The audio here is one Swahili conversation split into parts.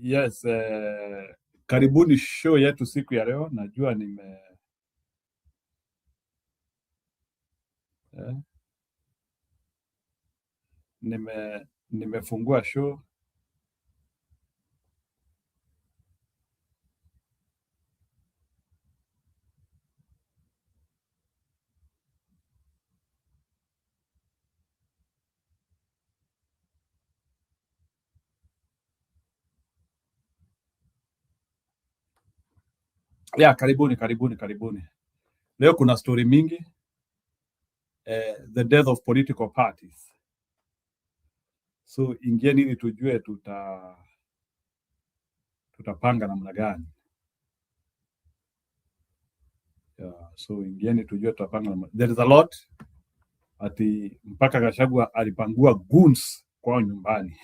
Yes, karibuni show yetu siku ya leo. Najua nimefungua show. Yeah, karibuni. Leo kuna story mingi. The death of political parties. So ingieni ili tujue tutapanga namna gani. Yeah, so ingieni tujue tutapanga namna. There is a lot. Ati mpaka Gachagua alipangua goons kwa nyumbani.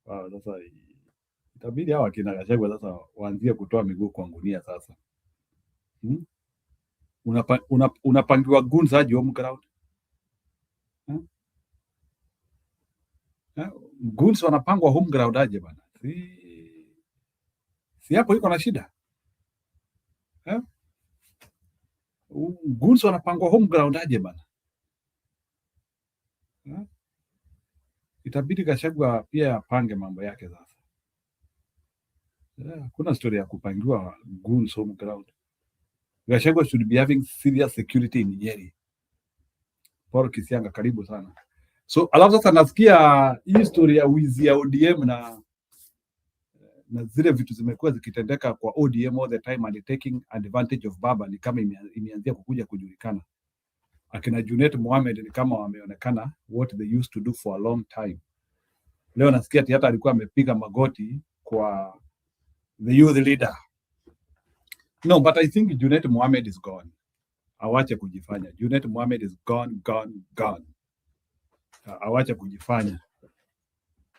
Wow, sasa itabidi hawa kina Gachagua sasa waanzie kutoa miguu kwa ngunia sasa. Unapangiwa goons aje home ground? Goons wanapangwa home ground aje bana? Si hapo iko na shida. Goons wanapangwa home ground aje bana? Itabidi Gachagua pia apange mambo yake sasa. Kuna story ya kupangiwa goons home ground. Gachagua should be having serious security in Nyeri. Paul Kisianga, karibu sana. So alafu sasa nasikia hii story ya wizi ya ODM na zile vitu zimekuwa zikitendeka kwa ODM all the time and taking advantage of Baba ni kama imeanzia kukuja kujulikana. Akina Junet Mohamed ni kama wameonekana what they used to do for a long time. Leo nasikia hata alikuwa amepiga magoti kwa the youth leader. No, but I think Junet Mohamed is gone. Awache kujifanya. Junet Mohamed is gone. Awache kujifanya.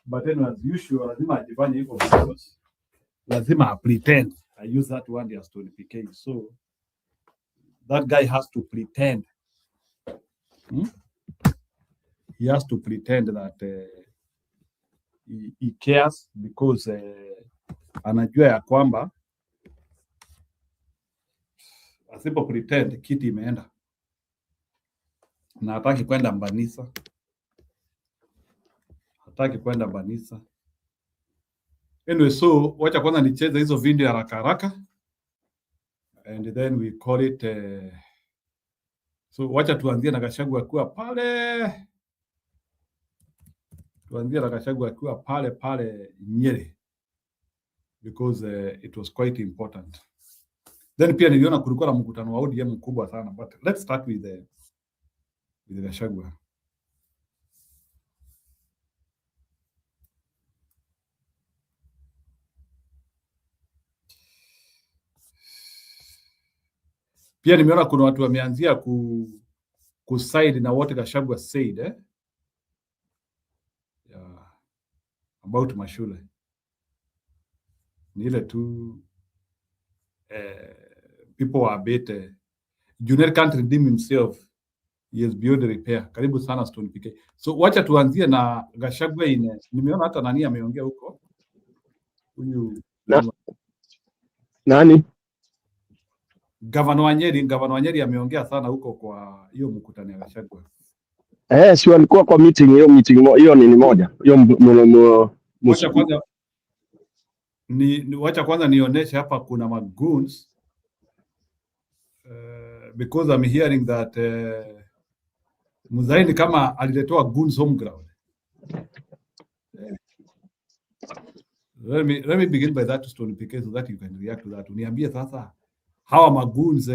But then as usual, lazima ajifanye hivyo because lazima pretend. I use that word as tonification. So that guy has to pretend. He has to pretend that he cares because anajua ya kwamba asipo pretend kiti imeenda na hataki kwenda Banisa. Anyway, so wacha kwanza nicheze hizo video haraka and then we call it so wacha tuanzie na Gachagua akiwa pale Nyeri because it was quite important. Then pia niliona kulikuwa na mkutano wa ODM mkubwa sana, but let's start with Gachagua. Pia nimeona kuna watu wameanzia kuside na what Gachagua said about mashule. Ni ile tu people are better. Junior can't redeem himself. He is beyond repair. Karibu sana Stone PK. So wacha tuanzie na Gachagua nimeona hata nani ameongea huko. Huyu nani? Gavana wa Nyeri ameongea sana huko kwa hiyo mkutano ya Gachagua. Si walikuwa kwa meeting hiyo ni moja. Hiyo wacha kwanza nionyeshe hapa kuna magoons because I'm hearing that Muzaini kama aliletoa goons home ground. Let me begin by that Stone PK so that you can react to that. Uniambie sasa hawa magoons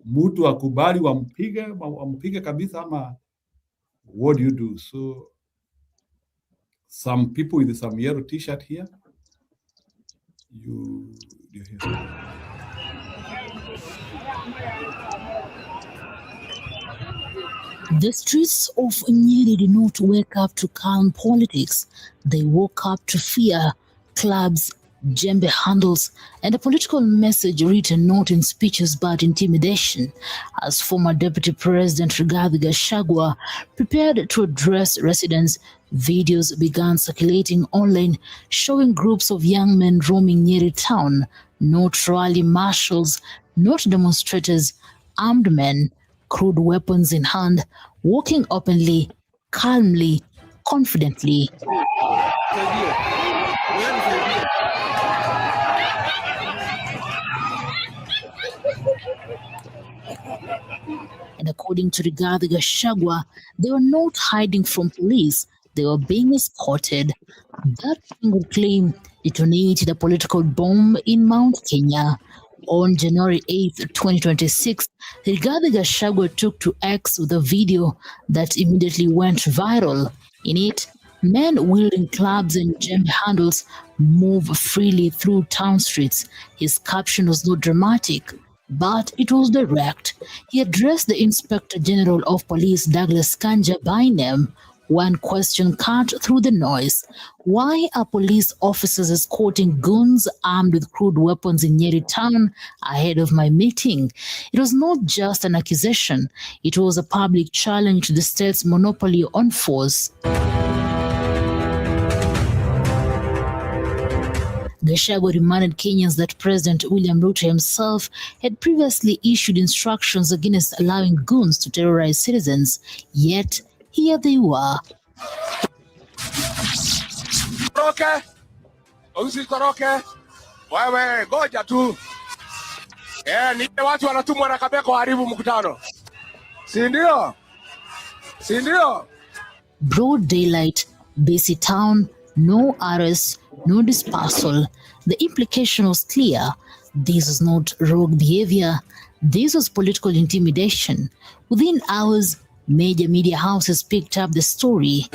mtu akubali wampige kabisa ama what do you do? So some people with some yellow t-shirt here. You hear? The streets of Nyeri did not wake up to calm politics. They woke up to fear, clubs, jembe handles, and a political message written not in speeches but intimidation, as former Deputy President Rigathi Gachagua prepared to address residents Videos began circulating online showing groups of young men roaming Nyeri town, not rally marshals, not demonstrators, armed men, crude weapons in hand, walking openly, calmly, confidently. And according to Rigathi Gachagua, they were not hiding from police, they were being escorted. That single claim detonated a political bomb in Mount Kenya. On January 8, 2026, Rigathi Gachagua took to X with a video that immediately went viral. In it, men wielding clubs and jembe handles move freely through town streets. His caption was not dramatic, but it was direct. He addressed the Inspector General of Police, Douglas Kanja, by name. One question cut through the noise. Why are police officers escorting goons armed with crude weapons in Nyeri town ahead of my meeting? It was not just an accusation. It was a public challenge to the state's monopoly on force. Gachagua reminded Kenyans that President William Ruto himself had previously issued instructions against allowing goons to terrorize citizens. Yet, here they were. Usitoroke. Wewe ngoja tu. Ni watu wanatumwa na Kabeko haribu mkutano. Si ndio? Si ndio? Broad daylight, busy town, no arrests, no dispersal. The implication was clear. This was not rogue behavior. This was political intimidation. Within hours, major media houses picked up the story.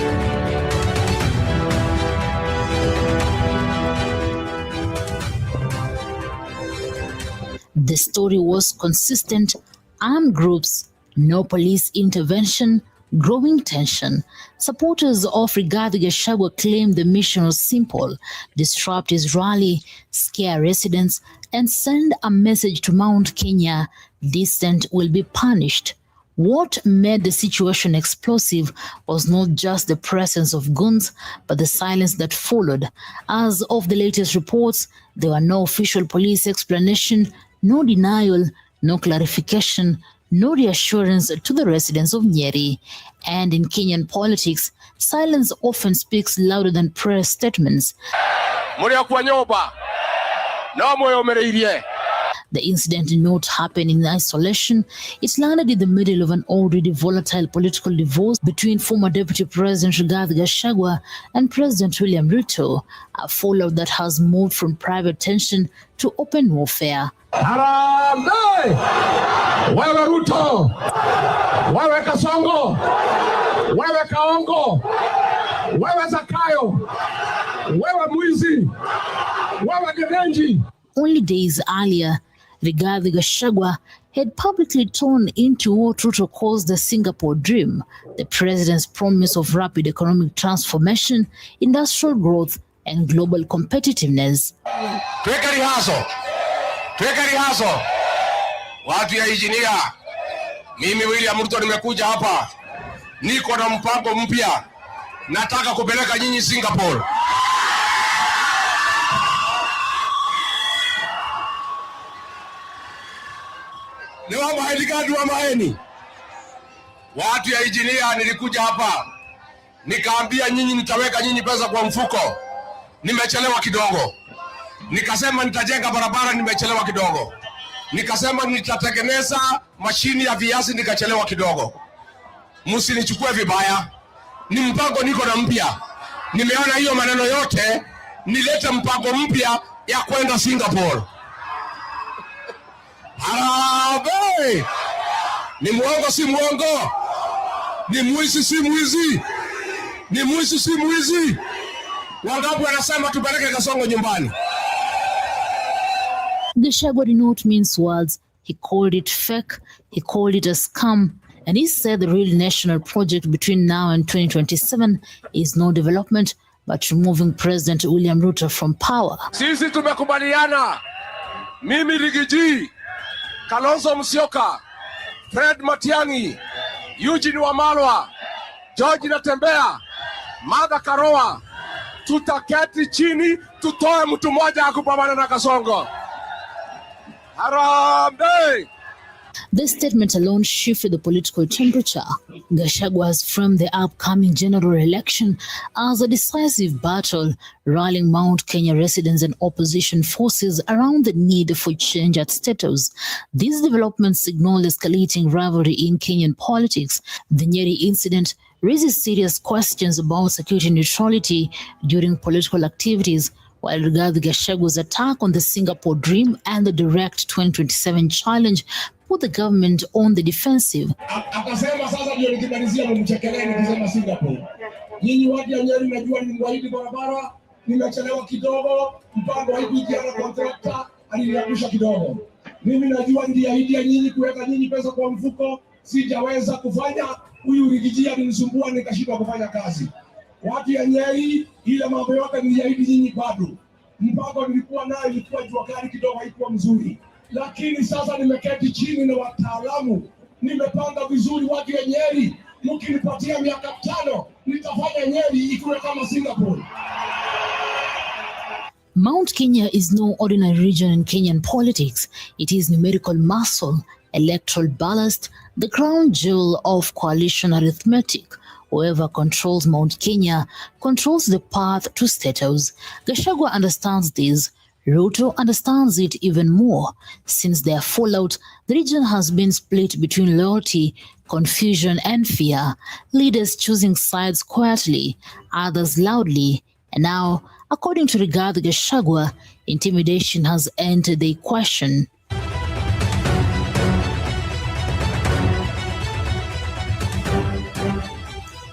The story was consistent: armed groups, no police intervention, growing tension. Supporters of Rigathi Gachagua claimed the mission was simple: disrupt his rally, scare residents, and send a message to Mount Kenya: dissent will be punished. What made the situation explosive was not just the presence of goons, but the silence that followed. As of the latest reports, there were no official police explanation, no denial, no clarification, no reassurance to the residents of Nyeri. And in Kenyan politics, silence often speaks louder than press statements. The incident did not happen in isolation. It landed in the middle of an already volatile political divorce between former Deputy President Rigathi Gachagua and President William Ruto, a fallout that has moved from private tension to open warfare. Harambee! Wewe Ruto! Wewe Kasongo! Wewe Kaongo! Wewe Zakayo! Wewe Mwizi! Wewe Gedenji! Only days earlier, Rigathi Gachagua had publicly torn into what Ruto calls the Singapore dream, the president's promise of rapid economic transformation, industrial growth, and global competitiveness. Tuweka rihaso. Watu ya injinia. Mimi William Ruto nimekuja hapa. Niko na mpango mpya. Nataka kupeleka nyinyi Singapore. Ni wama haidigadu wa maeni. Watu ya injinia nilikuja hapa. Nikaambia nyinyi nitaweka nyinyi pesa kwa mfuko. Nimechelewa kidogo. Nikasema nitajenga barabara, nimechelewa kidogo. Nikasema nitatengeneza mashini ya viazi, nikachelewa kidogo. Msinichukue vibaya. Ni mpango niko na mpya. Nimeona hiyo maneno yote, nilete mpango mpya ya kwenda Singapore. Harambee! Ni muongo si muongo? Ni mwizi si mwizi? Ni mwizi si mwizi? Wangapi wanasema tupeleke Kasongo nyumbani? Gachagua did not mince words. He called it fake, he called it a scam, and he said the real national project between now and 2027 is no development, but removing President William Ruto from power. Sisi tumekubaliana. Mimi Rigiji, Kalonzo Musyoka, Fred Matiang'i, Eugene Wamalwa, George Natembea, Martha Karua, tutaketi chini tutoe mtu mmoja akupambana na Kasongo. Harambee! This statement alone shifted the political temperature. Gachagua has framed the upcoming general election as a decisive battle, rallying Mount Kenya residents and opposition forces around the need for change at State House. These developments signal escalating rivalry in Kenyan politics. The Nyeri incident raises serious questions about security neutrality during political activities, while regarding Gachagua's attack on the Singapore Dream and the direct 2027 challenge put the government on the defensive. Akasema sasa ndio nikimalizia mchekeleni nikisema Singapore. Nyinyi watu ya Nyeri najua nimewaahidi barabara, nimechelewa kidogo, mpango wa kuingia contractor aliniangusha kidogo. Mimi najua niliahidi ya nyinyi kuweka nyinyi pesa kwa mfuko, sijaweza kufanya. Huyu Rigijia alinisumbua nikashindwa kufanya kazi. Watu ya Nyeri ile mambo yote niliahidi nyinyi bado. Mpango nilikuwa nayo ilikuwa jua kali kidogo, haikuwa mzuri. Lakini sasa nimeketi chini na wataalamu, nimepanga vizuri. Watu ya Nyeri, mkinipatia miaka 5 nitafanya Nyeri ikiwe kama Singapore. Mount Kenya is no ordinary region in Kenyan politics. It is numerical muscle, electoral ballast, the crown jewel of coalition arithmetic. Whoever controls Mount Kenya controls the path to State House. Gachagua understands this. Ruto understands it even more. Since their fallout, the region has been split between loyalty, confusion, and fear. Leaders choosing sides quietly, others loudly. And now, according to Rigathi Gachagua, intimidation has entered the equation.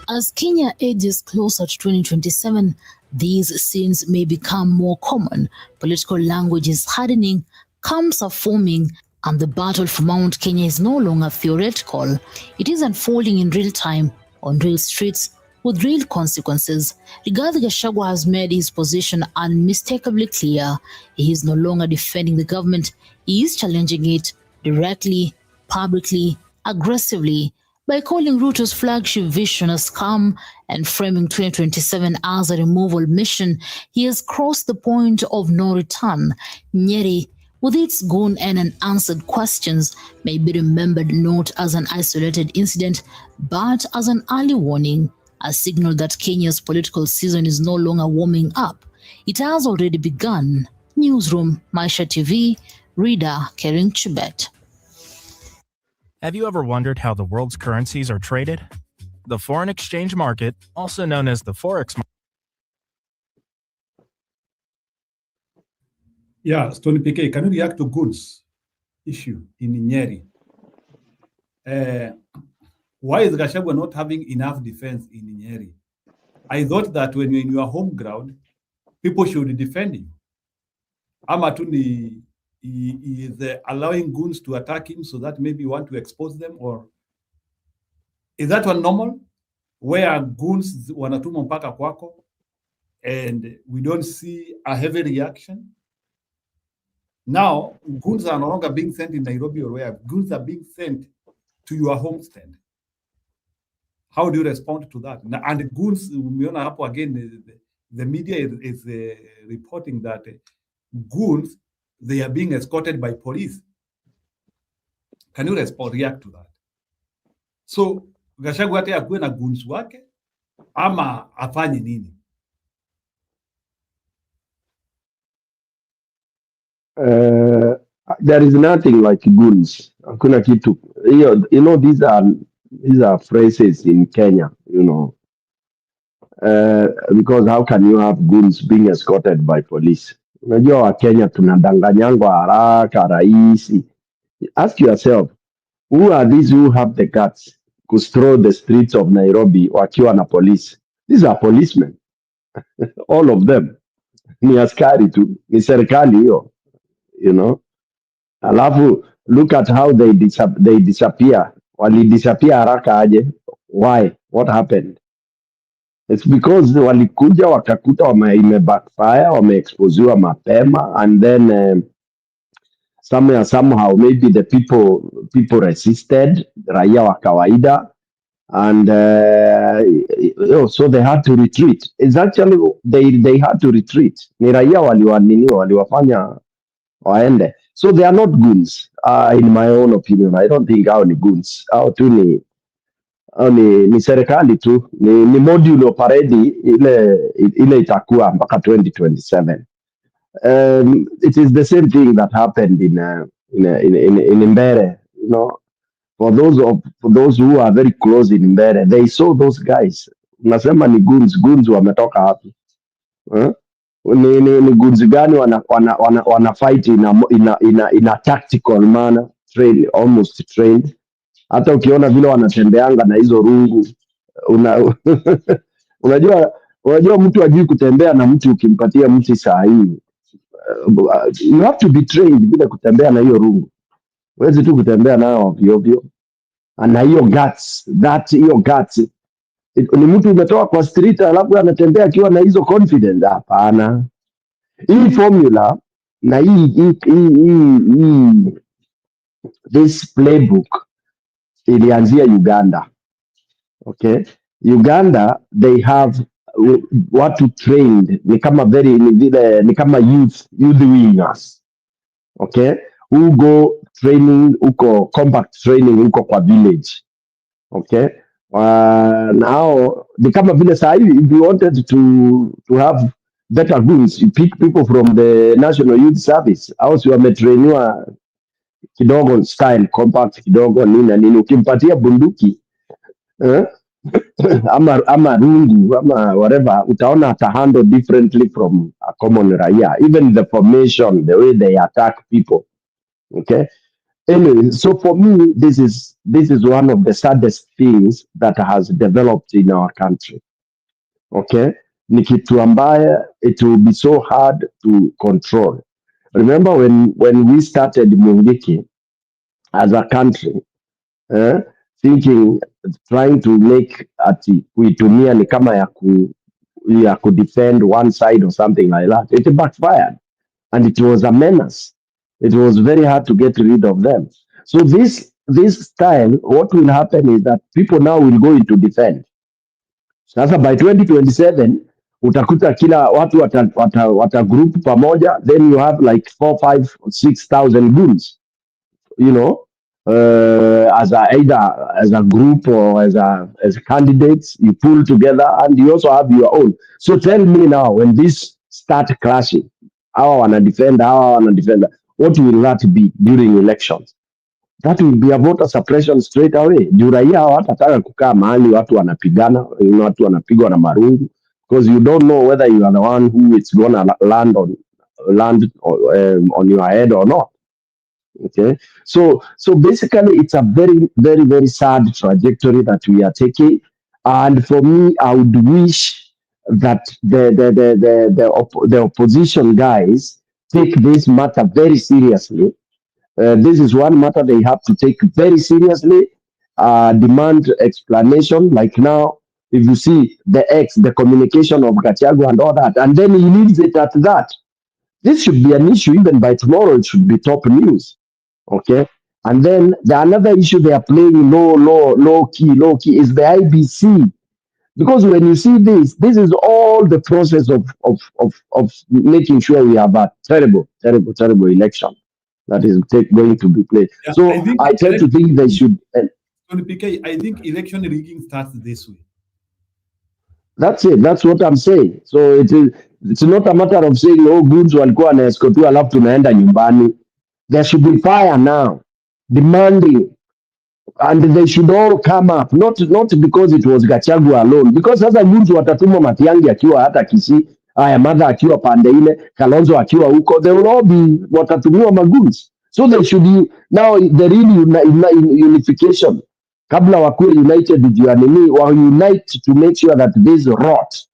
As Kenya edges closer to 2027, these scenes may become more common. Political language is hardening, camps are forming, and the battle for Mount Kenya is no longer theoretical. It is unfolding in real time, on real streets, with real consequences. Rigathi Gachagua has made his position unmistakably clear. He is no longer defending the government. He is challenging it directly, publicly, aggressively, by calling Ruto's flagship vision a scam and framing 2027 as a removal mission. He has crossed the point of no return. Nyeri, with its gone and unanswered questions, may be remembered not as an isolated incident, but as an early warning, a signal that Kenya's political season is no longer warming up. It has already begun. Newsroom, Maisha TV, reader Kering Chibet. Have you ever wondered how the world's currencies are traded? The foreign exchange market, also known as the Forex market. Yeah, Stony PK, can you react to goods issue in Nyeri? Why is Gachagua not having enough defense in Nyeri? I thought that when you're in your home ground, people should defend you. Amatuni is allowing goons to attack him so that maybe you want to expose them, or is that one normal? Where goons wanatuma mpaka kwako and we don't see a heavy reaction? Now, goons are no longer being sent in Nairobi or where. Goons are being sent to your homestand. How do you respond to that? And goons, umeona hapo again, the media is reporting that goons, they are being escorted by police. Can you react to that? So, Gachagua hata akuwe na goons wake ama afanye nini? There is nothing like goons. Hakuna kitu. You know, these are phrases in Kenya, you know. Because how can you have goons being escorted by police? Unajua wa Kenya tunadanganyangwa haraka rahisi. Ask yourself, who are these who have the guts to stroll the streets of Nairobi wakiwa na police? These are policemen. All of them. Ni askari tu, ni serikali hiyo, you know. Alafu, look at how they disappear. Wali disappear haraka aje? Why? What happened? It's because walikuja wakakuta ime backfire, wameexposiwa mapema, and then somehow maybe the people resisted, raia wa kawaida, and so they had to retreat. It's actually they had to retreat. Ni raia waliwafanya waende. So they are not goons, in my own opinion. I don't think hao ni goons. Hao tu ni serikali tu, ni module paredi ile itakuwa mpaka 2027. It is the same thing that happened in Mbere, you know. For those who are very close in Mbere, they saw those guys. Unasema ni goons wametoka wapi? Huh? Ni goons gani wana fight in a tactical manner, almost trained. Hata ukiona vile wanatembeanga na hizo rungu una, unajua mtu ajui kutembea, na mtu ukimpatia mti saa hii, you have to be trained bila kutembea na hiyo rungu. Huwezi tu kutembea nayo ovyo ovyo. Na hiyo guts ni mtu umetoka kwa street alafu anatembea akiwa na hizo confidence. Hapana. Hii formula na this playbook ilianzia Uganda. Okay, Uganda they have watu trained ni kama youth wingers. Okay, who go training huko, combat training huko kwa village. Okay, now ni kama vile saa hii if you wanted to have better goons, you pick people from the National Youth Service au si wametrainiwa kidogo style compact kidogo nini, ukimpatia bunduki ama rungu ama whatever, utaona ata handle differently from a common raia, even the formation, the way they attack people. Okay, anyway, so for me this is one of the saddest things that has developed in our country. Okay, ni kitu ambaye it will be so hard to control. Remember when we started Mungiki as a country, thinking, trying to make ati kuitumia ni kama ya ku defend one side or something like that, it backfired and it was a menace. It was very hard to get rid of them. So this style, what will happen is that people now will go into defend. Sasa by 2027 utakuta kila watu wata group pamoja, then you have like 4, 5, 6,000 goons, you know, either as a group or as candidates, you pull together and you also have your own. So tell me now, when this start clashing, hawa wana defend, what will that be during elections? That will be a voter suppression straight away. Juu raia hawatataka kukaa mahali watu wanapigana, watu wanapigwa na marungu, because you don't know whether you are the one who is gonna land on your head or not. Okay, so basically it's a very, very, very sad trajectory that we are taking, and for me, I would wish that the opposition guys take this matter very seriously. This is one matter they have to take very seriously. Demand explanation. Like now, if you see the communication of Gachagua and all that, and then he leaves it at that. This should be an issue. Even by tomorrow, it should be top news. Okay, and then another issue they are playing low key is the IBC, because when you see this is all the process of making sure we have a terrible election that is going to be played. Yeah, so I tend to think they should. I think election rigging starts this way. That's it. That's what I'm saying. So it's not a matter of saying goons walikuwa wanaescortiwa alafu tunaenda nyumbani. There should be fire now, demanding, and they should all come up. Not because it was Gachagua alone, because sasa goons watatuma Matiang'i akiwa hata Kisii, Madha akiwa pande ile, Kalonzo akiwa huko, they will all be watatumiwa magoons. So they should be now the real unification. Kabla wakuwe united juu ya nini, wa unite to make sure that this rot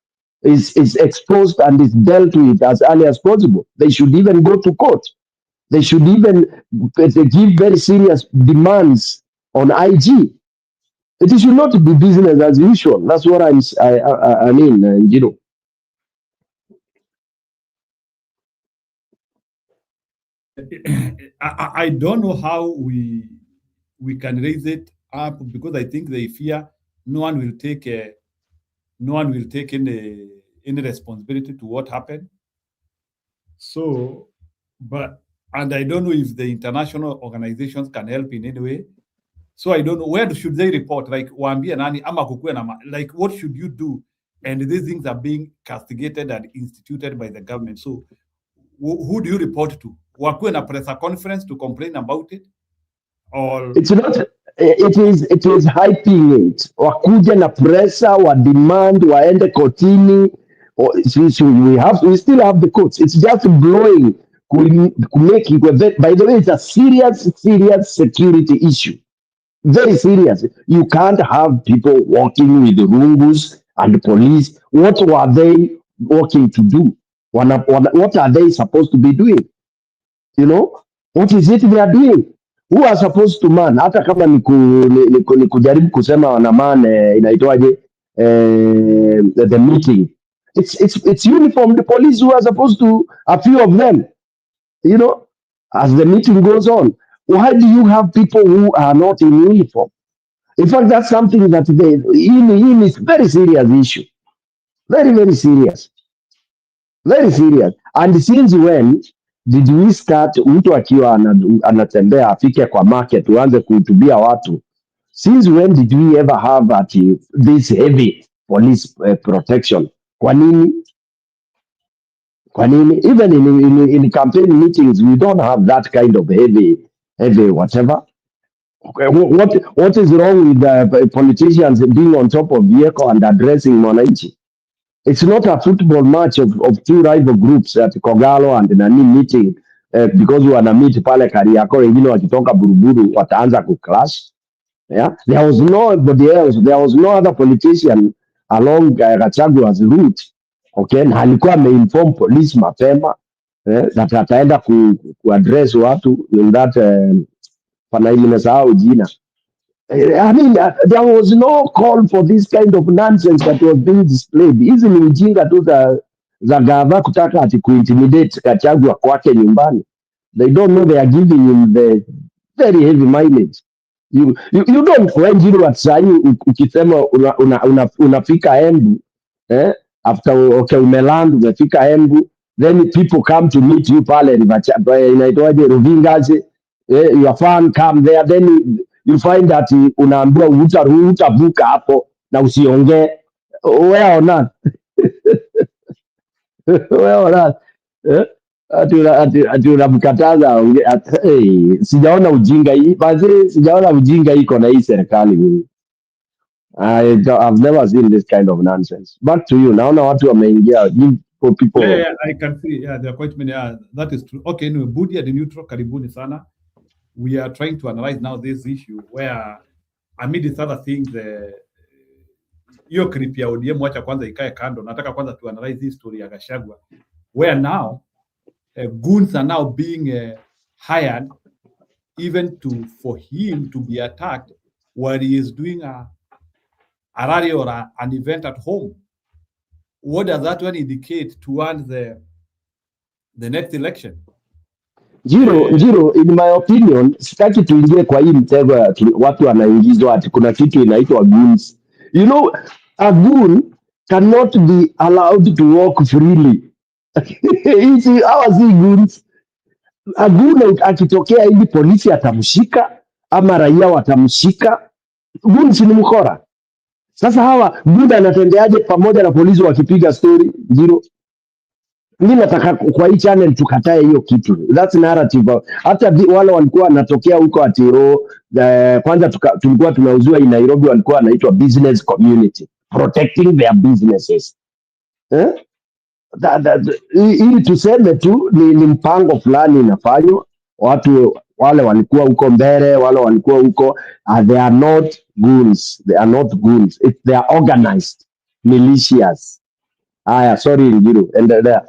is exposed and is dealt with as early as possible. They should even go to court. They should even give very serious demands on IG. It should not be business as usual. That's what I mean, you know. I don't know how we can raise it up, because I think they fear no one will take any responsibility to what happened. So, and I don't know if the international organizations can help in any way. So I don't know, where should they report? Like, waambie nani ama kukuwe na like, what should you do? And these things are being castigated and instituted by the government. So who do you report to? Wakuwe na press conference to complain about it? Or it's not, it is hyping it. Wakuja na pressure, wa demand, waende kotini. We still have the courts. It's just blowing, make it. By the way, it's a serious security issue. Very serious. You can't have people walking with the rungus and police. What were they working to do? What are they supposed to be doing? You know, what is it they are doing? Who are supposed to man? Hata kama ni kujaribu kusema wana man inaitwaje the meeting. It's uniformed police who are supposed to, a few of them, you know, as the meeting goes on. Why do you have people who are not in uniform? In fact, that's something that is very serious issue. Very, very serious. Very serious. And since when did we start mtu akiwa anatembea afike kwa market uanze kuhutubia watu? Since when did we ever have this heavy police protection? Kwa nini? Even in campaign meetings, we don't have that kind of heavy whatever. What is wrong with politicians being on top of vehicle and addressing mwananchi? It's not a football match of two rival groups at Kogalo and nani meeting because we wana meet pale Kariakoo, wengine wakitoka Buruburu wataanza kuclash. Yeah, there was nobody else. There was no other politician along Gachagua's route. Okay, na alikuwa ameinform police mapema that ataenda kuaddress watu in that nimesahau jina. I mean, there was no call for this kind of nonsense that was being displayed. Hizi ni ujinga tu za gava kutaka ati kuintimidate Gachagua kwake nyumbani. They don't know they are giving him the very heavy mileage. You don't wenjiri watsai ukisema unafika Embu after umeland umefika Embu, then people come to meet you pale inaitwaje Ruvingaze, your fan come there, then you find that unaambiwa utavuka hapo na usiongee. Where or not? Where or not? Ati unamkataza. Sijaona ujinga hii basi, sijaona ujinga iko na hii serikali mimi. I've never seen this kind of nonsense. Back to you. Naona watu wameingia. For people. Yeah, I can see. Yeah, there are quite many. That is true. Okay, anyway, Budi at the neutral, karibuni sana. We are trying to analyze now this issue where, amid these other things, hiyo clip ya ODM wacha kwanza ikae kando. Nataka kwanza to analyze this story ya Gachagua, where now goons are now being hired even for him to be attacked while he is doing a rally or an event at home. What does that one indicate towards the next election? Jiro, in my opinion, sitaki tuingie kwa hii mtego watu wanaingizwa ati kuna kitu inaitwa goons. You know, a goon cannot be allowed to walk freely. Hawa si goons. A goon akitokea hivi polisi atamshika ama raia watamshika. Goons ni mkora. Sasa hawa goon anatendeaje pamoja na polisi wakipiga story? Jiro, mimi nataka kwa hii channel tukatae hiyo kitu. That's narrative. Hata wale walikuwa wanatokea huko Atiro, kwanza tulikuwa tunauziwa in Nairobi, walikuwa wanaitwa business community, protecting their businesses. Ili tuseme tu ni mpango fulani inafanywa. Watu wale walikuwa huko mbele, wale walikuwa huko, they are not goons. They are not goons. They are organized militias. Sorry, Ngiru. Endelea.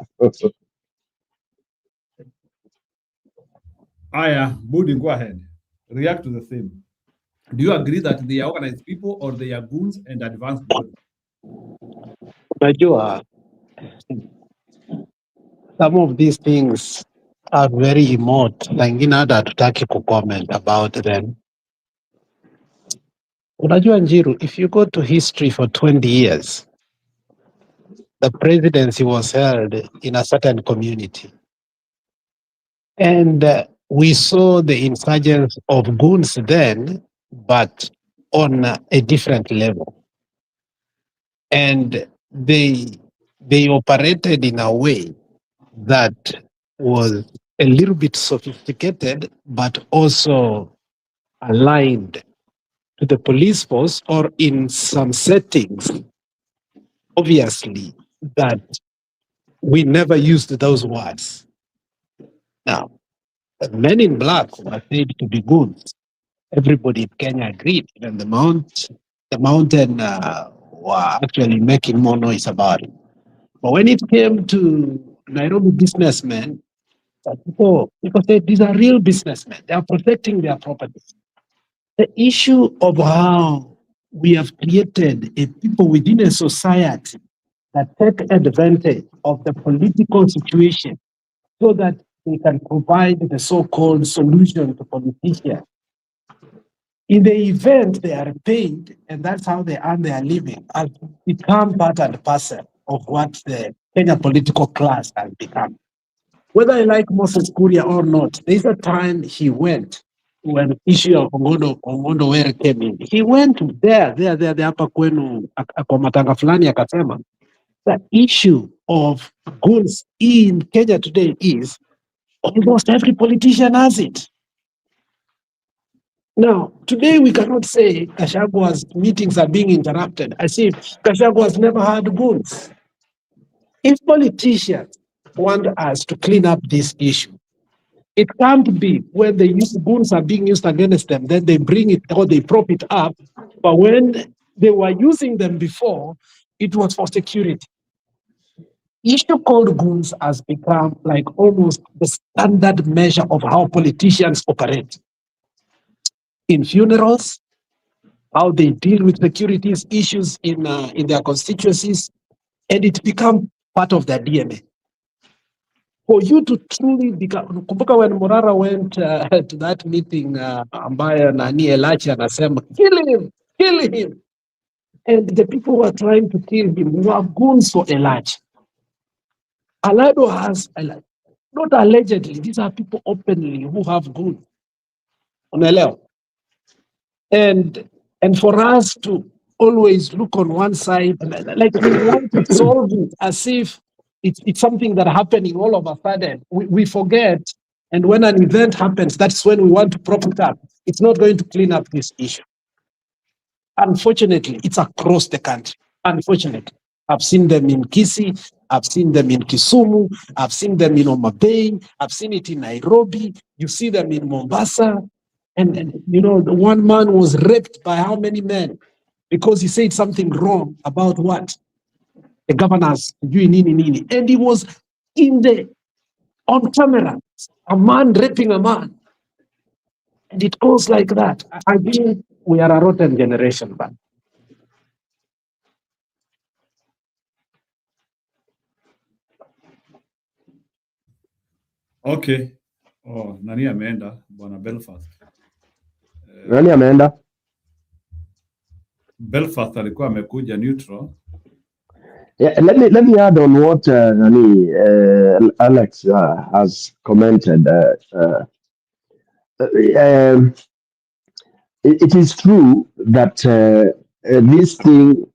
Budi, go ahead. React to the same. Do you agree that they are organized people or they are goons and advanced bodies? Najua, some of these things are very remote. Langina hata hatutaki kucomment about them. Unajua Njiru, if you go to history for 20 years, the presidency was held in a certain community. And we saw the insurgence of goons then, but on a different level. And they operated in a way that was a little bit sophisticated, but also aligned to the police force, or in some settings, obviously, that we never used those words. Now, the men in black were said to be goons. Everybody in Kenya agreed, even the mountain were actually making more noise about it. But when it came to Nairobi businessmen, people said these are real businessmen. They are protecting their properties. The issue of how we have created a people within a society that take advantage of the political situation so that they can provide the so-called solution to politicians. In the event they are paid, and that's how they earn their living, has become part and parcel of what the Kenya political class has become. Whether I like Moses Kuria or not, there's a time he went when issue of Ongondo Were came in. He went there hapa kwenu kwa matanga fulani akasema the issue of goons in Kenya today is almost every politician has it. Now, today we cannot say Gachagwa's meetings are being interrupted as if Gachagua has never had goons. If politicians want us to clean up this issue, it can't be when the goons are being used against them, then they bring it or they prop it up. But when they were using them before, it was for security. Issue called goons has become like almost the standard measure of how politicians operate. In funerals, how they deal with security issues in their constituencies, and it become part of their DNA. For you to truly become, kumbuka when Morara went to that meeting, ambayo nani Elachi anasema, kill him. And the people who are trying to kill him were goons for Elachi. Alado has, not allegedly, these are people openly who have goons. Unaelewa? And for us to always look on one side, like we want to solve it as if it's something that happening all of a sudden. We forget, and when an event happens, that's when we want to prop it up. It's not going to clean up this issue. Unfortunately, it's across the country. Unfortunately, I've seen them in Kisii, I've seen them in Kisumu, I've seen them in Homa Bay, I've seen it in Nairobi, you see them in Mombasa. And you know, the one man was raped by how many men? Because he said something wrong about what? The governors doing nini. And he was on camera, a man raping a man. And it goes like that. I think we are a rotten generation, but Okay. Oh, nani ameenda? Bwana Belfast. Nani ameenda? Belfast alikuwa amekuja neutral. Yeah, let me add on what Alex has commented. It is true that this thing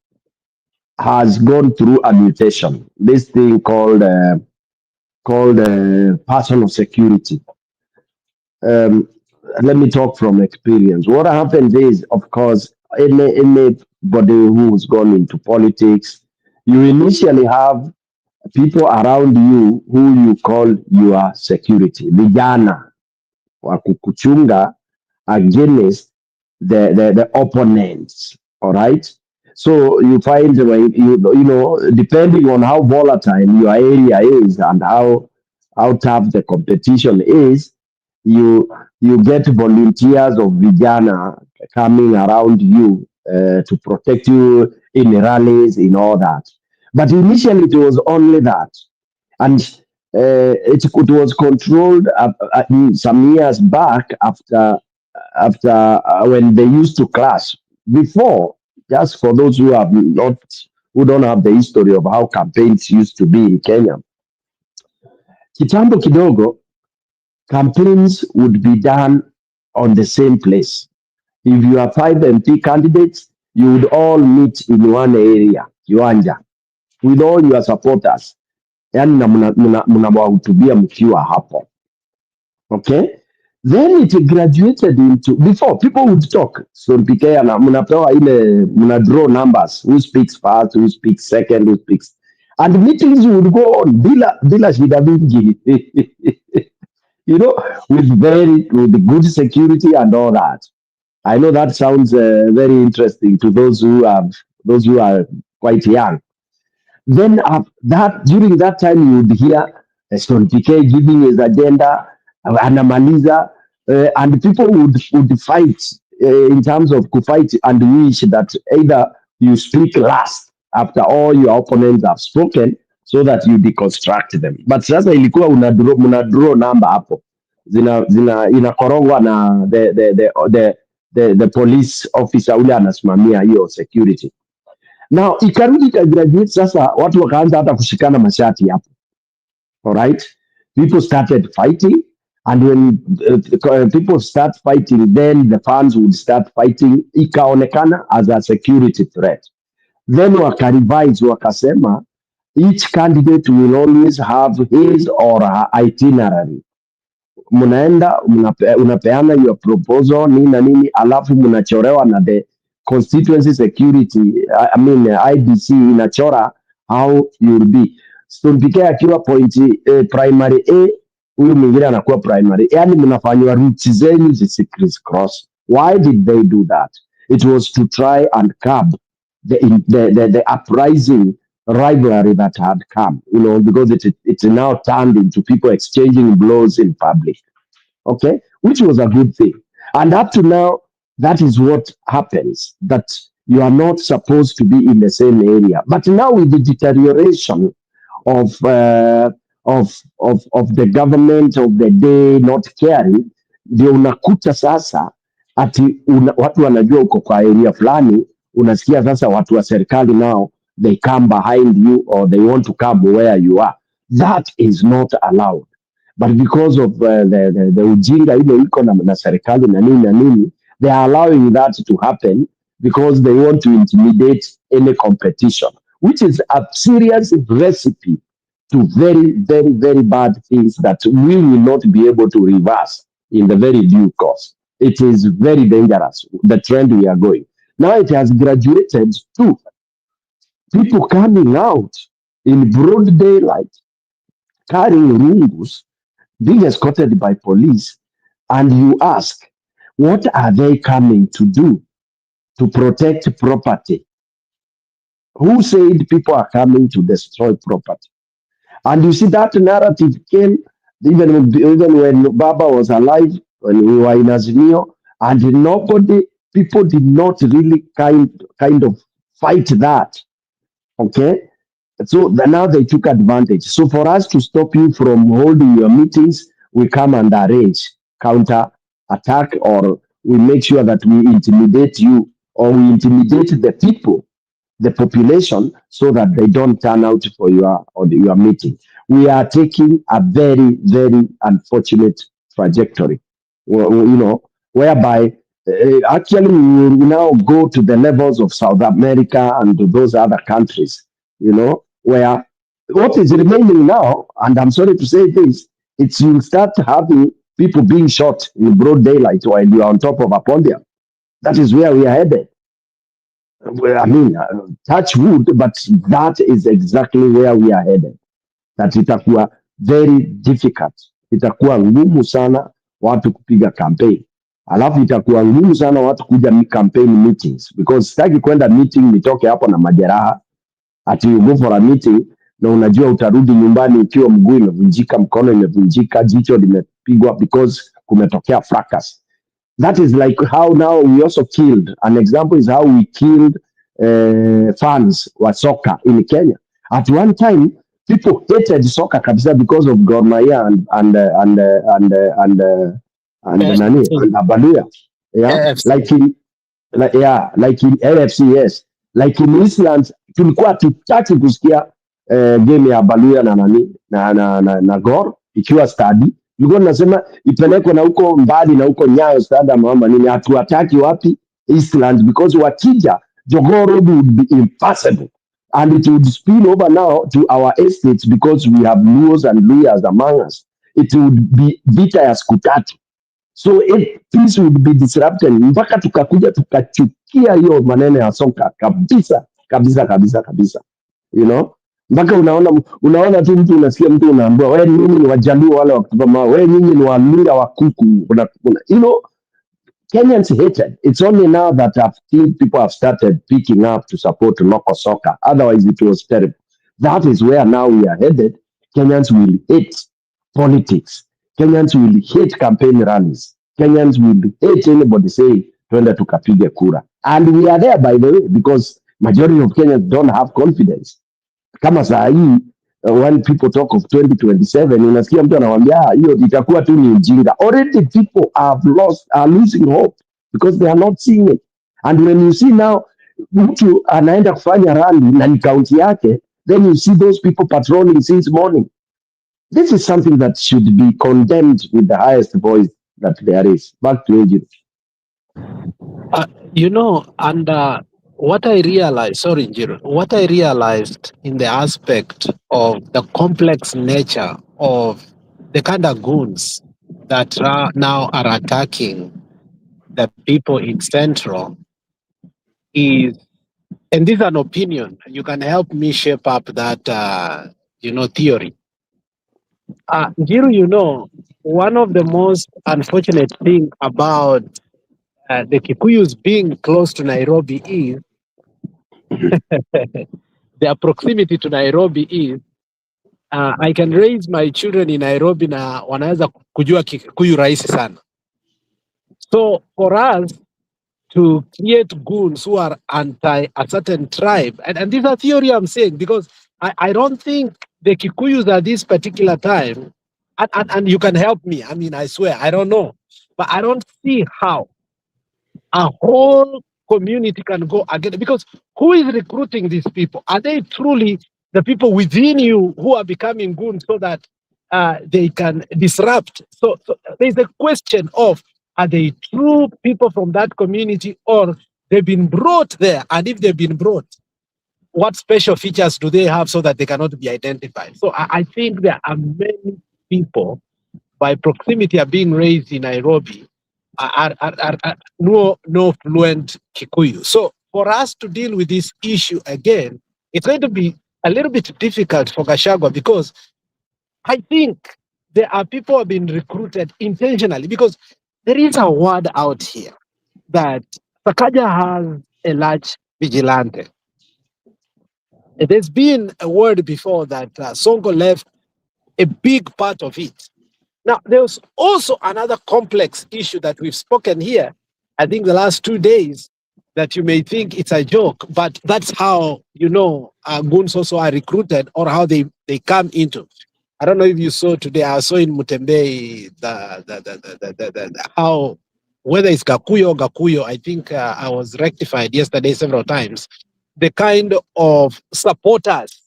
has gone through a mutation. This thing called personal security. Let me talk from experience. What happens is, of course, anybody who's gone into politics, you initially have people around you who you call your security, vijana wa kukuchunga against the opponents. All right. So you find you know, depending on how volatile your area is and how tough the competition is, you get volunteers of vijana coming around you to protect you in rallies, in all that. But initially it was only that, and it was controlled some years back after when they used to clash before, just for those who don't have the history of how campaigns used to be in Kenya, kitambo kidogo, campaigns would be done on the same place. If you are 5 MP candidates, you would all meet in one area, kiwanja, with all your supporters. Yani na mnawahutubia mkiwa hapo. Okay? Then it graduated into, before people would talk, so PK na mnapewa ile, mna draw numbers, who speaks first, who speaks second, who speaks, and meetings would go on bila shida mingi. You know, with good security and all that. I know that sounds very interesting to those who are quite young. Then during that time you would hear Stone PK giving his agenda, anamaliza, and people would fight in terms of fight and wish that either you speak last after all your opponents have spoken so that you deconstruct them. But sasa ilikuwa una draw number hapo inakorogwa na the police officer ule anasimamia hiyo security. Now ikarudi graduate, sasa watu wakaanza hata kushikana mashati hapo. All right, people started fighting, and when people start fighting, then the fans would start fighting, ikaonekana as a security threat. Then wakarevise wakasema each candidate will always have his or her itinerary. Mnaenda unapeana your proposal nini na nini, alafu mnachorewa na the constituency security, I mean IBC inachora how you will be. Stone PK akiwa point primary A, huyu mwingine anakuwa primary, yani mnafanywa routes zenyu zicriss-cross. Why did they do that? It was to try and curb the uprising rivalry that had come, you know, because it's now turned into people exchanging blows in public. Okay, which was a good thing. And up to now, that is what happens, that you are not supposed to be in the same area. But now with the deterioration of the government of the day not caring, ndio unakuta sasa ati watu wanajua uko kwa area fulani, unasikia sasa watu wa serikali now they come behind you or they want to come where you are. That is not allowed. But because of the ujinga ile iko na serikali na nini, they are allowing that to happen because they want to intimidate any competition, which is a serious recipe to very, very, very bad things that we will not be able to reverse in the very due course. It is very dangerous, the trend we are going. Now it has graduated to people coming out in broad daylight, carrying rungus, being escorted by police, and you ask, what are they coming to do to protect property? Who said people are coming to destroy property? And you see that narrative came even when Baba was alive, when we were in Azimio, and people did not really kind of fight that. Okay? So now they took advantage. So for us to stop you from holding your meetings, we come and arrange counter attack, or we make sure that we intimidate you, or we intimidate the people, the population, so that they don't turn out for your meeting. We are taking a very, very unfortunate trajectory, you know, whereby actually we will now go to the levels of South America and to those other countries, you know, where what is remaining now, and I'm sorry to say this, it's you'll start having people being shot in broad daylight while you are on top of a podium. That is where we are headed. Well, I mean, touch wood, but that is exactly where we are headed. That itakuwa very difficult. Itakuwa ngumu sana watu kupiga campaign. Alafu itakuwa ngumu sana watu kuja campaign meetings, because sitaki kwenda meeting nitoke hapo na majeraha. Ati you go for a meeting na unajua utarudi nyumbani ikiwa mguu imevunjika, mkono imevunjika, jicho limepigwa because kumetokea fracas. That is like how now we also killed. An example is how we killed fans wa soccer in Kenya. At one time, people hated soccer kabisa because of Gor Mahia and Baluya. Yeah, like like in LFC, yes. Like in Eastlands tulikuwa tutaki kusikia game ya Baluya na nani na Gor ikiwa stadi. Tulikuwa tunasema ipelekwe na huko mbali na huko Nyayo stadi ama nini, hatuwataki wapi Eastlands, because wakija Jogoo Road would be impassable and it would spill over now to our estates because we have Luos and Luyas among us. It would be vita ya siku tatu. So things would be disrupted mpaka tukakuja tukachukia hiyo maneno ya soka kabisa. You know? Mpaka unaona tu mtu, unasikia mtu unaambiwa wewe nyinyi ni Wajaluo wale wakubwa, wewe nyinyi ni Waluya wa kuku. You know, Kenyans hated. It's only now that I think people have started picking up to support local soccer. Otherwise it was terrible. That is where now we are headed. Kenyans will hate politics. Kenyans will hate campaign rallies. Kenyans will hate anybody saying, twende tukapige kura. And we are there, by the way, because majority of Kenyans don't have confidence. Kama saa hii, when people talk of 2027, unasikia mtu anawaambia hiyo itakuwa tu ni ujinga. Already people are losing hope because they are not seeing it. And when you see now, mtu anaenda kufanya rally na ni kaunti yake, then you see those people patrolling since morning. This is something that should be condemned with the highest voice that there is. Back to Egypt. You know, and what I realized, sorry, Njiro, what I realized in the aspect of the complex nature of the kind of goons that now are attacking the people in Central is, and this is an opinion, you can help me shape up that, theory. Njiro, you know, one of the most unfortunate thing about the Kikuyus being close to Nairobi is their proximity to Nairobi is I can raise my children in Nairobi na wanaweza kujua Kikuyu rahisi sana. So for us to create goons who are anti a certain tribe, and this is a theory I'm saying, because I don't think the Kikuyus at this particular time, and you can help me, I mean, I swear, I don't know, but I don't see how a whole community can go against, because who is recruiting these people? Are they truly the people within you who are becoming goons so that they can disrupt? So there's a question of, are they true people from that community, or they've been brought there? And if they've been brought, what special features do they have so that they cannot be identified? So I think there are many people by proximity are being raised in Nairobi are no fluent Kikuyu. So for us to deal with this issue again, it's going to be a little bit difficult for Gachagua, because I think there are people who have been recruited intentionally, because there is a word out here that Sakaja has a large vigilante. There's been a word before that Sonko left a big part of it. Now, there's also another complex issue that we've spoken here, I think the last 2 days, that you may think it's a joke, but that's how, goons also are recruited, or how they come into. I don't know if you saw today, I saw in Mutembe, how, whether it's Gakuyo or Gakuyo, I think I was rectified yesterday several times, the kind of supporters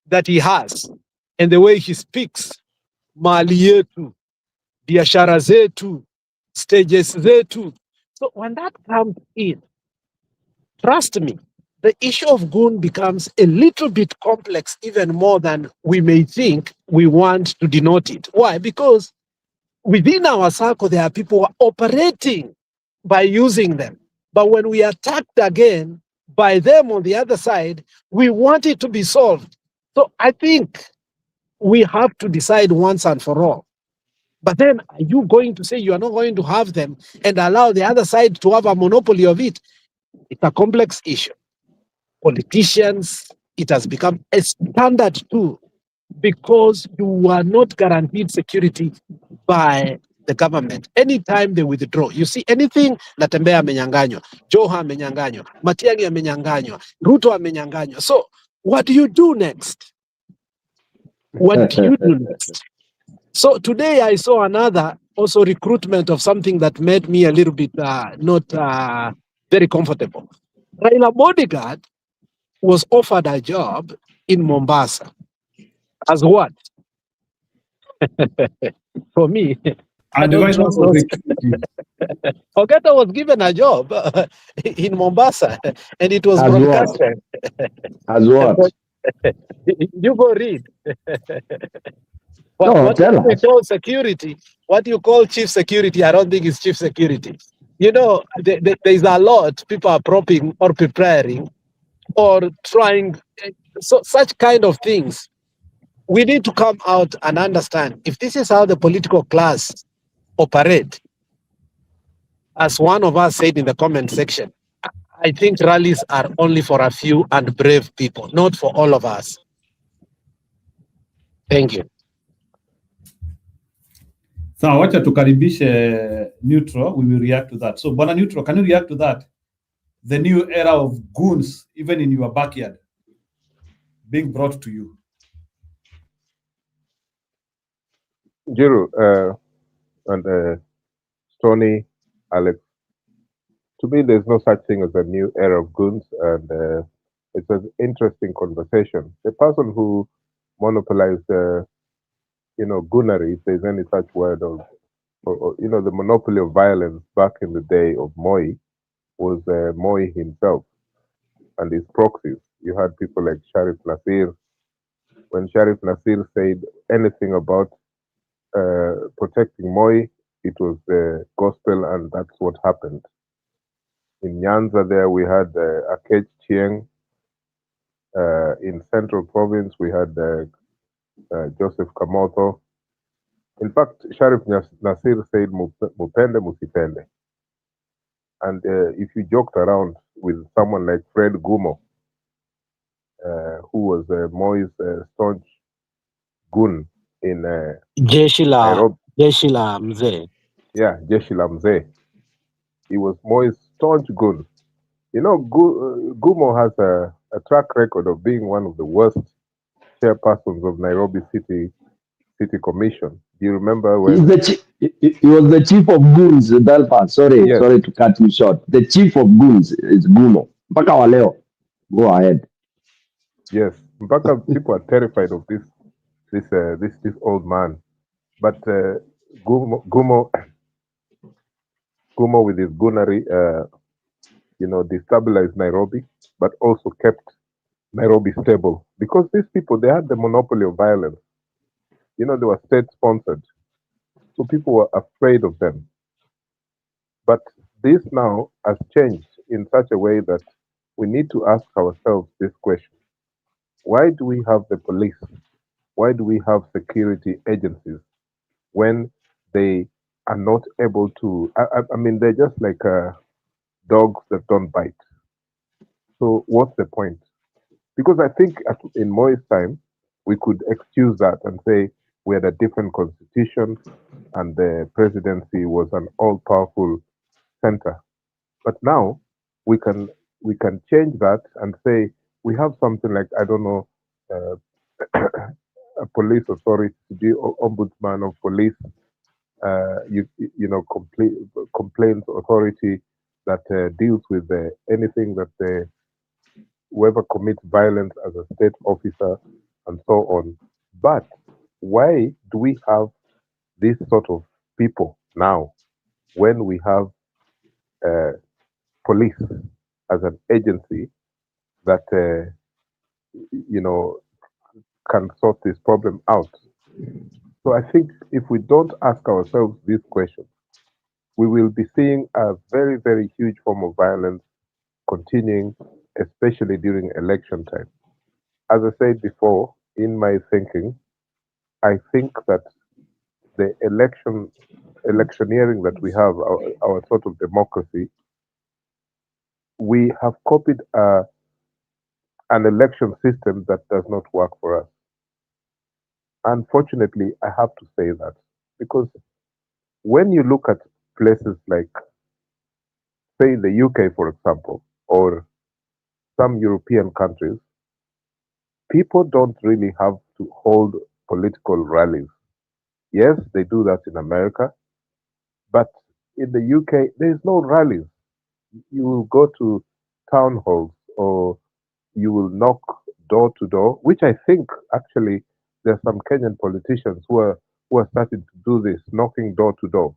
that he has, and the way he speaks, mali yetu, biashara zetu, stages zetu. So when that comes in, trust me, the issue of goon becomes a little bit complex, even more than we may think we want to denote it. Why? Because within our circle, there are people who are operating by using them. But when we are attacked again by them on the other side, we want it to be solved. So I think we have to decide once and for all. But then, are you going to say you are not going to have them and allow the other side to have a monopoly of it? It's a complex issue. Politicians, it has become a standard too, because you are not guaranteed security by the government. Anytime they withdraw, you see anything, Natembeya amenyanganywa, Joha amenyanganywa, Matiang'i amenyanganywa, Ruto amenyanganywa. So what do you do next? What do you do next? So today I saw another also recruitment of something that made me a little bit not very comfortable. Raila bodyguard was offered a job in Mombasa. As what? For me, I And don't why not trust for those. security? Ogata was given a job in Mombasa, and it was As what? broadcasted. As what? You go read. No, What tell they us. call security, what you call chief security, I don't think it's chief security. You know, there's a lot people are propping or preparing or trying, so such kind of things. We need to come out and understand if this is how the political class operate. As one of us said in the comment section, I think rallies are only for a few and brave people, not for all of us. Thank you. Sawa, wacha tukaribishe Neutral, we will react to that. So Bwana Neutral, can you react to that? The new era of goons, even in your backyard, being brought to you. Jiru and Stony, Alex, to me, there's no such thing as a new era of goons, and it's an interesting conversation. The person who monopolized, goonery, if there's any such word, or the monopoly of violence back in the day of Moi was Moi himself and his proxies. You had people like Sharif Nasir. When Sharif Nasir said anything about protecting Moi, it was the gospel, and that's what happened. In Nyanza, there we had Akech Chieng. In Central Province, we had Joseph Kamoto. In fact, Sharif Nasir said, Mupende, Musipende. And if you joked around with someone like Fred Gumo, who was Moi's staunch goon in Nairobi. Jeshila Mzee. Yeah, Jeshila Mzee. He was Moi's staunch goon. You know, Gumo has a track record of being one of the worst chairpersons of Nairobi City Commission. Do you remember when? He was the chief of goons, Delpa. Sorry Yes, to cut you short. The chief of goons is Gumo. Mpaka wa leo. Go ahead. yes. Mpaka people are terrified of this old man. But Gumo with his goonery, destabilized Nairobi, but also kept Nairobi stable, because these people, they had the monopoly of violence. They were state sponsored, so people were afraid of them. But this now has changed in such a way that we need to ask ourselves this question: why do we have the police? Why do we have security agencies when they are not able to? I mean, they're just like dogs that don't bite. So what's the point? Because I think in Moi's time, we could excuse that and say we had a different constitution and the presidency was an all-powerful center. But now we can change that and say we have something like, I don't know, a police authority, the ombudsman of police, complaints authority that deals with anything that whoever commits violence as a state officer and so on. But why do we have this sort of people now when we have police as an agency that can sort this problem out? So I think if we don't ask ourselves this question, we will be seeing a very, very huge form of violence continuing, especially during election time. As I said before, in my thinking, I think that the electioneering that we have, our sort of democracy, we have copied an election system that does not work for us. Unfortunately, I have to say that, because when you look at places like, say, the UK, for example, or some European countries, people don't really have to hold political rallies. Yes, they do that in America, but in the UK, there is no rallies. You will go to town halls or you will knock door to door, which I think actually there are some Kenyan politicians who are starting to do this, knocking door to door.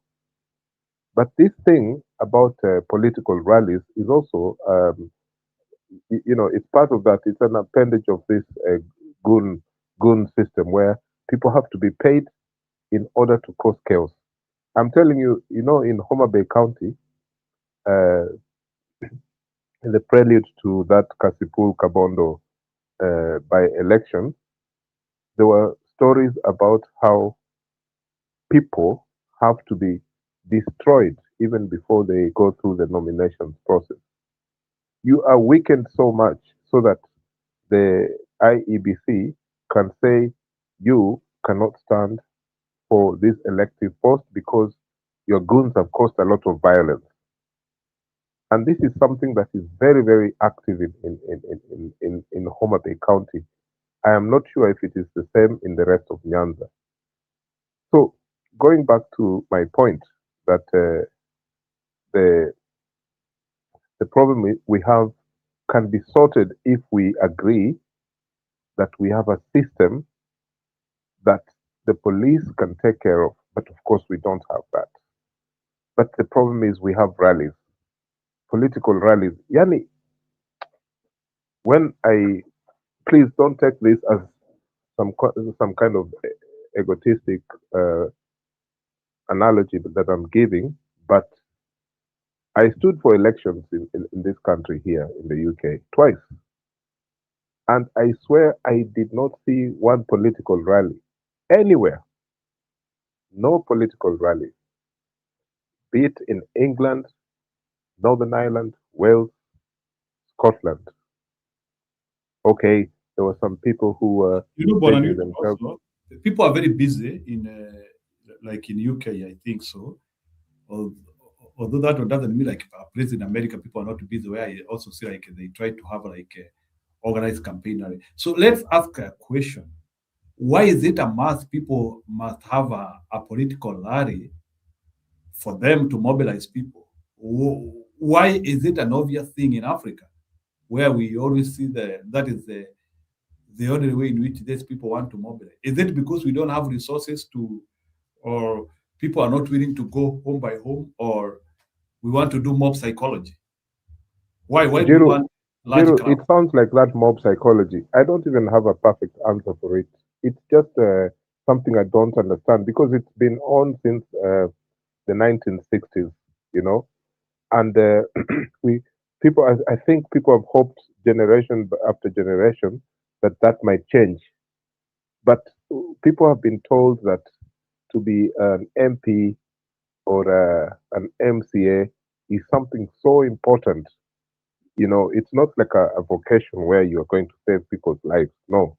But this thing about political rallies is also, it's part of that. It's an appendage of this goon goon system where people have to be paid in order to cause chaos. I'm telling you, in Homa Bay County, uh, in the prelude to that Kasipul Kabondo by election, there were stories about how people have to be destroyed even before they go through the nominations process. You are weakened so much so that the IEBC can say you cannot stand for this elective post because your goons have caused a lot of violence. And this is something that is very, very active in Homa Bay County. I am not sure if it is the same in the rest of Nyanza. So, going back to my point that the problem we have can be sorted if we agree that we have a system that the police can take care of. But of course, we don't have that. But the problem is we have rallies, political rallies. Yani, please don't take this as some kind of egotistic analogy that I'm giving, but I stood for elections in this country here in the UK twice. And I swear I did not see one political rally anywhere. No political rally. Be it in England, Northern Ireland, Wales, Scotland. Okay, there were some people who were Bonani, themselves. also, people are very busy like in UK, I think so. Although that doesn't mean like a place in America, people are not busy. Where I also see like they try to have like a organized campaign rally. So let's ask a question: why is it a must? People must have a political rally for them to mobilize people. Why is it an obvious thing in Africa, where we always see that is the only way in which these people want to mobilize? Is it because we don't have resources to, or people are not willing to go home by home, or we want to do mob psychology? Why do we Jiru, want large it crowd? sounds like that mob psychology. I don't even have a perfect answer for it. It's just something I don't understand because it's been on since the 1960s, you know. And we people, I think people have hoped generation after generation that that might change. But people have been told that to be an MP or an MCA is something so important. You know, it's not like a vocation where you are going to save people's lives. No,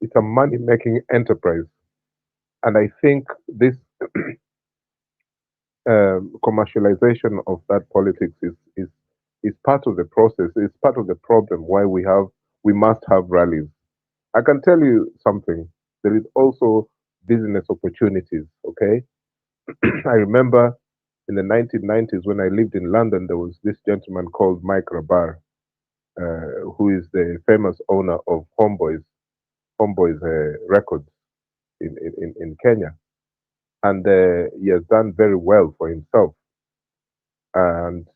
it's a money making enterprise. And I think this commercialization of that politics is part of the process. It's part of the problem why we must have rallies. I can tell you something. There is also business opportunities. Okay, I remember in the 1990s when I lived in London, there was this gentleman called Mike Rabar, who is the famous owner of Homeboys Records in Kenya, and he has done very well for himself. And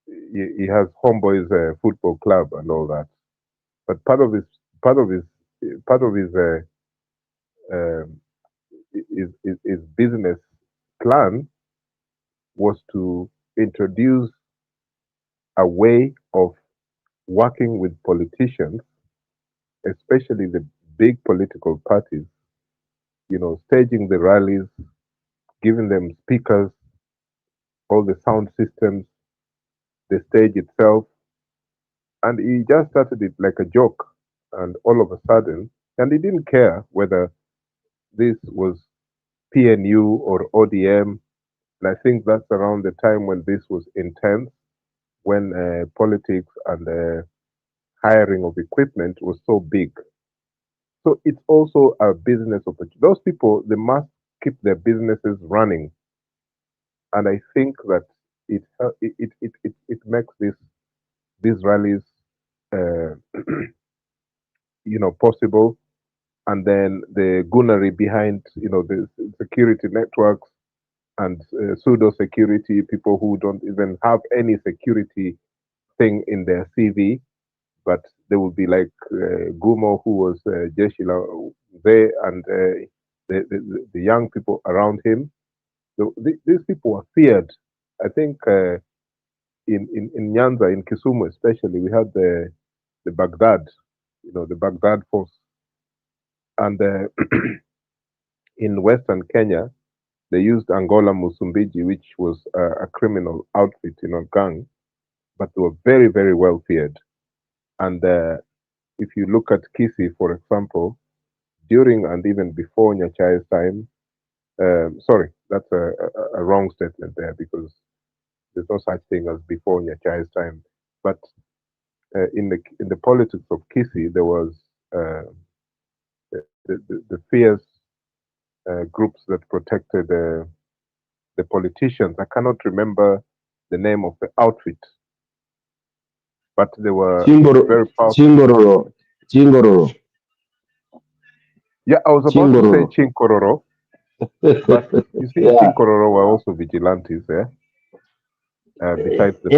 he has Homeboys Football Club and all that. But part of his part of um, his business plan was to introduce a way of working with politicians, especially the big political parties, you know, staging the rallies, giving them speakers, all the sound systems, the stage itself. And he just started it like a joke. And all of a sudden, and he didn't care whether this was PNU or ODM. And I think that's around the time when this was intense, when politics and hiring of equipment was so big. So it's also a business opportunity. Those people, they must keep their businesses running. And I think that it makes these rallies, uh, possible. And then the gunnery behind, the security networks and pseudo security people who don't even have any security thing in their CV, but they would be like Gumo, who was Jeshi there, and the young people around him. So these people were feared. I think in Nyanza, in Kisumu especially, we had the Baghdad, the Baghdad force, and in Western Kenya, they used Angola Musumbiji, which was a criminal outfit, gang, but they were very, very well feared. And if you look at Kisi, for example, during and even before Nyachai's time, sorry, that's a wrong statement there, because there's no such thing as before Nyachai's time. But in the politics of Kisi, there was the fierce groups that protected the politicians. I cannot remember the name of the outfit, but they were very powerful. Chingororo. Yeah, I was about to say Chinkororo, but you see, Yeah. Chinkororo were also vigilantes there. Besides the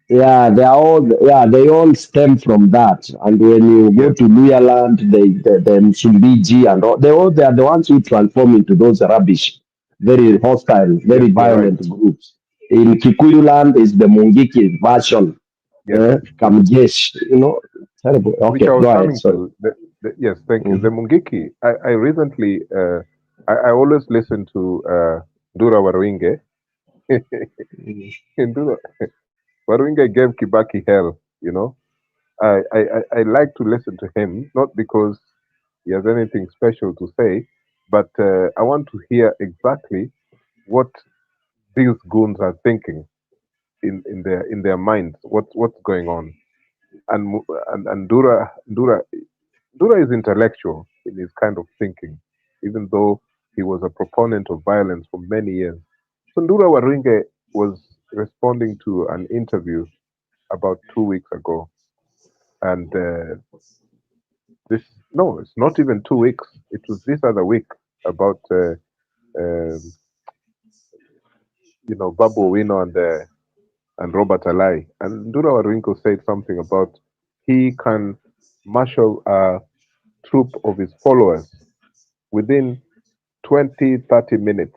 they all stem from that. And when you go to Luya land, the Msumbiji and all, they are the ones who transform into those rubbish, very hostile, very violent groups. In Kikuyu land is the Mungiki version, Kamjesh, terrible. Which Okay, I was go ahead. coming to. Yes, thank you. The Mungiki, I recently, I always listen to Dura Warwinge. Dura Warwinge gave Kibaki hell, I like to listen to him, not because he has anything special to say, but I want to hear exactly what these goons are thinking in their minds. What's going on? And Dura is intellectual in his kind of thinking, even though he was a proponent of violence for many years. So Ndura Waringe was responding to an interview about 2 weeks ago, and it's not even 2 weeks. It was this other week about Babu Wino and Robert Alai. And Ndura Waringo said something about he can marshal a troop of his followers within 20, 30 minutes.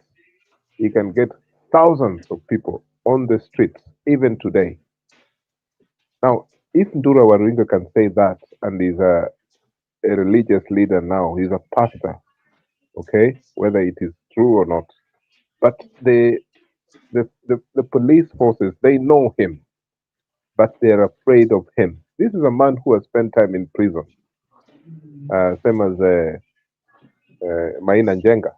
He can get thousands of people on the streets, even today. Now, if Ndura Waringo can say that, and he's a religious leader now, he's a pastor, okay, whether it is true or not. But the police forces, they know him, but they're afraid of him. This is a man who has spent time in prison, same as Maina Njenga,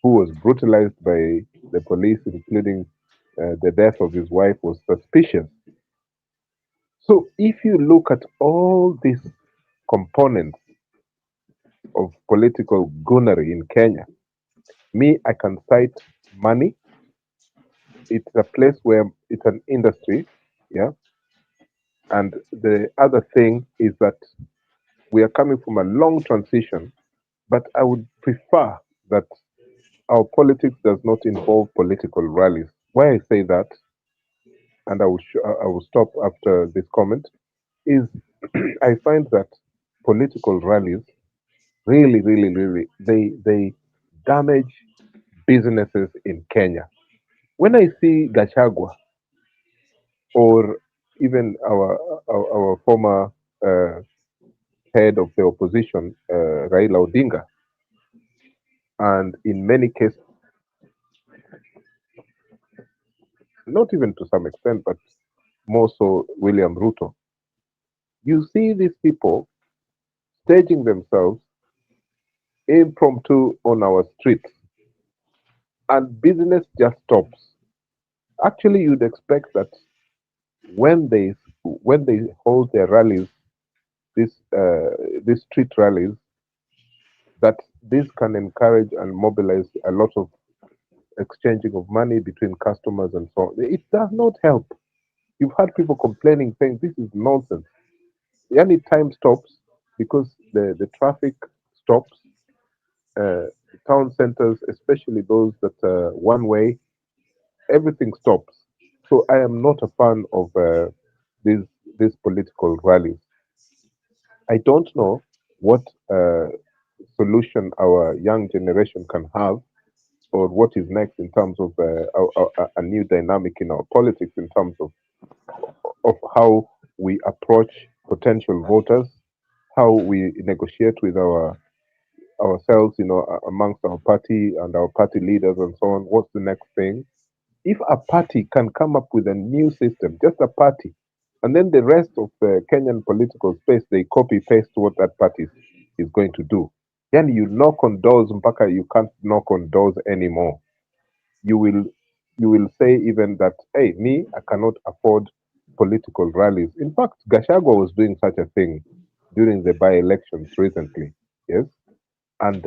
who was brutalized by the police, including the death of his wife, was suspicious. So if you look at all these components of political gunnery in Kenya, I can cite money. It's a place where it's an industry, yeah. And the other thing is that we are coming from a long transition, but I would prefer that our politics does not involve political rallies. Why I say that, and I will stop after this comment, is I find that political rallies really, really, really, they damage businesses in Kenya. When I see Gachagua or even our former head of the opposition, Raila Odinga, and in many cases, not even to some extent, but more so William Ruto, you see these people staging themselves impromptu on our streets, and business just stops. Actually, you'd expect that when they hold their rallies, these street rallies, that this can encourage and mobilize a lot of exchanging of money between customers and so on. It does not help. You've had people complaining, saying this is nonsense. Any time stops because the traffic stops. The town centers, especially those that are one way, everything stops. So I am not a fan of these political rallies. I don't know what solution our young generation can have, or what is next in terms of a new dynamic in our politics, in terms of how we approach potential voters, how we negotiate with ourselves, amongst our party and our party leaders and so on. What's the next thing? If a party can come up with a new system, just a party, and then the rest of the Kenyan political space, they copy paste what that party is going to do. Then you knock on doors, mpaka you can't knock on doors anymore. You will say even that, hey, me, I cannot afford political rallies. In fact, Gachagua was doing such a thing during the by-elections recently, yes, and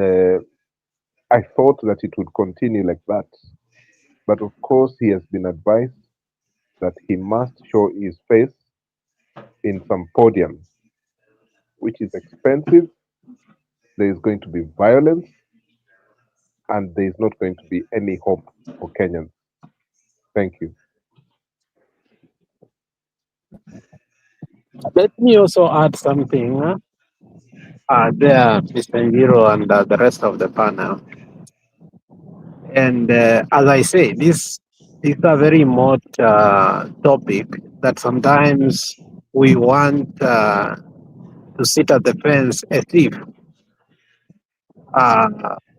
I thought that it would continue like that. But of course, he has been advised that he must show his face in some podiums, which is expensive. There is going to be violence, and there is not going to be any hope for Kenyans. Thank you. Let me also add something there, Mr. Ngiro, and the rest of the panel. And as I say, this is a very remote topic that sometimes we want to sit at the fence as if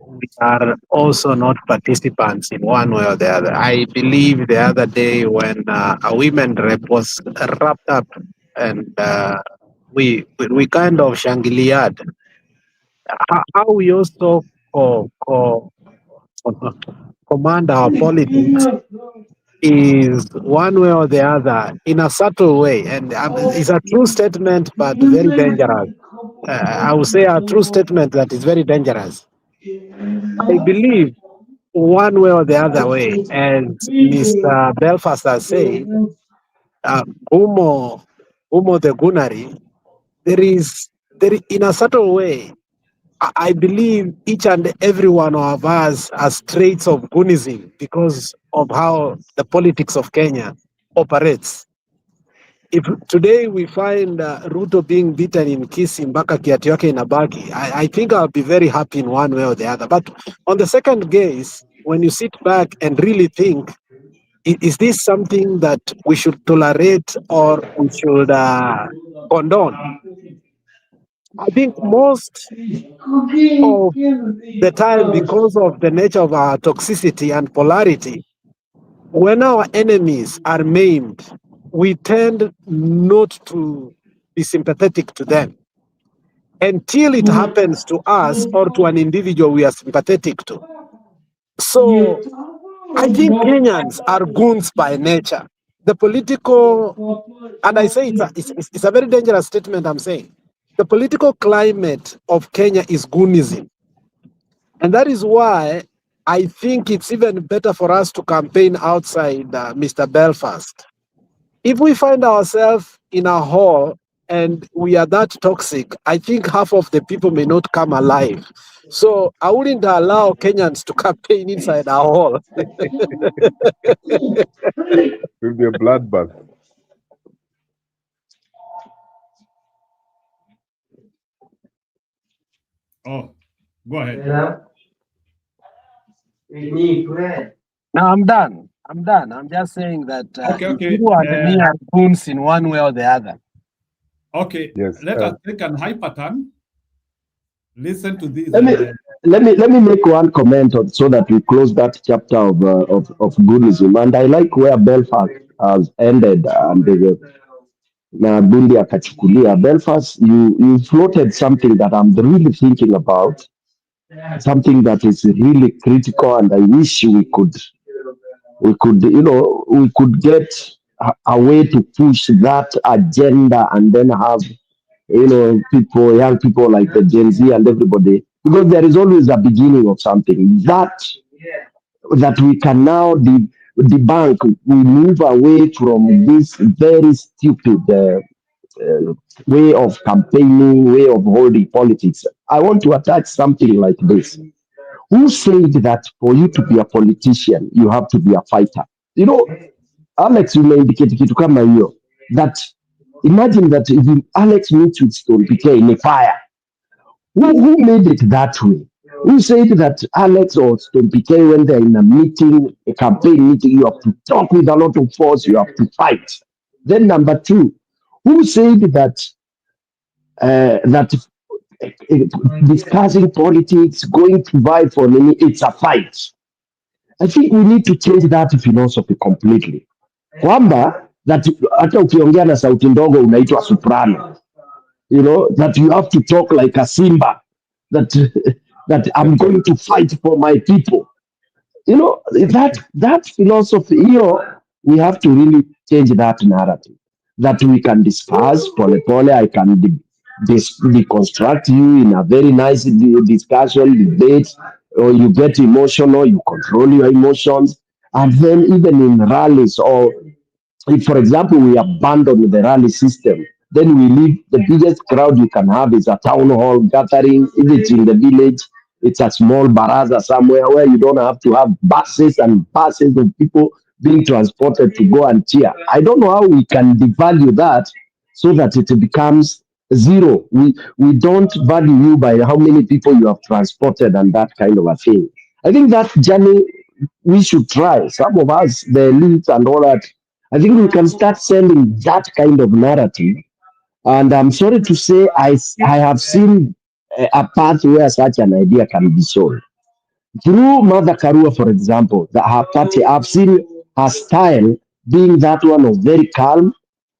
we are also not participants in one way or the other. I believe the other day when a women rep was wrapped up, and we kind of shangiliad. How we also command our politics is one way or the other in a subtle way, and it's a true statement but very dangerous. I would say a true statement that is very dangerous. I believe one way or the other way, as Mr. Belfast has said, Umo the Gunari, in a subtle way, I believe each and every one of us has traits of Gunism because of how the politics of Kenya operates. If today we find Ruto being beaten in Kisii, mpaka kiatu yake inabaki, I think I'll be very happy in one way or the other. But on the second case, when you sit back and really think, is this something that we should tolerate or we should condone? I think most of the time, because of the nature of our toxicity and polarity, when our enemies are maimed, we tend not to be sympathetic to them until it happens to us or to an individual we are sympathetic to. So I think Kenyans are goons by nature. The political, and I say it's a very dangerous statement I'm saying. The political climate of Kenya is goonism. And that is why I think it's even better for us to campaign outside Mr. Belfast. If we find ourselves in a hall and we are that toxic, I think half of the people may not come alive. So I wouldn't allow Kenyans to campaign inside our hall. It will be a bloodbath. Oh, go ahead. No, I'm done. I'm just saying that Okay. you and me are goons in one way or the other. Okay. Yes. Let us take an hyperturn. Listen to this. Let me make one comment so that we close that chapter of Buddhism. And I like where Belfast has ended and na Bundi akachukulia. Belfast, you floated something that I'm really thinking about, something that is really critical, and I wish we could get a way to push that agenda and then have young people like the Gen Z and everybody, because there is always a beginning of something. That that we can now debunk. We move away from this very stupid way of campaigning, way of holding politics. I want to attach something like this. Who said that for you to be a politician, you have to be a fighter? You know, Alex umeindicate kitu kama hiyo. That imagine that if Alex meets with Stone PK in a fire, who made it that way? Who said that Alex or Stone PK, when they're in a meeting, a campaign meeting, you have to talk with a lot of force, you have to fight? Then number two, who said that discussing politics, going to buy for money, it's a fight? I think we need to change that philosophy completely. Kwamba that hata ukiongea na sauti ndogo unaitwa soprano. You know, that you have to talk like a Simba, that that I'm going to fight for my people. You know, that philosophy, we have to really change that narrative. That we can discuss, pole pole, I can deconstruct you in a very nice discussion, debate, or you get emotional, you control your emotions. And then even in rallies, or if, for example, we abandon the rally system, then we leave the biggest crowd you can have is a town hall gathering. If it's in the village, it's a small baraza somewhere where you don't have to have buses and buses of people being transported to go and cheer. I don't know how we can devalue that so that it becomes zero. We don't value you by how many people you have transported and that kind of a thing. I think that journey we should try. Some of us, the elites and all that, I think we can start selling that kind of narrative. And I'm sorry to say, I have seen a path where such an idea can be sold. Through Mother Karua, for example, her party, I've seen her style being that one of very calm.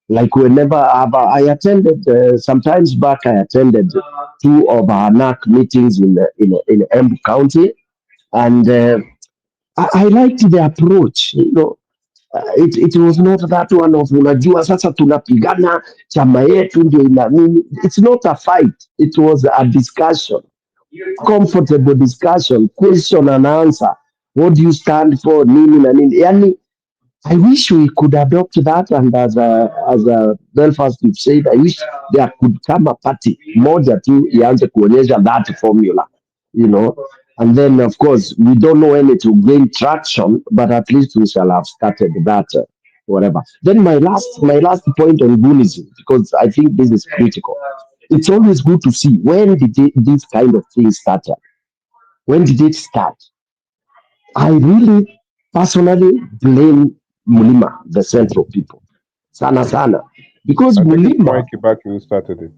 Like whenever I attended, sometimes back, I attended two of her NAC meetings in Embu County. And I liked the approach, it was not that one of unajua sasa tunapigana chama yetu ndio ina nini. It's not a fight, it was a discussion, comfortable discussion, question and answer. What do you stand for, nini na nini. Yani, I wish we could adopt that, and as a Belfast you've said, I wish there could come a party moja tu ianze kuonyesha that formula, and then of course we don't know when it will gain traction, but at least we shall have started that, whatever. Then my last point on Gunism, because I think this is critical. It's always good to see when did this kind of thing start. When did it start? I really personally blame Mulima, the Central people, sana, because I think it's Mulima. Mike Kibaki who started it.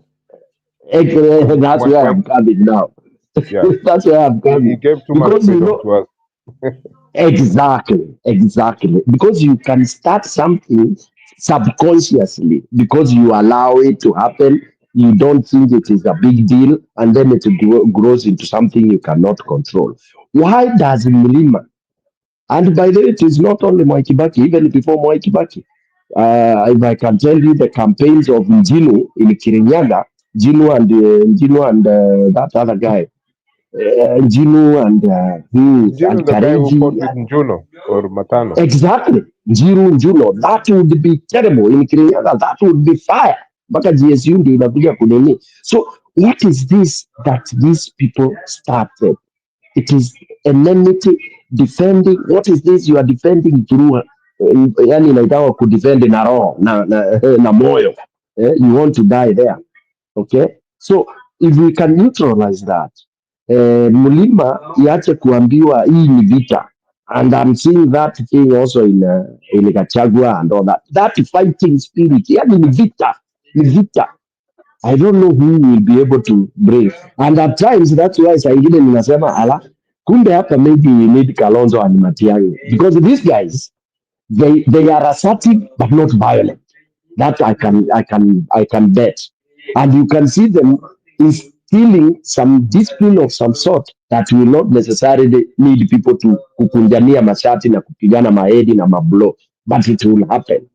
That's where I'm coming now. Yeah. That's where I'm coming. He gave too much freedom to us. Exactly. Because you can start something subconsciously because you allow it to happen. You don't think it is a big deal, and then it grows into something you cannot control. Why does Mulima? And by the way, it is not only Mwai Kibaki, even before Mwai Kibaki. If I can tell you the campaigns of Njinu in Kirinyaga, Njinu and that other guy, Njinu and Njino, the guy who fought with Njuno or Matano. Exactly, Njuno. That would be terrible in Kirinyaga. That would be fire. Baka GSU ndio inakuja kunini. So what is this that these people started? It is enmity, defending. What is this you are defending through? Yani inaitwa kudefend na roho na moyo. You want to die there. Okay? So if we can neutralize that, Mulima iache kuambiwa hii ni vita. And I'm seeing that thing also in Gachagua and all that. That fighting spirit, yani ni vita. I don't know who will be able to bring. And at times, that's why saa ingine ninasema ala, kumbe hapa maybe we need Kalonzo and Matiang'i. Because these guys, they are assertive but not violent. That I can bet. And you can see them instilling some discipline of some sort that will not necessarily need people to kukunjania mashati na kupigana maedi na mablo, but it will happen.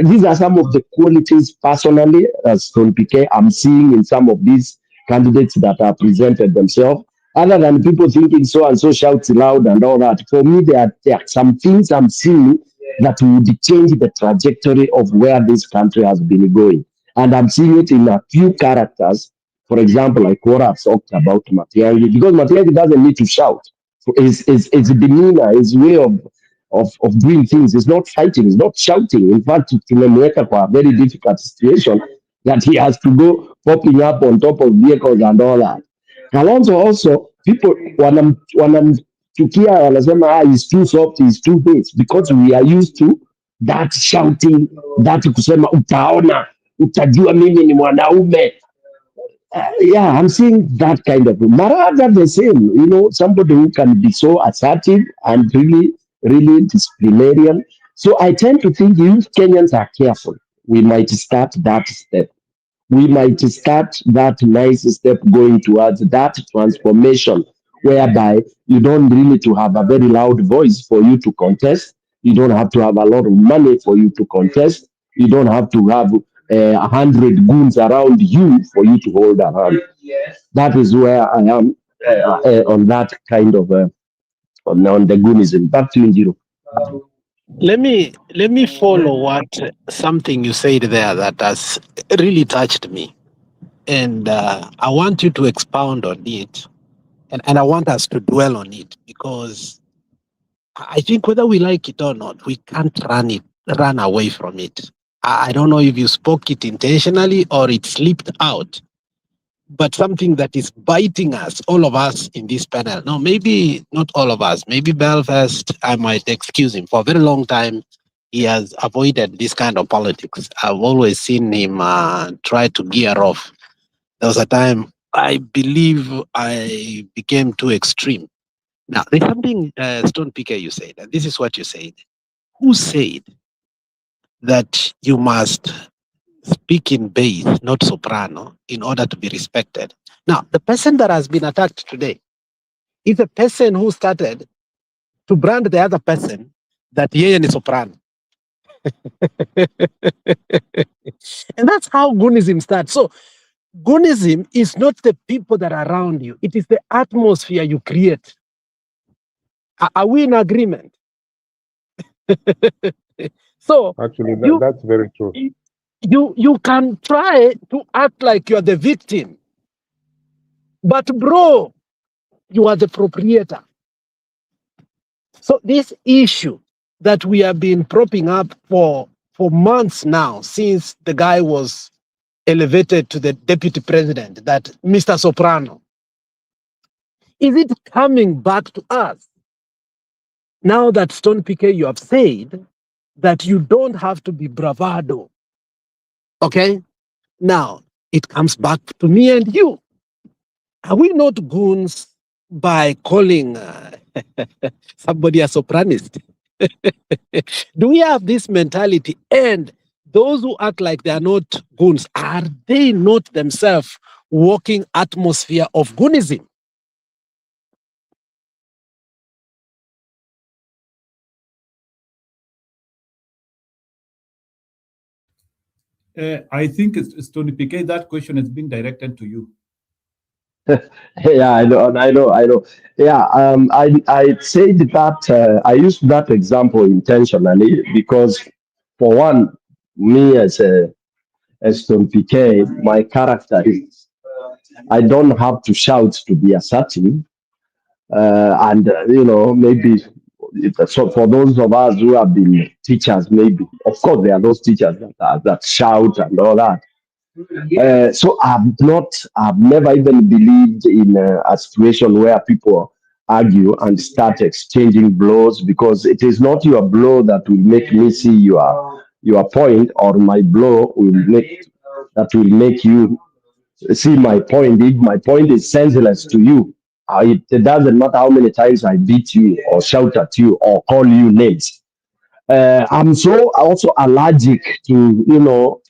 These are some of the qualities personally as Stone PK I'm seeing in some of these candidates that are presented themselves. Other than people thinking so and so shouts loud and all that, for me, there are some things I'm seeing that would change the trajectory of where this country has been going. And I'm seeing it in a few characters. For example, like what I've talked about Matiang'i, because Matiang'i doesn't need to shout. So his demeanor, his way of doing things is not fighting, is not shouting. In fact, tumemweka kwa a very difficult situation that he has to go popping up on top of vehicles and all that. Kalonzo also, people wanamchukia wanasema he's too soft, he's too this because we are used to that shouting, that kusema utaona, utajua mimi ni mwanaume. Yeah, I'm seeing that kind of Maraga the same, somebody who can be so assertive and really disciplinarian. So I tend to think if Kenyans are careful, we might start that step. We might start that nice step going towards that transformation whereby you don't really to have a very loud voice for you to contest. You don't have to have a lot of money for you to contest. You don't have to have 100 goons around you for you to hold a hand. That is where I am on that kind of on the goonism. Back to you, Njiro. Let me follow what something you said there that has really touched me, and I want you to expound on it, and I want us to dwell on it because I think whether we like it or not, we can't run away from it. I don't know if you spoke it intentionally or it slipped out, but something that is biting us, all of us in this panel. No, maybe not all of us. Maybe Belfast, I might excuse him. For a very long time, he has avoided this kind of politics. I've always seen him try to gear off. There was a time I believe I became too extreme. Now, there's something, Stone PK, you said, and this is what you said. Who said that you must speak in bass, not soprano, in order to be respected? Now, the person that has been attacked today is a person who started to brand the other person that yeye ni soprano. And that's how Goonism starts. So, Goonism is not the people that are around you, it is the atmosphere you create. Are we in agreement? So, Actually, that's very true. You can try to act like you are the victim, but bro, you are the proprietor. So this issue that we have been propping up for months now, since the guy was elevated to the deputy president, that Mr. Soprano, is it coming back to us? Now that Stone PK, you have said that you don't have to be bravado. Okay? Now, it comes back to me and you. Are we not goons by calling somebody a sopranist? Do we have this mentality? And those who act like they are not goons, are they not themselves walking atmosphere of goonism? I think it's Tony PK. That question is being directed to you. Yeah, I know. Yeah, I said that I used that example intentionally because, for one, me as Tom PK, my character is I don't have to shout to be assertive, and maybe so for those of us who have been teachers, maybe of course there are those teachers that shout and all that. So I've never even believed in a situation where people argue and start exchanging blows, because it is not your blow that will make me see your point, or my blow will make you see my point. If my point is senseless to you, it doesn't matter how many times I beat you or shout at you or call you names. I'm so also allergic to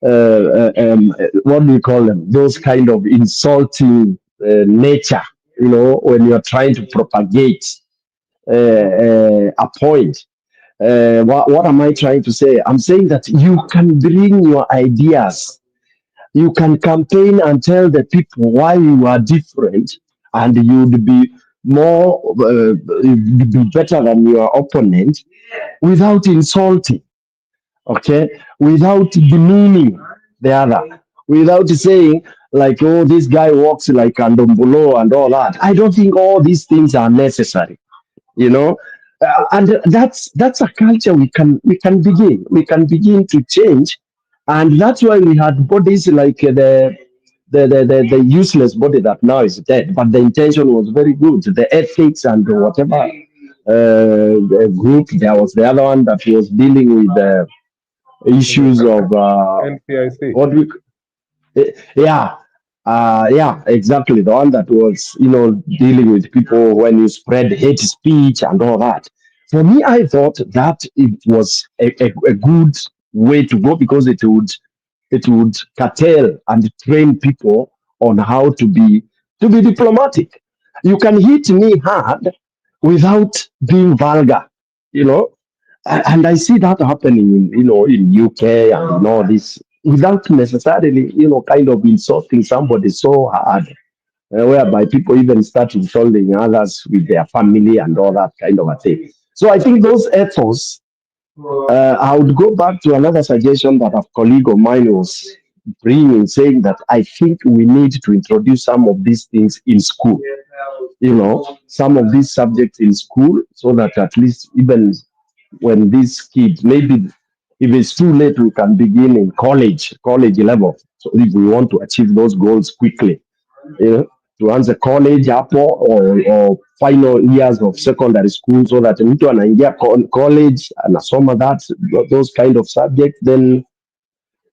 what do you call them? Those kind of insulting nature. When you're trying to propagate a point. What am I trying to say? I'm saying that you can bring your ideas. You can campaign and tell the people why you are different, and you'd be more, you'd be better than your opponent without insulting, okay, without demeaning the other, without saying like, oh, this guy walks like Andombulo and all that. I don't think all these things are necessary, you know. And that's a culture we can begin to change, and that's why we had bodies like the useless body that now is dead, but the intention was very good. The ethics and whatever the group, there was the other one that was dealing with the issues of NCIC. what we yeah, yeah, exactly. The one that was, dealing with people when you spread hate speech and all that. For me, I thought that it was a good way to go, because it would curtail and train people on how to be diplomatic. You can hit me hard without being vulgar, you know. And I see that happening in UK and in all this, without necessarily, kind of insulting somebody so hard, whereby people even start insulting others with their family and all that kind of a thing. So I think those efforts, I would go back to another suggestion that a colleague of mine was bringing, saying that I think we need to introduce some of these things in school, some of these subjects in school, so that at least even when these kids, maybe if it's too late, we can begin in college level. So if we want to achieve those goals quickly, to answer college hapo, or final years of secondary school, so that mtu anaingia college anasoma those kind of subjects, then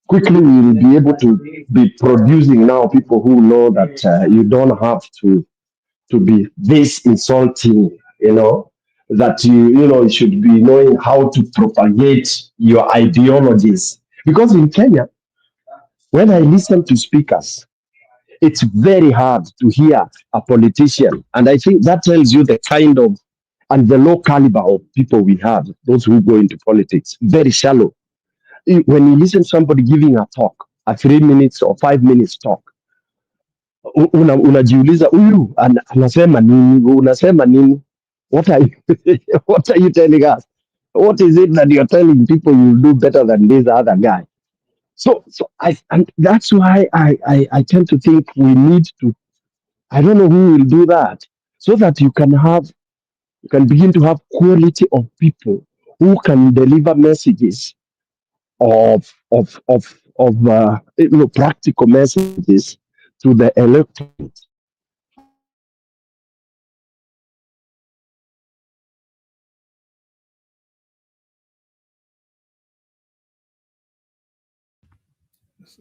quickly we will be able to be producing now people who know that you don't have to be this insulting, that you should be knowing how to propagate your ideologies. Because in Kenya, when I listen to speakers, it's very hard to hear a politician. And I think that tells you the kind of and the low caliber of people we have, those who go into politics, very shallow. When you listen to somebody giving a talk, a 3 minutes or 5 minutes talk, unajiuliza huyu anasema nini, unasema nini, what are you, what are you telling us, what is it that you're telling people you'll do better than this other guy? So and that's why I tend to think we need to, I don't know who will do that, so that you can begin to have quality of people who can deliver messages of practical messages to the electorate.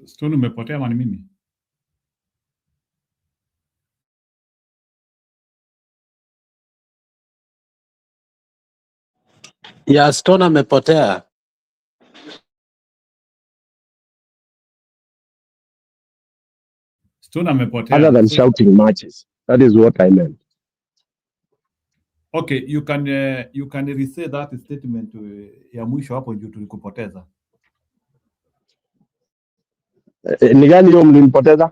Stone, umepotea ama ni mimi? Yeah, Stone amepotea. Stone amepotea. Other than shouting matches, that is what I meant. Okay, you can re-say that statement ya mwisho hapo juu tulikupoteza. Ni gani hiyo mlimpoteza?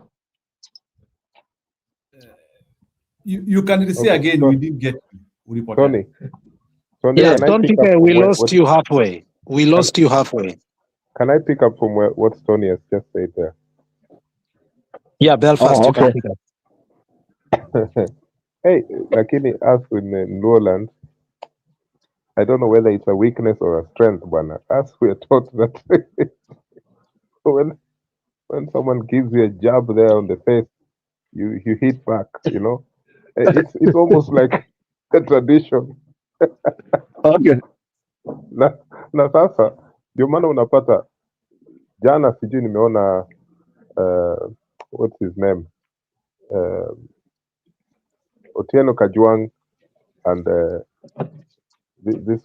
You can re-say Okay, again, we didn't get you. Ulipoteza. Tony, Yeah, can I don't pick think up from we where- lost what- you halfway. We lost you halfway. Can I pick up from what Tony has just said there? Yeah, Belfast, Oh, you can okay. pick up. Hey, lakini us in Lowland, I don't know whether it's a weakness or a strength, bwana. Us we are taught that when someone gives you a jab there on the face, you hit back. It's almost like a tradition. Okay. Na sasa ndio maana unapata jana, sijui nimeona what's his name, Otieno Kajwang and this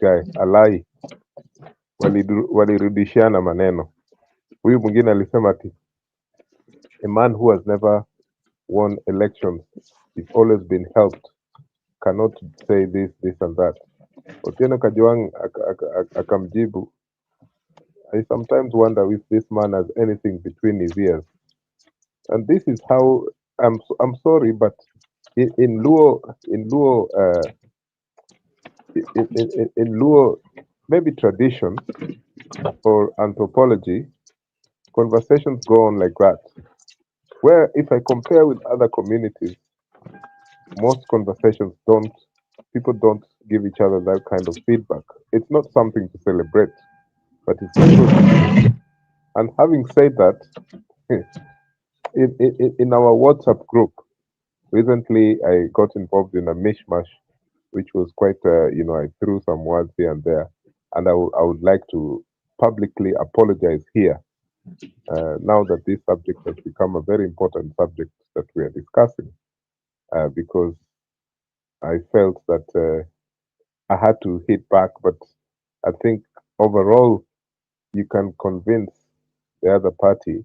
guy Alai walirudishiana maneno. Huyu mwingine alisema ati a man who has never won elections, is always been helped, cannot say this and that. Otieno Kajwang akamjibu, I sometimes wonder if this man has anything between his ears. And this is how, I'm sorry, but in Luo, maybe tradition or anthropology, conversations go on like that. Where if I compare with other communities, most conversations people don't give each other that kind of feedback. It's not something to celebrate, but it's the truth. And having said that, in our WhatsApp group, recently I got involved in a mishmash, which was quite, I threw some words here and there, and I would like to publicly apologize here, now that this subject has become a very important subject that we are discussing, because I felt that I had to hit back, but I think overall you can convince the other party,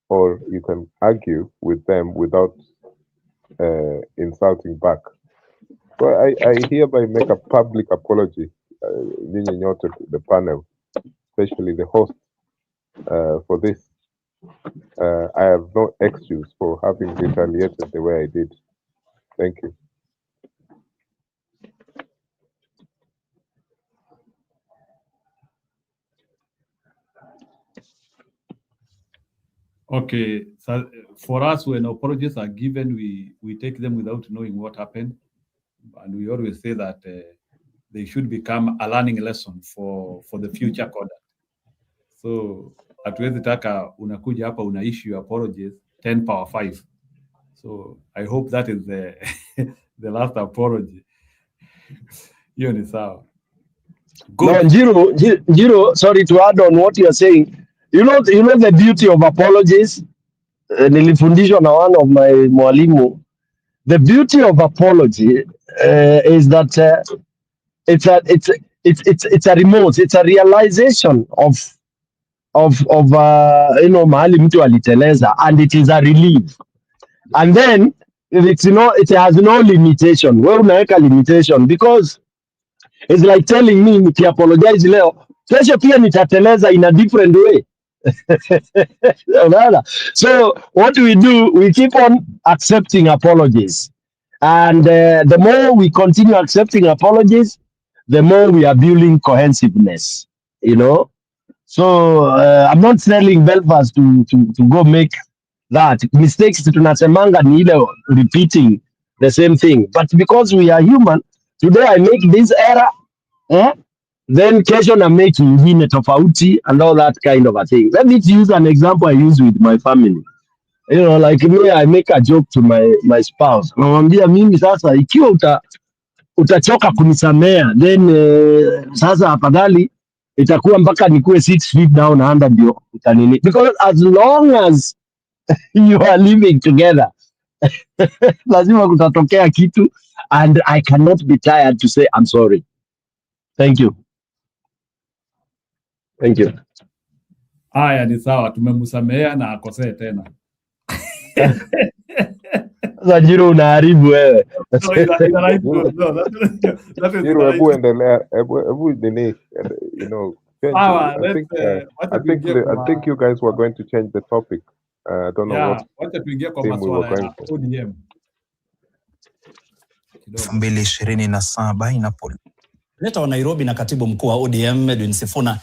or you can argue with them without insulting back. So I hereby make a public apology, nyinyi nyote, the panel, especially the host, for this. I have no excuse for having retaliated the way I did. Thank you. Okay, so for us, when apologies are given, we take them without knowing what happened, and we always say that they should become a learning lesson for the future conduct. So hatuwezi taka unakuja hapa una issue apologies 10 power 5. So I hope that is the last apology. Hiyo ni sawa. No, Jiro, sorry to add on what you are saying. You know the beauty of apologies. Nilifundishwa na one of my mwalimu. The beauty of apology is that it's a remorse, it's a realization of mahali mtu aliteleza, and it is a relief. And then it has no limitation. Wewe unaweka limitation, because it's like telling me niki apologize leo, kesho pia nitateleza in a different way. So what we do, we keep on accepting apologies, and the more we continue accepting apologies, the more we are building cohesiveness, So I'm not telling Belfast to go make that mistakes. Tunasemanga ni ile repeating the same thing, but because we are human, today I make this error, then kesho na make ingine tofauti, and all that kind of a thing. Let me use an example I use with my family. Like me, I make a joke to my spouse. Namwambia mimi sasa, ikiwa utachoka kunisamea, then sasa afadhali itakuwa mpaka nikuwe 6 feet down under ndio utanini, because as long as you are living together lazima kutatokea kitu, and I cannot be tired to say I'm sorry. Thank you. Haya, ni sawa, tumemsamea na akosee tena. Jiro unaharibu wewe. Jiro, hebu endelea, hebu nini, I think you guys were going to change the topic. I don't know what theme we were going for. ODM 2027 inapoleta wa Nairobi na katibu mkuu wa ODM Edwin Sifuna,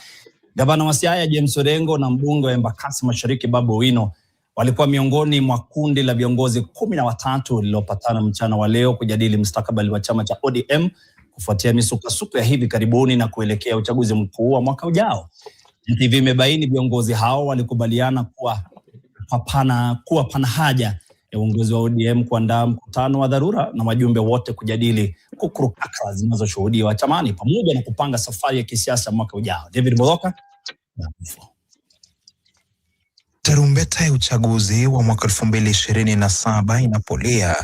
gavana wa Siaya James Orengo na mbunge wa Embakasi Mashariki Babu Owino walikuwa miongoni mwa kundi la viongozi 13 lililopatana mchana wa leo kujadili mustakabali wa chama cha ODM kufuatia misukasuko ya hivi karibuni na kuelekea uchaguzi mkuu wa mwaka ujao. NTV imebaini viongozi hao walikubaliana kuwa pana haja ya uongozi wa ODM kuandaa mkutano wa dharura na wajumbe wote kujadili kukurukaka zinazoshuhudiwa chamani pamoja na kupanga safari ya kisiasa mwaka ujao. David Moloka. Tarumbeta ya uchaguzi wa mwaka 2027 inapolia,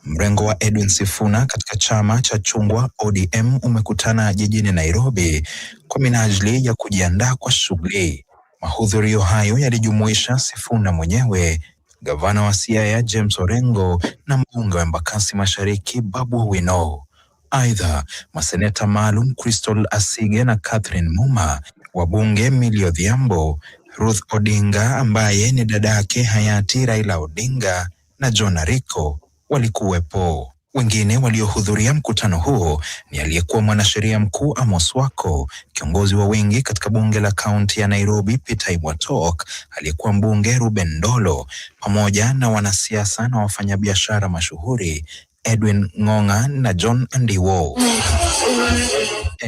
mrengo wa Edwin Sifuna katika chama cha chungwa ODM umekutana jijini Nairobi kwa minajili ya kujiandaa kwa shughuli. Mahudhurio hayo yalijumuisha Sifuna mwenyewe, gavana wa Siaya James Orengo na mbunge wa Embakasi Mashariki Babu Owino. Aidha, maseneta maalum Crystal Asige na Catherine Muma, wabunge Millie Odhiambo, Ruth Odinga ambaye ni dadake hayati Raila Odinga na John Ariko walikuwepo. Wengine waliohudhuria mkutano huo ni aliyekuwa mwanasheria mkuu Amos Wako, kiongozi wa wengi katika bunge la kaunti ya Nairobi Peter Ibwatok, aliyekuwa mbunge Ruben Ndolo, pamoja na wanasiasa na wafanyabiashara mashuhuri Edwin Ng'ong'a na John Andiwo.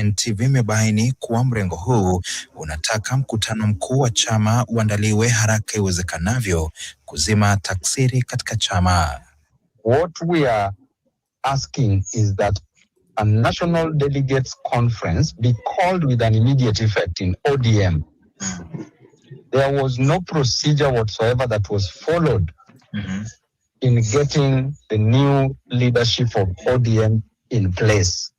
NTV imebaini kuwa mrengo huu unataka mkutano mkuu wa chama uandaliwe haraka iwezekanavyo kuzima taksiri katika chama. What we are asking is that a national delegates conference be called with an immediate effect in ODM. There was no procedure whatsoever that was followed in getting the new leadership of ODM in place.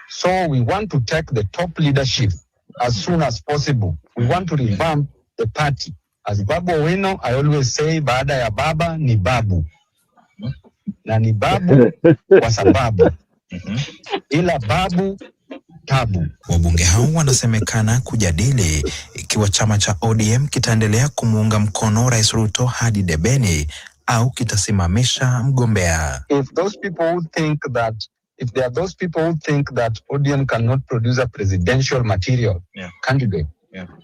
So we want to take the top leadership as soon as possible. We want to revamp the party. As Babu Owino, I always say, baada ya baba ni babu. Na ni babu kwa sababu. Ila babu tabu. Wabunge hao wanasemekana kujadili ikiwa chama cha ODM kitaendelea kumuunga mkono Rais Ruto hadi debeni au kitasimamisha mgombea. If there are those people who think that ODM cannot produce a presidential material candidate,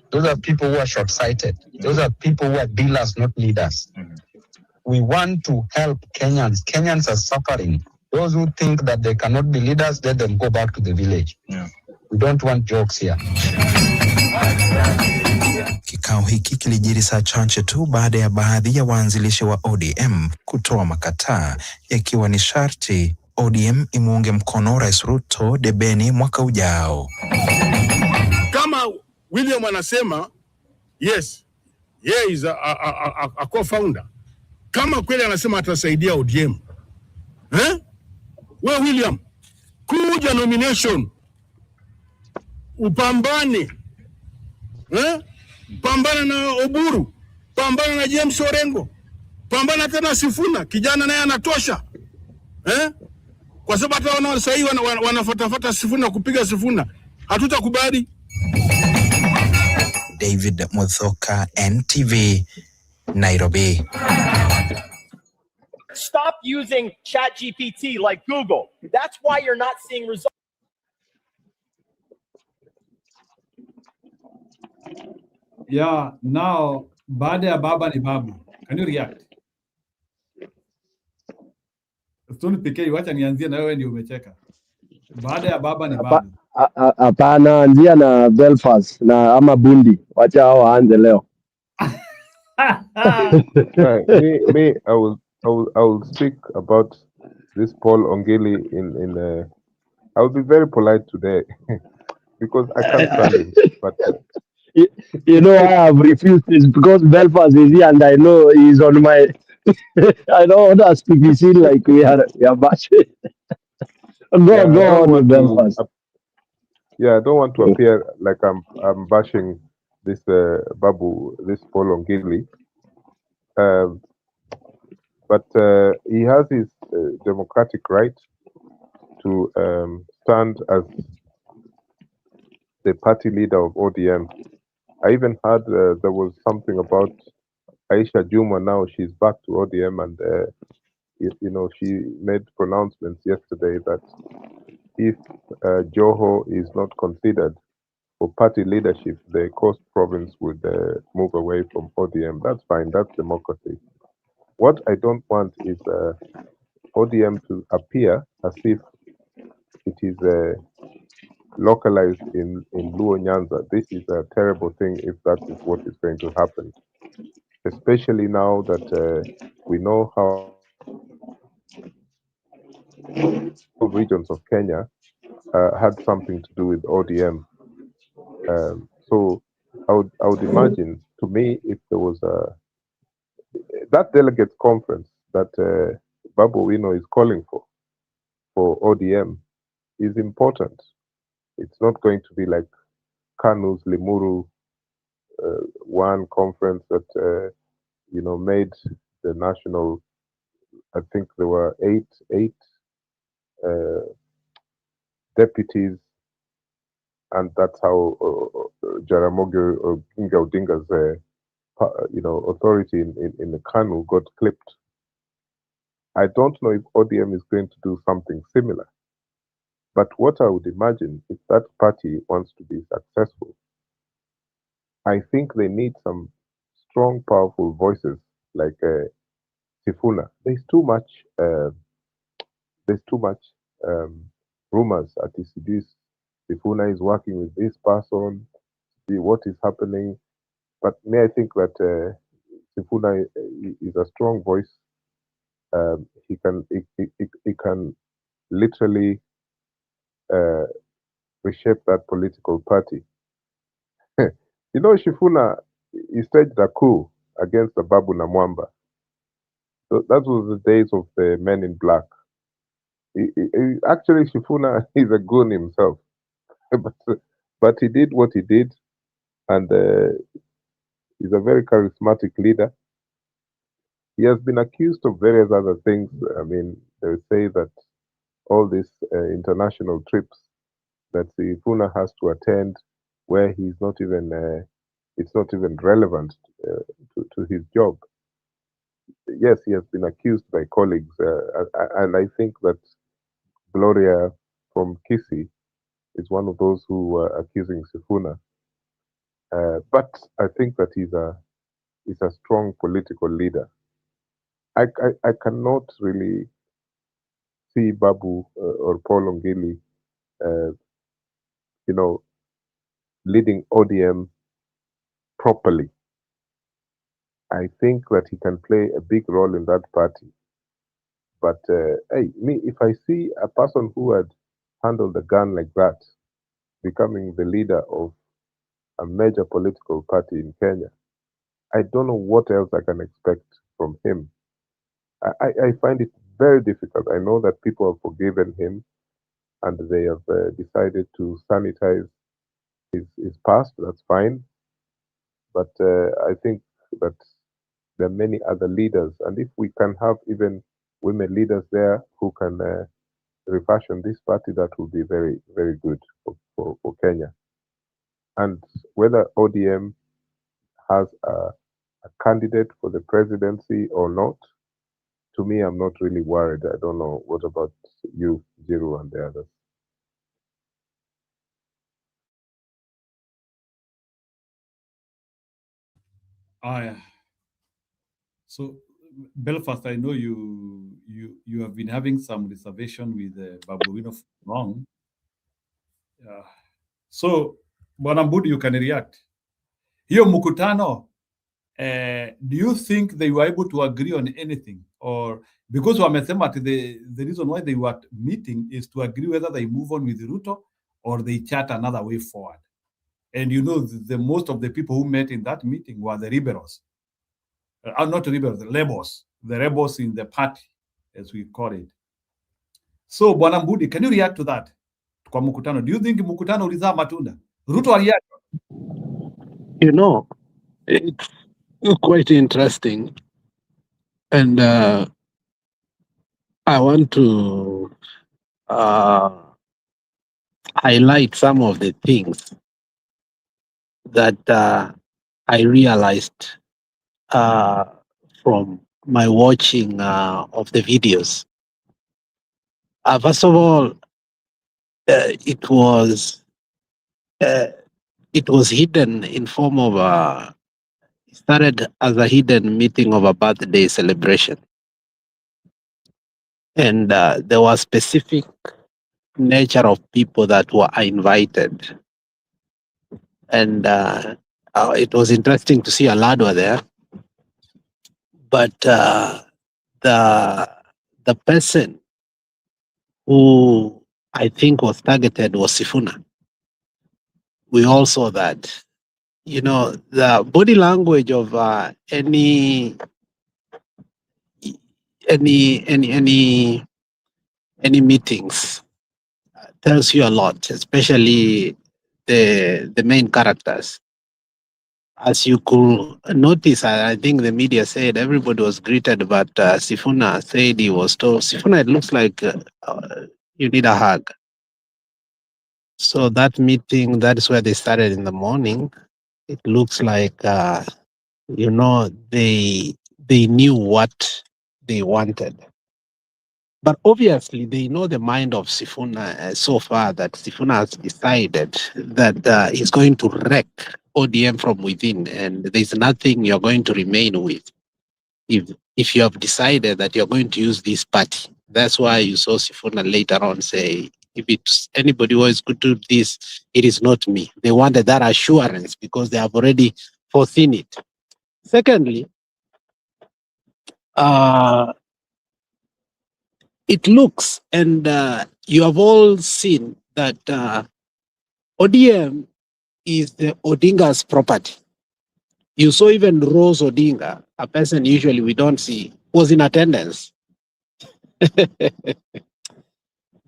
those are people who are short-sighted. Those are people who are dealers, not leaders. We want to help Kenyans. Kenyans are suffering. Those who think that they cannot be leaders, let them go back to the village. We don't want jokes here. Kikao hiki kilijiri saa chache tu baada ya baadhi ya waanzilishi wa ODM kutoa makataa yakiwa ni sharti ODM imuunge mkono Rais Ruto debeni mwaka ujao. Kama William anasema yes, yeye is a co-founder. Kama kweli anasema atasaidia ODM. We William, kuja nomination. Upambane. Pambana na Oburu, pambana na James Orengo, pambana tena Sifuna, kijana naye anatosha. Kwa sababu hata wana sasa hivi wanafuatafuata Sifuna kupiga Sifuna. Hatutakubali. David Muthoka, NTV, Nairobi. Stop using ChatGPT like Google. That's why you're not seeing results. Yeah, now baada ya baba ni babu. Can you react? Stone PK, wacha nianzie na wewe ndio umecheka. Baada ya baba ni babu. Hapana, anzia na Belfast na ama Bundi. Wacha hao waanze leo. I will speak about this Paul Ongili in I will be very polite today because I can't stand him. But you know, I have refused this because Belfast is here and I know he's on my. I don't want us to be seen like we are bashing. Go on with Belfast. I don't want to appear like I'm bashing this Babu, this Paul Ongili. But he has his democratic right to stand as the party leader of ODM. I even heard there was something about Aisha Juma. Now she's back to ODM, and she made pronouncements yesterday that if Joho is not considered for party leadership, the Coast Province would move away from ODM. That's fine. That's democracy. What I don't want is ODM to appear as if it is localized in Luo Nyanza. This is a terrible thing if that is what is going to happen, especially now that we know how regions of Kenya had something to do with ODM. So I would imagine, to me, if there was that delegates conference that Babu Owino is calling for ODM is important. It's not going to be like Kanu's Limuru one conference that made the national. I think there were eight deputies, and that's how Jaramogi Oginga Odinga's authority in the Kanu got clipped. I don't know if ODM is going to do something similar. But what I would imagine, if that party wants to be successful, I think they need some strong, powerful voices like Sifuna. There's too much rumors at ECDs. Sifuna is working with this person. See what is happening. But I think that Sifuna is a strong voice. He can literally reshape that political party. Shifuna, he staged a coup against the Babu Namwamba. So that was the days of the Men in Black. Actually, Shifuna is a goon himself, but he did what he did, and he's a very charismatic leader. He has been accused of various other things. I mean, they say that all these international trips that Shifuna has to attend, where he's not even, it's not even relevant to his job. Yes, he has been accused by colleagues, and I think that Gloria from Kisii is one of those who were accusing Sifuna. But I think that he's a strong political leader. I cannot really see Babu or Paul Ongili, leading ODM properly. I think that he can play a big role in that party. But if I see a person who had handled the gun like that, becoming the leader of a major political party in Kenya, I don't know what else I can expect from him. I find it very difficult. I know that people have forgiven him and they have decided to sanitize his past. That's fine. But I think that there are many other leaders. And if we can have even women leaders there who can refashion this party, that will be very, very good for Kenya. And whether ODM has a candidate for the presidency or not, to me, I'm not really worried. I don't know. What about you, Jiru, and the others? So, Belfast, I know you have been having some reservation with Babu Wino for long. So, Bwana Mbudi, you can react. Hiyo mkutano, do you think they were able to agree on anything? Or because wamesema the reason why they were meeting is to agree whether they move on with Ruto or they chart another way forward. And the most of the people who met in that meeting were the liberals. Not the liberals, the rebels in the party, as we call it. So, Bwana Mbudi, can you react to that? Kwa mkutano, do you think mkutano ulizaa matunda? Ruto aliacha? It's quite interesting. And I want to highlight some of the things that I realized from my watching of the videos. First of all, it was hidden in form of started as a hidden meeting of a birthday celebration, and there was specific nature of people that were invited, and it was interesting to see Aladwa there, but the person who I think was targeted was Sifuna. We all saw that. The body language of any meetings tells you a lot, especially the main characters. As you could notice, I think the media said everybody was greeted, but Sifuna said he was told, Sifuna, it looks like you need a hug. So that meeting, that is where they started in the morning. It looks like, they knew what they wanted. But obviously, they know the mind of Sifuna so far that Sifuna has decided that he's going to wreck ODM from within, and there's nothing you're going to remain with if you have decided that you're going to use this party. That's why you saw Sifuna later on say, if it's anybody who is good to do this, it is not me. They wanted that assurance because they have already foreseen it. Secondly, it looks, and you have all seen that ODM is the Odinga's property. You saw even Rose Odinga, a person usually we don't see, was in attendance.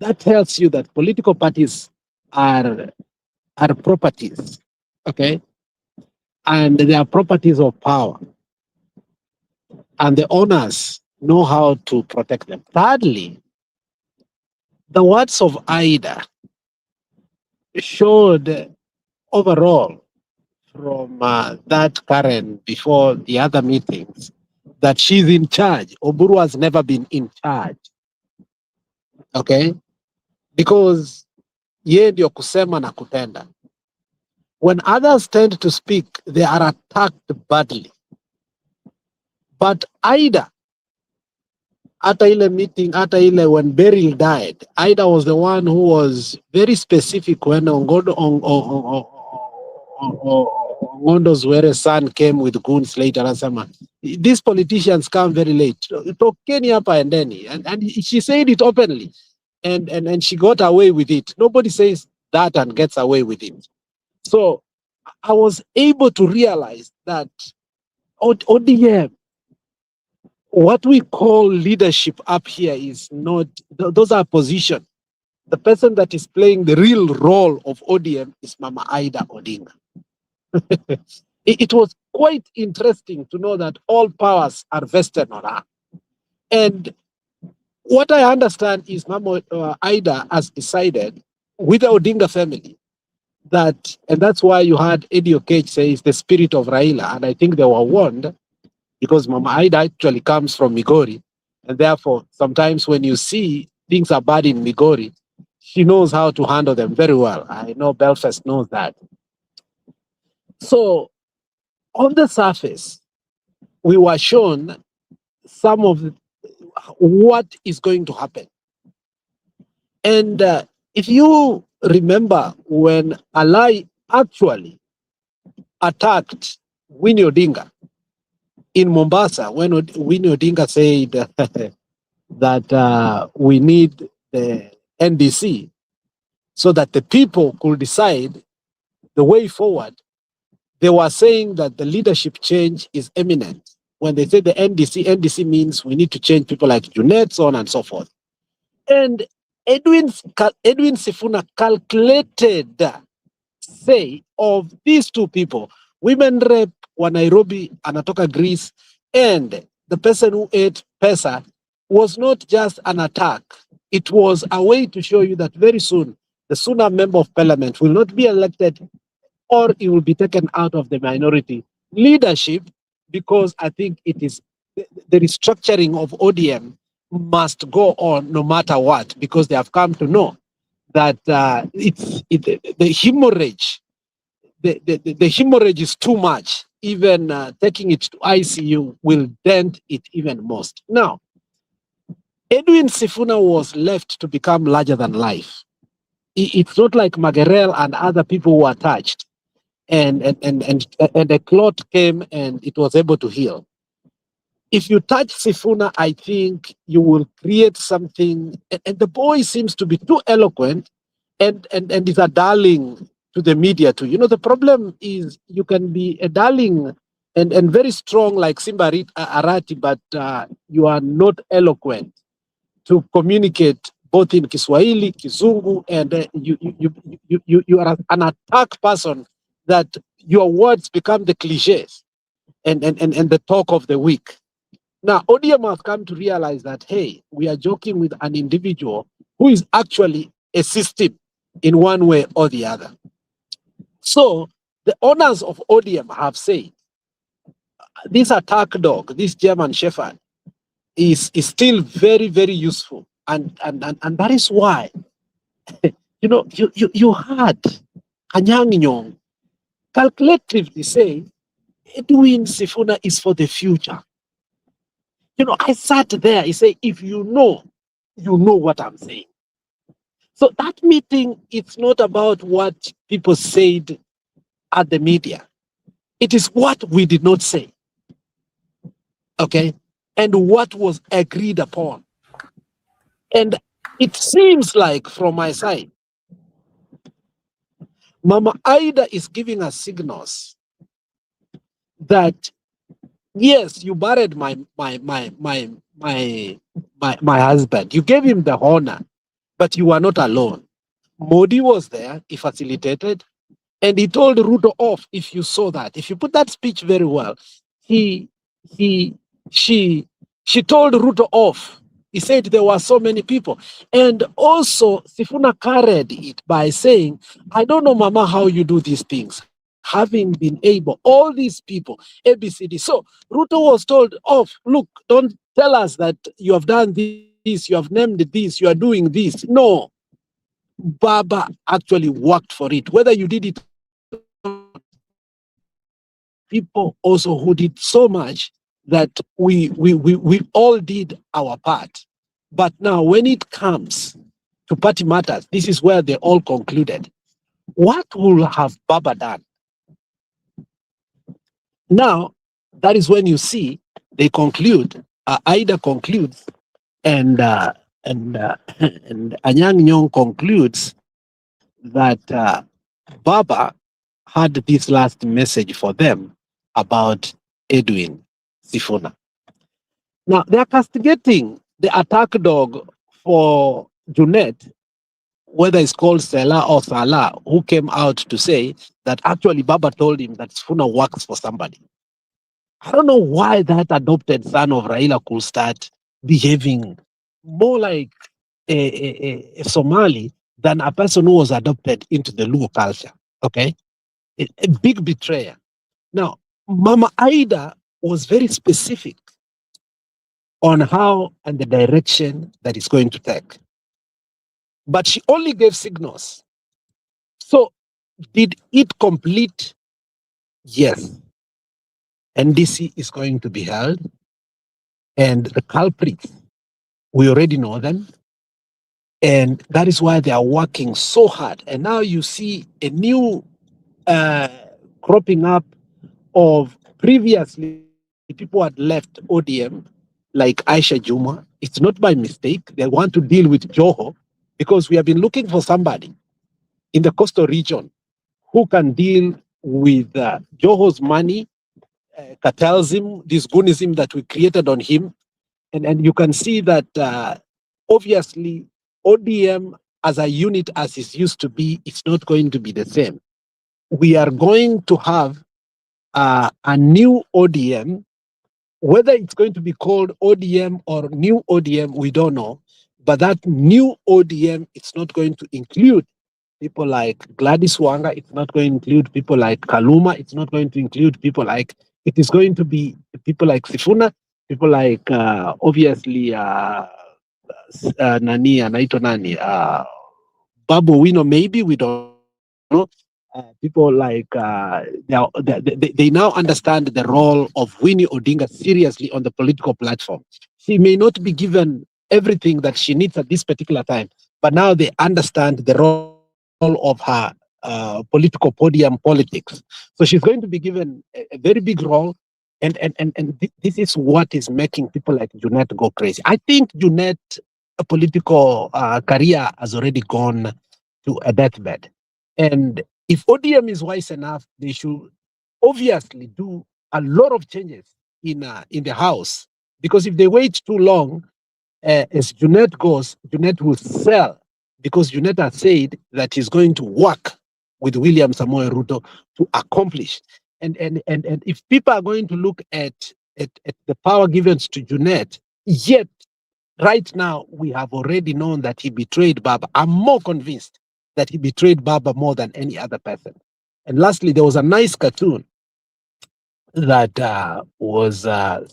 That tells you that political parties are properties, okay? And they are properties of power. And the owners know how to protect them. Thirdly, the words of Ida showed overall from that Karen before the other meetings that she's in charge. Oburu has never been in charge. Okay? Because ye ndio kusema na kutenda. When others tend to speak, they are attacked badly. But Ida, after ile meeting, after ile when Beryl died, Ida was the one who was very specific when Ngondo's where son came with goons later and summer. These politicians come very late. Tokeni hapa endeni. And she said it openly. And she got away with it. Nobody says that and gets away with it. So I was able to realize that ODM, what we call leadership up here is not, those are positions. The person that is playing the real role of ODM is Mama Ida Odinga. It was quite interesting to know that all powers are vested on her. And what I understand is Mama Ida has decided with the Odinga family that, and that's why you had Eddie Okech say it's the spirit of Raila, and I think they were warned because Mama Ida actually comes from Migori, and therefore sometimes when you see things are bad in Migori, she knows how to handle them very well. I know Belfast knows that. So on the surface, we were shown some of what is going to happen. And if you remember when Alai actually attacked Winnie Odinga in Mombasa, when Winnie Odinga said that we need the NDC so that the people could decide the way forward, they were saying that the leadership change is imminent. When they say the NDC means we need to change people like Junet, so on and so forth. And Edwin Sifuna calculated say of these two people, women rep wa Nairobi anatoka Greece, and the person who ate pesa was not just an attack. It was a way to show you that very soon the Suna member of parliament will not be elected, or he will be taken out of the minority leadership, because I think it is the restructuring of ODM must go on no matter what, because they have come to know that the hemorrhage, the hemorrhage is too much. Even taking it to ICU will dent it even most. Now, Edwin Sifuna was left to become larger than life. It's not like Magerel and other people who were touched, and a clot came and it was able to heal. If you touch Sifuna, I think you will create something. And the boy seems to be too eloquent and is a darling to the media too. You know, the problem is you can be a darling and very strong like Simba Arati, but you are not eloquent to communicate both in Kiswahili, Kizungu, and you are an attack person that your words become the cliches and the talk of the weak. Now, ODM has come to realize that, hey, we are joking with an individual who is actually a system in one way or the other. So the owners of ODM have said, this attack dog, this German Shepherd, is still very, very useful. And that is why, you heard Anyang' Nyong'o calculatively say, Edwin Sifuna is for the future. I sat there, he said, if you know what I'm saying. So that meeting, it's not about what people said at the media. It is what we did not say. Okay? And what was agreed upon. And it seems like from my side, Mama Aida is giving us signals that yes, you buried my husband. You gave him the honor, but you were not alone. Modi was there, he facilitated, and he told Ruto off. If you saw that, if you put that speech very well, she told Ruto off. He said there were so many people. And also, Sifuna carried it by saying, I don't know, Mama, how you do these things. Having been able, all these people, ABCD. So Ruto was told off, look, don't tell us that you have done this, you have named this, you are doing this. No. Baba actually worked for it. Whether you did it, people also who did so much that we all did our part. But now when it comes to party matters, this is where they all concluded. What will have Baba done? Now, that is when you see they conclude, Aida concludes, and Anyang' Nyong'o concludes that Baba had this last message for them about Edwin Sifuna. Now, they are castigating the attack dog for Junet, whether it's called Sela or Salah, who came out to say that actually Baba told him that Sifuna works for somebody. I don't know why that adopted son of Raila could start behaving more like a Somali than a person who was adopted into the Luo culture. Okay? A big betrayer. Now, Mama Aida was very specific on how and the direction that it's going to take. But she only gave signals. So, did it complete? Yes. NDC is going to be held. And the culprits, we already know them. And that is why they are working so hard. And now you see a new cropping up of previously people had left ODM, like Aisha Juma. It's not by mistake. They want to deal with Joho because we have been looking for somebody in the coastal region who can deal with Joho's money, cartelism, this goonism that we created on him. And you can see that obviously ODM as a unit as it used to be, it's not going to be the same. We are going to have a new ODM, whether it's going to be called ODM or new ODM, we don't know. But that new ODM, it's not going to include people like Gladys Wanga. It's not going to include people like Kaluma. It's not going to include people like, it is going to be people like Sifuna, people like, obviously, Nani, Anaito Nani, Babu Wino, maybe, we don't know. People like, they now understand the role of Winnie Odinga seriously on the political platform. She may not be given everything that she needs at this particular time, but now they understand the role of her political podium politics. So she's going to be given a very big role. And this is what is making people like Junet go crazy. I think Junet's political career has already gone to a deathbed. And if ODM is wise enough, they should obviously do a lot of changes in the House. Because if they wait too long, as Junet goes, Junet will sell. Because Junet has said that he's going to work with William Samoei Ruto to accomplish. And if people are going to look at the power given to Junet, yet right now we have already known that he betrayed Baba. I'm more convinced that he betrayed Baba more than any other person. And lastly, there was a nice cartoon that was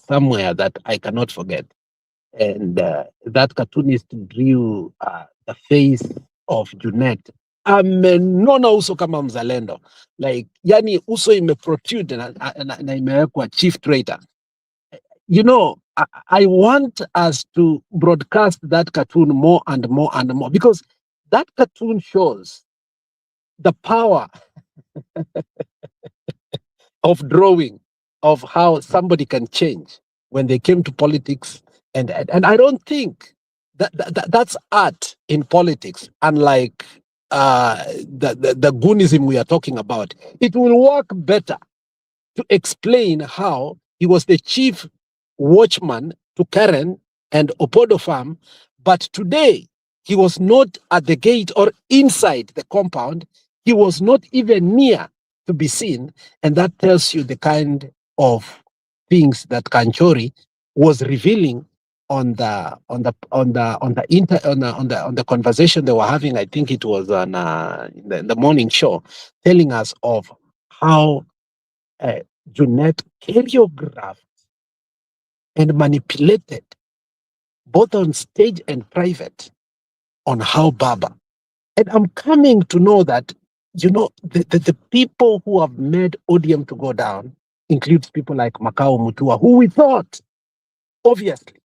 somewhere that I cannot forget. and that cartoonist drew the face of Junet. Amenona uso kama mzalendo, like yani uso imeprotrude na imewekwa chief traitor. You know, I want us to broadcast that cartoon more and more and more, because that cartoon shows the power of drawing, of how somebody can change when they came to politics. And I don't think that's art in politics, unlike the goonism we are talking about. It will work better to explain how he was the chief watchman to Karen and Opodo farm, but today he was not at the gate or inside the compound. He was not even near to be seen, and that tells you the kind of things that Kanchori was revealing on the conversation they were having. I think it was on the morning show, telling us of how Junet choreographed and manipulated, both on stage and private, on how Baba. And I'm coming to know that, you know, the people who have made ODM to go down includes people like Makao Mutua, who we thought, obviously,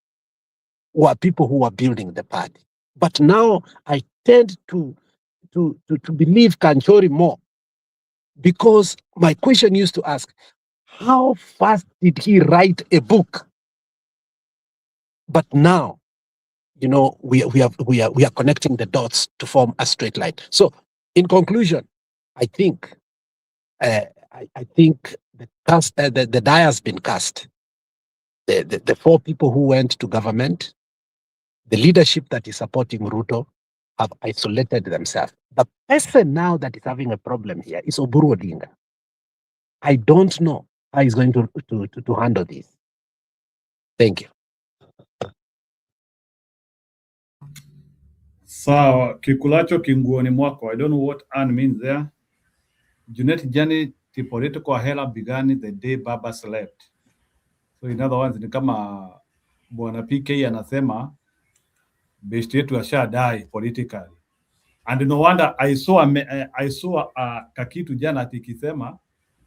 were people who were building the party. But now I tend to believe Kanchori more, because my question used to ask, how fast did he write a book? But now, you know, we are connecting the dots to form a straight line. So, in conclusion, I think the cast, the die has been cast. The four people who went to government, the leadership that is supporting Ruto, have isolated themselves. The person now that is having a problem here is Oburu Odinga. I don't know how he's going to handle this. Thank you. Sawa, kikulacho kinguoni mwako. I don't know what Ann means there. Junet journey to political hela began the day Baba slept. So in other words, ni kama Bwana PK anasema besti yetu ashadai politically. And no wonder I saw kakitu jana atikisema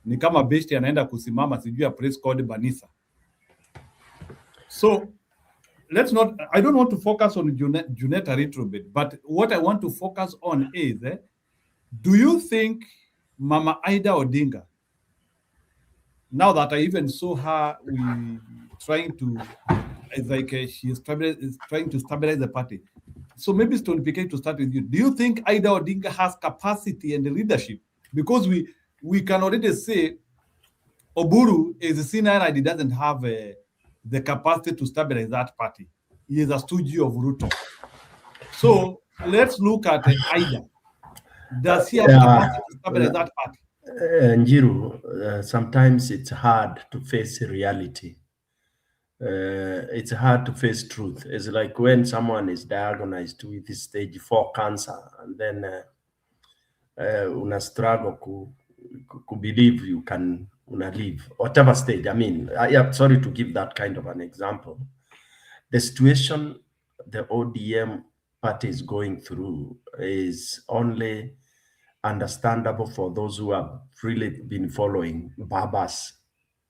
ni kama besti anaenda kusimama sijui ya press code Banisa. So let's not, I don't want to focus on Junet a little bit, but what I want to focus on is, do you think Mama Ida Odinga, now that I even saw her trying to, it's like she's trying to stabilize the party. So maybe Stone PK, to start with you, do you think Ida Odinga has capacity and leadership? Because we can already say Oburu is a senior and he doesn't have the capacity to stabilize that party. He is a stooge of Ruto. So let's look at Ida. Does he have capacity to stabilize that party? Njiru, sometimes it's hard to face reality. It's hard to face truth. It's like when someone is diagnosed with stage 4 cancer, and then una struggle to believe you can live, whatever stage. I mean, I am sorry to give that kind of an example. The situation the ODM party is going through is only understandable for those who have really been following Baba's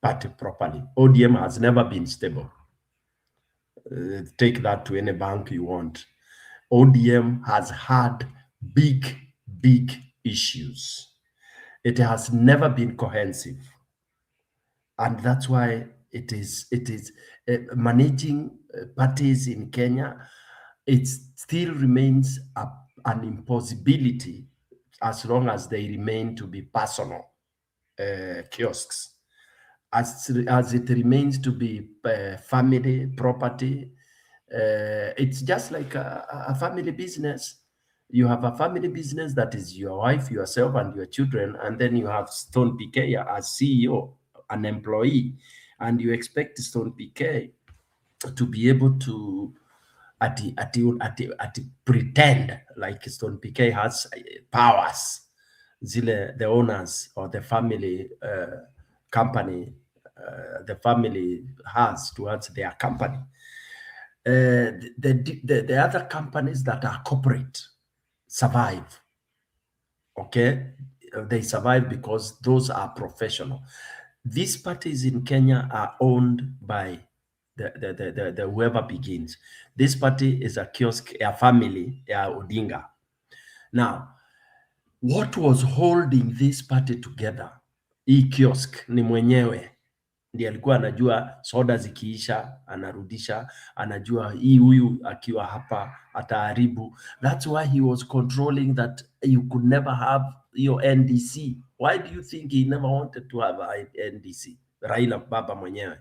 party properly. ODM has never been stable. Take that to any bank you want. ODM has had big issues. It has never been cohesive. And that's why it is managing parties in Kenya. It still remains an impossibility as long as they remain to be personal kiosks. As it remains to be family property, it's just like a family business. You have a family business that is your wife, yourself, and your children, and then you have Stone PK as CEO, an employee, and you expect Stone PK to be able to pretend like Stone PK has powers. The owners or the family company, the family has towards their company. the other companies that are corporate survive. Okay, they survive because those are professional. These parties in Kenya are owned by the whoever begins. This party is a kiosk, a family, a Odinga. Now, what was holding this party together? Hii kiosk ni mwenyewe ndiye alikuwa anajua soda zikiisha anarudisha, anajua hii huyu akiwa hapa ataharibu. That's why he was controlling that you could never have your NDC. Why do you think he never wanted to have a NDC? Raila baba mwenyewe.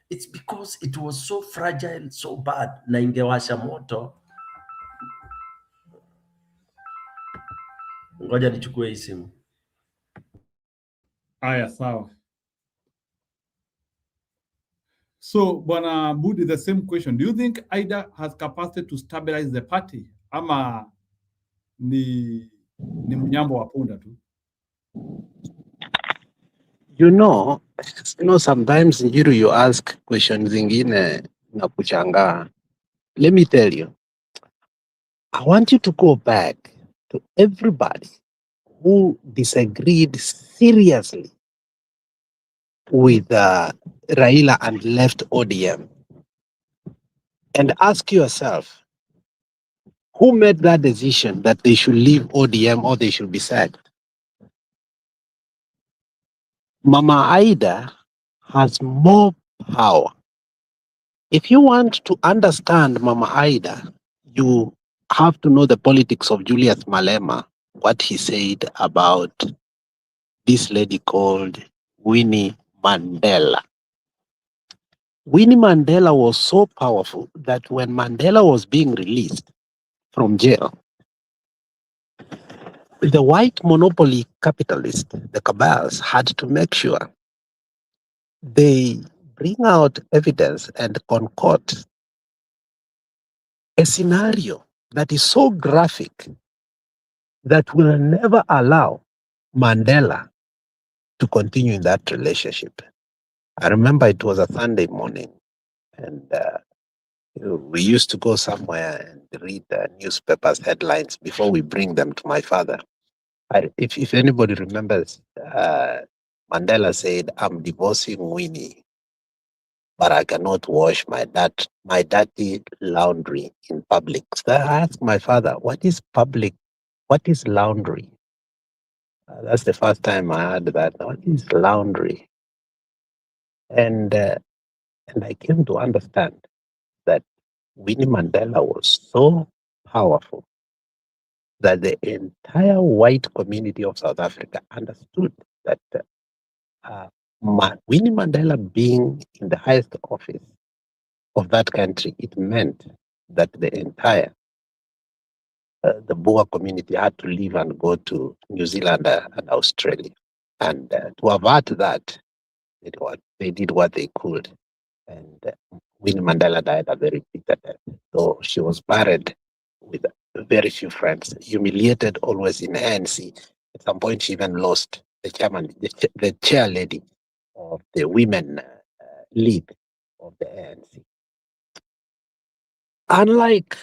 It's because it was so fragile, so bad, na ingewasha moto. Ngoja nichukue hii simu. Aya, sawa. So, Bwana Budi, the same question. Do you think Ida has capacity to stabilize the party? Ama ni mnyambo wa punda tu? Sometimes you ask questions zingine na kuchanga. Let me tell you, I want you to go back to everybody who disagreed seriously with Raila and left ODM, and ask yourself, who made that decision that they should leave ODM or they should be sacked? Mama Ida has more power. If you want to understand Mama Ida, you have to know the politics of Julius Malema, what he said about this lady called Winnie Mandela. Winnie Mandela was so powerful that when Mandela was being released from jail, the white monopoly capitalists, the cabals, had to make sure they bring out evidence and concoct a scenario that is so graphic that will never allow Mandela to continue in that relationship. I remember it was a Sunday morning, and we used to go somewhere and read the newspapers headlines before we bring them to my father. If anybody remembers, Mandela said, "I'm divorcing Winnie, but I cannot wash my dirty laundry in public." So I asked my father, "What is public? What is laundry?" That's the first time I heard that. What is laundry? And I came to understand that Winnie Mandela was so powerful that the entire white community of South Africa understood that Winnie Mandela being in the highest office of that country, it meant that the entire the Boer community had to leave and go to New Zealand and Australia. And to avert that, they did what they could. And Winnie Mandela died a very bitter death. So she was buried with very few friends, humiliated always in ANC. At some point, she even lost the chairman, the chair lady of the women league of the ANC. Unlike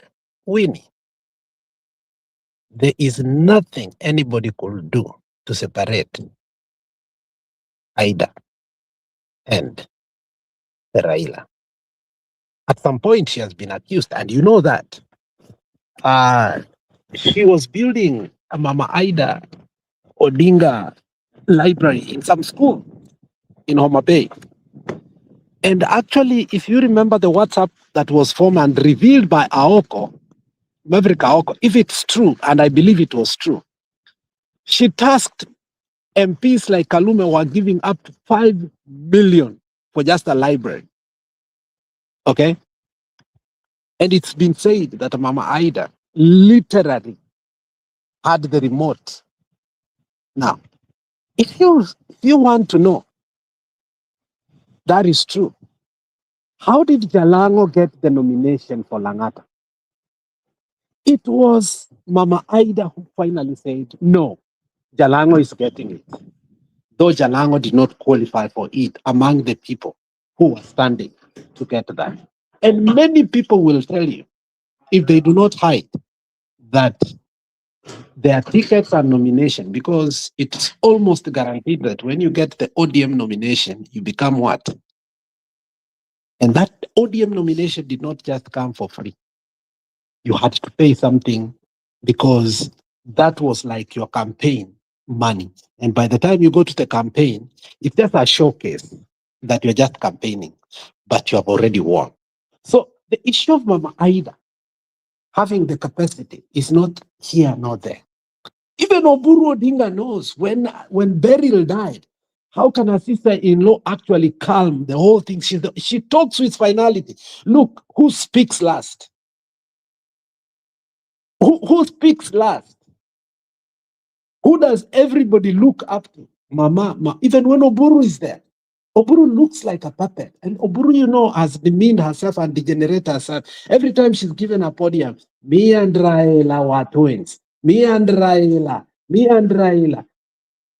Winnie, there is nothing anybody could do to separate Ida and Raila. At some point, she has been accused, and you know that. She was building a Mama Ida Odinga library in some school in Homa Bay. And actually, if you remember the WhatsApp that was formed and revealed by Aoko, Maverick Aoko, if it's true, and I believe it was true, she tasked MPs like Kalume were giving up to 5 million for just a library. Okay? And it's been said that Mama Ida literally had the remote. Now, if you want to know that is true, how did Jalango get the nomination for Langata? It was Mama Ida who finally said, no, Jalango is getting it. Though Jalango did not qualify for it among the people who were standing to get that. And many people will tell you, if they do not hide, that their tickets are nomination, because it's almost guaranteed that when you get the ODM nomination, you become what? And that ODM nomination did not just come for free. You had to pay something, because that was like your campaign money. And by the time you go to the campaign, it's just a showcase that you're just campaigning, but you have already won. So the issue of Mama Aida having the capacity is not here, not there. Even Oburu Odinga knows when Beryl died, how can a sister-in-law actually calm the whole thing? She talks with finality. Look, who speaks last? Who speaks last? Who does everybody look up to? Mama, even when Oburu is there. Oburu looks like a puppet. And Oburu, you know, has demeaned herself and degenerated herself. Every time she's given a podium, me and Raila were twins. Me and Raila. Me and Raila.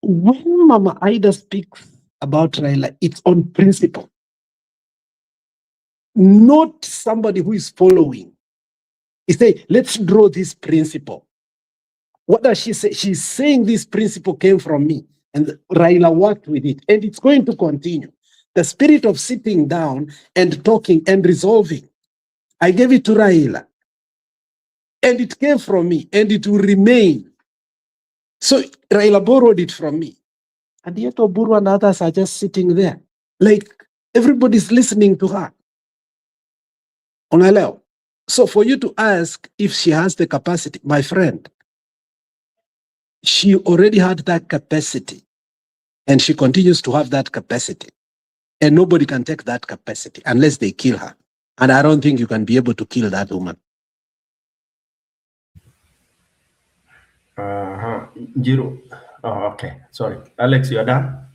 When Mama Aida speaks about Raila, it's on principle. Not somebody who is following. He say, let's draw this principle. What does she say? She's saying this principle came from me, and Raila worked with it, and it's going to continue. The spirit of sitting down and talking and resolving. I gave it to Raila, and it came from me, and it will remain. So Raila borrowed it from me. And yet Oburu and others are just sitting there. Like everybody's listening to her. Unaelewa? So for you to ask if she has the capacity, my friend, she already had that capacity, and she continues to have that capacity. And nobody can take that capacity unless they kill her. And I don't think you can be able to kill that woman. Jiro. Oh, okay. Sorry. Alex, you're done?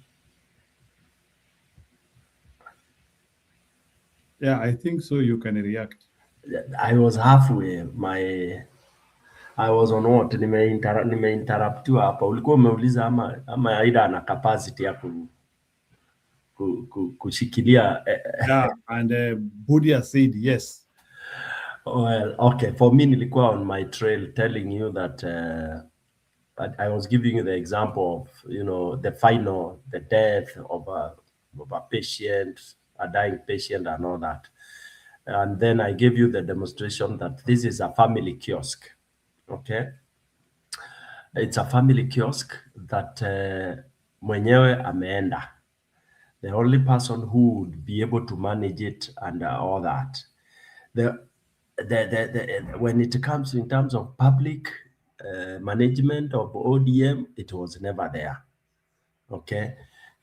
Yeah, I think so. You can react. I was halfway. I was on what? Nimeinterruptiwa hapa. Ulikuwa umeuliza ama Aida ana capacity ya kushikilia. Yeah, and Budia said yes. Well, okay. For me, nilikuwa on my trail telling you that I was giving you the example of, you know, the death of a patient, a dying patient and all that. And then I gave you the demonstration that this is a family kiosk, okay? It's a family kiosk that mwenyewe ameenda. The only person who would be able to manage it and all that. When it comes in terms of public management of ODM, it was never there. Okay,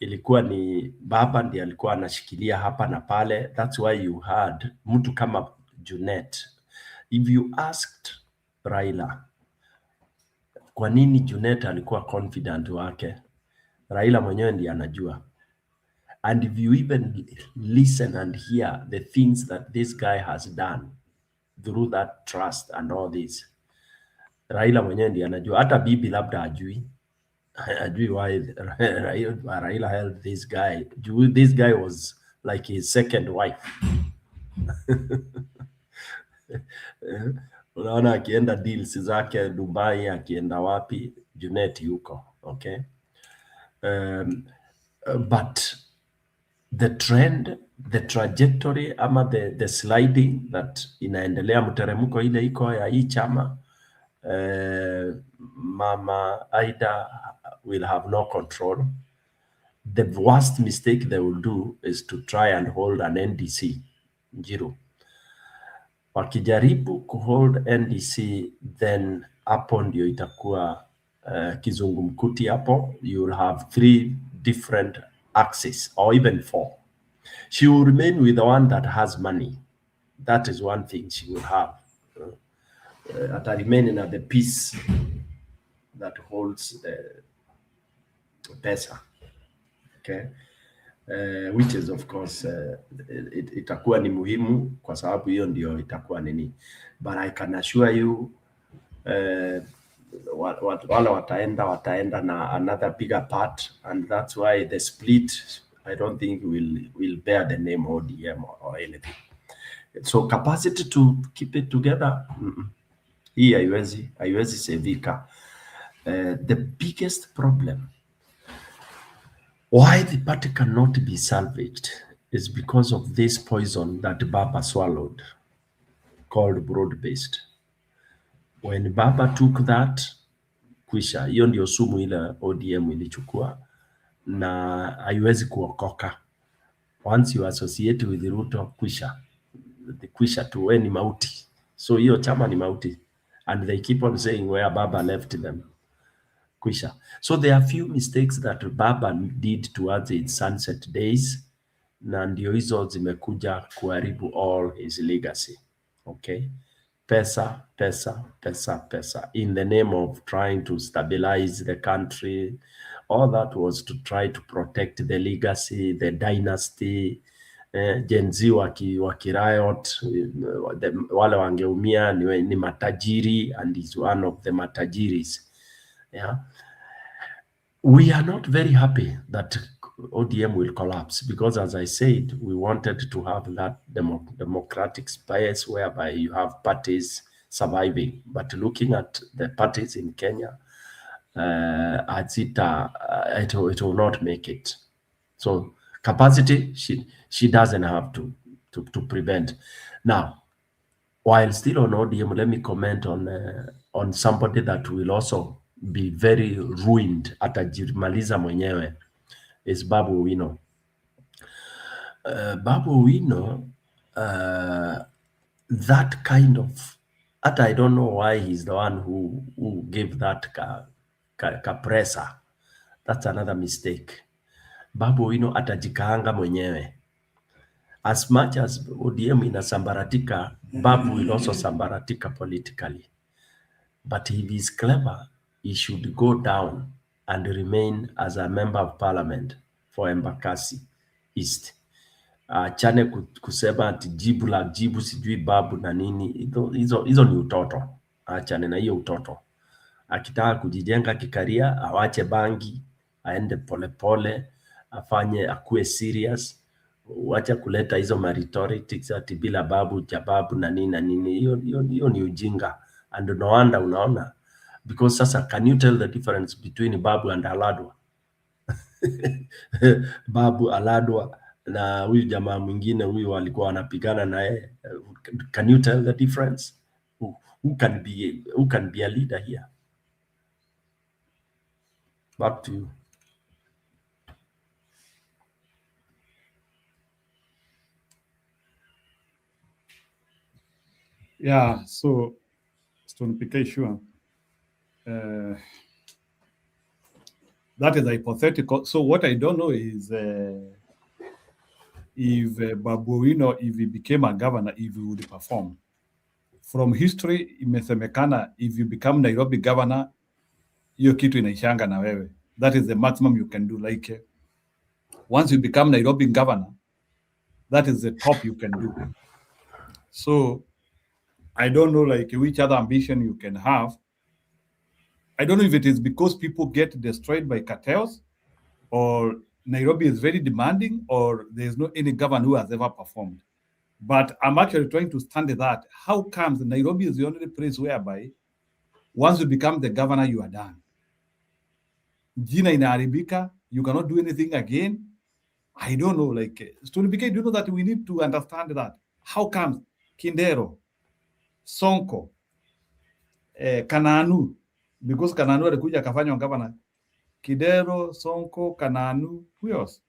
ilikuwa ni baba ndiye alikuwa anashikilia hapa na pale. That's why you had mtu kama Junet. If you asked Raila kwa nini Junet alikuwa confident wake, Raila mwenyewe ndiye anajua. And if you even listen and hear the things that this guy has done through that trust and all this, Raila mwenyewe ndiye anajua. Hata bibi labda ajui why Raila held this guy. This guy was like his second wife. Unaona akienda deals zake Dubai, akienda wapi, Junet yuko, okay? But the trend, the trajectory ama the sliding that inaendelea mteremko ile iko ya hii chama, Mama Aida will have no control. The worst mistake they will do is to try and hold an NDC. Njiru. Wakijaribu kuhold NDC, then hapo ndio itakuwa kizungumkuti hapo. You will have 3 different axes or even 4. She will remain with the one that has money. That is one thing she will have. Ata remain in the piece that holds the pesa. Okay, which is of course itakuwa ni muhimu kwa sababu hiyo ndio itakuwa nini, but I can assure you wale wataenda na another bigger part, and that's why the split I don't think will bear the name ODM or anything. So capacity to keep it together, hii haiwezi sevika. The biggest problem why the party cannot be salvaged is because of this poison that Baba swallowed, called broad-based. When Baba took that, kwisha. Hiyo ndio sumu ile ODM ilichukua na haiwezi kuokoka. Once you associate with Ruto, kwisha tu, we ni mauti. So hiyo chama ni mauti, and they keep on saying where Baba left them. Kwisha. So there are few mistakes that Baba did towards its sunset days, na ndio hizo zimekuja kuharibu all his legacy. Okay, pesa in the name of trying to stabilize the country. All that was to try to protect the legacy, the dynasty. Gen Z wakiriot, wale wangeumia ni matajiri, and is one of the matajiris. Yeah, we are not very happy that ODM will collapse, because as I said, we wanted to have that democratic space whereby you have parties surviving. But looking at the parties in Kenya, it will not make it. So capacity, she doesn't have to prevent. Now, while still on ODM, let me comment on somebody that will also be very ruined, atajimaliza mwenyewe, is Babu Owino. Babu Owino, that kind of, I don't know why he's the one who gave that pressure. That's another mistake. Babu Owino atajikaanga mwenyewe. As much as ODM inasambaratika, Babu will also sambaratika politically. But if he's clever, he should go down and remain as a member of parliament for Embakasi East. Chane kusema ati jibu sijui Babu na nini, hizo ni utoto. Achane na hiyo utoto. Akitaka kujijenga kikaria, awache bangi, aende polepole, akuwe serious. Wacha kuleta hizo rhetorics ati bila Babu jababu na nini na nini. Hiyo ni ujinga. And no wonder unaona, because sasa, can you tell the difference between Babu and Aladwa? Babu, Aladwa na huyu jamaa mwingine huyu walikuwa wanapigana naye. Can you tell the difference? Who can be a leader here? Back to you. Yeah, so Stone PK, sure. That is hypothetical. So what I don't know is if Babu Owino, if he became a governor, if he would perform. From history, imesemekana, if you become Nairobi governor, hiyo kitu inaishanga na wewe. That is the maximum you can do. Like once you become Nairobi governor, that is the top you can do. So I don't know like which other ambition you can have. I don't know if it is because people get destroyed by cartels, or Nairobi is very demanding, or there's no any governor who has ever performed. But I'm actually trying to stand that. How comes Nairobi is the only place whereby once you become the governor, you are done? Jina inaharibika, you cannot do anything again. I don't know, like, Stone PK, do you know that we need to understand that? How comes Kindero, Sonko, Kananu, because Kananu alikuja akafanywa governor. Kidero, Sonko, Kananu, who else?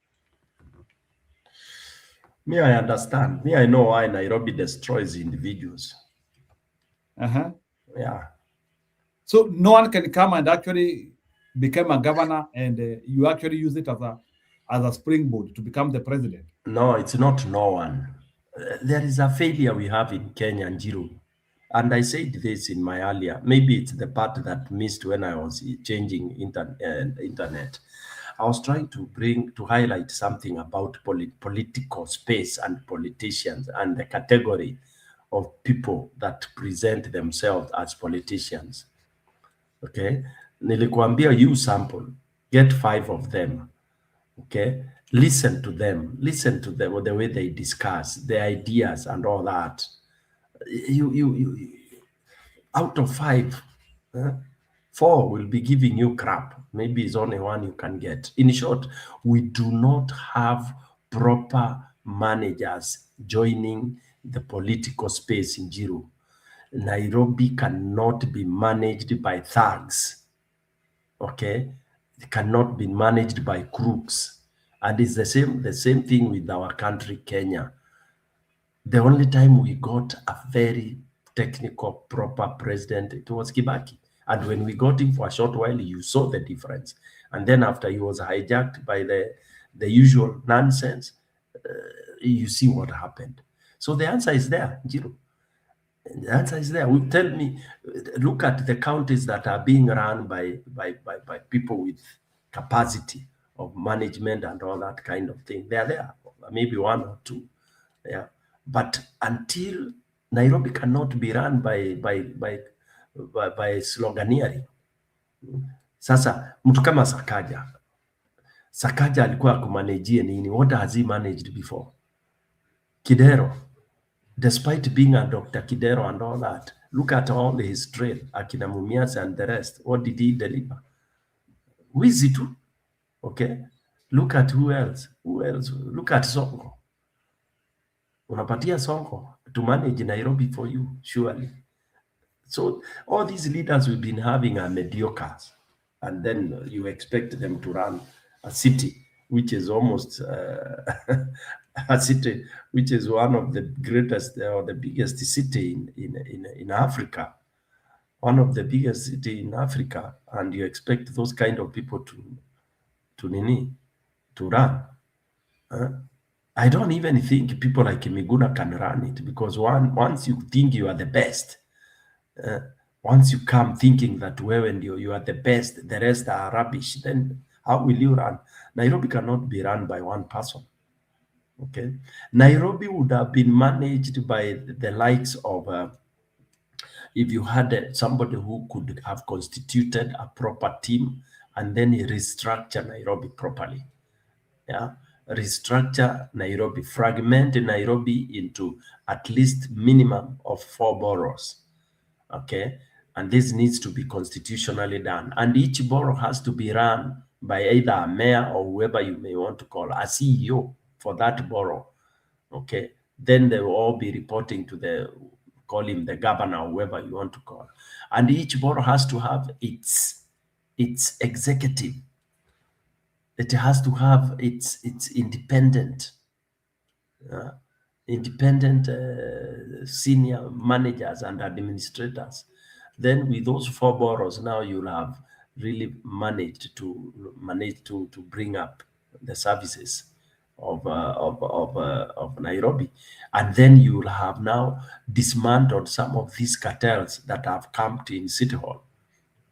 Me, I understand. Me, I know why Nairobi destroys individuals. Yeah. So no one can come and actually become a governor, and you actually use it as a springboard to become the president. No, it's not no one. There is a failure we have in Kenya, Njiru. And I said this in my earlier, maybe it's the part that missed when I was changing internet. I was trying to highlight something about political space and politicians and the category of people that present themselves as politicians. Okay? Nilikuambia you sample, get 5 of them. Okay? Listen to them, the way they discuss their ideas and all that. You out of 5, 4 will be giving you crap. Maybe it's only 1 you can get. In short, we do not have proper managers joining the political space in Jiru. Nairobi cannot be managed by thugs. Okay? It cannot be managed by crooks. And it's the same thing with our country, Kenya. The only time we got a very technical, proper president, it was Kibaki. And when we got him for a short while, you saw the difference. And then after he was hijacked by the usual nonsense, you see what happened. So the answer is there, Jiro. The answer is there. Tell me, look at the counties that are being run by people with capacity of management and all that kind of thing. They are there, maybe 1 or 2. Yeah. But until Nairobi cannot be run by sloganeering. Sasa mtu kama Sakaja alikuwa kumanejie nini? What has he managed before? Kidero, despite being a Dr. Kidero and all that, look at all his trade, Akina Mumias and the rest. What did he deliver? Wizitu, okay? Look at who else? Look at Sonko. Unapatia Sonko to manage Nairobi for you, surely. So all these leaders we've been having are mediocre, and then you expect them to run a city which is almost a city which is one of the greatest or the biggest city in Africa, one of the biggest city in Africa, and you expect those kind of people to run. I don't even think people like Miguna can run it, because once you think you are the best, once you come thinking that when you are the best, the rest are rubbish, then how will you run? Nairobi cannot be run by one person. Okay, Nairobi would have been managed by the likes of, if you had somebody who could have constituted a proper team and then restructure Nairobi properly. Yeah, restructure Nairobi, fragment Nairobi into at least minimum of 4 boroughs. Okay, and this needs to be constitutionally done, and each borough has to be run by either a mayor or whoever you may want to call a CEO for that borough. Okay, then they will all be reporting to call him the governor or whoever you want to call, and each borough has to have its executive. It has to have its independent senior managers and administrators. Then with those 4 boroughs, now you'll have really managed to bring up the services of Nairobi. And then you'll have now dismantled some of these cartels that have camped in City Hall.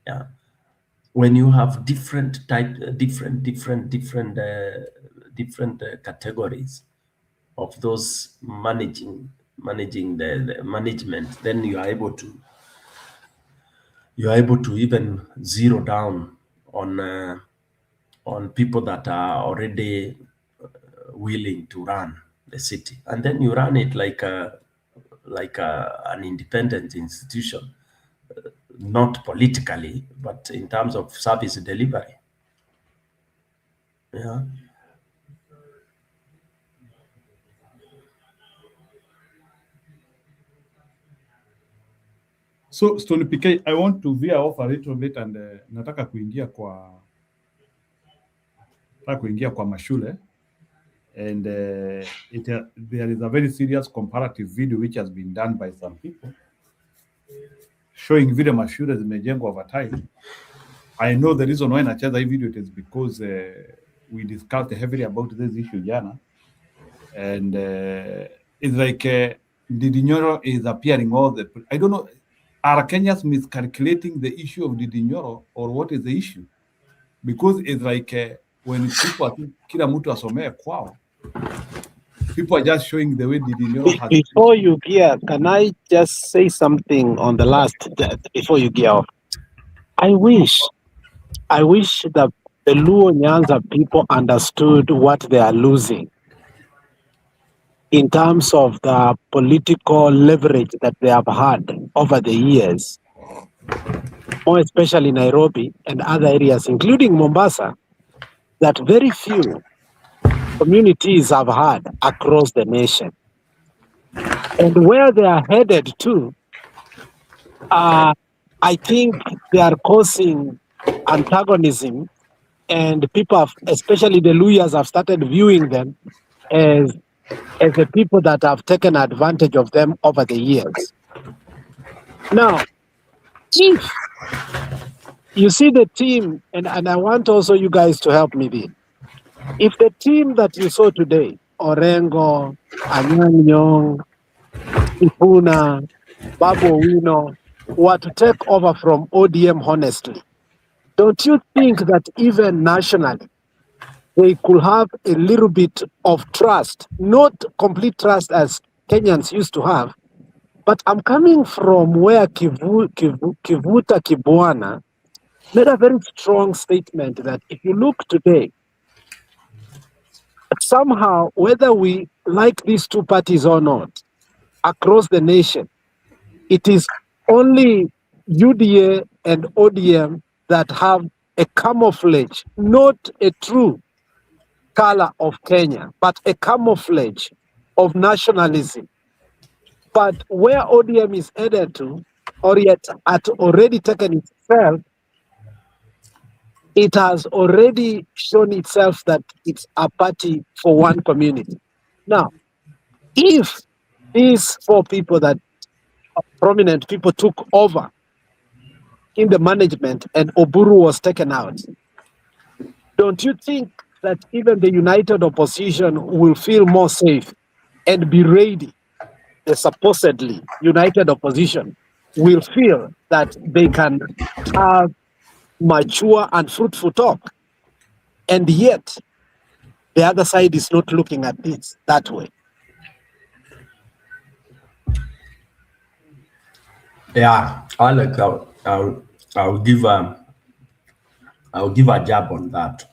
Yeah. When you have different categories of those managing the management, then you are able to even zero down on people that are already willing to run the city, and then you run it like an independent institution, not politically, but in terms of service delivery. Yeah. So Stone PK, I want to veer off a little bit and nataka kuingia kwa mashule, and there is a very serious comparative video which has been done by some people showing vile mashule zimejengwa over time. I know the reason why nacheza hii video, it is because we discussed heavily about this issue jana, and it's like Ndindi Nyoro is appearing all the, I don't know, are Kenyans miscalculating the issue of Ndindi Nyoro or what is the issue? Because it's like when people are kila mtu asomee kwao, people are just showing the way Ndindi Nyoro has. Before you gear, can I just say something on the last before you gear off? I wish that the Luo Nyanza people understood what they are losing in terms of the political leverage that they have had over the years, more especially Nairobi and other areas, including Mombasa, that very few communities have had across the nation. And where they are headed to, I think they are causing antagonism, and people, especially the Luyas, have started viewing them as the people that have taken advantage of them over the years. Now, if you see the team, and I want also you guys to help me there. If the team that you saw today, Orengo, Anyang' Nyong'o, Sifuna, Babu Owino, were to take over from ODM honestly, don't you think that even nationally, they could have a little bit of trust, not complete trust as Kenyans used to have, but I'm coming from where Kivuta Kibwana made a very strong statement that if you look today, somehow, whether we like these two parties or not, across the nation, it is only UDA and ODM that have a camouflage, not a true color of Kenya, but a camouflage of nationalism. But where ODM is headed to, or yet had already taken itself, it has already shown itself that it's a party for one community. Now, if these four people that prominent people took over in the management and Oburu was taken out, don't you think that even the united opposition will feel more safe and be ready? The supposedly united opposition will feel that they can have mature and fruitful talk. And yet, the other side is not looking at this that way. Yeah, I'll give a jab on that.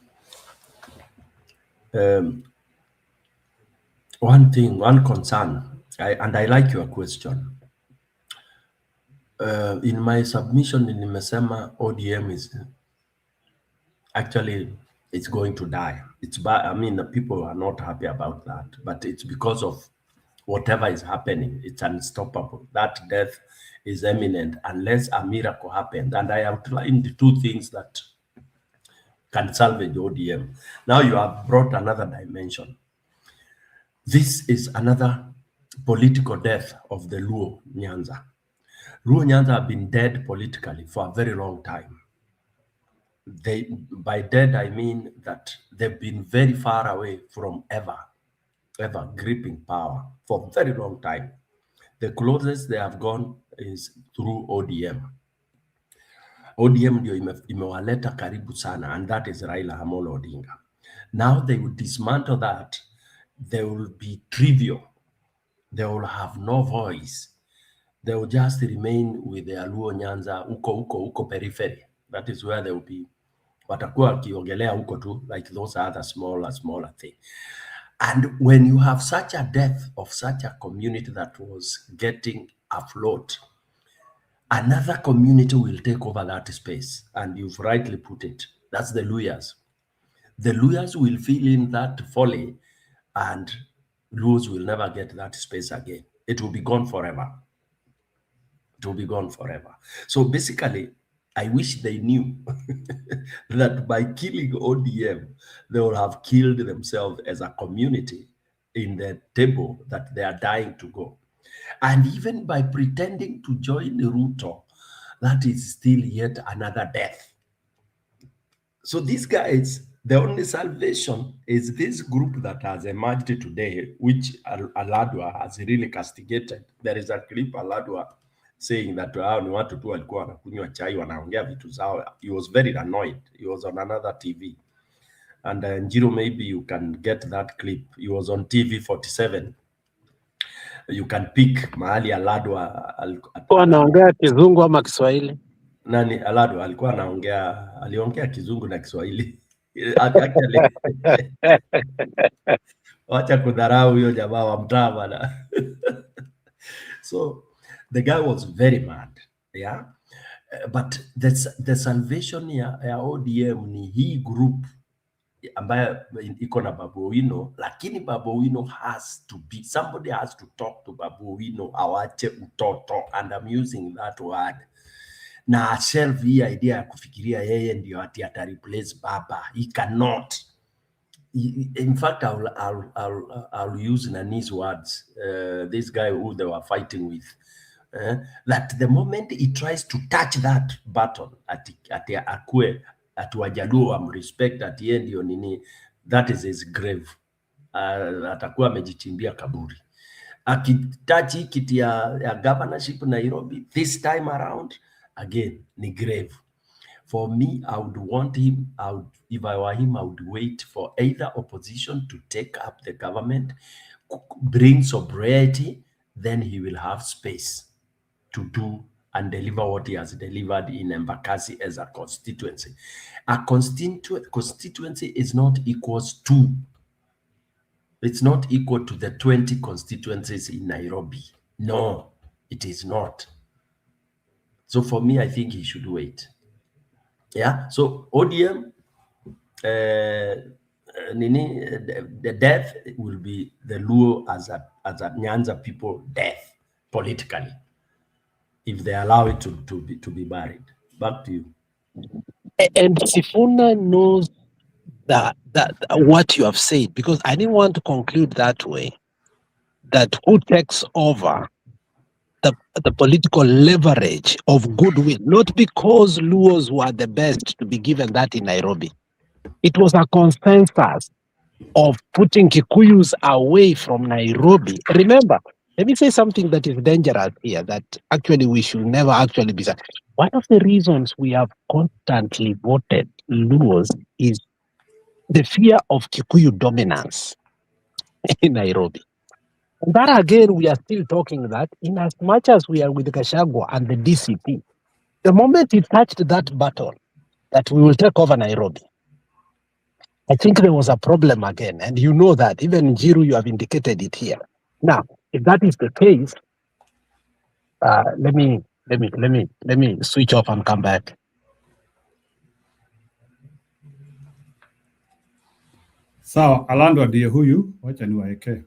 One concern, and I like your question. In my submission in nimesema ODM is actually it's going to die. It's bad. I mean, the people are not happy about that, but it's because of whatever is happening. It's unstoppable. That death is imminent unless a miracle happens. And I outlined the two things that can salvage ODM. Now you have brought another dimension. This is another political death of the Luo Nyanza. Luo Nyanza have been dead politically for a very long time. By dead, I mean that they've been very far away from ever gripping power for a very long time. The closest they have gone is through ODM. ODM ndio imewaleta karibu sana, and that is Raila Amolo Odinga. Now they will dismantle that. They will be trivial. They will have no voice. They will just remain with their Luo Nyanza, uko periphery. That is where they will be. Watakuwa wakiogelea huko tu, like those other smaller thing. And when you have such a death of such a community that was getting afloat, another community will take over that space. And you've rightly put it. That's the Luyas. The Luyas will fill in that folly, and Luos will never get that space again. It will be gone forever. It will be gone forever. So basically, I wish they knew that by killing ODM, they will have killed themselves as a community in the table that they are dying to go. And even by pretending to join Ruto, that is still yet another death. So these guys, the only salvation is this group that has emerged today, which Aladwa has really castigated. There is a clip Aladwa saying that ni watu tu walikuwa wanakunywa chai wanaongea vitu zao. He was very annoyed. He was on another TV. And Njiro, maybe you can get that clip. He was on TV 47. You can pick mahali Aladwa alikuwa anaongea Kizungu ama Kiswahili. Nani Aladwa alikuwa aliongea Kizungu na Kiswahili. Actually, wacha kudharau huyo jamaa wa mtaa bana. So the guy was very mad, yeah. But the salvation ya ODM ni hii group ambayo iko na Babu Owino, lakini Babu Owino somebody has to talk to Babu Owino awache utoto, and I'm using that word. Na shelf hii idea ya kufikiria yeye ndio ati ata replace baba. He cannot. In fact, I'll use Nani's words. This guy who they were fighting with. That the moment he tries to touch that button, ati akue atuwajaluo respect at the end ndio nini, that is his grave. Atakuwa amejichimbia kaburi. Akitachi kiti ya governorship Nairobi this time around, again ni grave. For me, I would want him, if I were him, I would wait for either opposition to take up the government, bring sobriety, then he will have space to do and deliver what he has delivered in Embakasi as a constituency. A constituency is not it's not equal to the 20 constituencies in Nairobi. No, it is not. So for me, I think he should wait. Yeah, so ODM, the death will be the Luo as a Nyanza people death politically, if they allow it to be buried. Back to you. And Sifuna knows that what you have said, because I didn't want to conclude that way, that who takes over the political leverage of goodwill, not because Luos were the best to be given that in Nairobi. It was a consensus of putting Kikuyus away from Nairobi. Remember, let me say something that is dangerous here, that actually we should never actually be. One of the reasons we have constantly voted Luos is the fear of Kikuyu dominance in Nairobi. And that again, we are still talking that in as much as we are with Gachagua and the DCP, the moment he touched that button that we will take over Nairobi, I think there was a problem again. And you know that, even Njiru, you have indicated it here. Now, if that is the case, let me switch off and come back. Sawa, Alando ndiye huyu, wacha niwaeke.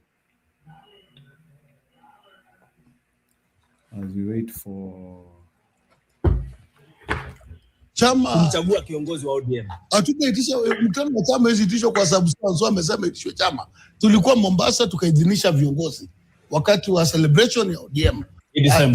As we wait for chama kumchagua kiongozi wa ODM. Hatujaitisha mkutano wa chama hizi tisho kwa sababu sasa amesema itishwe chama. Tulikuwa Mombasa tukaidhinisha viongozi wakati wa celebration ya ODM.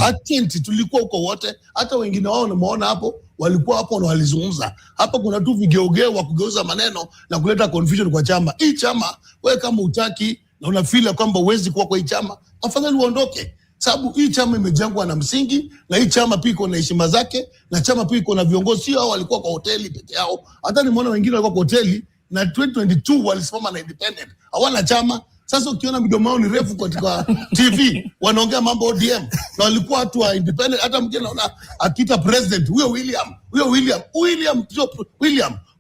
Atenti tulikuwa huko wote, hata wengine wao namuona hapo walikuwa hapo na walizungumza. Hapa kuna tu vigeugeu wa kugeuza maneno na kuleta confusion kwa chama. Hii chama wewe kama utaki na unafeel kwamba uwezi kuwa kwa hii chama, afadhali uondoke. Sababu hii chama imejengwa na msingi, na hii chama pia iko na heshima zake, na chama pia iko na viongozi. Sio hao walikuwa kwa hoteli peke yao, hata nimeona wengine walikuwa kwa hoteli na 2022 walisimama na independent, hawana chama. Sasa ukiona midomo yao ni refu katika TV wanaongea mambo ODM, na walikuwa watu wa independent. Hata mgeni naona akita president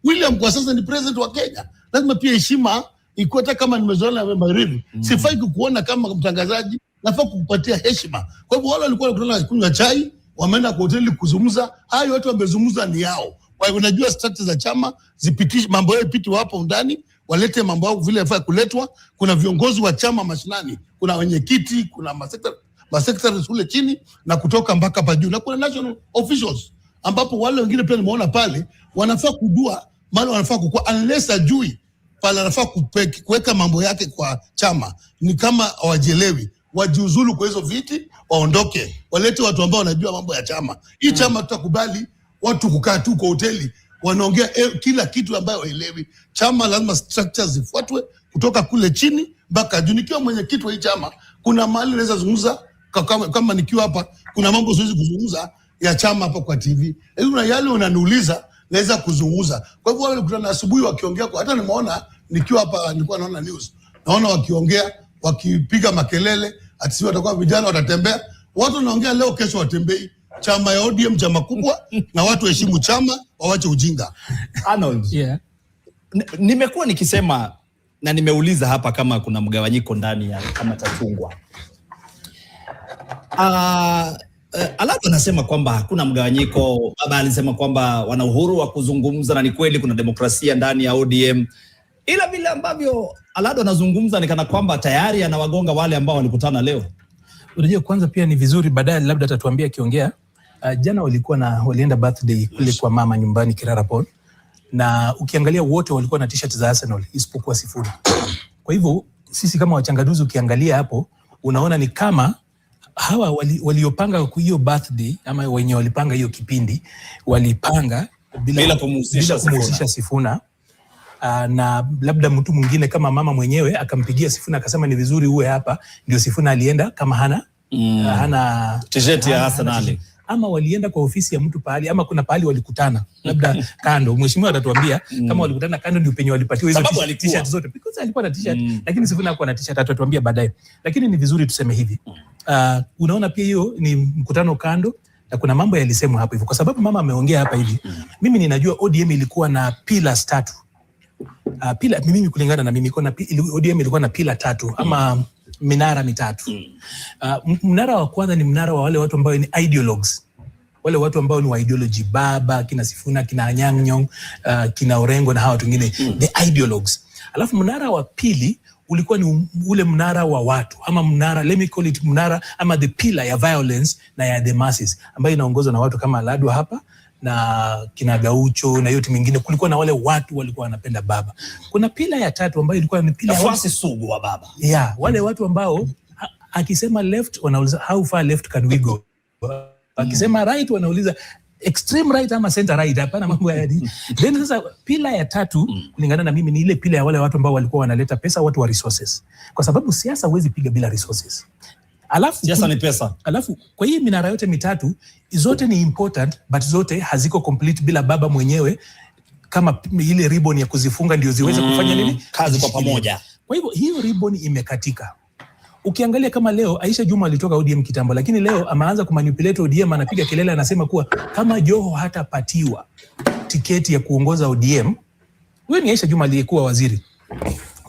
William kwa sasa ni president wa Kenya. Lazima pia heshima iko, hata kama nimezoea na Magharibi. Sifai kukuona kama mtangazaji, nafaa kukupatia heshima. Kwa hivyo wale walikuwa wanakutana kunywa chai, wameenda kwa hoteli kuzungumza. Hayo watu wamezungumza ni yao. Kwa hivyo unajua structure za chama zipitishe mambo yao, ipiti hapo ndani, walete mambo yao vile yafaa kuletwa. Kuna viongozi wa chama mashinani, kuna wenyekiti, kuna masekretari kule chini na kutoka mpaka pa juu, na kuna national officials ambapo wale wengine pia nimeona pale wanafaa kujua mali wanafaa kukua, unless ajui pale anafaa kuweka mambo yake kwa chama. Ni kama hawajelewi, wajiuzulu kwa hizo viti, waondoke, walete watu ambao wanajua mambo ya chama. Hii chama tutakubali watu kukaa tu kwa hoteli wanaongea kila kitu ambayo waelewi. Chama lazima structures zifuatwe kutoka kule chini mpaka juu. Nikiwa mwenyekiti wa hii chama, kuna mahali naweza zungumza kama nikiwa hapa, kuna mambo siwezi kuzungumza ya chama hapa kwa TV. Kuna yale unaniuliza naweza kuzungumza. Kwa hivyo wale kutana asubuhi wakiongea, kwa hata nimeona nikiwa hapa, nilikuwa naona news, naona wakiongea wakipiga makelele ati si watakuwa vijana watatembea. Watu wanaongea leo, kesho watembei. Chama ya ODM chama kubwa, na watu heshimu chama, wawache ujinga. Arnold, nimekuwa nikisema na nimeuliza hapa kama kuna mgawanyiko ndani ya kama cha chungwa. Alafu anasema kwamba hakuna mgawanyiko. Baba alisema kwamba wana uhuru wa kuzungumza na ni kweli kuna demokrasia ndani ya ODM. Ila vile ambavyo Alado anazungumza ni kana kwamba tayari anawagonga wale ambao walikutana leo. Unajua, kwanza pia ni vizuri baadaye labda atatuambia akiongea. Jana walienda birthday kule kwa mama nyumbani Kirarapon, na ukiangalia wote walikuwa na t-shirt za Arsenal isipokuwa Sifuna. Kwa hivyo sisi kama wachanganuzi ukiangalia hapo unaona ni kama hawa waliopanga hiyo birthday ama wenye walipanga hiyo kipindi walipanga bila kumhusisha Sifuna. Na labda mtu mwingine kama mama mwenyewe akampigia Sifuna akasema ni vizuri uwe hapa, ndio Sifuna alienda kama hana t-shirt ya Arsenal, ama walienda kwa ofisi ya mtu pahali, ama kuna pahali walikutana labda kando. Mheshimiwa atatuambia kama walikutana kando ndio penye walipatiwa hizo t-shirt zote, because alikuwa na t-shirt lakini Sifuna hakuwa na t-shirt, atatuambia baadaye. Lakini ni vizuri tuseme hivi, unaona pia hiyo ni mkutano kando na kuna mambo yalisemwa hapo hivyo, kwa sababu mama ameongea hapa hivi. Mimi ninajua ODM ilikuwa na pillars 3. Mimi kulingana na mimi ODM ilikuwa na pillar 3 ama minara 3. Mnara wa kwanza ni mnara wa wale watu ambao ni ideologues, wale watu ambao ni wa ideology, baba kina Sifuna, kina Anyang' Nyong'o, kina Orengo na hawa watu wengine, the ideologues. Alafu mnara wa pili ulikuwa ni ule mnara wa watu, ama mnara, let me call it mnara ama the pillar ya violence na ya the masses, ambayo inaongozwa na watu kama Ladwa hapa na kina Gaucho na yote mingine. Kulikuwa na wale watu walikuwa wanapenda baba. Kuna pila ya 3 ambayo ilikuwa ni pila ya sugu wa baba. Yeah, wale watu ambao akisema left wanauliza how far left can we go. Akisema right wanauliza extreme right ama center right. Hapana mambo ya dini. Then sasa pila ya 3 kulingana na mimi ni ile pila ya wale watu ambao walikuwa wanaleta pesa, watu wa resources. Kwa sababu siasa huwezi piga bila resources. Alafu siasa ni pesa. Alafu kwa hii minara yote 3 zote ni important, but zote haziko complete bila baba mwenyewe kama ile ribbon ya kuzifunga ndio ziweze kufanya nini kazi kwa pamoja. Kwa hivyo hiyo ribbon imekatika. Ukiangalia kama leo Aisha Juma alitoka ODM kitambo, lakini leo ameanza kumanipulate ODM, anapiga kelele, anasema kuwa kama Joho hatapatiwa tiketi ya kuongoza ODM, wewe ni Aisha Juma aliyekuwa waziri,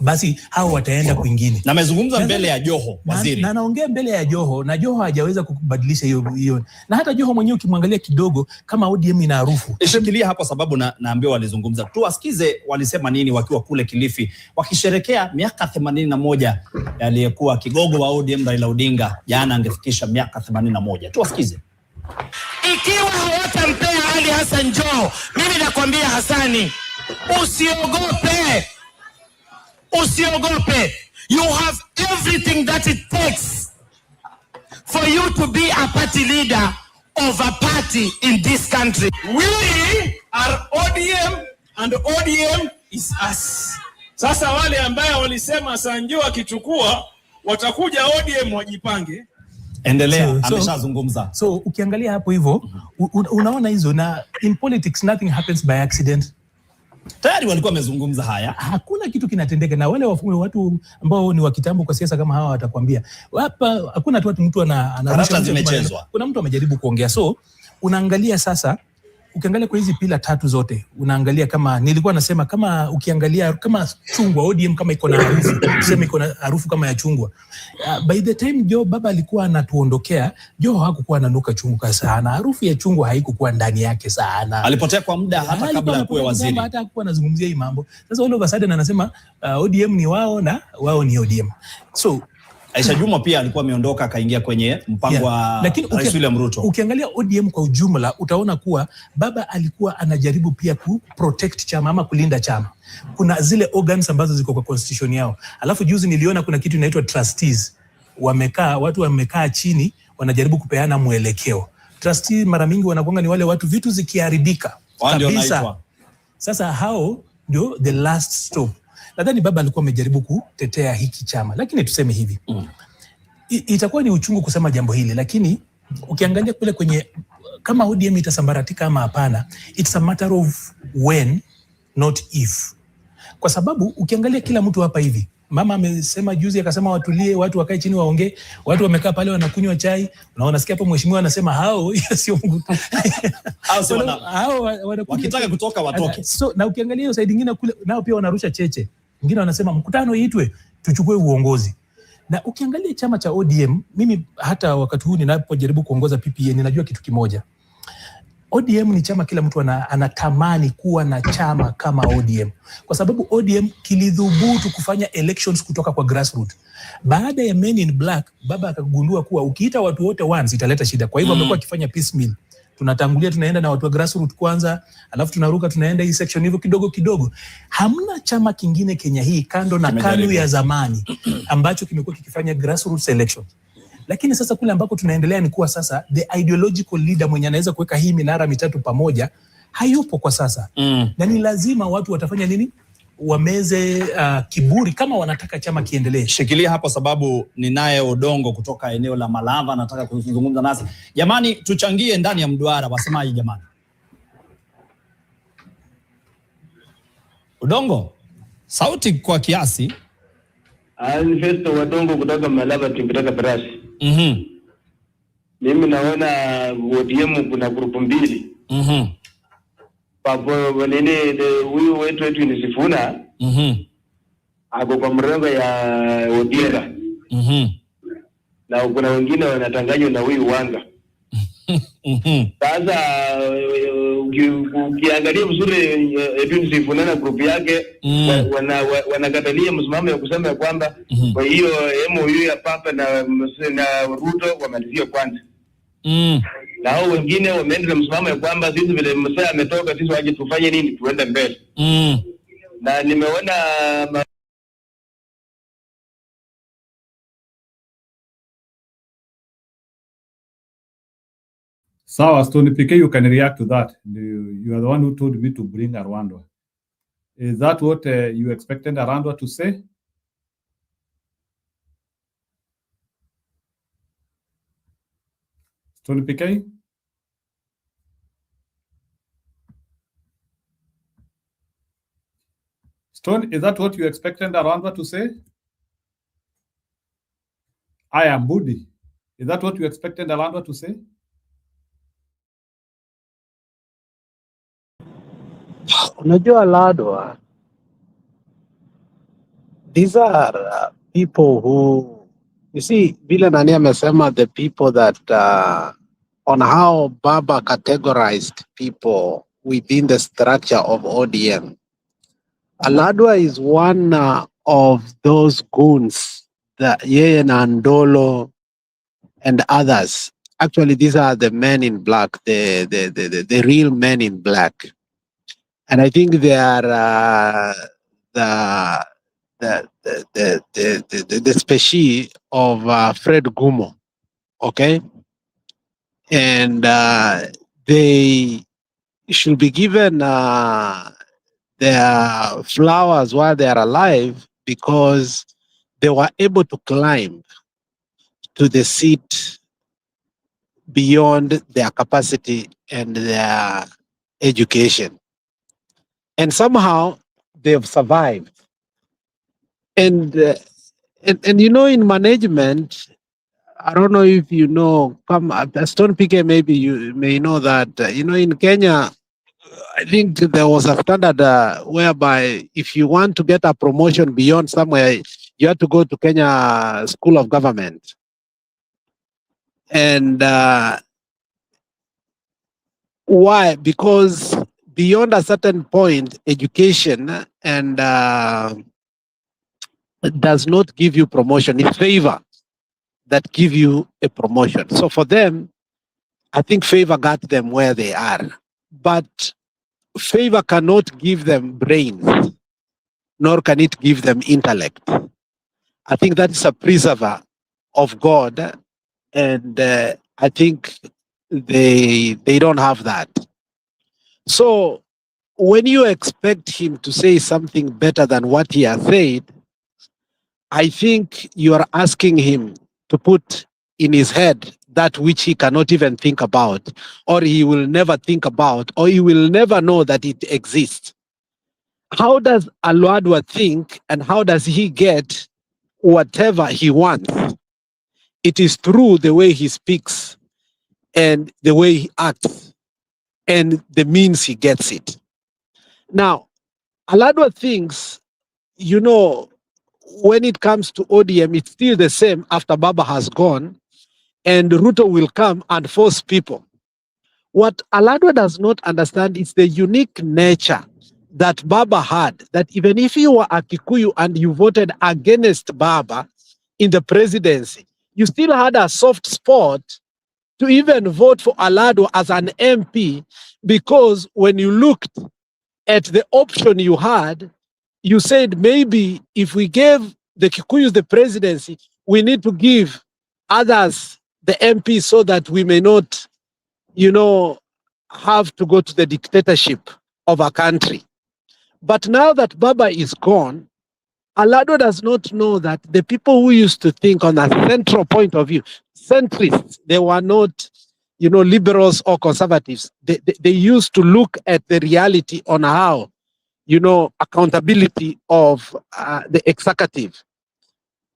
basi hao wataenda kwingine. Na amezungumza mbele ya Joho waziri. Na anaongea mbele ya Joho, na Joho hajaweza kubadilisha hiyo. Na hata Joho mwenyewe ukimwangalia kidogo kama ODM ina harufu. Ishikilia hapo sababu naambiwa walizungumza. Tuwasikize walisema nini wakiwa kule Kilifi wakisherekea miaka 81 aliyekuwa kigogo wa ODM Raila Odinga. Jana angefikisha miaka 81. Tuwasikize. Ikiwa hawatampea Ali Hassan Joho, mimi nakwambia Hassani, usiogope. Usiogope. You have everything that it takes for you to be a party leader of a party in this country. We are ODM and ODM is us. Sasa wale ambao walisema Sanjo akichukua watakuja ODM wajipange. Endelea, ameshazungumza. So ukiangalia hapo hivyo unaona hizo, na in politics nothing happens by accident. Tayari walikuwa wamezungumza haya. Hakuna kitu kinatendeka, na wale watu ambao ni wa kitambo kwa siasa kama hawa watakwambia hapa hakuna tu mtu anarusha zimechezwa. Kuna mtu amejaribu kuongea. So unaangalia sasa, ukiangalia kwa hizi pila 3 zote, unaangalia kama nilikuwa nasema, kama ukiangalia kama chungwa ODM kama iko na harufu, tuseme iko na harufu kama ya chungwa. By the time Joho baba alikuwa anatuondokea, Joho hakukuwa ananuka chungwa sana. Harufu ya chungwa haikukuwa ndani yake sana. Alipotea kwa muda hata kabla ya kuwa waziri. Hata hakukuwa anazungumzia hii mambo. Sasa all of a sudden anasema ODM ni wao na wao ni ODM. So Aisha Juma pia alikuwa ameondoka akaingia kwenye mpango wa Rais William Ruto. Ukiangalia ODM kwa ujumla utaona kuwa baba alikuwa anajaribu pia ku protect chama ama kulinda chama. Kuna zile organs ambazo ziko kwa constitution yao. Alafu juzi niliona kuna kitu inaitwa trustees. Watu wamekaa chini wanajaribu kupeana mwelekeo. Trustees mara mingi wanakuanga ni wale watu vitu zikiharibika kabisa. Sasa hao ndio the last stop. Nadhani baba alikuwa amejaribu kutetea hiki chama, lakini tuseme hivi. Itakuwa ni uchungu kusema jambo hili, lakini ukiangalia kule kwenye kama ODM itasambaratika ama hapana, it's a matter of when, not if. Kwa sababu ukiangalia kila mtu hapa hivi, Mama amesema juzi, akasema watulie, watu wakae chini waongee. Watu wamekaa pale wanakunywa chai, na unasikia hapo mheshimiwa anasema hao sio mkutano. Hao wakitaka kutoka watoke. So na ukiangalia hiyo side nyingine kule, nao pia wanarusha cheche. Wengine wanasema mkutano uitwe, tuchukue uongozi. Na ukiangalia chama cha ODM, mimi hata wakati huu ninapojaribu kuongoza PPA ninajua kitu kimoja. ODM ni chama kila mtu anatamani kuwa na chama kama ODM. Kwa sababu ODM kilidhubutu kufanya elections kutoka kwa grassroots. Baada ya Men in Black, baba akagundua kuwa ukiita watu wote once italeta shida. Kwa hivyo amekuwa akifanya piecemeal. Tunatangulia tunaenda na watu wa grassroots kwanza, alafu tunaruka tunaenda hii section hivyo kidogo kidogo. Hamna chama kingine Kenya hii kando na KANU ya zamani ambacho kimekuwa kikifanya grassroots elections. Lakini sasa kule ambako tunaendelea ni kuwa sasa the ideological leader mwenye anaweza kuweka hii minara mitatu pamoja hayupo kwa sasa. Na ni lazima watu watafanya nini? Wameze kiburi kama wanataka chama kiendelee. Shikilia hapo sababu ninaye Odongo kutoka eneo la Malava nataka kuzungumza nasi. Jamani, tuchangie ndani ya mduara, wasemaje jamani? Odongo, sauti kwa kiasi. Festo Odongo kutoka Malava kutoka Barashi. Mimi naona ODM kuna grupu mbili. Papo nini huyu wetu ni Sifuna. Ako kwa mrengo ya Odinga. Na kuna wengine wanatanganywa na huyu Wanga. Sasa ukiangalia vizuri Edwin Sifuna na grupu yake wanakatalia msimamo ya kusema kwamba kwa hiyo MOU ya Papa na Ruto wamalizie kwanza. Na hao wengine wameenda na msimamo ya kwamba sisi vile msea ametoka sisi waje tufanye nini tuende mbele. Na nimeona Sawa, Stone PK, you can react to that. You are the one who told me to bring Arwandwa. Is that what you expected Arwandwa to say? Stone PK? Stone, is that what you expected Arwandwa to say? I am Budi. Is that what you expected Arwandwa to say? Unajua Ladwa, these are people who, you see, vile nani amesema, the people that on how Baba categorized people within the structure of ODM. Ladwa is one of those goons that yeye na Ndolo and others. Actually, these are the men in black, the real men in black. And I think they are the species of Fred Gumo, okay? And they should be given their flowers while they are alive because they were able to climb to the seat beyond their capacity and their education. And somehow they've survived. And you know, in management, I don't know if you know, Stone PK, maybe you may know that, you know, in Kenya, I think there was a standard whereby if you want to get a promotion beyond somewhere, you have to go to Kenya School of Government. And why? Because beyond a certain point, education and does not give you promotion. It's favor that give you a promotion. So for them, I think favor got them where they are. But favor cannot give them brains, nor can it give them intellect. I think that is a preserver of God, and I think they don't have that. So when you expect him to say something better than what he has said, I think you are asking him to put in his head that which he cannot even think about, or he will never think about, or he will never know that it exists. how does Alwadwa think and how does he get whatever he wants? It is through the way he speaks and the way he acts and the means he gets it. Now, Alwadwa thinks, you know, when it comes to ODM, it's still the same after Baba has gone and Ruto will come and force people. What Alwadwa does not understand is the unique nature that Baba had, that even if you were a Kikuyu and you voted against Baba in the presidency, you still had a soft spot to even vote for Alwadwa as an MP, because when you looked at the option you had, you said maybe if we gave the Kikuyus the presidency, we need to give others the MP so that we may not, you know, have to go to the dictatorship of a country. But now that Baba is gone, Alwadwa does not know that the people who used to think on a central point of view, centrists, they were not, you know, liberals or conservatives. They used to look at the reality on how, you know, accountability of the executive.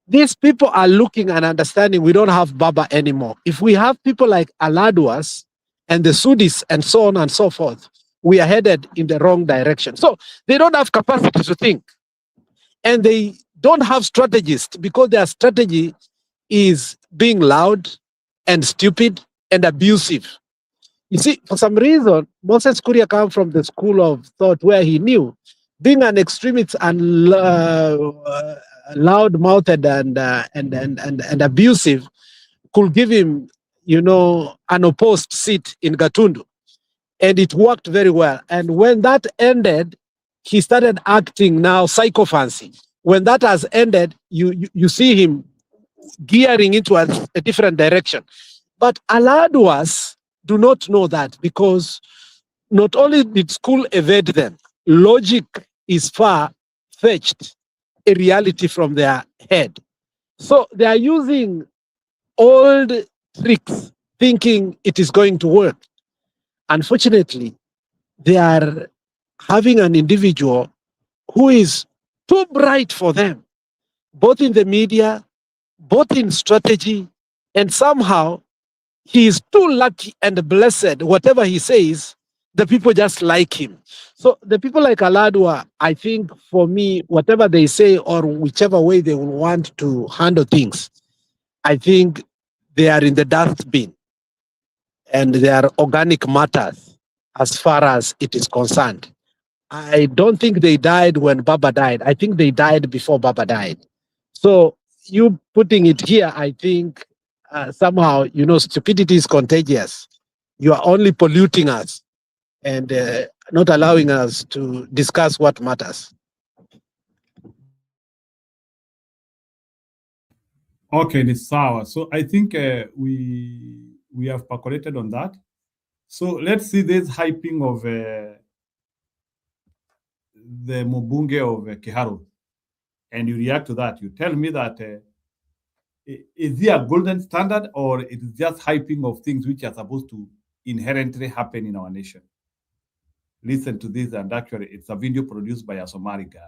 These people are looking and understanding we don't have Baba anymore. If we have people like Alwadwas and the Sudis and so on and so forth, we are headed in the wrong direction. So they don't have capacity to think. And they don't have strategists because their strategy is being loud and stupid and abusive. You see, for some reason, Moses Kuria came from the school of thought where he knew being an extremist and loud-mouthed and abusive could give him, you know, an opposed seat in Gatundu. And it worked very well. And when that ended, he started acting now psychophancy. When that has ended, you see him gearing into a different direction. But Alwadwas do not know that, because not only did school evade them, logic is far-fetched a reality from their head. So they are using old tricks, thinking it is going to work. Unfortunately, they are having an individual who is too bright for them, both in the media, both in strategy, and somehow he is too lucky and blessed. Whatever he says, the people just like him. So the people like Alwadwa, I think for me, whatever they say or whichever way they will want to handle things, I think they are in the dustbin and they are organic matters as far as it is concerned. I don't think they died when Baba died. I think they died before Baba died. So you putting it here, I think somehow, you know, stupidity is contagious. You are only polluting us and not allowing us to discuss what matters. Okay, ni sawa. So I think we have percolated on that. So let's see this hyping of the Mubunge of Kiharu, and you react to that. You tell me that is there a golden standard or it is just hyping of things which are supposed to inherently happen in our nation? Listen to this, and actually it's a video produced by a Somali guy.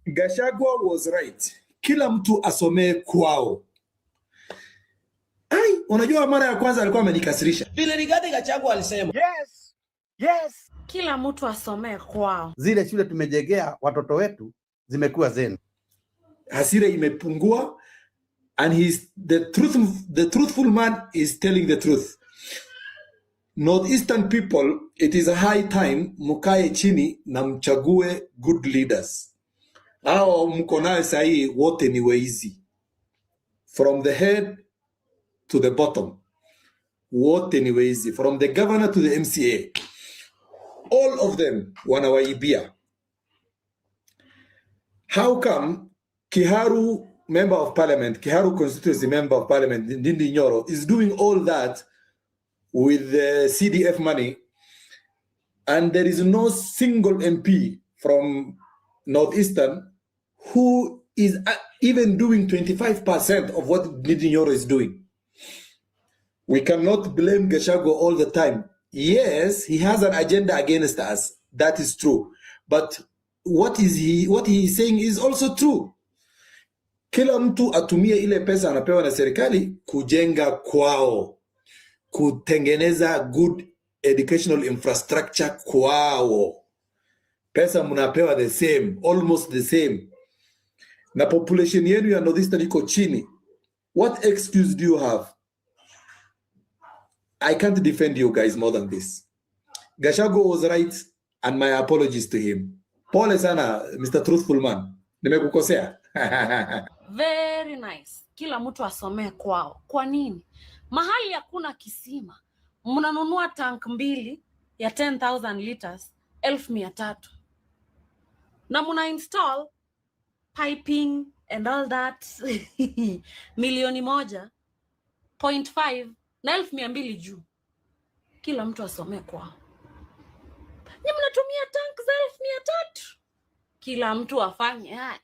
Gachagua was right. Kila mtu asomee kwao. Ai, unajua mara ya kwanza alikuwa amenikasirisha. Vile Rigathi Gachagua alisema. Yes. Yes. Kila mtu asomee kwao. Zile shule tumejegea watoto wetu zimekuwa zenu. Hasira imepungua, and the truthful man is telling the truth. Northeastern people, it is a high time mukae chini na mchague good leaders. Hao mko nayo sahi wote ni waizi. From the head to the bottom. Wote ni waizi. From the governor to the MCA. All of them wanawaibia. How come Kiharu member of parliament, Kiharu constituency member of parliament, Ndindi Nyoro, is doing all that with the CDF money, and there is no single MP from Northeastern who is even doing 25% of what Ndindi Nyoro is doing? We cannot blame Gachagua all the time. Yes, he has an agenda against us. that is true. But what he is saying is also true. Kila mtu atumie ile pesa anapewa na serikali kujenga kwao, kutengeneza good educational infrastructure kwao. Pesa mnapewa the same, almost the same. Na population yenu ya Northeastern iko chini. What excuse do you have? I can't defend you guys more than this. Gachagua was right, and my apologies to him. Pole sana, Mr. Truthful Man. Nimekukosea. Very nice. Kila mtu asomee kwao. Kwa nini? Mahali hakuna kisima, mnanunua tank mbili ya 10,000 liters 1,300. Na muna install piping and all that milioni 1.5 na 1,200 juu. Kila mtu asomee kwao. Ni mnatumia tank za 1,300. Kila mtu afanye aje,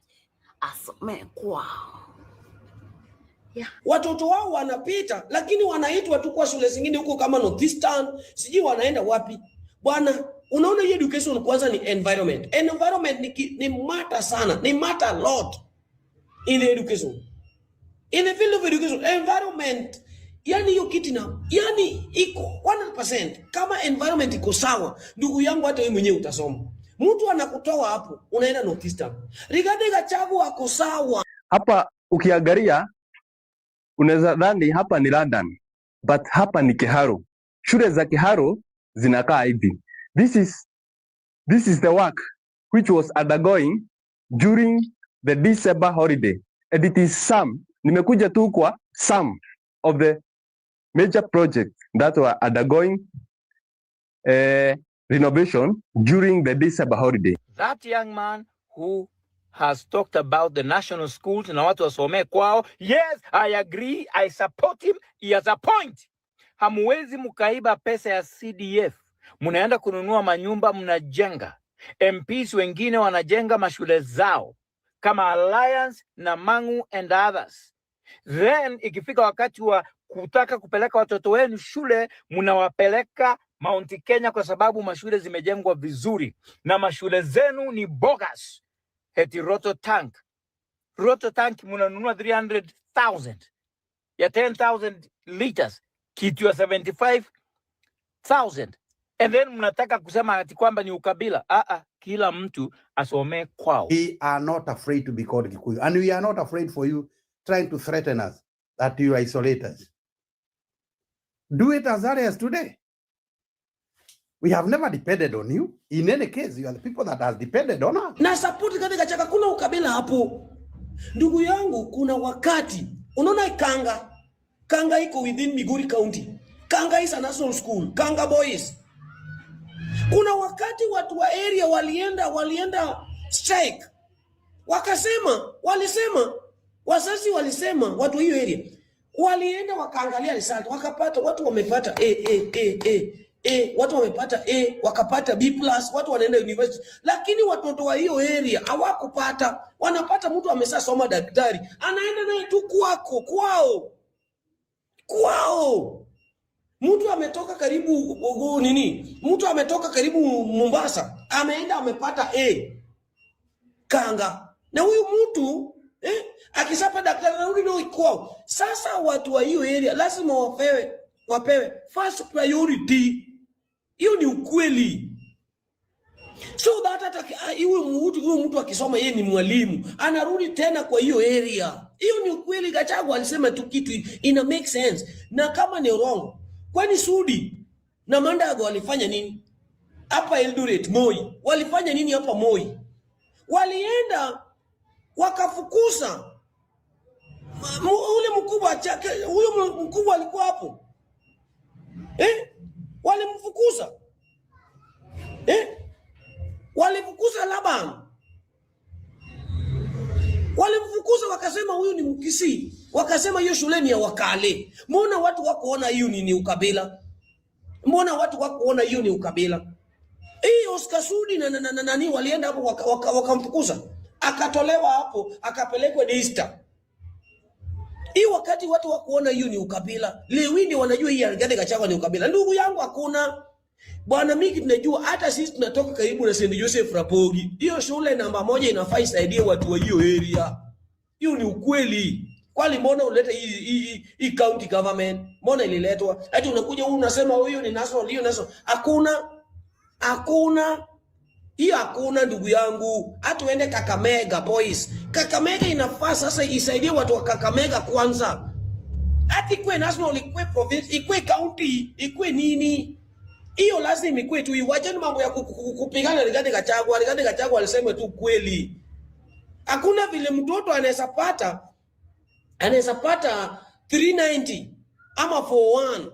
asomee kwao. Yeah. Watoto wao wanapita lakini wanaitwa tu kwa shule zingine huko kama Northeastern, siji wanaenda wapi. Bwana, unaona hii education kwanza ni environment. Environment ni matter sana, ni matter a lot in the education. In the field of education, environment, yani hiyo kitu na, yani iko 100%. Kama environment iko sawa, ndugu yangu hata wewe mwenyewe utasoma. Mtu anakutoa hapo, unaenda Northeastern. Rigathi Gachagua ako sawa. Hapa ukiangalia unaweza dhani hapa ni London, but hapa ni Kiharu. Shule za Kiharu zinakaa hivi. This is the work which was undergoing during the December holiday. And it is nimekuja tu kwa some of the major projects that were undergoing renovation during the December holiday. That young man who has talked about the national schools na watu wasomee kwao. Yes, I agree. I support him. He has a point. Hamuwezi mkaiba pesa ya CDF. Mnaenda kununua manyumba mnajenga. MPs wengine wanajenga mashule zao kama Alliance na Mangu and others. Then ikifika wakati wa kutaka kupeleka watoto wenu shule, mnawapeleka Mount Kenya kwa sababu mashule zimejengwa vizuri na mashule zenu ni bogus. Heti Roto Tank mnanunua 300,000 ya 10,000 liters, kitu ya 75,000, and then mnataka kusema ati kwamba ni ukabila. Kila mtu asomee kwao. We are not afraid to be called Kikuyu, and we are not afraid for you trying to threaten us that you isolate us. Do it as early as today. We have never depended on you. In any case, you are the people that has depended on us. Na support katika Gachagua, kuna ukabila hapo. Ndugu yangu, kuna wakati unaona Kanga iko within Migori County. Kanga is a national school, Kanga Boys. Kuna wakati watu wa area walienda strike. Wazazi walisema watu hiyo area walienda wakaangalia result, wakapata watu wamepata watu wamepata wakapata B+, watu wanaenda university. Lakini watoto wa hiyo area hawakupata. Wanapata mtu amesasoma daktari, anaenda naye tu kwao. Mtu ametoka karibu mtu ametoka karibu Mombasa, ameenda amepata Kanga. Na huyu mtu akisapa daktari anarudi ndio kwao. Sasa watu wa hiyo area lazima wapewe first priority. Hiyo ni ukweli. So that hata huyu mtu akisoma yeye ni mwalimu, anarudi tena kwa hiyo area. Hiyo ni ukweli. Gachagua alisema tu kitu ina make sense. Na kama ni wrong, kwani Sudi na Mandago walifanya nini? Hapa Eldoret Moi. Walifanya nini hapa Moi? Walienda wakafukuza ule mkubwa chake, huyo mkubwa alikuwa hapo. Walimfukuza. Walifukuza Laban. Walimfukuza wakasema huyu ni Mkisii. Wakasema hiyo shuleni ya Wakale. Mbona watu wakuona hiyo ni ukabila? Mbona watu wakuona hiyo ni ukabila? Oscar Sudi na nani walienda hapo wakamfukuza. Akatolewa hapo, akapelekwa Daystar. Wakati watu wakuona hiyo ni ukabila. Leo ndio wanajua hii Rigathi Gachagua ni ukabila. Ndugu yangu, hakuna. Bwana mingi tunajua hata sisi tunatoka karibu na St. Joseph Rapogi. Hiyo shule namba 1 inafaa isaidie watu wa hiyo area. Hiyo ni ukweli. Kwani mbona uleta hii county government? Mbona ililetwa? Hata unakuja huyu unasema huyu ni national, hiyo national. Hakuna. Hiyo hakuna ndugu yangu. Hata uende Kakamega boys. Kakamega inafaa sasa isaidie watu wa Kakamega kwanza. Hata ikwe national, ikwe province, ikwe county, ikwe nini? Hiyo lazima ikwe tu. Iwacheni mambo ya kupigana Rigathi Gachagua. Rigathi Gachagua alisema tu kweli. Hakuna vile mtoto anaweza pata 390 ama 41.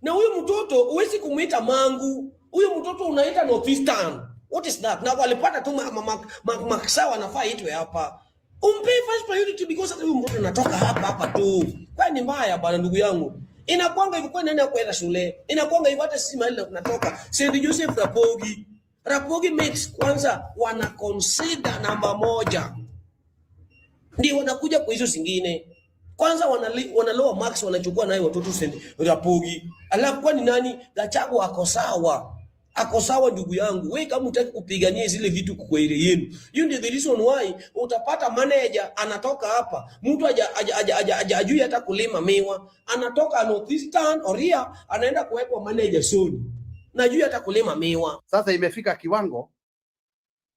Na huyu mtoto huwezi kumuita Mangu. Huyu mtoto unaita Northeastern. What is that? Na walipata tu maksawa anafaa itwe hapa. Umpe first priority because huyu mtoto anatoka hapa tu. Kwa ni mbaya bwana ndugu yangu. Inakwanga hivyo, kwa nani akwenda shule? Inakwanga hivyo hata sisi mahali tunatoka. St. Joseph Rapogi. Rapogi mates kwanza wana consider namba 1. Ndio wanakuja kwa hizo zingine. Kwanza wanaloa max wanachukua nayo watoto St. Rapogi. Alafu kwa ni nani? Gachagua ako sawa ndugu yangu. Wewe kama unataka kupigania zile vitu kwa ile yenu. Hiyo ndio the reason why utapata manager anatoka hapa. Mtu ajui hata kulima miwa. Anatoka Northeastern Oria anaenda kuwekwa manager soon. Najui hata kulima miwa. Sasa imefika kiwango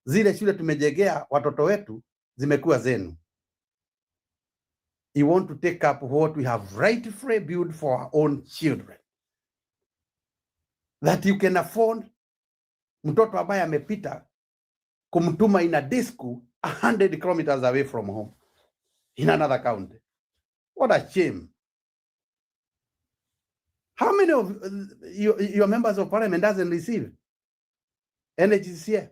zile shule tumejegea watoto wetu zimekuwa zenu. You want to take up what we have rightfully built for our own children. That you can afford mtoto ambaye amepita kumtuma in a day school 100 kilometers away from home in another county. What a shame. How many of your members of parliament doesn't receive NHCA?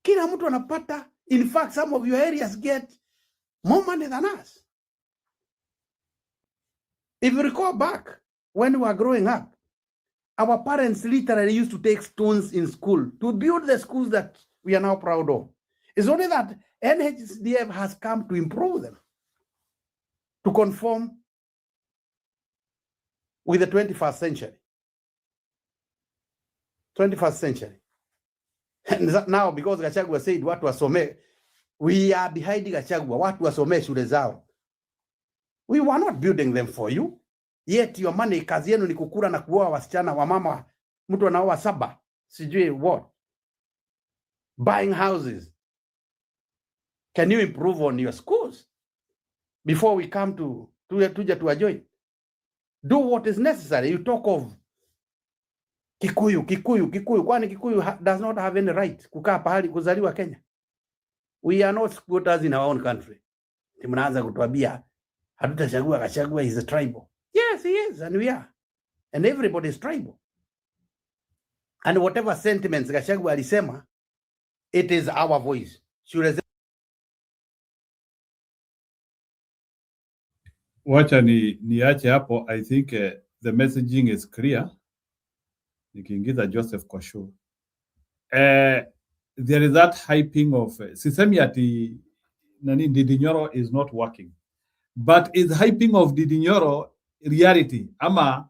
Kila mtu anapata. In fact, some of your areas get more money than us. If you recall back when we were growing up, our parents literally used to take stones in school to build the schools that we are now proud of. It's only that NHDF has come to improve them, to conform with the 21st century. 21st century. And now, because Gachagua said watu wasome, we are behind Gachagua, watu wasome shule zao. We were not building them for you. Yet your money, kazi yenu ni kukura na kuoa wasichana wa mama, mtu anaoa 7, sijui what. Buying houses. Can you improve on your schools before we come to join? Do what is necessary. You talk of Kikuyu. Kwani Kikuyu does not have any right kukaa pahali kuzaliwa Kenya? We are not squatters in our own country. Mnaanza kutuambia hatutachagua Gachagua is a tribal. Yes, he is, and we are. And everybody is tribal. And whatever sentiments Gachagua alisema, it is our voice. Wacha niache hapo. I think the messaging is clear. Nikiingiza Joseph kwa show. There is that hyping of sisemi ati nani Ndindi Nyoro is not working, but is hyping of Ndindi Nyoro reality ama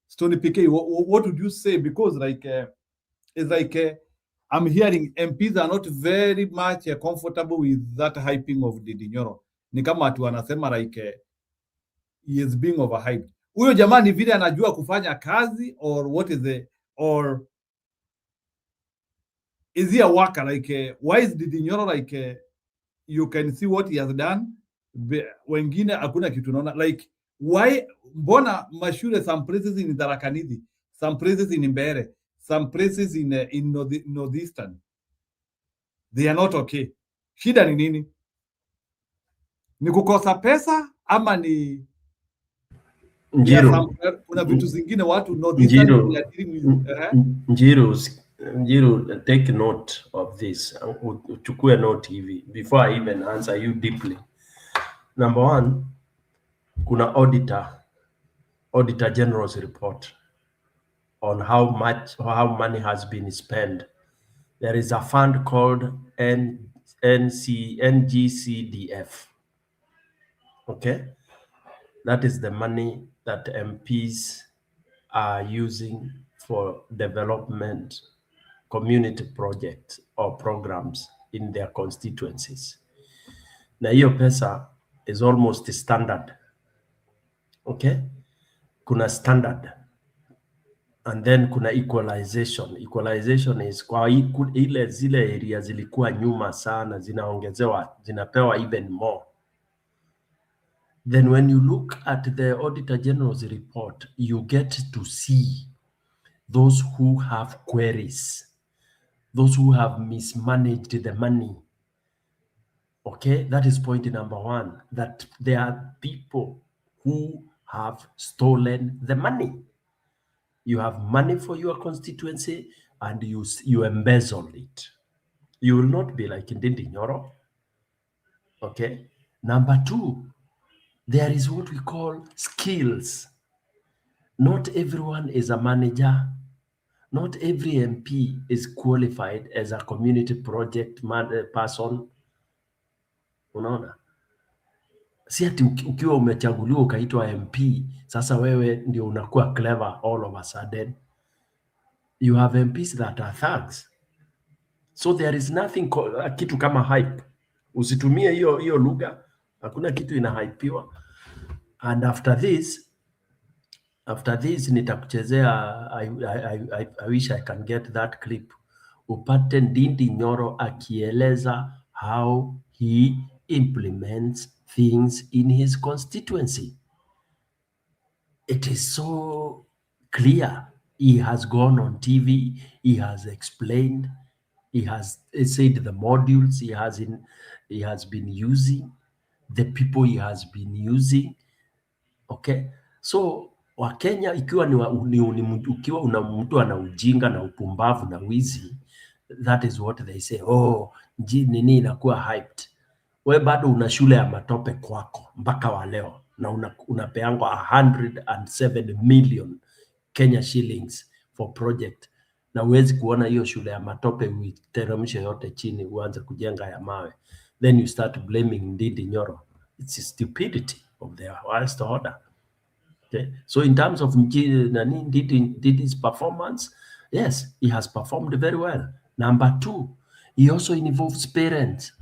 Stony PK? What would you say? Because it's like I'm hearing MPs are not very much comfortable with that hyping of Ndindi Nyoro. Ni kama atu wanasema like he is being overhyped. Huyo jamani vile anajua kufanya kazi, or what is the, or is he a worker? Like why is Ndindi Nyoro like you can see what he has done, wengine hakuna kitu naona. Like why, mbona mashule some places in Tharaka Nithi, some places in Mbeere, some places in Northeastern, they are not okay? Shida ni nini? Ni kukosa pesa ama ni Njiru, kuna vitu zingine watu Njiru, take note of this. Uchukue note hivi before I even answer you deeply. Number one, kuna auditor general's report on how money has been spent. There is a fund called NGCDF. Okay, that is the money that MPs are using for development, community projects or programs in their constituencies. Na hiyo pesa is almost standard. Okay? Kuna standard. And then kuna equalization. Equalization is kwa ile zile area zilikuwa nyuma sana zinaongezewa, zinapewa even more. Then when you look at the Auditor General's report, you get to see those who have queries, those who have mismanaged the money. Okay, that is point number one, that there are people who have stolen the money. You have money for your constituency and you embezzle it. You will not be like Ndindi Nyoro. Okay. Number two, there is what we call skills. Not everyone is a manager. Not every MP is qualified as a community project person. Unaona? Si ati ukiwa umechaguliwa ukaitwa MP, sasa wewe ndio unakuwa clever all of a sudden. You have MPs that are thugs. So there is nothing kitu kama hype. Usitumie hiyo lugha. Hakuna kitu inahypewa. And after this nitakuchezea, I wish I can get that clip. Upate Ndindi Nyoro akieleza how he implements things in his constituency. It is so clear. He has gone on TV, he has explained, he has said the modules he has been using, the people he has been using. Okay, so Wakenya, ikiwa ukiwa una mtu ana ujinga na upumbavu na wizi, that is what they say. Oh, nini inakuwa hyped. We bado una shule ya matope kwako mpaka wa leo na unapeangwa 107 million Kenya shillings for project, na uwezi kuona hiyo shule ya matope uiteremshe yote chini uanze kujenga ya mawe. Then you start blaming Ndindi Nyoro. It's stupidity of the highest order. Okay. So in terms of Ndidi's performance, yes, he has performed very well. Number two, he also involves parents.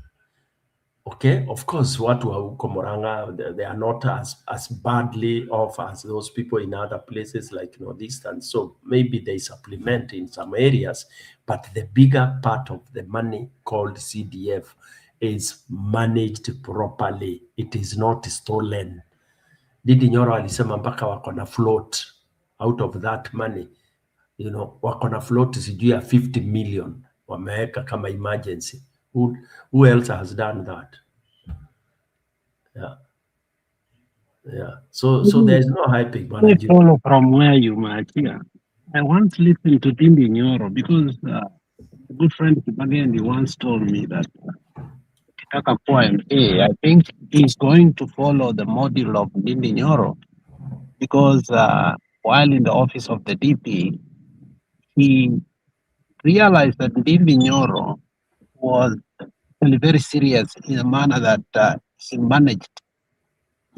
Okay, of course, watu wa huko Murang'a, they are not as badly off as those people in other places like Northeastern. So maybe they supplement in some areas, but the bigger part of the money called CDF is managed properly. It is not stolen. Ndindi Nyoro alisema mpaka wako na float out of that money. Wako na float sijui ya 50 million wameweka kama emergency. Who else has done that? Yeah. So there is no hyping. I follow from where you Machia. I once listened to Ndindi Nyoro because a good friend Kipageni once told me that Kitaka kuwa MP, I think he's going to follow the model of Ndindi Nyoro because while in the office of the DP, he realized that Ndindi Nyoro was really very serious in a manner that he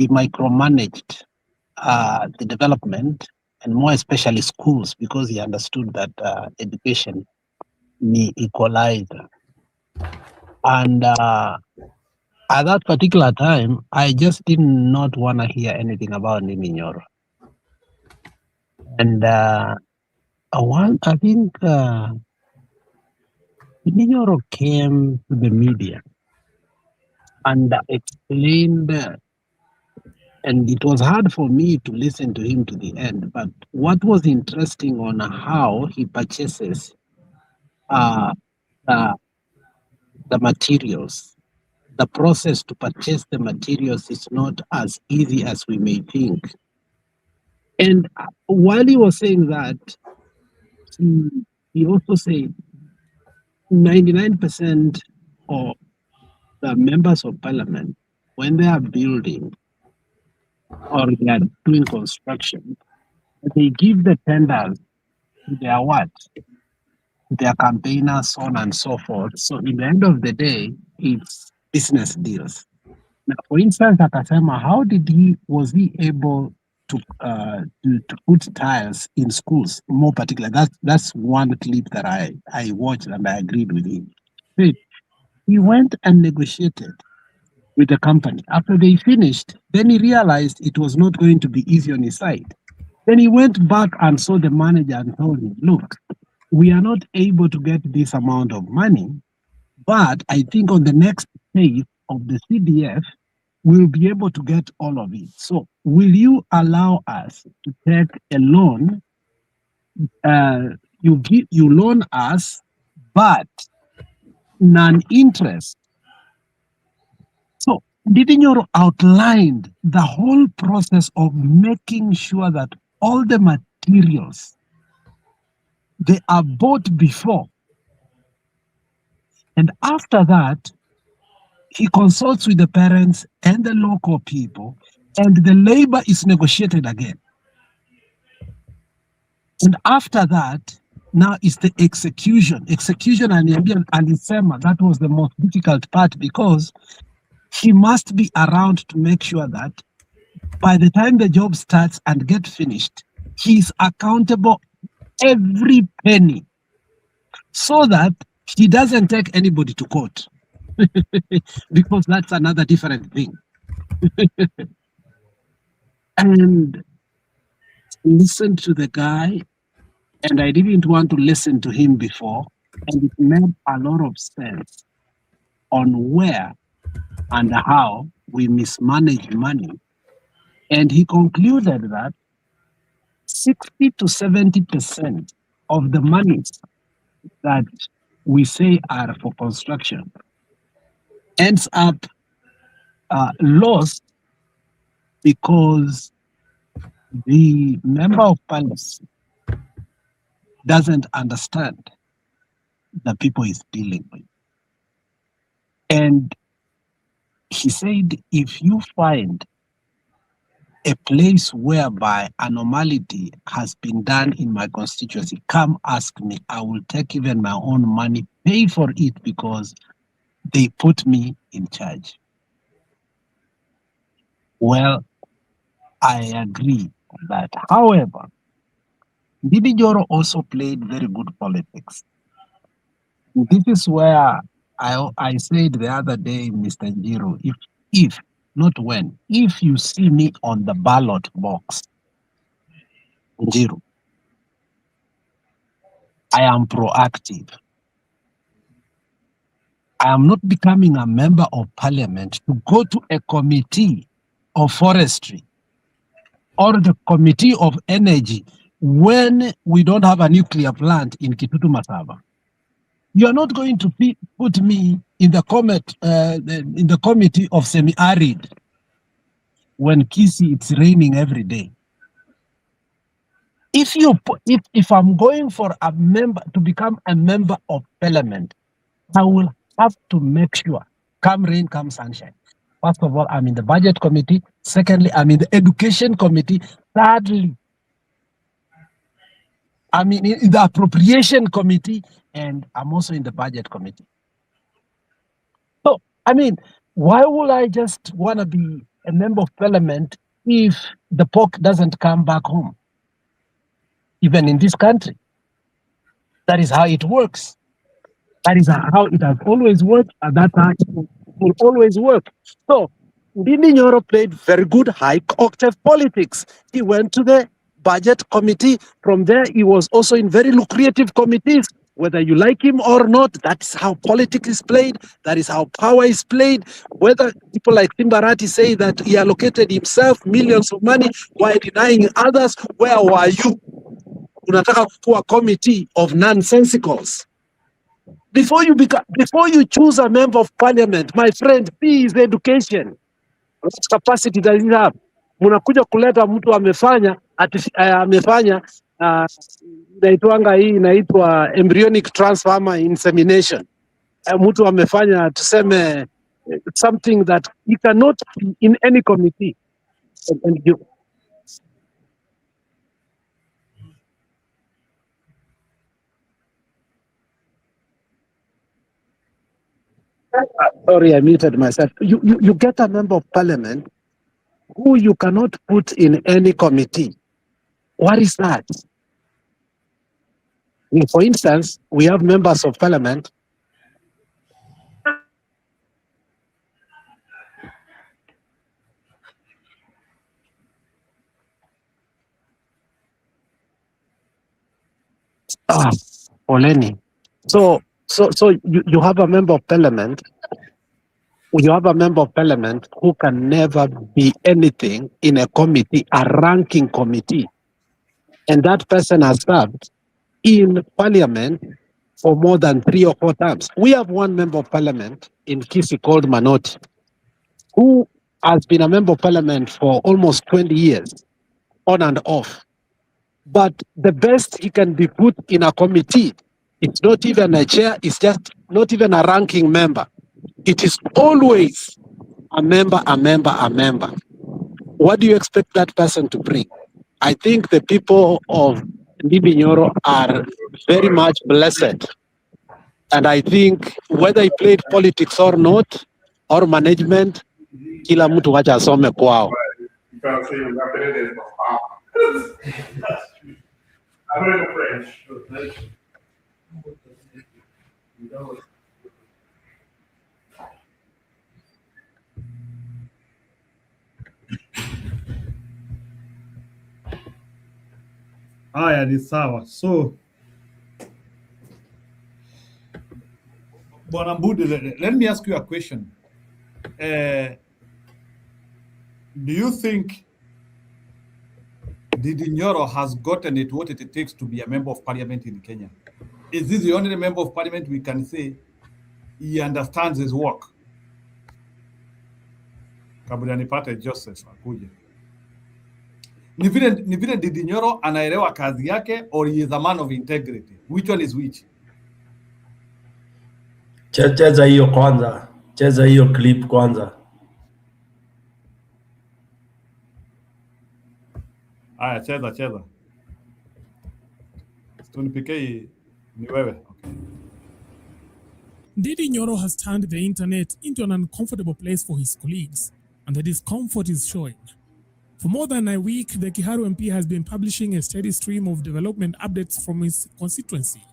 micromanaged the development, and more especially schools, because he understood that education need equalizer. And at that particular time, I just did not want to hear anything about Ndindi Nyoro. And I think Ndindi Nyoro came to the media and explained, and it was hard for me to listen to him to the end, but what was interesting on how he purchases the materials. The process to purchase the materials is not as easy as we may think. And while he was saying that, he also said 99% of the members of parliament, when they are building or they are doing construction, they give the tenders to their what? Their campaigners, so on and so forth. So in the end of the day, it's business deals. Now, for instance, akasema, how was he able to put tiles in schools, more particular. That's one clip that I watched and I agreed with him. He went and negotiated with the company. After they finished, then he realized it was not going to be easy on his side. Then he went back and saw the manager and told him, look, we are not able to get this amount of money, but I think on the next phase of the CDF, we'll be able to get all of it. So will you allow us to take a loan? You loan us, but non-interest. So Didinyoro outlined the whole process of making sure that all the materials, they are bought before. And after that, he consults with the parents and the local people, and the labor is negotiated again. And after that, now is the execution. Execution and Alisema, that was the most difficult part because he must be around to make sure that by the time the job starts and get finished, he's accountable every penny so that he doesn't take anybody to court. Because that's another different thing. And listen to the guy, and I didn't want to listen to him before, and it made a lot of sense on where and how we mismanage money. And he concluded that 60 to 70% of the monies that we say are for construction ends up lost because the member of parliament doesn't understand the people he's dealing with. And he said, if you find a place whereby a normality has been done in my constituency, come ask me. I will take even my own money, pay for it because they put me in charge. Well, I agree on that. However, Bibi Joro also played very good politics. This is where I said the other day, Mr. Njiro, if, not when, if you see me on the ballot box, Njiro, I am proactive. I am not becoming a member of parliament to go to a committee of forestry or the committee of energy when we don't have a nuclear plant in Kitutu Masaba. You are not going to put me in the committee of semi-arid when Kisi it's raining every day. If I'm going for a member to become a member of parliament, I will have to make sure, come rain, come sunshine. First of all, I'm in the budget committee. Secondly, I'm in the education committee. Thirdly, I'm in the appropriation committee, and I'm also in the budget committee. So, why would I just want to be a member of parliament if the pork doesn't come back home? Even in this country, that is how it works. That is how it has always worked, and that's how it will always work. So, Ndindi Nyoro played very good high-octave politics. He went to the budget committee. From there, he was also in very lucrative committees. Whether you like him or not, that's how politics is played. That is how power is played. Whether people like Timbarati say that he allocated himself millions of money while denying others, where were you? Unataka kuwa committee of nonsensicals. Before you choose a member of parliament, my friend, see his education. What capacity does he have? Munakuja kuleta mtu amefanya inaitwa embryonic transfer ama insemination. Mtu amefanya tuseme something that he cannot be in any committee. Sorry, I muted myself. You get a member of parliament who you cannot put in any committee. What is that? For instance, we have members of parliament. Oleni. So you have a member of parliament. You have a member of parliament who can never be anything in a committee, a ranking committee. And that person has served in parliament for more than 3 or 4 times. We have one member of parliament in Kisi called Manoti, who has been a member of parliament for almost 20 years, on and off. But the best he can be put in a committee, it's not even a chair, it's just not even a ranking member. It is always a member. What do you expect that person to bring? I think the people of Ndindi Nyoro are very much blessed. And I think whether he played politics or not, or management, kila mtu wacha asome kwao. Haya ni sawa. So Bwana Mbudi, let me ask you a question. Do you think Ndindi Nyoro has gotten it what it takes to be a member of parliament in Kenya? Is this the only member of parliament we can say he understands his work? Kabla nipate Joseph akuje. Ni vile Ndindi Nyoro anaelewa kazi yake or he is a man of integrity? Which one is which? Cheza hiyo kwanza. Cheza hiyo clip kwanza. Aya, cheza. Tunipike ni wewe. Okay. Ndindi Nyoro has turned the internet into an uncomfortable place for his colleagues, and the discomfort is showing. For more than a week, the Kiharu MP has been publishing a steady stream of development updates from his constituency.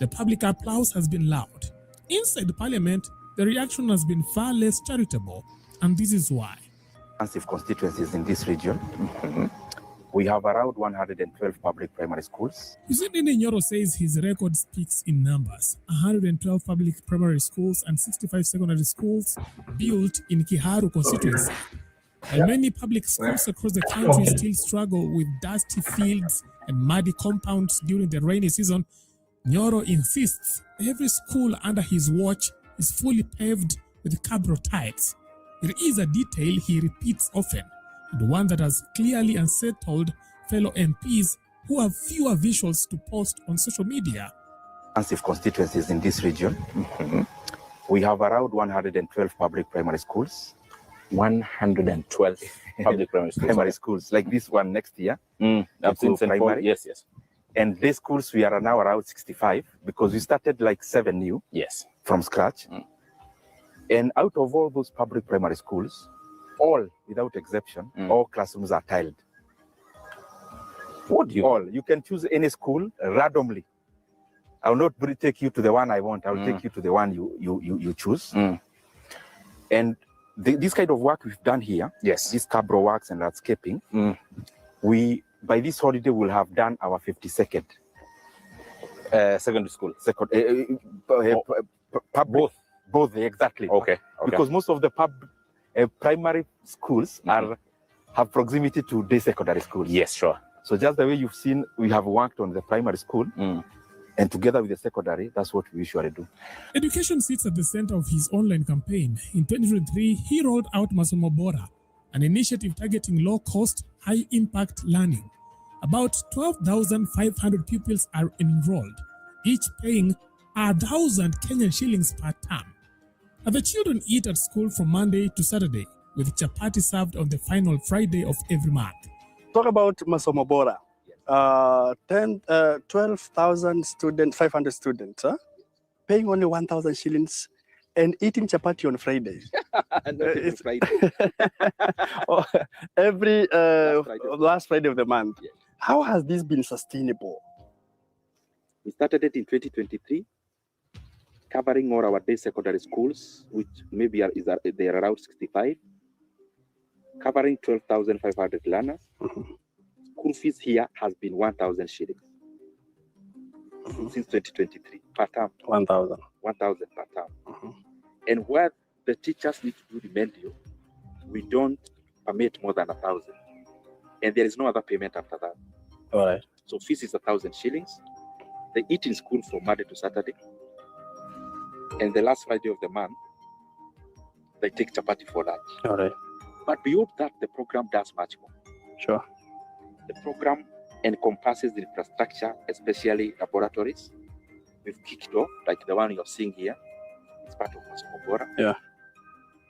The public applause has been loud. Inside the parliament, the reaction has been far less charitable, and this is why. Massive constituencies in this region. We have around 112 public primary schools. Ndindi Nyoro says his record speaks in numbers. 112 public primary schools and 65 secondary schools built in Kiharu constituency. And many public schools across the country still struggle with dusty fields and muddy compounds during the rainy season. Nyoro insists every school under his watch is fully paved with cabro tiles. It is a detail he repeats often, and one that has clearly unsettled fellow MPs who have fewer visuals to post on social media. Massive constituencies in this region. We have around 112 public primary schools. 112 public primary schools, like this one next year. That's in St. Paul. Yes. And these schools, we are now around 65 because we started like 7 new from scratch. And out of all those public primary schools, all, without exception, all classrooms are tiled. What do you? All. You can choose any school randomly. I will not take you to the one I want. I will take you to the one you choose. And this kind of work we've done here, this cabro works and landscaping, we, by this holiday, will have done our 52nd secondary school. Both, exactly. Okay. Because most of the primary schools have proximity to day secondary schools. Yes, sure. So just the way you've seen, we have worked on the primary school, and together with the secondary, that's what we usually do. Education sits at the center of his online campaign. In 2023, he rolled out Masomo Bora, an initiative targeting low-cost, high-impact learning. About 12,500 pupils are enrolled, each paying 1,000 Kenyan shillings per term. And the children eat at school from Monday to Saturday, with chapati served on the final Friday of every month. Talk about Masomo Bora. 12,000 students, 500 students, paying only 1,000 shillings and eating chapati on Fridays. Not even Friday. Every last Friday of the month. Yes. How has this been sustainable? We started it in 2023, covering all our day secondary schools, which maybe they are around 65, covering 12,500 learners. School fees here has been 1,000 shillings since 2023 per term. 1,000. 1,000 per term. And where the teachers need to do remedial, we don't permit more than 1,000, and there is no other payment after that. All right. So fees is 1,000 shillings. They eat in school from Monday to Saturday, and the last Friday of the month, they take chapati for lunch. All right. But beyond that, the program does much more. Sure. The program encompasses the infrastructure, especially laboratories. We've kicked off, like the one you're seeing here. It's part of Masomo Bora. Yeah.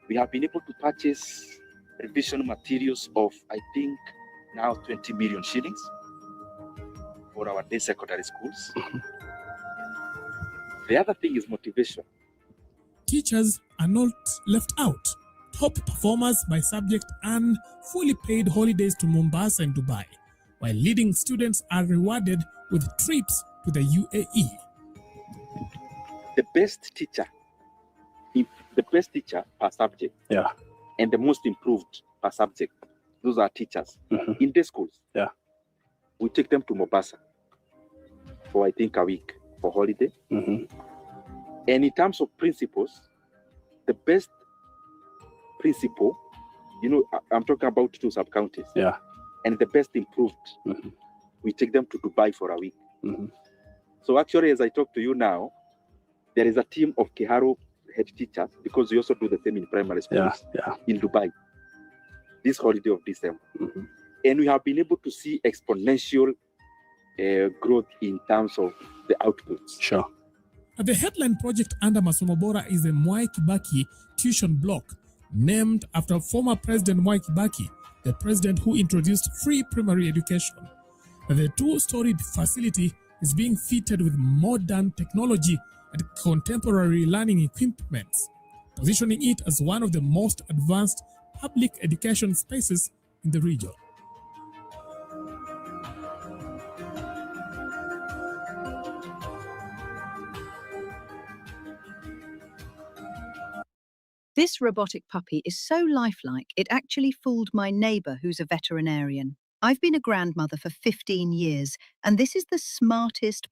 We have been able to purchase revision materials of, I think, now 20 million shillings for our day secondary schools. The other thing is motivation. Teachers are not left out. Top performers by subject earn fully paid holidays to Mombasa and Dubai, while leading students are rewarded with trips to the UAE. The best teacher per subject, yeah, and the most improved per subject, those are teachers in day schools. Yeah, we take them to Mombasa for, I think, a week for holiday. And in terms of principals, the best principal, I'm talking about 2 sub-counties. Yeah. And the best improved, we take them to Dubai for a week. So actually, as I talk to you now, there is a team of Kiharu head teachers, because we also do the same in primary schools in Dubai this holiday of December. And we have been able to see exponential growth in terms of the outputs. Sure. The headline project under Masomo Bora is the Mwai Kibaki tuition block, named after former President Mwai Kibaki, the president who introduced free primary education. The 2-storied facility is being fitted with modern technology and contemporary learning equipments, positioning it as one of the most advanced public education spaces in the region. This robotic puppy is so lifelike, it actually fooled my neighbour who's a veterinarian. I've been a grandmother for 15 years, and this is the smartest.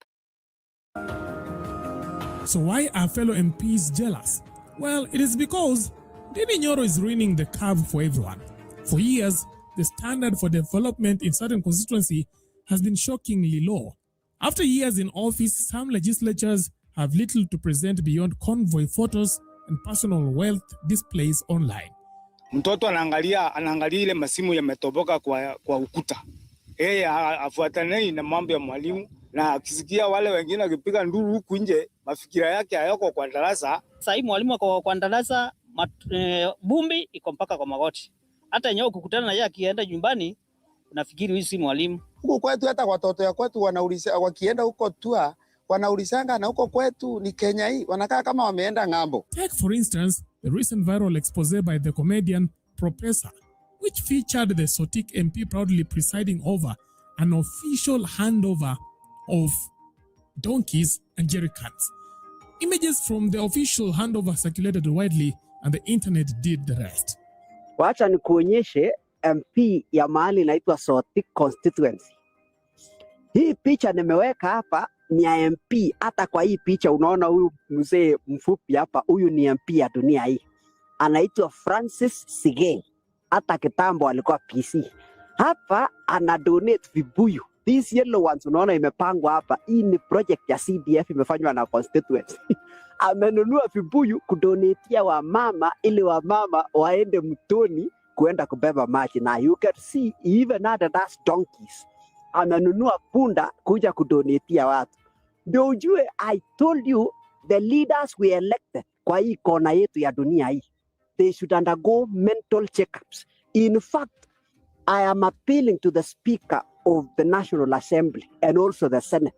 So why are fellow MPs jealous? Well, it is because Ndindi Nyoro is ruining the curve for everyone. For years, the standard for development in certain constituency has been shockingly low. After years in office, some legislatures have little to present beyond convoy photos and personal wealth displays online. Mtoto anaangalia ile masimu yametoboka kwa ukuta. Yeye afuatanei na mambo ya mwalimu, na akisikia wale wengine wakipiga nduru huku nje, mafikira yake hayako kwa darasa. Sasa hivi mwalimu kwa darasa, bumbi iko mpaka kwa magoti. Hata yenyewe ukikutana na yeye akienda nyumbani, unafikiri huyu si mwalimu. Huko kwetu hata watoto ya kwetu wanauliza, wakienda huko tua wanaulizanga, na huko kwetu ni Kenya hii, wanakaa kama wameenda ng'ambo. Take for instance the recent viral expose by the comedian Professor, which featured the Sotik MP proudly presiding over an official handover of donkeys and jerrycans. Images from the official handover circulated widely and the internet did the rest. Wacha nikuonyeshe MP ya mahali inaitwa Sotik constituency. Hii picha nimeweka hapa ni ya MP. Hata kwa hii picha unaona huyu mzee mfupi hapa, huyu ni MP ya dunia hii. Anaitwa Francis Sige. Hata kitambo alikuwa PC. Hapa ana donate vibuyu. These yellow ones unaona imepangwa hapa. Hii ni project ya CDF imefanywa na constituency. Amenunua vibuyu kudonetia wamama ili wamama waende mtoni kuenda kubeba maji. Na you can see even other donkeys. Amenunua punda kuja kudonetia watu. Ndio ujue, I told you the leaders we elected kwa hii kona yetu ya dunia hii, they should undergo mental checkups. In fact, I am appealing to the Speaker of the National Assembly and also the Senate.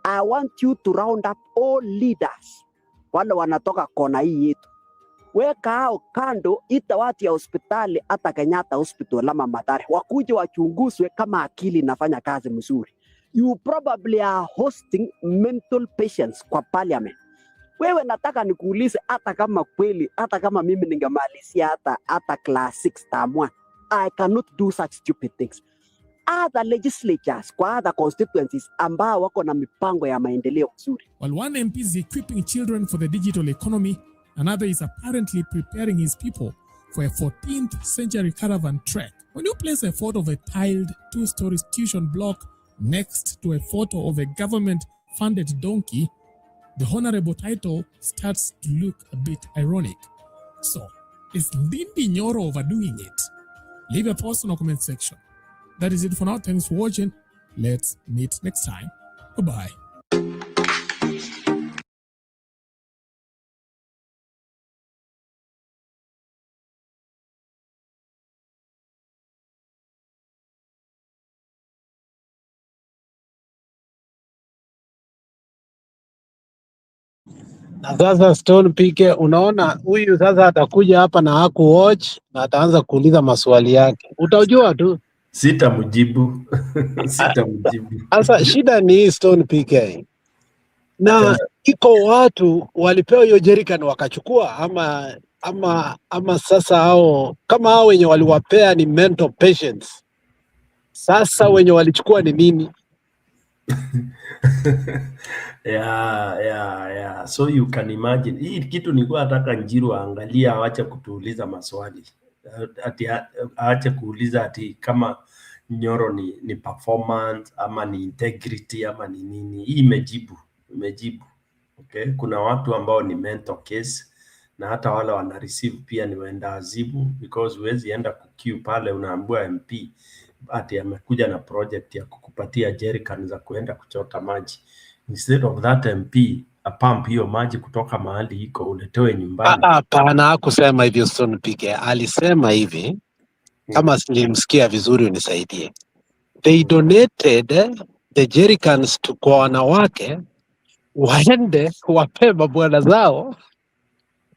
I want you to round up all leaders wale wanatoka kona hii yetu. Weka hao kando, ita watu ya hospitali hata Kenyatta Hospital ama Mathare wakuje wachunguzwe kama akili inafanya kazi mzuri. You probably are hosting mental patients kwa parliament. Wewe nataka nikuulize, hata kama kweli, hata kama mimi ningemalizia hata class 6 term 1, I cannot do such stupid things. Other legislatures kwa other constituencies ambao wako na mipango ya maendeleo mzuri. While one MP is equipping children for the digital economy, another is apparently preparing his people for a 14th century caravan trek. When you place a photo of a tiled 2-story tuition block next to a photo of a government-funded donkey, the honorable title starts to look a bit ironic. So, is Ndindi Nyoro overdoing it? Leave a post in the comment section. That is it for now. Thanks for watching. Let's meet next time. Goodbye. Na sasa Stone PK, unaona huyu sasa atakuja hapa na hakuwatch na ataanza kuuliza maswali yake. Utajua tu. Sitamjibu. Sitamjibu. Sasa shida ni hii Stone PK. Na iko watu walipewa hiyo jerrycan wakachukua ama sasa hao kama hao wenye waliwapea ni mental patients. Sasa wenye walichukua ni nini? Yeah. So you can imagine. Hii kitu nilikuwa nataka Njiru aangalia, aache kutuuliza maswali. Ati aache kuuliza ati kama Nyoro ni performance ama ni integrity ama ni nini. Hii imejibu. Okay? Kuna watu ambao ni mental case na hata wale wana receive pia ni waenda azibu, because huwezi enda kukiu pale unaambiwa MP ati amekuja na project ya kukupatia jerrycan za kuenda kuchota maji. Instead of that MP apump hiyo maji kutoka mahali iko uletewe nyumbani. Hapana, hakusema hivyo Stone PK. Alisema hivi, kama nilimsikia vizuri unisaidie. They donated the jerrycans to kwa wanawake waende wape mabwana zao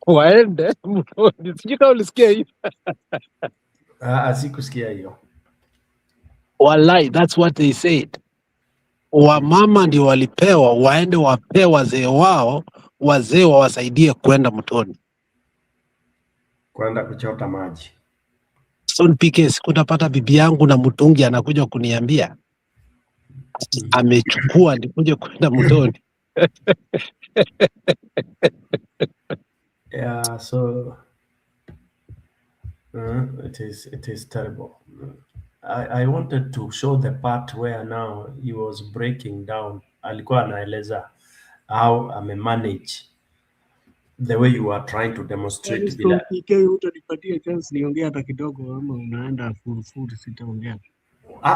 waende mtoni. Sijui kama ulisikia hiyo. Sikusikia hiyo. Wallahi, that's what they said. Wamama ndio walipewa waende wape wazee wao, wazee wawasaidie kwenda mtoni, kwenda kuchota maji. Stone PK, sikutapata bibi yangu na mtungi anakuja kuniambia amechukua ndikuje kwenda mtoni. Yeah, so it is terrible. I wanted to show the part where now he was breaking down. Alikuwa anaeleza how manage the way you are trying to demonstrate. Stone PK, utanipatia chance niongea hata kidogo ama unaenda full sitaongea?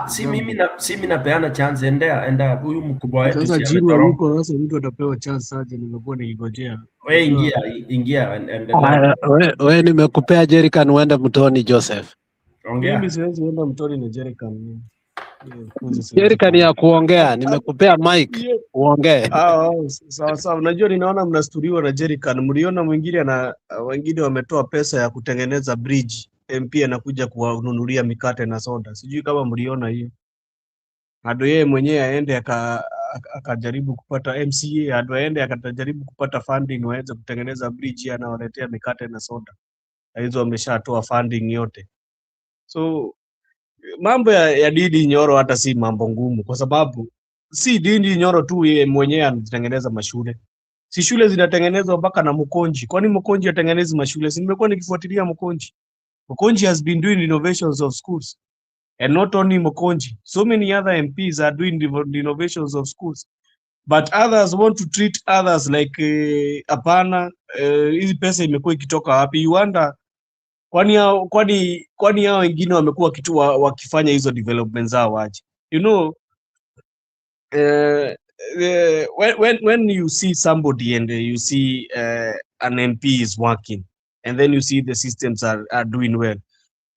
Si mimi napeana chance, enda huyu mkubwa wetu. Sasa jibu huko, sasa mtu atapewa chance aje? Nimekuwa nikigojea. Wewe ingia endelea. Wewe nimekupea jerrycan uende mtoni Joseph. Ongea. Mimi siwezi enda mtoni na jerrycan. Jerrycan ya kuongea, nimekupea mic uongee. Sawa. Unajua ninaona mnasturiwa na jerrycan. Mliona wengine wametoa pesa ya kutengeneza bridge. MP anakuja kuwanunulia mikate na soda. Sijui kama mliona hiyo. Hado yeye mwenyewe aende akajaribu kupata MCA, hado aende akajaribu kupata funding waweze kutengeneza bridge, anawaletea mikate na soda. Hizo wameshatoa funding yote. So mambo ya Ndindi Nyoro hata si mambo ngumu, kwa sababu si Ndindi Nyoro tu yeye mwenyewe anatengeneza mashule. Si shule zinatengenezwa mpaka na Mkonji. Kwani Mkonji atengenezi mashule? Si nimekuwa nikifuatilia Mkonji. Mkonji has been doing renovations of schools, and not only Mkonji. So many other MPs are doing the renovations of schools, but others want to treat others like hapana, hizi pesa imekuwa ikitoka wapi? You wonder kwani hao wengine wamekuwa wakifanya hizo developments zao aje? You know, when you see somebody and you see an MP is working, and then you see the systems are doing well,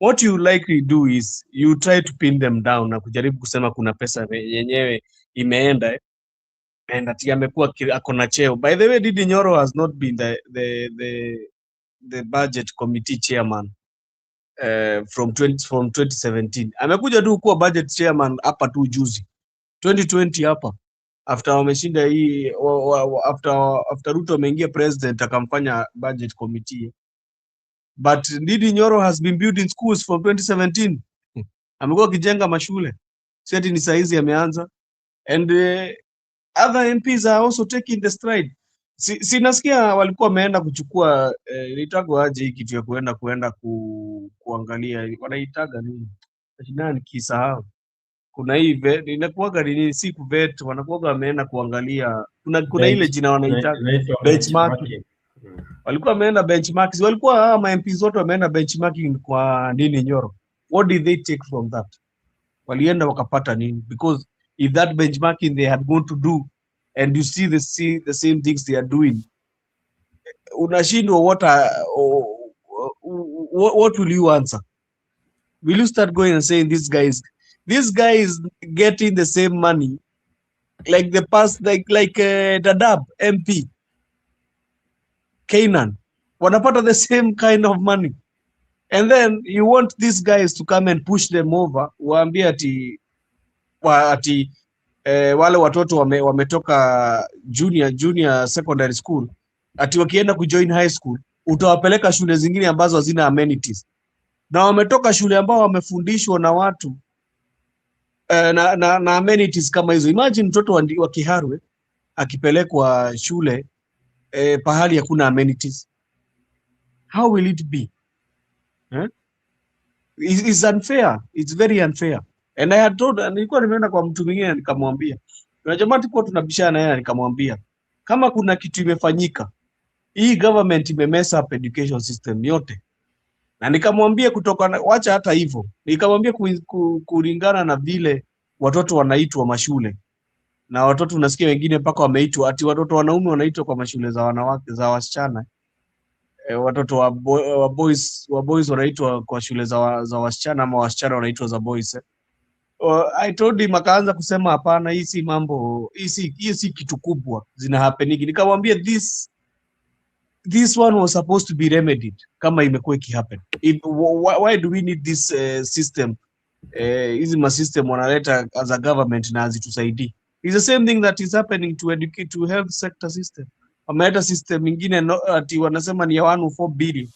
what you likely do is you try to pin them down na kujaribu kusema kuna pesa yenyewe imeenda and ati amekuwa akona cheo. By the way, Didi Nyoro has not been the budget committee chairman from 2017. Amekuja tu kuwa budget chairman hapa tu juzi 2020 hapa, after wameshinda hii after Ruto ameingia president akamfanya budget committee. But Didi Nyoro has been building schools from 2017. Amekuwa akijenga mashule, seti ni saizi ameanza, and other MPs are also taking the stride. Sinasikia walikuwa wameenda kuchukua nitago aje hii kitu ya kuenda kuangalia wanaitaga nini nani kisahau, kuna hii inakuwaga nini siku vet wanakuwa wameenda kuangalia, kuna ile jina wanaitaga benchmarking. Walikuwa wameenda benchmarking, walikuwa ma MPs wote wameenda benchmarking kwa Didi Nyoro. What did they take from that? Walienda wakapata nini? Because if that benchmarking they had gone to do and you see the same things they are doing, unashindwa what will you answer? Will you start going and saying this guy is getting the same money like the past, like Dadab MP Kenyan wanapata the same kind of money, and then you want these guys to come and push them over, waambie ati wale watoto wametoka junior secondary school ati wakienda kujoin high school utawapeleka shule zingine ambazo hazina amenities, na wametoka shule ambao wamefundishwa na watu na amenities kama hizo. Imagine mtoto wa Kiharwe akipelekwa shule pahali hakuna amenities, how will it be? It's unfair, it's very unfair. And I had told, nilikuwa nimeenda kwa mtu mwingine nikamwambia, kuna jamaa tulikuwa tunabishana naye, nikamwambia kama kuna kitu imefanyika, hii government imemess up education system yote, na nikamwambia wacha hata hivyo, nikamwambia kulingana na vile watoto wanaitwa mashule, na watoto unasikia wengine mpaka wameitwa ati watoto wanaume wanaitwa kwa mashule za wanawake za wasichana, watoto wa boys wanaitwa kwa shule za wasichana, ama wasichana wanaitwa za boys. I told him, akaanza kusema hapana, hii si mambo, hii si kitu kubwa zina happening. Nikamwambia this one was supposed to be remedied kama imekuwa ikihappen. Why do we need this system? Hizi ma system wanaleta as a government na hazitusaidii. It's the same thing that is happening to health sector system. Wameleta system nyingine ati wanasema ni ya 104 billion,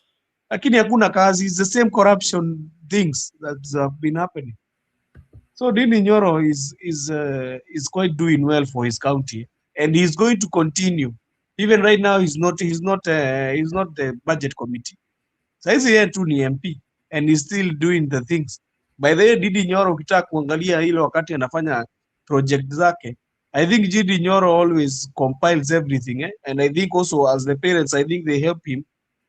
lakini hakuna kazi. It's the same corruption things that have been happening. So Didi Nyoro is quite doing well for his county, and he's going to continue. Even right now, he's not the budget committee. Saizi yeye tu ni MP, and he's still doing the things. By the way, Didi Nyoro ukitaka kuangalia hilo wakati anafanya project zake, I think Didi Nyoro always compiles everything, and I think also as the parents, I think they help him.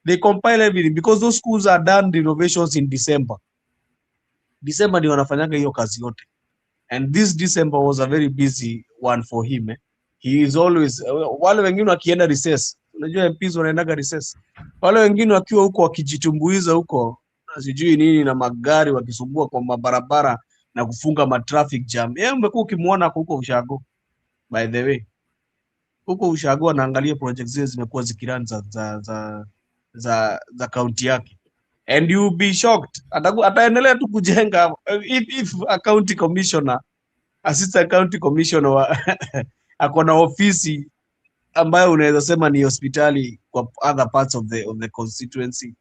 They compile everything because those schools are done renovations in December. December ndio wanafanyanga hiyo kazi yote, and this December was a very busy one for him. He is always, wale wengine wakienda recess, unajua MPs wanaendaga recess, wale wengine wakiwa huko wakijitumbuiza huko sijui nini na magari wakisumbua kwa mabarabara na kufunga ma traffic jam. Yeye umekuwa ukimuona huko Ushago. By the way, huko Ushago anaangalia projects zile zimekuwa zikirun za county yake, and you be shocked. Ataendelea tu kujenga if a county commissioner, assistant county commissioner akona ofisi ambayo unaweza sema ni hospitali kwa other parts of the constituency,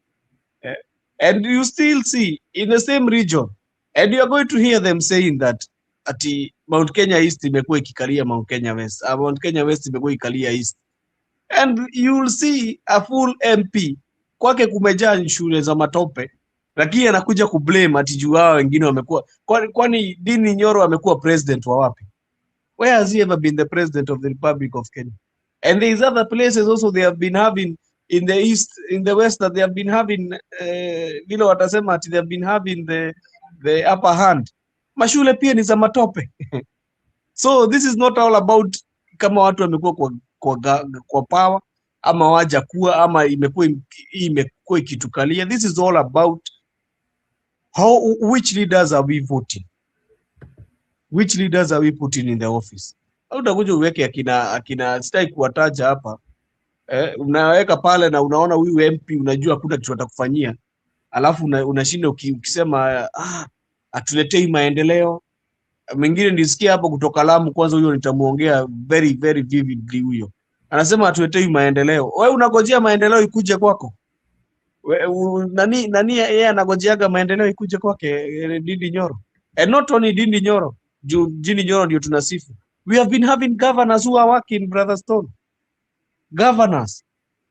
and you still see in the same region, and you are going to hear them saying that ati Mount Kenya East imekuwa ikikalia Mount Kenya West, Mount Kenya West imekuwa ikalia East, and you will see a full MP kwake kumejaa shule za matope, lakini anakuja kublame ati juu hao wengine wamekuwa. Kwani Didi Nyoro amekuwa president wa wapi? Where has he ever been the president of the Republic of Kenya? And there is other places also they have been having in the east, in the west, that they have been having vile watasema ati they have been having the upper hand. Mashule pia ni za matope. So this is not all about kama watu wamekuwa kwa power ama waja kuwa ama imekuwa ikitukalia. This is all about which leaders are we voting? Which leaders are we putting in the office? Au utakuja uweke akina sitaki kuwataja hapa. Unaweka pale na unaona huyu MP unajua hakuna kitu atakufanyia. Alafu unashinda ukisema atuletei maendeleo. Mwingine nisikia hapo kutoka Lamu, kwanza huyo nitamuongea very very vividly huyo. Anasema atuletei maendeleo. Wewe unagojea maendeleo ikuje kwako? Nani yeye anagojeaga maendeleo ikuje kwake? Dindi Nyoro. And not only Dindi Nyoro. Dindi Nyoro ndio tunasifu. We have been having governors who are working, Brother Stone. Governors.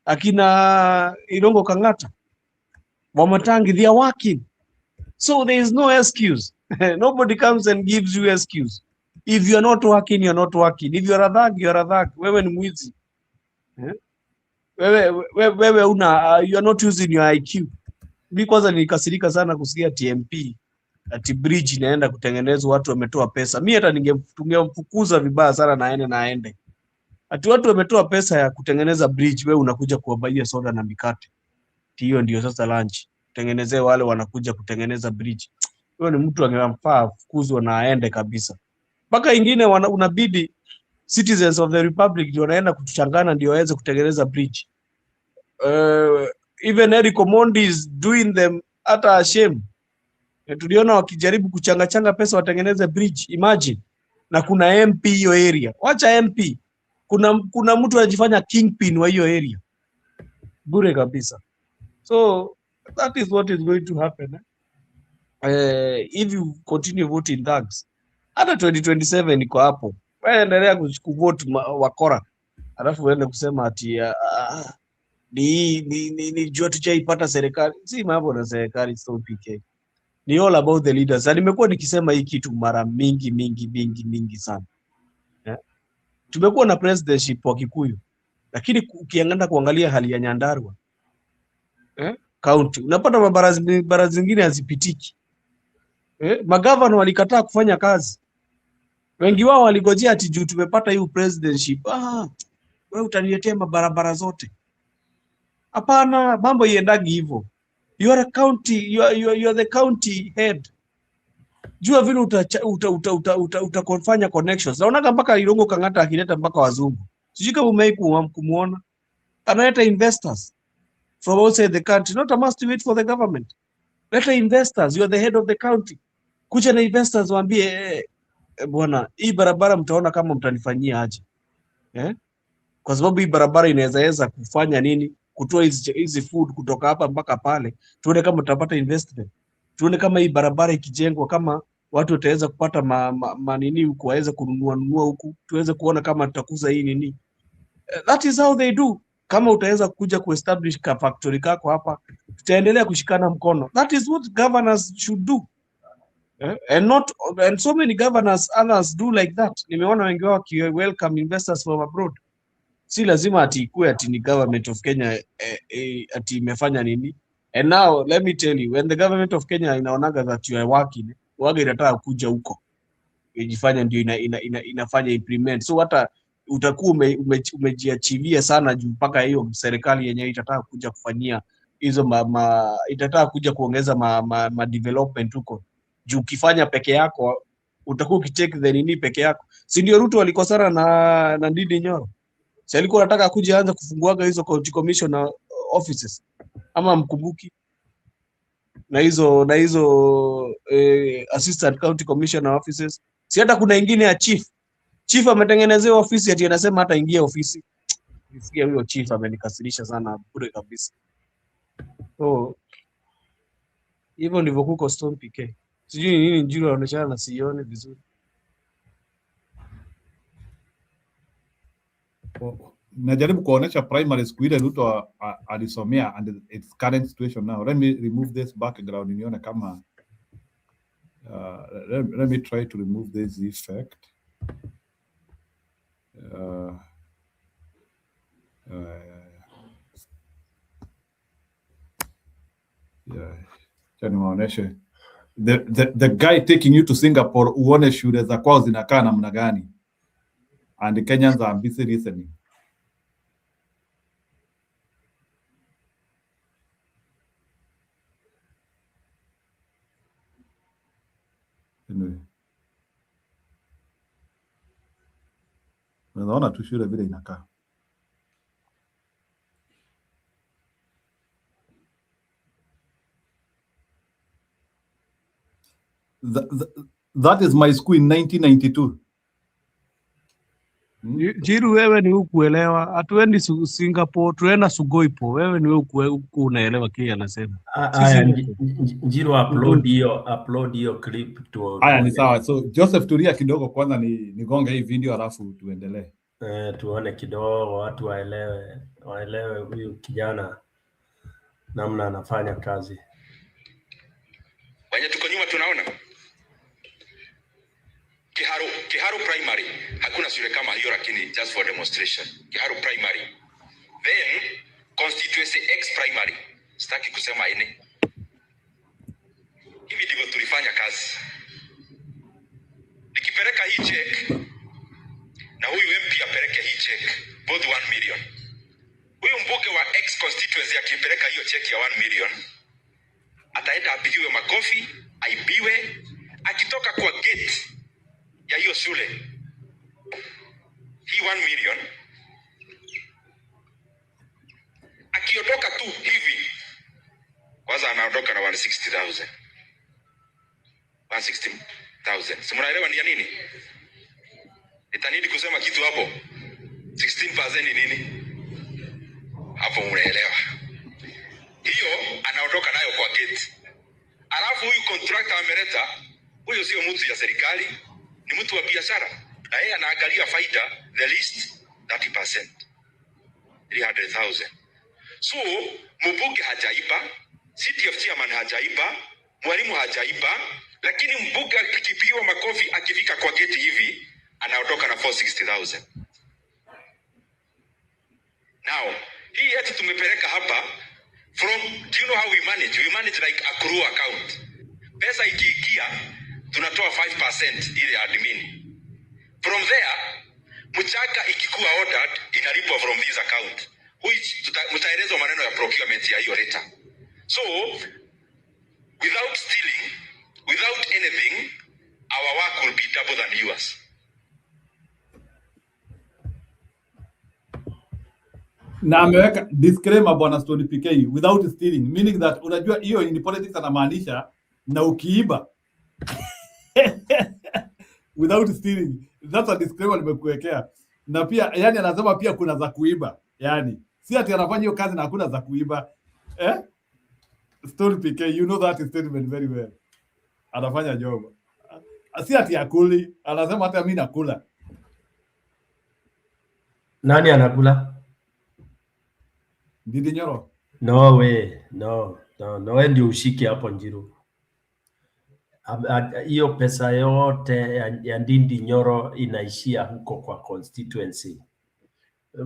Akina Irongo Kangata. Wamatangi, they are working. So there is no excuse. Nobody comes and gives you excuse. If you are not working, you are not working. If you are a thug, you are a thug. Wewe ni mwizi. Wewe you are not using your IQ. Mimi kwanza nilikasirika sana kusikia TMP ati bridge inaenda kutengenezwa, watu wametoa pesa. Mimi hata tungemfukuza vibaya sana na aende. Ati watu wametoa pesa ya kutengeneza bridge, wewe unakuja kuwabaia soda na mikate. Hiyo ndio sasa lunch. Tengenezee wale wanakuja kutengeneza bridge. Wewe ni mtu angefaa fukuzwa na aende kabisa. Mpaka ingine unabidi citizens of the republic ndio wanaenda kutuchangana ndio waweze kutengeneza bridge. Even Eric Omondi is doing them hata shame. Tuliona wakijaribu kuchanga pesa watengeneze bridge, imagine. Na kuna MP hiyo area. Wacha MP. Kuna mtu anajifanya kingpin wa hiyo area. Bure kabisa. So that is what is going to happen. If you continue voting thugs, hata 2027 iko hapo. Wewe endelea kuvote wakora. Alafu uende kusema ati ni jua tujaipata serikali. Si mambo na serikali, so PK. Ni all about the leaders. Na nimekuwa nikisema hii kitu mara mingi sana. Tumekuwa na presidentship wa Kikuyu. Lakini ukiangalia kuangalia hali ya Nyandarua county, unapata mabara zingine hazipitiki. Magavana walikataa kufanya kazi. Wengi wao waligojea ati juu tumepata hiyo presidentship. Wewe utaniletea mabarabara zote. Hapana, mambo iendagi hivyo. You are a county, you are the county head. Jua vile utafanya connections. Naona mpaka Irongo Kangata akileta mpaka wazungu. Sijui kama umewahi kumuona. Analeta investors from outside the country. Not a must wait for the government. Leta investors, you are the head of the county. Kuja na investors waambie bwana, hii barabara mtaona kama mtanifanyia aje. Kwa sababu hii barabara inaweza kufanya nini? Kutoa hizi food kutoka hapa mpaka pale. Tuone kama tutapata investment. Tuone kama hii barabara ikijengwa, kama watu wataweza kupata manini huku, waweze kununua huku. Tuweze kuona kama tutakuza hii nini. That is how they do. Kama utaweza kuja kuestablish ka factory kako hapa, tutaendelea kushikana mkono. That is what governors should do. And so many governors others do like that. Nimeona wengi wao welcome investors from abroad. Si lazima ati ikue ati ni government of Kenya ati imefanya nini. And now let me tell you, when the government of Kenya inaonaga that you are working, waga inataka kuja huko ijifanya ndio inafanya implement. So hata utakuwa umejiachilia sana juu mpaka hiyo serikali yenyewe itataka kuja kufanyia hizo itataka kuja kuongeza ma development huko. Juu ukifanya peke yako utakuwa ukitake the nini peke yako. Si ndio Ruto alikosana na Ndindi Nyoro? Si alikuwa anataka kuja anza kufunguaga hizo county commissioner offices ama mkumbuki? Na hizo assistant county commissioner offices. Si hata kuna ingine ya chief ametengenezewa ofisi ati anasema hata ingia ofisi. Nisikia huyo chief amenikasirisha sana bure kabisa. So hivyo ndivyo kuko Stone PK. Sijui nini njuri anaoneshana na sione vizuri. Najaribu kuonesha primary school ile Ruto alisomea and its current situation now. Let me remove this background nione kama let me try to remove this effect. Niwaoneshe the guy taking you to Singapore, uone shule za kwao zinakaa namna gani, and the Kenyans are busy listening. Anyway. Unaona tu shule vile inakaa. That is my school in 1992. Jiru, wewe ni ukuelewa. Hatuendi Singapore, tuenda Sugoipo. Wewe ni huku unaelewa kile anasema. Jiru, upload hiyo clip tu. Haya ni sawa. So Joseph, tulia kidogo kwanza ni gonga hii video alafu tuendelee. Tuone kidogo watu waelewe huyu kijana namna anafanya kazi. Wenye tuko nyuma tunaona Kiharu Primary hakuna shule kama hiyo, lakini just for demonstration. Kiharu Primary, then constituency X Primary, sitaki kusema ine. Hivi ndivyo tulifanya kazi. Nikipeleka hii check na huyu MP apeleke hii check, both 1 million. Huyu mbunge wa X constituency akipeleka hiyo check ya 1 million, ataenda apigiwe makofi, aibiwe, akitoka kwa gate ya hiyo shule hii 1 million, akiondoka tu hivi kwanza anaondoka na 160,000. 160,000. Si mnaelewa ni ya nini? Nitanidi kusema kitu hapo. 16% ni nini? Hapo mnaelewa. Hiyo anaondoka nayo kwa gate. Alafu huyu contractor ameleta, huyo sio mtu ya serikali, ni mtu wa biashara. Na yeye anaangalia faida, the least 30%. 300,000. So, mbunge hajaiba, CDF chairman hajaiba, mwalimu hajaiba, lakini mbunge akipigiwa makofi akifika kwa geti hivi, anaondoka na 460,000. Now, hii yetu tumepeleka hapa from, do you know how we manage? We manage like accrue account. Pesa ikiingia, tunatoa 5% ile admin. From there, mchaka ikikuwa ordered, inalipwa from this account. Which mtaelezwa maneno ya procurement ya hiyo later. So, without stealing, without anything, our work will be double than yours. Na ameweka disclaimer bwana Stone PK, without stealing, meaning that unajua hiyo ni politics anamaanisha na ukiiba without stealing, that's a disclaimer nimekuwekea. Na pia yani anasema pia kuna za kuiba, yani si ati anafanya hiyo kazi na hakuna za kuiba. Stone PK, you know that statement very well. Anafanya job. Si ati akuli, anasema hata mimi nakula. Nani anakula? Ndindi Nyoro. No way. No, ndio ushike hapo Njiru. Hiyo pesa yote ya Ndindi Nyoro inaishia huko kwa constituency.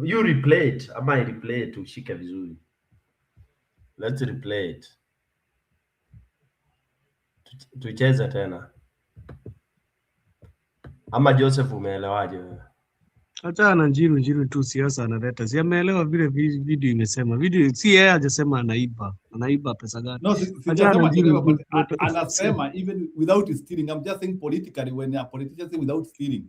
You replay it, ama replay it ushike vizuri. Let's replay it. Tucheze tena. Ama Joseph umeelewaje wewe? Hata na Njiru tu siasa analeta. Si ameelewa vile video imesema. Video si yeye hajasema anaiba pesa gani. No, anasema even without stealing. I'm just saying politically when a politician say without stealing.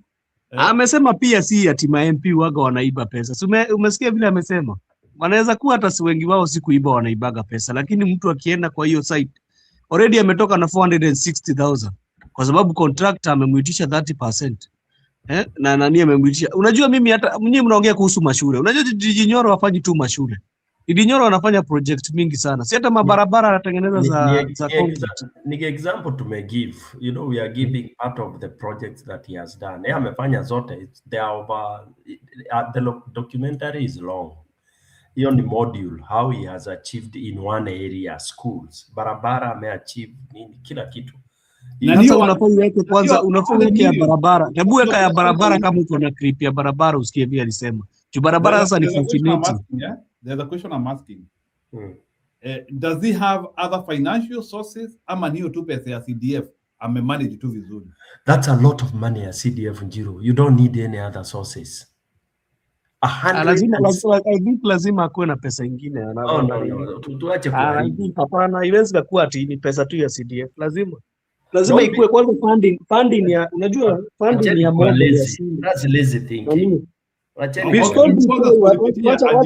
Amesema pia si ati ma MP waga wanaiba pesa. Umesikia vile amesema? Wanaweza kuwa hata si wengi wao si kuiba wanaibaga pesa, lakini mtu akienda kwa hiyo site already ametoka na 460,000 kwa sababu contractor amemuitisha 30%. Na nani amemwitisha? Unajua mimi hata mnyinyi mnaongea kuhusu mashule. Unajua Ndindi Nyoro hafanyi tu mashule. Ndindi Nyoro anafanya project mingi sana. Si hata mabarabara anatengeneza za concrete. Ni example to me give. You know, we are giving part of the projects that he has done. Yeye amefanya zote. They are over, the documentary is long. Hiyo ni module how he has achieved in one area schools. Barabara ameachieve nini kila kitu. Sasa unafanya yake kwanza, unafanya ya barabara. Hebu weka ya barabara kama uko na clip ya barabara usikie vile alisema. Juu barabara sasa ni fascinating. There's a question I'm asking. Does he have other financial sources ama niyo tu pesa ya CDF amemanage tu vizuri? That's a lot of money ya CDF Njiru. You don't need any other sources. Lazima akuwe na pesa ingine. Tuache kwa hii. Hapana, haiwezi kuwa ati ni pesa tu ya CDF. Lazima ikuwe kwanza funding ya, unajua funding ya mambo ya shule. That's lazy thinking. Wacha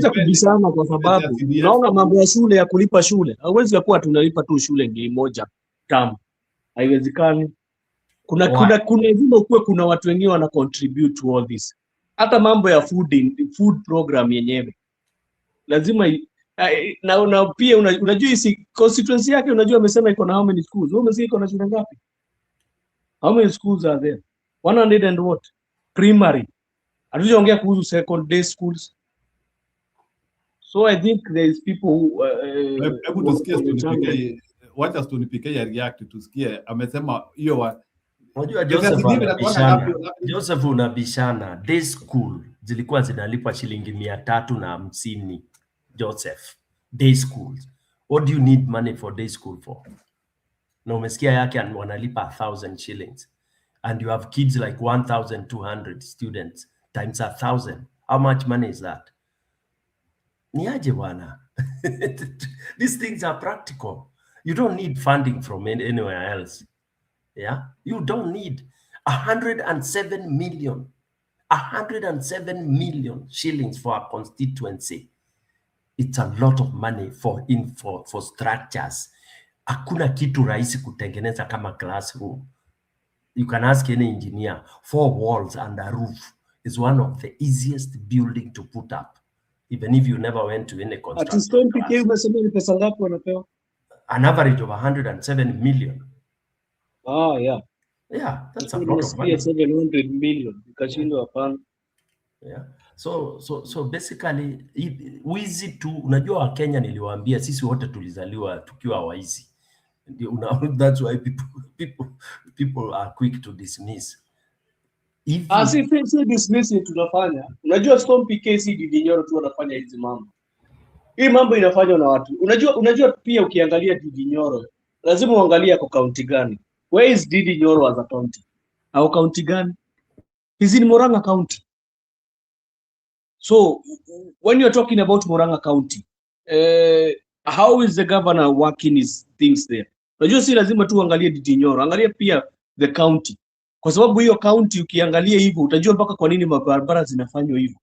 kubishana kwa sababu unaona mambo ya shule ya kulipa shule. Hauwezi kuwa tunalipa tu shule ngei moja tamu. Haiwezekani. Kuna lazima kuwe kuna watu wengine wana contribute to all this. Hata mambo ya food program yenyewe. Lazima na pia unajua hii constituency yake unajua amesema iko na how many schools? Wewe umesikia iko na shule ngapi? How many schools are there? 100 and what? Primary. Hatujaongea kuhusu secondary schools. So I think there is people who hebu tusikie wacha tunipike react tusikie amesema hiyo unajua Joseph unabishana. Day school zilikuwa zinalipa shilingi 350 Joseph. Day schools. What do you need money for day school for? Na umesikia yake wanalipa 1,000 shillings and you have kids like 1,200 students times 1,000. How much money is that? Ni aje bwana? These things are practical. You don't need funding from anywhere else. Yeah, you don't need 107 million shillings for a constituency. It's a lot of money for structures. Hakuna kitu rahisi kutengeneza kama classroom. You can ask any engineer. 4 walls and a roof is one of the easiest building to put up, even if you never went to any construction class. An average of 107 million. Oh, yeah. Yeah, that's a lot of money. 700 million. Yeah. So basically, wizi tu, unajua Kenya niliwaambia sisi wote tulizaliwa tukiwa waizi. That's why people are quick to dismiss. Si dismiss tunafanya. Unajua Storm PKC Didinyoro tu wanafanya hizi mambo. Hii mambo inafanywa na watu. Unajua pia ukiangalia Didinyoro, lazima uangalie kwa county gani. Where is Didinyoro as a county? Au county gani? He's in Murang'a County. So when you're talking about Murang'a County, how is the governor working his things there? Unajua si lazima tu uangalie Didinyoro, angalia pia the county. Kwa sababu hiyo county ukiangalia hivyo utajua mpaka kwa nini mabarabara zinafanywa hivyo.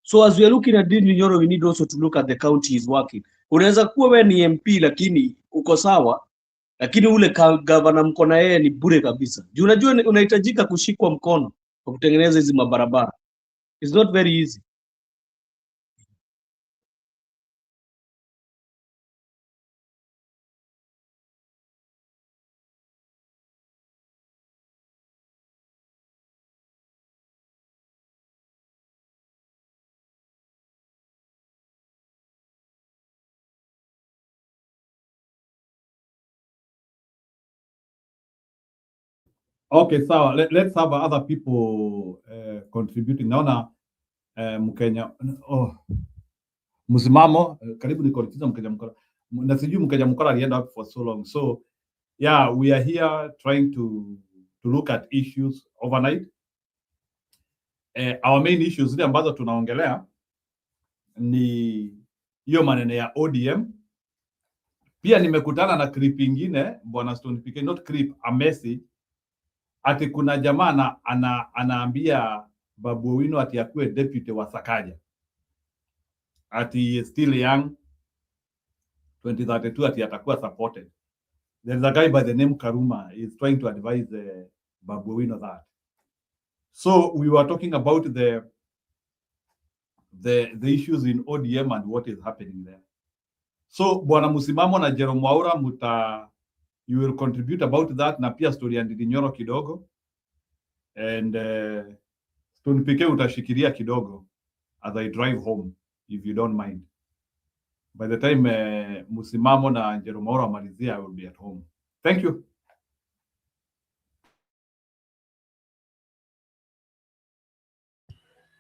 So as we are looking at Didinyoro, we need also to look at the county is working. Unaweza kuwa wewe ni MP lakini uko sawa, lakini ule governor mko na yeye ni bure kabisa. Juu unajua unahitajika kushikwa mkono kwa kutengeneza hizi mabarabara. It's not very easy. Okay, sawa. Let's have other people contributing. Naona Mkenya Msimamo karibu nikoritiza Mkenya Mkora. Na sijui Mkenya Mkora alienda up for so long. So yeah, we are here trying to look at issues overnight. Our main issues zile ambazo tunaongelea ni hiyo maneno ya ODM. Pia nimekutana na clip ingine bwana Stone PK, not clip, a message ati kuna jamaa anaambia Babu Owino ati akuwe deputy wa Sakaja, ati still young, 2032 ati atakuwa supported. There is a guy by the name Karuma is trying to advise Babu Owino that. So we were talking about the issues in ODM and what is happening there. So bwana Msimamo na Jerome Mwaura you will contribute about that, na pia story ya Didinyoro kidogo, and Stone PK utashikilia kidogo as I drive home, if you don't mind. By the time Msimamo na Jerome Mwaura malizia, I will be at home. Thank you.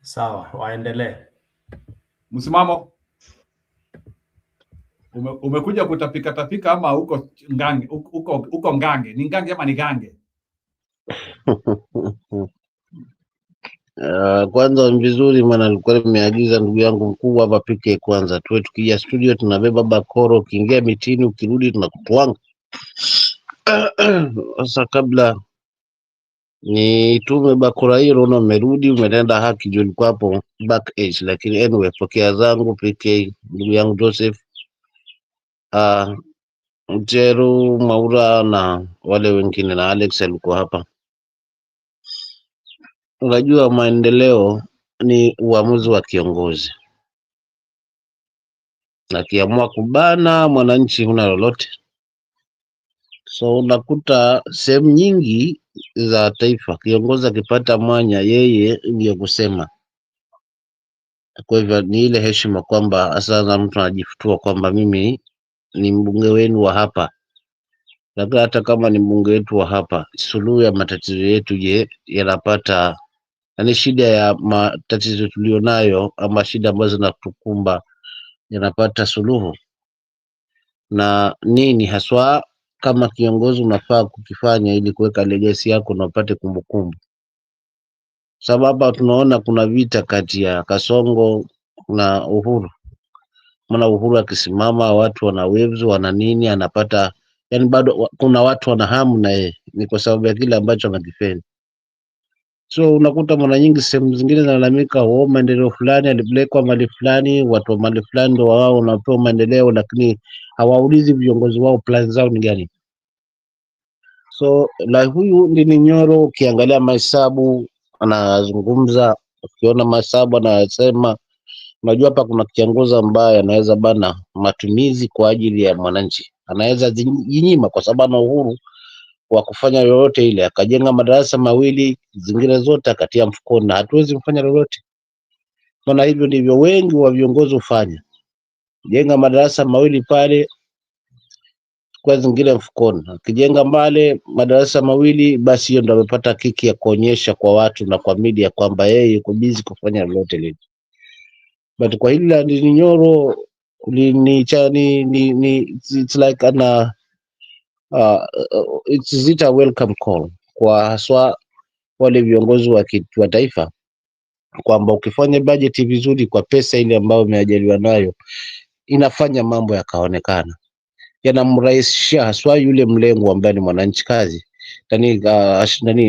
Sawa, waendelee. Msimamo, umekuja kutapika tapika ama uko ngange? Uko ngange? Ni ngange ama ni gange? Kwanza ni vizuri, maana nilikuwa nimeagiza ndugu yangu mkubwa hapa pike kwanza tuwe tukija studio tunabeba bakoro, ukiingia mitini ukirudi tunakutwanga. Sasa kabla Ni tume bakura hiyo, unaona umerudi umetenda haki juu ulikuwa hapo back age, lakini anyway, pokea zangu PK, ndugu yangu Joseph, Mjeru, Maura na wale wengine na Alex alikuwa hapa. Unajua maendeleo ni uamuzi wa kiongozi, na kiamua kubana mwananchi huna lolote. So unakuta sehemu nyingi za taifa kiongozi akipata mwanya yeye ndio kusema. Kwa hivyo ni ile heshima kwamba sasa mtu anajifutua kwamba mimi ni mbunge wenu wa hapa. Labda hata kama ni mbunge wetu wa hapa, suluhu ya matatizo yetu je, yanapata yani shida ya matatizo tulionayo ama shida ambazo zinatukumba yanapata suluhu? Na nini haswa kama kiongozi unafaa kukifanya ili kuweka legacy yako na upate kumbukumbu? Sababu tunaona kuna vita kati ya Kasongo na Uhuru. Maana Uhuru akisimama watu wana waves wana nini anapata, yani bado kuna watu wana hamu na yeye, ni kwa sababu ya kile ambacho anakifanya. So unakuta mara nyingi sehemu zingine zinalalamika maendeleo fulani alipelekwa mali fulani, watu wa mali fulani ndio wao wanapewa maendeleo, lakini hawaulizi viongozi wao plan zao ni gani. So huyu ni Nyoro, ukiangalia mahesabu anazungumza, ukiona mahesabu anasema, unajua hapa kuna kiongozi ambaye anaweza bana matumizi kwa ajili ya mwananchi, anaweza jinyima kwa sababu ana uhuru wa kufanya lolote ile, akajenga madarasa mawili, zingine zote akatia mfukoni, na hatuwezi kufanya lolote. Maana hivyo ndivyo wengi wa viongozi hufanya, jenga madarasa mawili pale, kwa zingine mfukoni, akijenga mbale madarasa mawili, basi hiyo ndio amepata kiki ya kuonyesha kwa watu na kwa media kwamba yeye yuko busy kufanya lolote lile. But kwa hili la Nyoro it's like it's a welcome call kwa haswa wale viongozi wa taifa, kwamba ukifanya bajeti vizuri kwa pesa ile ambayo umeajaliwa nayo, inafanya mambo yakaonekana, yanamrahisishia haswa yule mlengo ambaye ni mwananchi kazi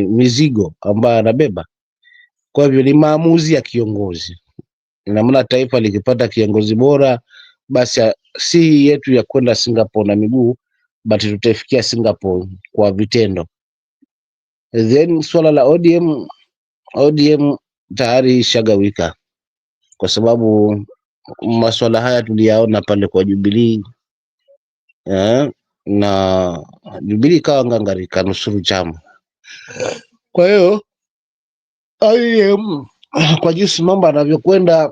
mizigo ambayo anabeba. Kwa hivyo ni maamuzi ya kiongozi. Ina maana taifa likipata kiongozi bora, basi si yetu ya kwenda Singapore na miguu, but tutafikia Singapore kwa vitendo. Then swala la ODM tayari shagawika, kwa sababu masuala haya tuliyaona pale kwa Jubilee, na Jubilee kawa ngangari kanusuru chama. Kwa hiyo kwa jinsi mambo yanavyokwenda,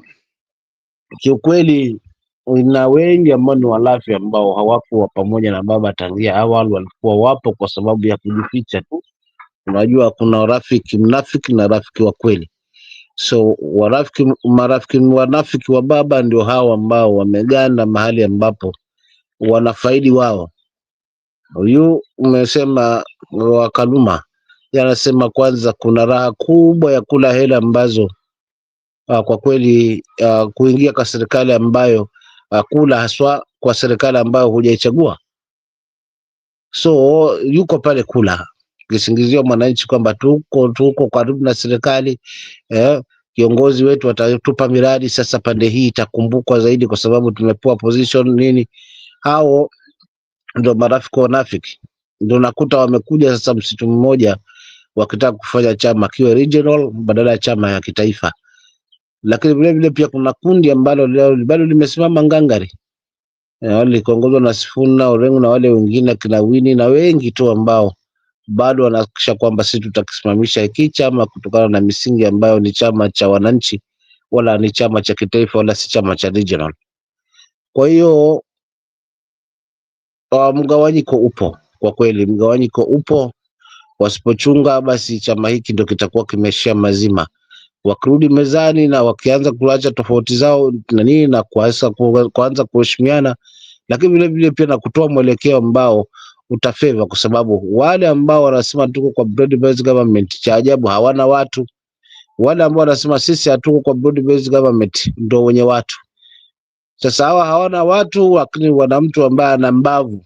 kiukweli na wengi ambao ni walafi ambao hawakuwa pamoja na baba tangia awali, walikuwa wapo kwa sababu ya kujificha tu. Unajua kuna rafiki mnafiki na rafiki wa kweli. So wanafiki wa baba ndio hao ambao wameganda mahali ambapo wanafaidi wao. Huyu umesema wa Kaluma yanasema kwanza kuna raha kubwa ya kula hela ambazo kwa kweli kuingia kwa serikali ambayo kula haswa kwa serikali ambayo hujaichagua. So yuko pale kula kisingizio mwananchi kwamba tuko karibu na serikali, kiongozi wetu atatupa miradi, sasa pande hii itakumbukwa zaidi kwa sababu tumepewa position nini. Hao ndio marafiki wanafiki, ndio nakuta wamekuja sasa msitu mmoja wakitaka kufanya chama kiwe regional badala ya chama ya kitaifa. Lakini vile vile pia kuna kundi ambalo bado limesimama ngangari, wale kuongozwa na Sifuna Orengo na wale wengine kina Wini na wengi tu ambao bado wanahakikisha kwamba sisi tutakisimamisha hiki chama kutokana na misingi ambayo ni chama cha wananchi, wala ni chama cha kitaifa, wala si chama cha regional. Kwa hiyo mgawanyiko upo, kwa kweli mgawanyiko upo. Wasipochunga basi chama hiki ndio kitakuwa kimeshia mazima. Wakirudi mezani na wakianza kuacha tofauti zao na nini na kuanza kuheshimiana, lakini vile vile pia na kutoa mwelekeo ambao utafeva, kwa sababu wale ambao wanasema tuko kwa broad based government, cha ajabu hawana watu. Wale ambao wanasema sisi hatuko kwa broad based government ndio wenye watu. Sasa hawa hawana watu, lakini wana mtu ambaye ana mbavu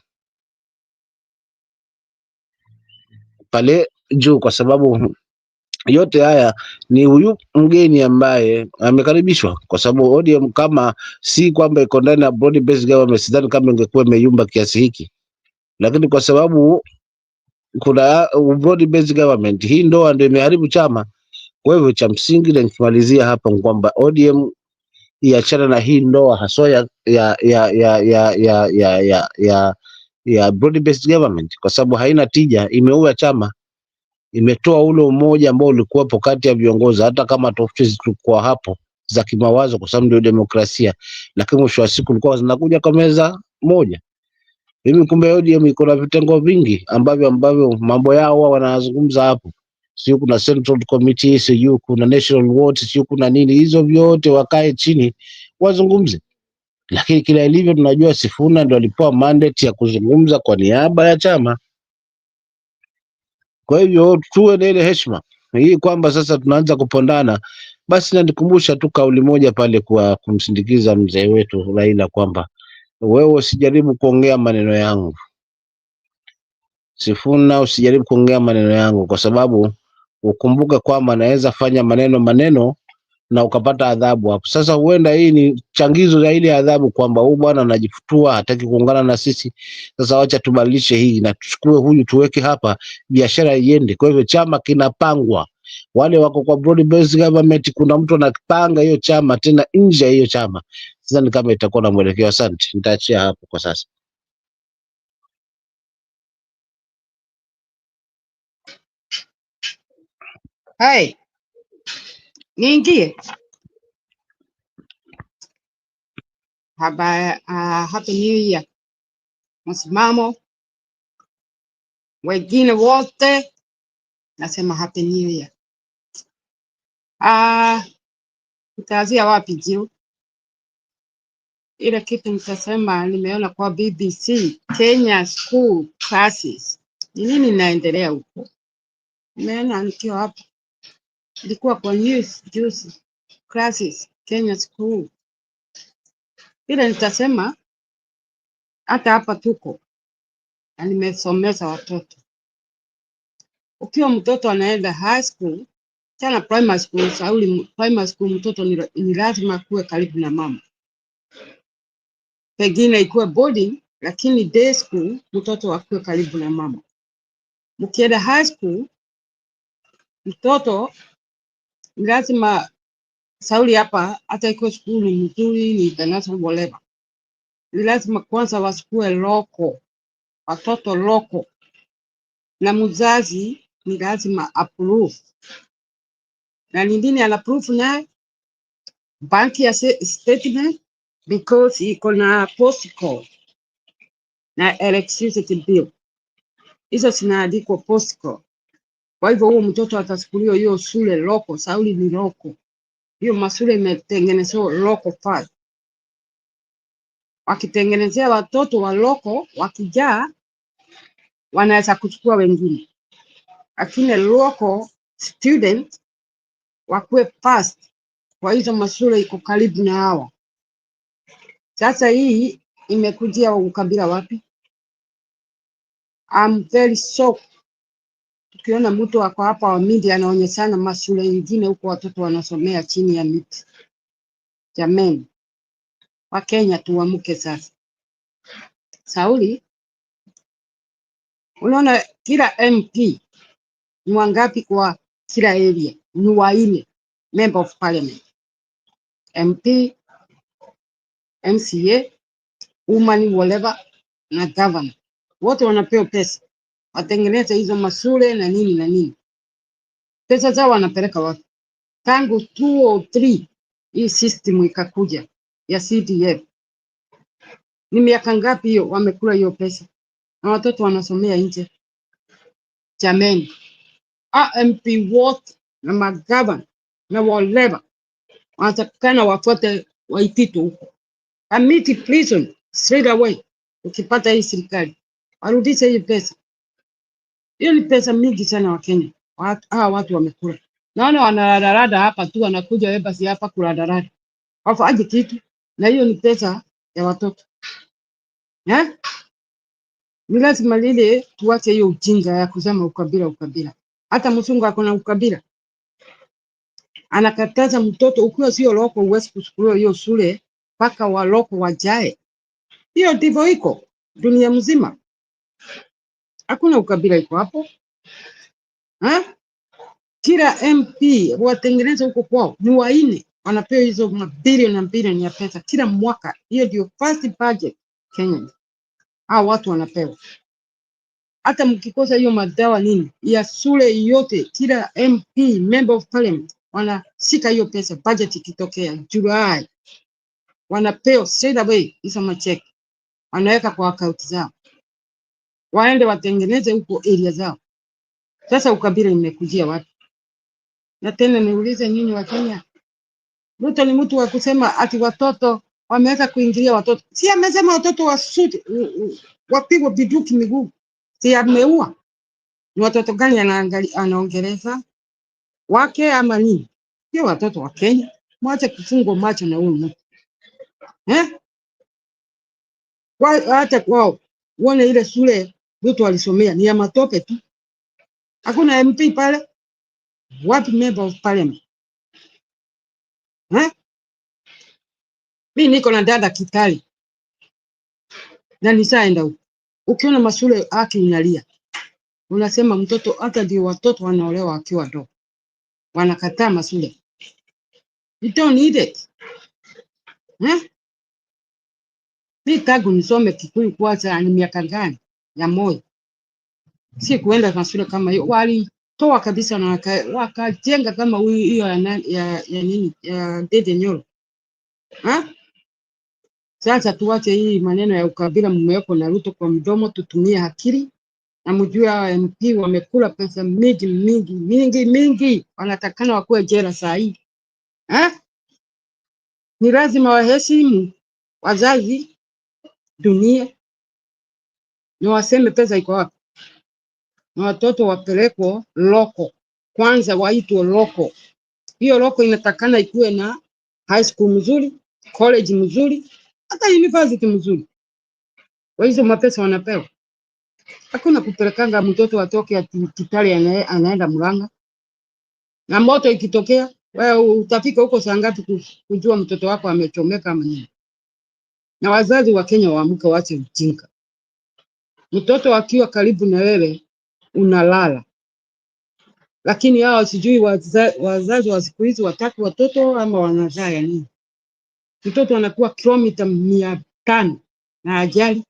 pale juu, kwa sababu yote haya ni huyu mgeni ambaye amekaribishwa, kwa sababu ODM kama si kwamba iko ndani ya broad based government, sidhani kama ingekuwa imeyumba kiasi hiki, lakini kwa sababu kuna broad based government, hii ndoa ndio imeharibu chama. Kwa hivyo cha msingi na nikimalizia hapa kwamba ODM iachana na hii ndoa haswa ya broad based government, kwa sababu haina tija, imeua chama, imetoa ule umoja ambao ulikuwepo kati ya viongozi, hata kama tofauti zilikuwa hapo za kimawazo, kwa sababu ndio demokrasia, lakini mwisho wa siku ulikuwa zinakuja kwa meza moja. Mimi kumbe ODM iko na vitengo vingi ambavyo mambo yao wanazungumza hapo, sio kuna Central Committee, sio kuna National Ward, sio kuna nini, hizo vyote wakae chini wazungumze. Lakini kila ilivyo tunajua Sifuna ndio alipewa mandate ya kuzungumza kwa niaba ya chama. Kwa hivyo tuwe na ile heshima hii kwamba sasa tunaanza kupondana. Basi nanikumbusha tu kauli moja pale kwa kumsindikiza mzee wetu Raila kwamba wewe usijaribu kuongea maneno yangu, Sifuna usijaribu kuongea maneno yangu, kwa sababu ukumbuke kwamba naweza fanya maneno na ukapata adhabu hapo. Sasa huenda hii ni changizo za ile adhabu kwamba huyu bwana anajifutua, hataki kuungana na sisi. Sasa wacha tubadilishe hii na tuchukue huyu tuweke hapa, biashara iende. Kwa hivyo chama kinapangwa, wale wako kwa broad based government, kuna mtu anapanga hiyo chama tena nje ya hiyo chama. Sasa ni kama itakuwa na mwelekeo. Asante, nitaachia hapo kwa sasa. Hey, niingie haba. Happy New Year. Msimamo wengine wote nasema Happy New Year. Nitaanzia wapi juu? Ile kitu nitasema nimeona kwa BBC Kenya School Classes. Ni nini inaendelea huko? Nimeona nikiwa hapa. Ilikuwa kwa news juzi. Classes Kenya School. Ile nitasema hata hapa tuko. Na nimesomesha watoto. Ukiwa mtoto anaenda high school, tena primary school, primary school mtoto ni lazima kuwe karibu na mama. Pengine ikuwe boarding, lakini day school mtoto akuwe karibu na mama. Mkienda high school, mtoto ni lazima sauli hapa, hata ikuwe skuli mzuri, ni international whatever. Ni lazima kwanza wasikue loko, watoto loko. Na mzazi ni lazima approve. Na nindini ana approve na banki ya statement, because iko na post code na electricity bill. Hizo zinaandikwa post code. Kwa hivyo huyo mtoto atachukuliwa hiyo shule loko, sauli ni loko. Hiyo mashule imetengenezwa loko first. Wakitengenezea watoto wa loko, wakijaa wanaweza kuchukua wengine. Lakini loko student wakuwe first kwa hizo mashule iko karibu na hawa. Sasa hii imekujia ukabila wapi? I'm very shocked. Tukiona mtu wako hapa wa media anaonyeshana mashule nyingine huko watoto wanasomea chini ya miti. Jameni, wa Kenya tuamke sasa. Sauli, unaona kila MP ni wangapi kwa kila area? Ni 4 member of parliament. MP, MCA, woman whatever na governor. Wote wanapewa pesa. Watengeneze hizo mashule na nini na nini. Pesa zao wanapeleka wapi? Tangu 2003 hii system ikakuja ya CDF. Ni miaka ngapi hiyo wamekula hiyo pesa? Na watoto wanasomea nje. Jameni, MP wote na magavana na whatever wanatakikana wafuate Waititu huko. Amiti prison straight away. Ukipata hii serikali warudishe hii pesa. Hiyo ni pesa mingi sana wa Kenya. Watu wamekula. Naona wanadarada hapa tu, wanakuja Embassy hapa kuladarada. Wafanye kitu na hiyo ni pesa ya watoto. Ni lazima lile tuache hiyo ujinga ya kusema ukabila. Hata mzungu ako na ukabila. Anakataza mtoto ukiwa sio loko uwezi kuchukuliwa hiyo shule mpaka waloko wajae. Hiyo ndivyo iko dunia mzima. Hakuna ukabila iko hapo. Kila MP watengeneza huko kwao ni waine, wanapewa hizo mabilioni na bilioni ya pesa kila mwaka. Hiyo ndio first budget Kenya. Hao watu wanapewa. Hata mkikosa hiyo madawa nini ya shule yote, kila MP, member of parliament, wanashika hiyo pesa. Budget ikitokea Julai, wanapewa straight away hizo macheki, wanaweka kwa account zao, waende watengeneze huko area zao. Sasa ukabila imekujia wapi? Na tena niulize nyinyi wa Kenya, Ruto ni mtu wa kusema ati watoto wameweza kuingilia watoto? Si amesema watoto wasuti wapigwe biduki miguu? Si ameua? Ni watoto gani anaongeleza wake ama nini? Sio watoto wa Kenya. Mwache kufungwa macho na huyu mtu. Hata kwao uone ile shule Ruto alisomea ni ya matope tu. Hakuna MP pale. Wapi member of parliament? Mimi niko na dada Kitali na nisaenda huko. Ukiona mashule haki unalia. Unasema mtoto, hata ndio watoto wanaolewa wakiwa wadogo. Wanakataa mashule. You don't need it. Mimi tangu nisome Kikuyu kwanza ni miaka gani ya moyo. Si kuenda kwa shule kama hiyo. Walitoa kabisa na wakajenga kama hiyo ya nini ya Dede Nyoro. Sasa tuache hii maneno ya ukabila mmeweko na Ruto kwa mdomo, tutumie akili na mjue hawa MP wamekula pesa mingi. Wanatakana wakuwe jela saa hii. Ni lazima waheshimu wazazi, dunia, na waseme pesa iko wapi. Na watoto wapelekwa loko. Kwanza waitwe loko. Hiyo loko inatakana ikuwe na high school mzuri, college mzuri, hata university mzuri. Kwa hizo mapesa wanapewa. Hakuna kupelekanga mtoto atoke Kitale anaenda Murang'a. Na moto ikitokea, wewe utafika huko saa ngapi kujua mtoto wako amechomeka ama nini? Na wazazi wa Kenya waamke, waache ujinga. Mtoto akiwa karibu na wewe unalala. Lakini hao sijui wazazi wa siku hizi wataki watoto ama wanazaa ya nini? Mtoto anakuwa kilomita 500 na ajali.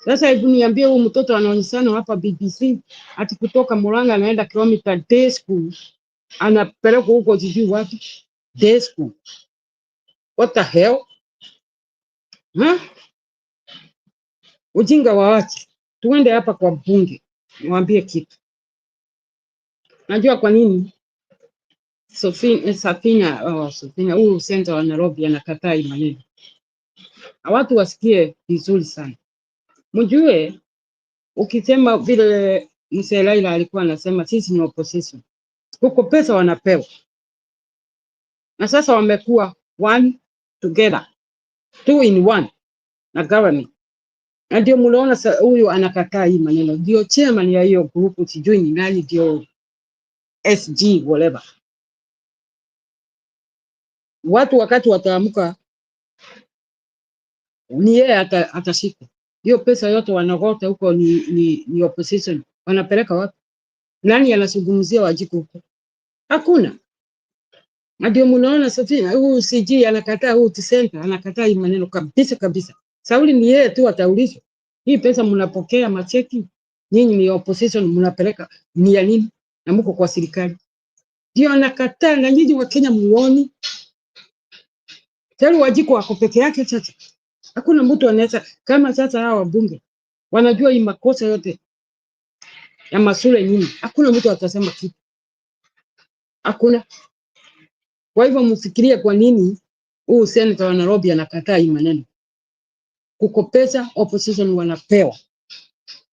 Sasa hebu niambie, huyu mtoto anaonyeshana hapa BBC ati kutoka Murang'a anaenda kilomita day school, anapelekwa huko sijui wapi day school. What the hell? Ujinga waache. Tuende hapa kwa bunge, niwaambie kitu. Najua kwa nini Safina huyu center wa Nairobi anakataa hii maneno. Watu wasikie vizuri sana. Mjue ukisema vile Mzee Raila alikuwa anasema sisi ni opposition. Huko pesa wanapewa. Na sasa wamekuwa one together. 2 in 1 na government. Na ndio mnaona huyu anakataa hii maneno. Ndio chairman ya hiyo group, sijui ni nani, ndio SG whatever. Watu wakati wataamka ni yeye atashika. Hiyo pesa yote wanagota huko ni opposition. Wanapeleka wapi? Nani anazungumzia Wajiku huko? Hakuna. Ndio mnaona Safina huyu CG anakataa, huyu Tisenta anakataa hii maneno kabisa. Sauli ni yeye tu ataulizwa. Hii pesa mnapokea macheki, nyinyi ni opposition mnapeleka ni ya nini? Na mko kwa serikali. Ndio anakataa, na nyinyi wa Kenya muone. Tena Wajiku wako peke yake sasa. Hakuna mtu anaweza kama sasa hawa wabunge wanajua hii makosa yote ya mashule nyingi. Hakuna mtu atasema kitu. Hakuna. Kwa hivyo mfikirie kwa nini huyu senator wa Nairobi anakataa hii maneno. Kuko pesa opposition wanapewa.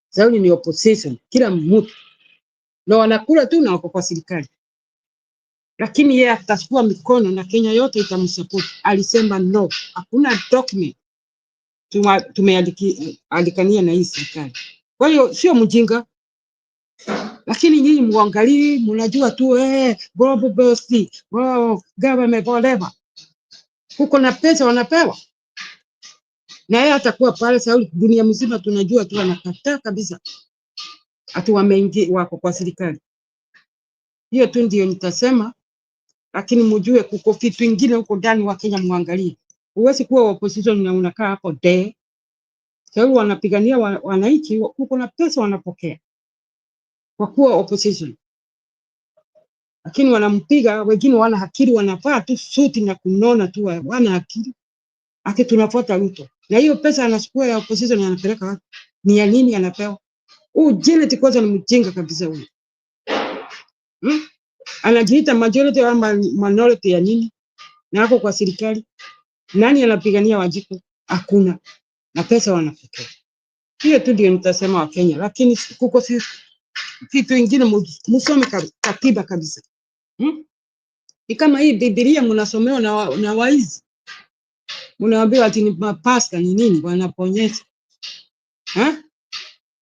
Sauli ni opposition kila mtu. Na wanakula tu na wako kwa serikali. Lakini yeye atachukua mikono na Kenya yote itamsupport. Alisema no. Hakuna document tumeandikania na hii serikali. Kwa hiyo sio mjinga. lakini nyinyi muangalii, mnajua tu global best, government whatever. Huko na pesa wanapewa. Na yeye atakuwa pale Sauli, dunia mzima tunajua tu anakataa kabisa. Ati wameingia wako kwa serikali. Hiyo tu ndio nitasema, lakini mjue kuko vitu vingine huko ndani wa Kenya muangalie. Huwezi kuwa opposition na unakaa hapo de. Sauli wanapigania wananchi, huko na pesa wanapokea. Kwa kuwa opposition. Lakini wanampiga, wengine wana akili, wanavaa tu suti na kunona tu, wana akili. Ati tunafuata Ruto. Na hiyo pesa anachukua ya opposition anapeleka wapi? Ni ya nini anapewa? Janet kwanza ni mjinga kabisa huyu. Anajiita majority ama minority ya nini? Na hapo kwa serikali. Nani anapigania Wanjiku? Hakuna. Na pesa wanapokea. Hiyo tu ndio nitasema wa Kenya, lakini kuko vitu vingine msome katiba kabisa. Ni kama hii Biblia mnasomewa na waizi. Mnaambiwa ati ni mapasta ni nini wanaponyesha.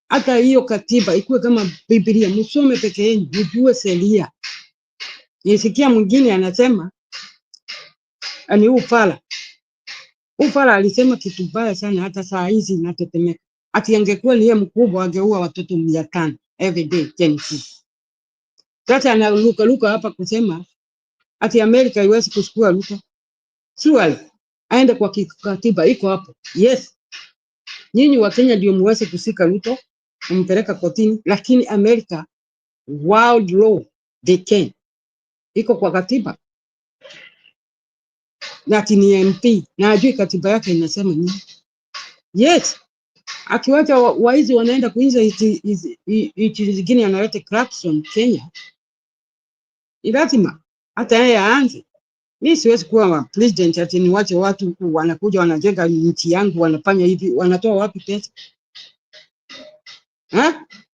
Hata hiyo katiba ikuwe kama Biblia, msome peke yenu, mjue sheria. Nisikia mwingine anasema ani Ufala alisema kitu baya sana, hata saa hizi natetemeka. Ati angekuwa ni yeye mkubwa angeua watoto 500 every day Gen Z. Sasa anaruka hapa kusema ati Amerika haiwezi kuchukua Ruto. Swali, aende kwa katiba iko hapo. Yes. Nyinyi wa Kenya ndio muweze kusika Ruto, kumpeleka kotini, lakini Amerika world law they can. Iko kwa katiba. Na ni MP na ajui katiba yake inasema nini. Yes. Akiwacha waizi wanaenda kuinza hizi zingine analeta corruption Kenya. Lazima hata yeye aanze. Mimi siwezi kuwa president ati niwache watu wanakuja wanajenga nchi yangu wanafanya hivi, wanatoa wapi pesa?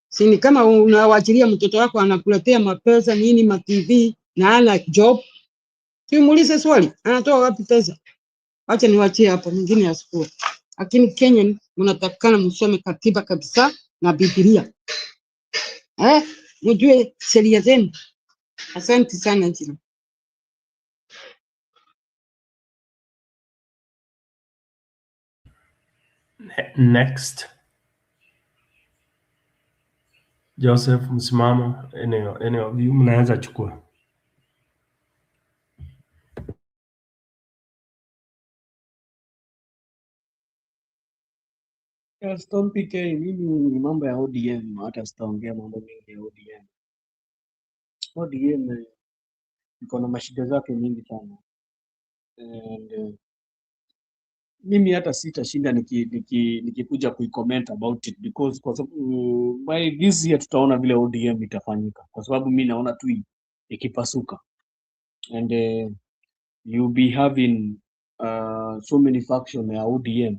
Si ni kama unawaachilia mtoto wako anakuletea mapesa nini ma TV na ana job. Simuulize swali, anatoa wapi pesa? Acha niwaachie hapo, mwingine asikue. Lakini Kenya mnatakana msome katiba kabisa na Biblia. Mjue sheria zenu. Asante sana Njira. Next. Joseph, msimamo, any of you mnaweza chukua. Mimi mambo ya ODM hata sitaongea mambo mengi ya ODM. ODM iko na mashida zake mingi sana. And mimi hata sitashinda nikikuja kuicomment about it because kwa sababu by this year tutaona vile ODM itafanyika, kwa sababu mimi naona tu ikipasuka. And you'll be having so many faction ya ODM,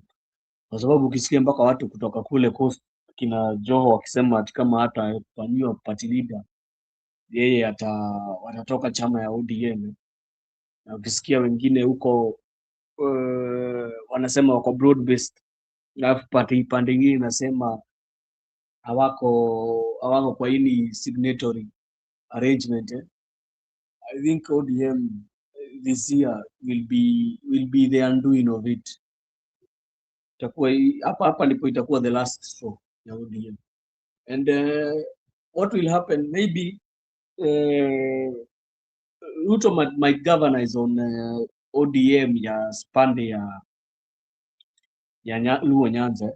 kwa sababu ukisikia mpaka watu kutoka kule coast kina Joho wakisema ati kama hata fanyiwa party leader yeye watatoka chama ya ODM. Na ukisikia wengine huko wanasema wako broad based, alafu pande nyingine inasema hawako kwa hili signatory arrangement. I think ODM this year will be the undoing of it. Itakuwa hapa ndipo itakuwa the last straw ya ODM. And what will happen maybe Ruto might galvanize on ODM ya spande ya Luo Nyanza,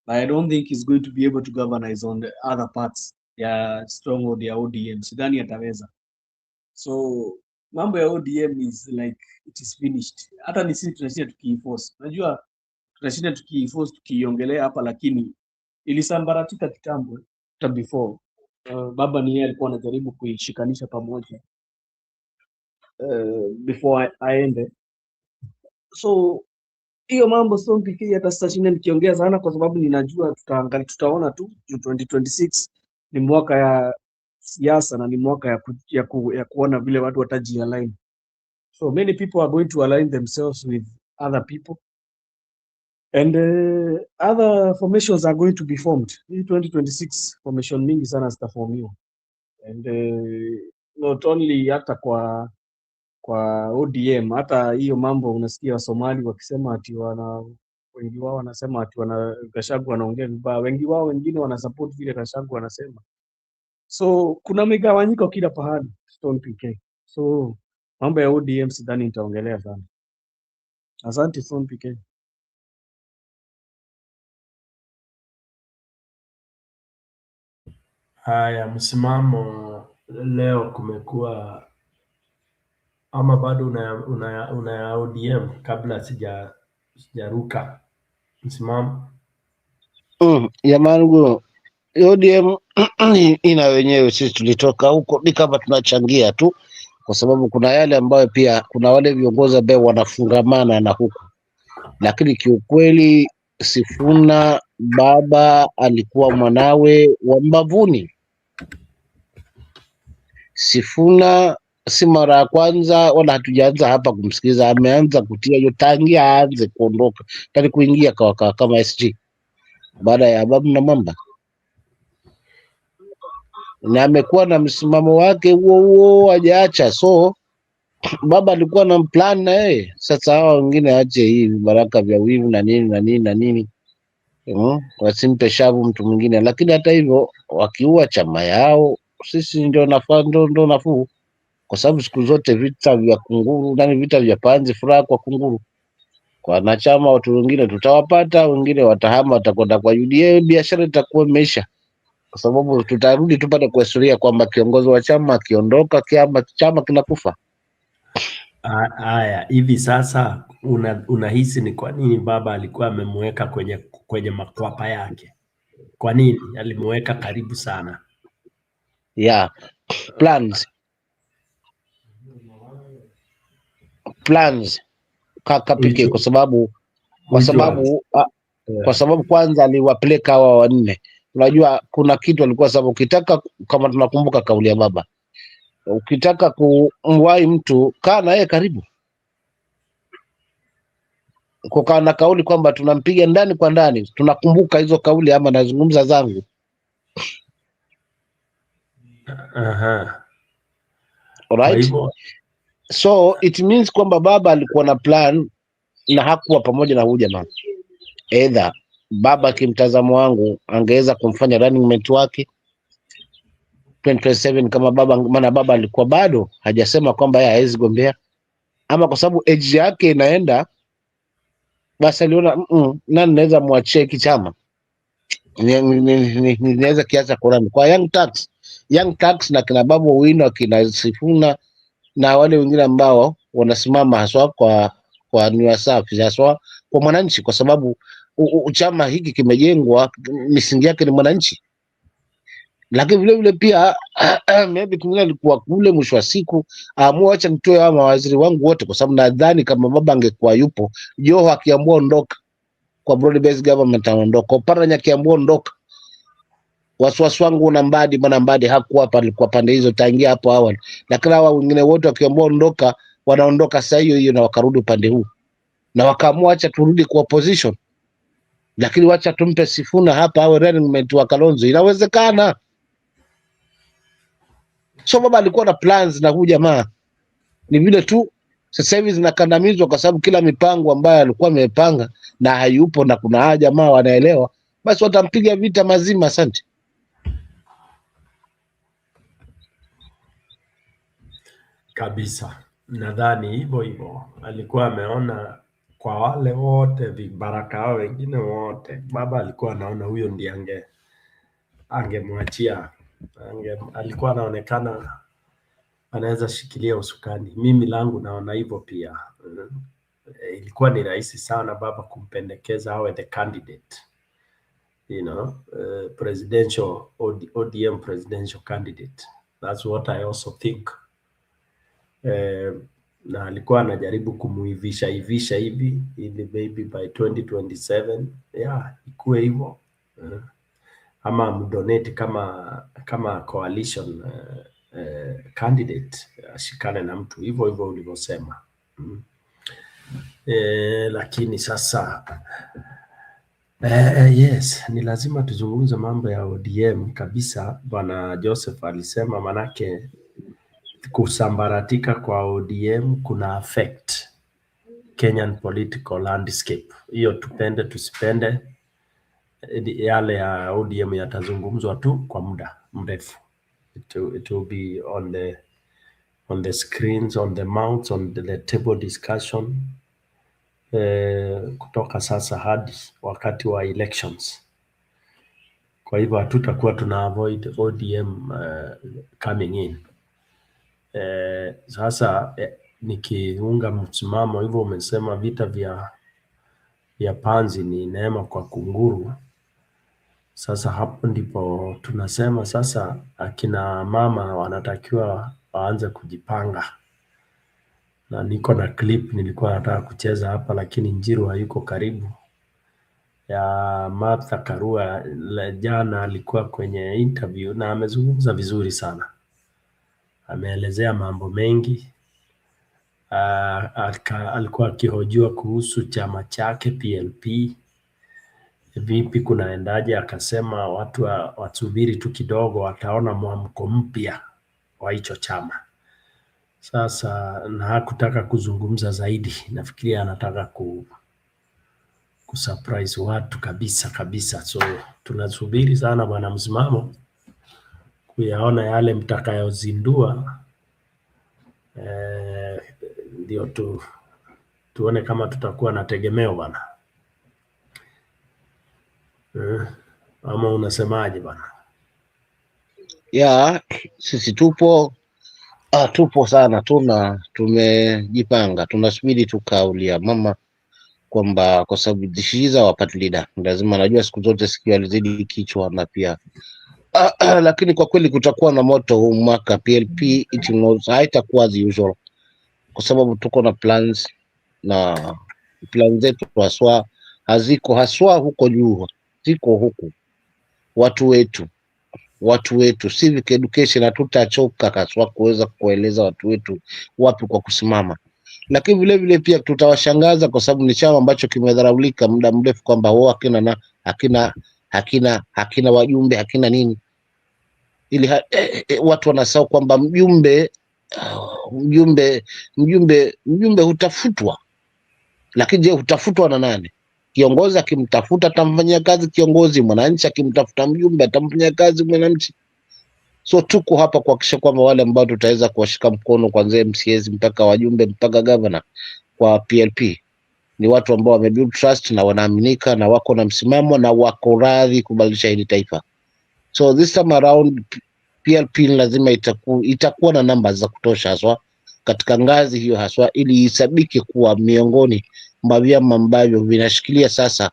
but I don't think he's going to be able to galvanize on the other parts ya stronghold ya ODM. Sidhani ataweza. So mambo ya ODM is like it is finished. Hata ni sisi tunashinda tukienforce. Unajua tunashinda tukienforce tukiongelea hapa, lakini ilisambaratika kitambo hata before. Baba ni yeye alikuwa anajaribu kuishikanisha pamoja before aende. So hiyo mambo sio mpiki hata sitashinda nikiongea sana, kwa sababu ninajua tutaona tu 2026 ni mwaka ya siasa na ni mwaka ya kuona vile watu wataji align. So many people are going to align themselves with other people, and other formations are going to be formed. In 2026 formation mingi sana zitaformiwa. and not only hata kwa ODM, hata hiyo mambo unasikia Wasomali wakisema ati wengi wao wanasema ati Gachagua wanaongea vibaya, wengi wao wengine wanasupport vile Gachagua wanasema. So kuna migawanyiko kila pahali Stone PK. So mambo ya ODM sidhani nitaongelea sana. Asante Stone PK. Haya, msimamo leo kumekuwa ama bado una ODM kabla sijaruka msimamo? Jamani, ODM ina wenyewe, sisi tulitoka huko ni kama tunachangia tu, kwa sababu kuna yale ambayo pia kuna wale viongozi ambao wanafungamana na huku, lakini kiukweli Sifuna baba alikuwa mwanawe wa mbavuni. Sifuna si mara ya kwanza wala hatujaanza hapa kumsikiza, ameanza kutia hiyo tangia aanze kuondoka tani kuingia kama SG baada ya babu na mamba, na amekuwa na msimamo wake huo hajaacha. So baba alikuwa na plan na yeye. Sasa hawa wengine ache hii baraka vya wivu na nini na nini na nini, wasimpe shavu mtu mwingine. Lakini hata hivyo wakiua chama yao, sisi ndio nafuu, kwa sababu siku zote vita vya kunguru vita vya panzi, furaha kwa kunguru. Kwa wanachama watu wengine tutawapata, wengine watahama, watakwenda kwa UDA, biashara itakuwa imeisha, kwa sababu tutarudi tupate kuhistoria kwamba kiongozi wa chama akiondoka, chama kinakufa. Haya, hivi sasa unahisi ni kwa nini baba alikuwa amemweka kwenye makwapa yake? Kwa nini alimweka karibu sana? Plans kaka pike, kwa sababu kwanza aliwapeleka hawa wanne. Unajua kuna kitu alikuwa sababu, ukitaka, kama tunakumbuka kauli ya baba, ukitaka kumwahi mtu kaa na yeye karibu. Kukaa na kauli kwamba tunampiga ndani kwa ndani, tunakumbuka hizo kauli, ama nazungumza zangu. Alright? So it means kwamba baba alikuwa na plan na hakuwa pamoja na huyu jamaa. Either baba kimtazamo wangu angeweza kumfanya running mate wake 2027 kama baba, maana baba alikuwa bado hajasema kwamba yeye hawezi gombea, ama kwa sababu age yake inaenda, basi aliona nani naweza muachie kichama, ninaweza kiacha Qur'an kwa young tax na kina Babu Owino, kina Sifuna na wale wengine ambao wanasimama haswa kwa nia safi, haswa kwa mwananchi, kwa sababu chama hiki kimejengwa, misingi yake ni mwananchi. Lakini vile vile pia maybe kingine alikuwa kule, mwisho wa siku amua acha nitoe hawa mawaziri wangu wote, kwa sababu nadhani kama baba angekuwa yupo, Joho akiamua ondoka kwa broad based government anaondoka, Oparanya akiamua ondoka, wasiwasi wangu na Mbadi, maana Mbadi hakuwa hapa, alikuwa pande hizo tangia hapo awali, lakini hawa wengine wote wakiamua ondoka, wanaondoka saa hiyo na wakarudi upande huu, na wakaamua acha turudi kwa opposition, lakini wacha tumpe Sifuna hapa awe running mate wa Kalonzo. Inawezekana. So baba alikuwa na plans na huyu jamaa, ni vile tu sasa hivi zinakandamizwa kwa sababu kila mipango ambayo alikuwa amepanga na hayupo, na kuna haja jamaa wanaelewa, basi watampiga vita mazima. Asante. Kabisa, nadhani hivyo alikuwa ameona kwa wale wote vibaraka hao wengine wote, baba alikuwa anaona huyo ndiye angemwachia, alikuwa anaonekana anaweza shikilia usukani. Mimi langu naona hivyo pia. Ilikuwa ni rahisi sana baba kumpendekeza awe the candidate, presidential ODM presidential candidate. That's what I also think. Na alikuwa anajaribu kumuivisha hivi ili maybe by 2027 ikuwe hivyo, ama mdonate kama coalition candidate, ashikane na mtu hivyo ulivyosema. Lakini sasa Yes, ni lazima tuzungumze mambo ya ODM kabisa. Bwana Joseph alisema manake kusambaratika kwa ODM kuna affect Kenyan political landscape. Hiyo tupende tusipende, yale ya ODM yatazungumzwa tu kwa muda mrefu. It will be on the screens, on the mounts, on the table discussion kutoka sasa hadi wakati wa elections. Kwa hivyo hatutakuwa tuna avoid ODM coming in. Sasa nikiunga msimamo hivyo, umesema vita vya panzi ni neema kwa kunguru. Sasa hapo ndipo tunasema sasa akina mama wanatakiwa waanze kujipanga. Na niko na clip nilikuwa nataka kucheza hapa, lakini Njiru hayuko karibu, ya Martha Karua. Jana alikuwa kwenye interview na amezungumza vizuri sana. Ameelezea mambo mengi. Alikuwa akihojiwa kuhusu chama chake PLP, vipi kunaendaje, akasema watu wasubiri tu kidogo, wataona mwamko mpya wa hicho chama. Sasa na hakutaka kuzungumza zaidi, nafikiria anataka kusurprise watu kabisa. So tunasubiri sana bwana msimamo kuyaona yale mtakayozindua, ndio tuone kama tutakuwa na tegemeo bwana. Ama unasemaje bwana? Ya, sisi tupo sana, tumejipanga, tunasubiri tu kauli ya mama kwamba kwa sababu dishiza wapati leader, lazima, najua siku zote sikio alizidi kichwa na pia lakini kwa kweli kutakuwa na moto huu mwaka. PLP haitakuwa as usual kwa sababu tuko na plans, na plan zetu haswa haziko haswa huko juu, ziko huku. Watu wetu civic education, hatutachoka haswa kuweza kueleza watu wetu wapi kwa kusimama, lakini vile vile pia tutawashangaza kwa sababu ni chama ambacho kimedharaulika muda mrefu kwamba hakina wajumbe, hakina nini, ili watu wanasahau kwamba mjumbe hutafutwa. Lakini je, hutafutwa na nani? Kiongozi akimtafuta atamfanyia kazi kiongozi, mwananchi akimtafuta mjumbe atamfanyia kazi mwananchi. So tuko hapa kuhakikisha kwamba wale ambao tutaweza kuwashika mkono kuanzia MCAs mpaka wajumbe mpaka governor kwa PLP ni watu ambao wamebuild trust na wanaaminika na wako na msimamo na wako radhi kubadilisha hili taifa. So this time around PLP lazima itakuwa na namba za kutosha haswa katika ngazi hiyo haswa, ili isabiki kuwa miongoni mwa vyama ambavyo vinashikilia sasa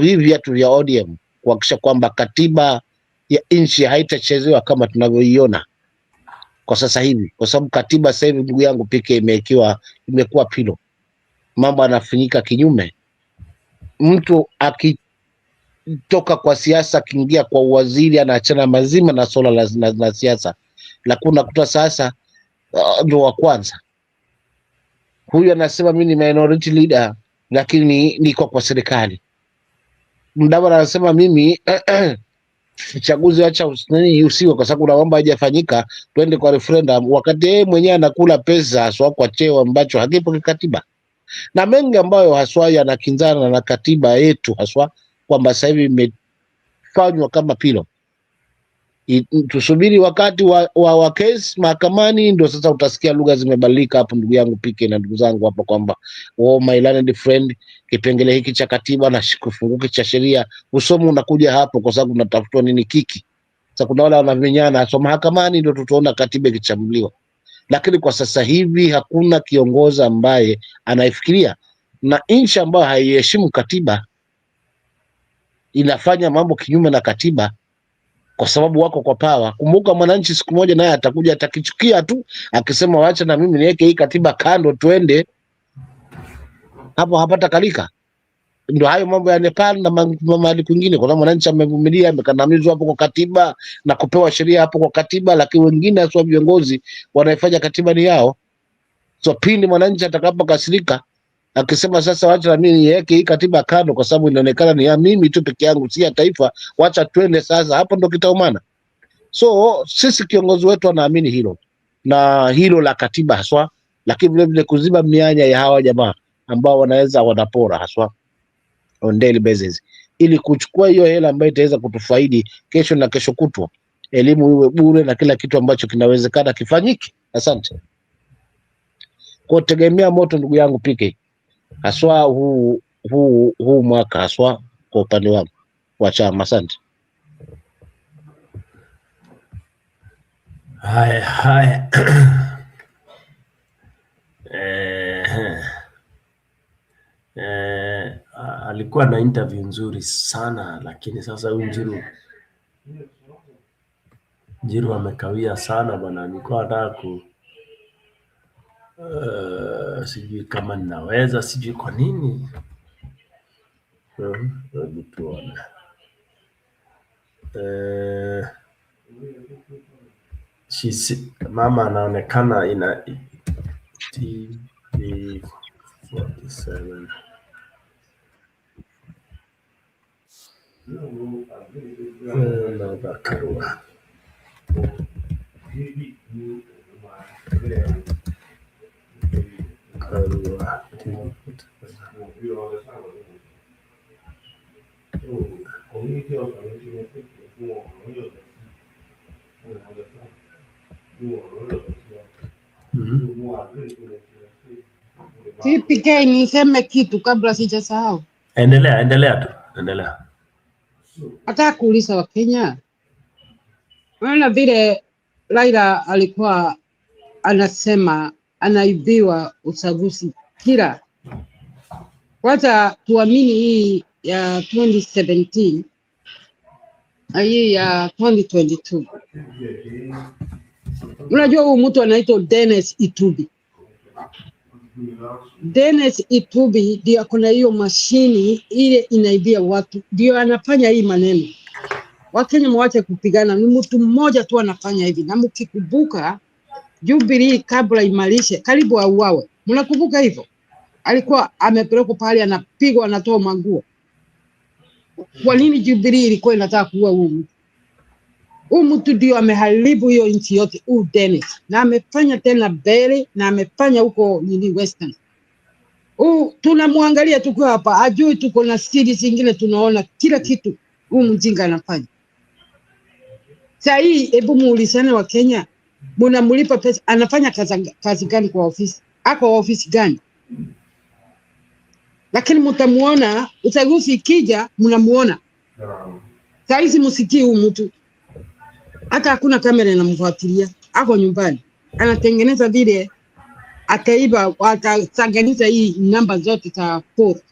hivi viatu vya ODM, kuhakikisha kwamba katiba ya nchi haitachezewa kama tunavyoiona kwa sasa hivi, kwa sababu katiba sasa hivi, ndugu yangu, pekee imekuwa pilo. Mambo yanafanyika kinyume. Mtu akitoka kwa siasa akiingia kwa uwaziri anaachana mazima na swala la siasa, lakini unakuta sasa ndio wa kwanza huyu anasema mimi ni minority leader lakini niko kwa serikali. Mdavana anasema mimi uchaguzi acha usiwe kwa sababu naomba haijafanyika, twende kwa referendum, wakati yeye mwenyewe anakula pesa haswa kwa cheo ambacho hakipo kikatiba, na mengi ambayo haswa yanakinzana na katiba yetu, haswa kwamba sasa hivi imefanywa kama pilo. Tusubiri wakati wa case mahakamani, ndio sasa utasikia lugha zimebadilika hapo, ndugu yangu PK na ndugu zangu hapa, kwamba my learned friend, kipengele hiki cha katiba na kifunguki cha sheria usomo unakuja hapo kwa sababu unatafutwa nini kiki. Sasa kuna wale wanamenyana, so mahakamani ndio tutaona katiba ikichambuliwa, lakini kwa sasa hivi hakuna kiongozi ambaye anaifikiria, na nchi ambayo haiheshimu katiba inafanya mambo kinyume na katiba kwa sababu wako kwa power. Kumbuka mwananchi siku moja naye atakuja, atakichukia tu akisema waacha na mimi niweke hii katiba kando twende, hapo hapata kalika. Ndio hayo mambo ya Nepal na mahali kwingine, kwa sababu mwananchi amevumilia, amekandamizwa hapo kwa katiba na kupewa sheria hapo kwa katiba, lakini wengine hasa viongozi wanaifanya katiba ni yao. So pindi mwananchi atakapokasirika akisema sasa wacha na mimi niweke hii katiba kando kwa sababu inaonekana ni ya mimi tu peke yangu, si ya taifa, wacha twende sasa. Hapo ndo kitaumana. So sisi kiongozi wetu anaamini hilo na hilo la katiba haswa, lakini vile vile kuziba mianya ya hawa jamaa ambao wanaweza wanapora haswa on daily basis, ili kuchukua hiyo hela ambayo itaweza kutufaidi kesho na kesho kutwa, elimu iwe bure na kila kitu ambacho kinawezekana kifanyike. Asante. Kwa tegemea moto, ndugu yangu PK, haswa huu mwaka haswa kwa upande wangu wa chama. Asante. Haya. Alikuwa na interview nzuri sana, lakini sasa huyu Njiru amekawia sana bwana. Nilikuwa nataka sijui kama ninaweza, sijui kwa nini. Hebu tuone. Mama anaonekana ina TV 47. Karua. TPK, niseme kitu kabla sijasahau. Endelea tu. Nataka kuuliza Wakenya, unaona vile Raila alikuwa anasema anaibiwa uchaguzi kila. Kwanza tuamini hii ya 2017 na hii ya 2022. Unajua huyu mtu anaitwa Dennis Itubi. Dennis Itubi ndio kuna hiyo mashini ile inaibia watu, ndio anafanya hii maneno. Wakenya mwache kupigana, ni mtu mmoja tu anafanya hivi. Na mkikumbuka Jubilee kabla imalishe karibu auawe. Mnakumbuka hivyo? Alikuwa amepelekwa pale anapigwa, anatoa manguo. Kwa nini Jubilee ilikuwa inataka kuua huyu mtu? Huyu mtu ndio ameharibu hiyo nchi yote, huyu Dennis. Na amefanya tena mbele na amefanya huko nini Western. Tunamwangalia tukiwa hapa, ajui tuko na siri zingine, tunaona kila kitu huyu mjinga anafanya. Sasa hii hebu muulizane wa Kenya, mnamlipa pesa, anafanya kazi gani kwa ofisi? Ako ofisi gani? Lakini mtamuona uchaguzi ikija, mnamuona. Sasa hizi msikii huyu mtu. Hata hakuna kamera inamfuatilia. Ako nyumbani. Anatengeneza vile ataiba, atatengeneza hii namba zote za port.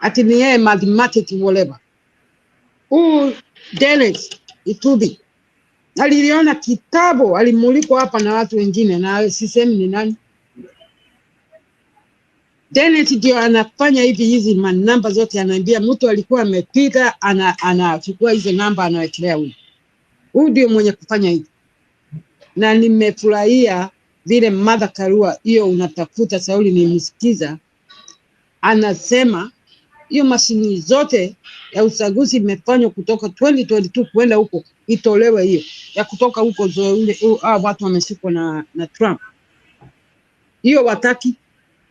Ati ni yeye mathematics whatever. Dennis Itubi aliliona kitabu, alimulikwa hapa na watu wengine na sisemi ni nani. Dennis ndio anafanya hizi manamba zote, anaambia mtu alikuwa amepita, anachukua hizo namba anawekelea huyu. Huyu ndio mwenye kufanya hivi. Na nimefurahia vile Martha Karua hiyo unatafuta Sauli nimesikiza anasema hiyo mashini zote ya uchaguzi imefanywa kutoka 2022 kwenda huko, itolewe hiyo ya kutoka huko zoe watu wameshikwa na Trump. Hiyo wataki.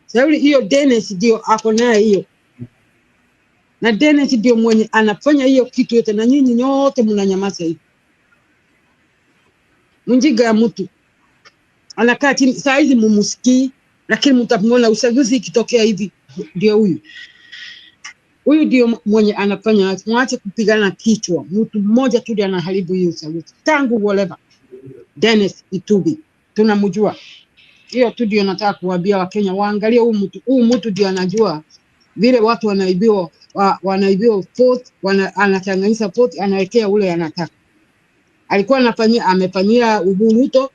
Sauli hiyo Dennis ndio ako naye hiyo. Na Dennis ndio mwenye anafanya hiyo kitu yote, na nyinyi nyote mnanyamaza hivi. Mjinga ya mtu anakaa chini saa hizi mumusikii, lakini mtamwona uchaguzi ikitokea hivi ndio huyu. Huyu ndio mwenye anafanya. Mwache kupigana kichwa. Mtu mmoja tu ndiye anaharibu hiyo uchaguzi. Tangu whatever. Dennis Itubi. Tunamjua. Hiyo tu ndio nataka kuwaambia Wakenya waangalie huyu mtu. Huyu mtu ndio anajua vile watu wanaibiwa vote, anachanganyisha vote, anawekea ule anataka. Alikuwa amefanyia Ruto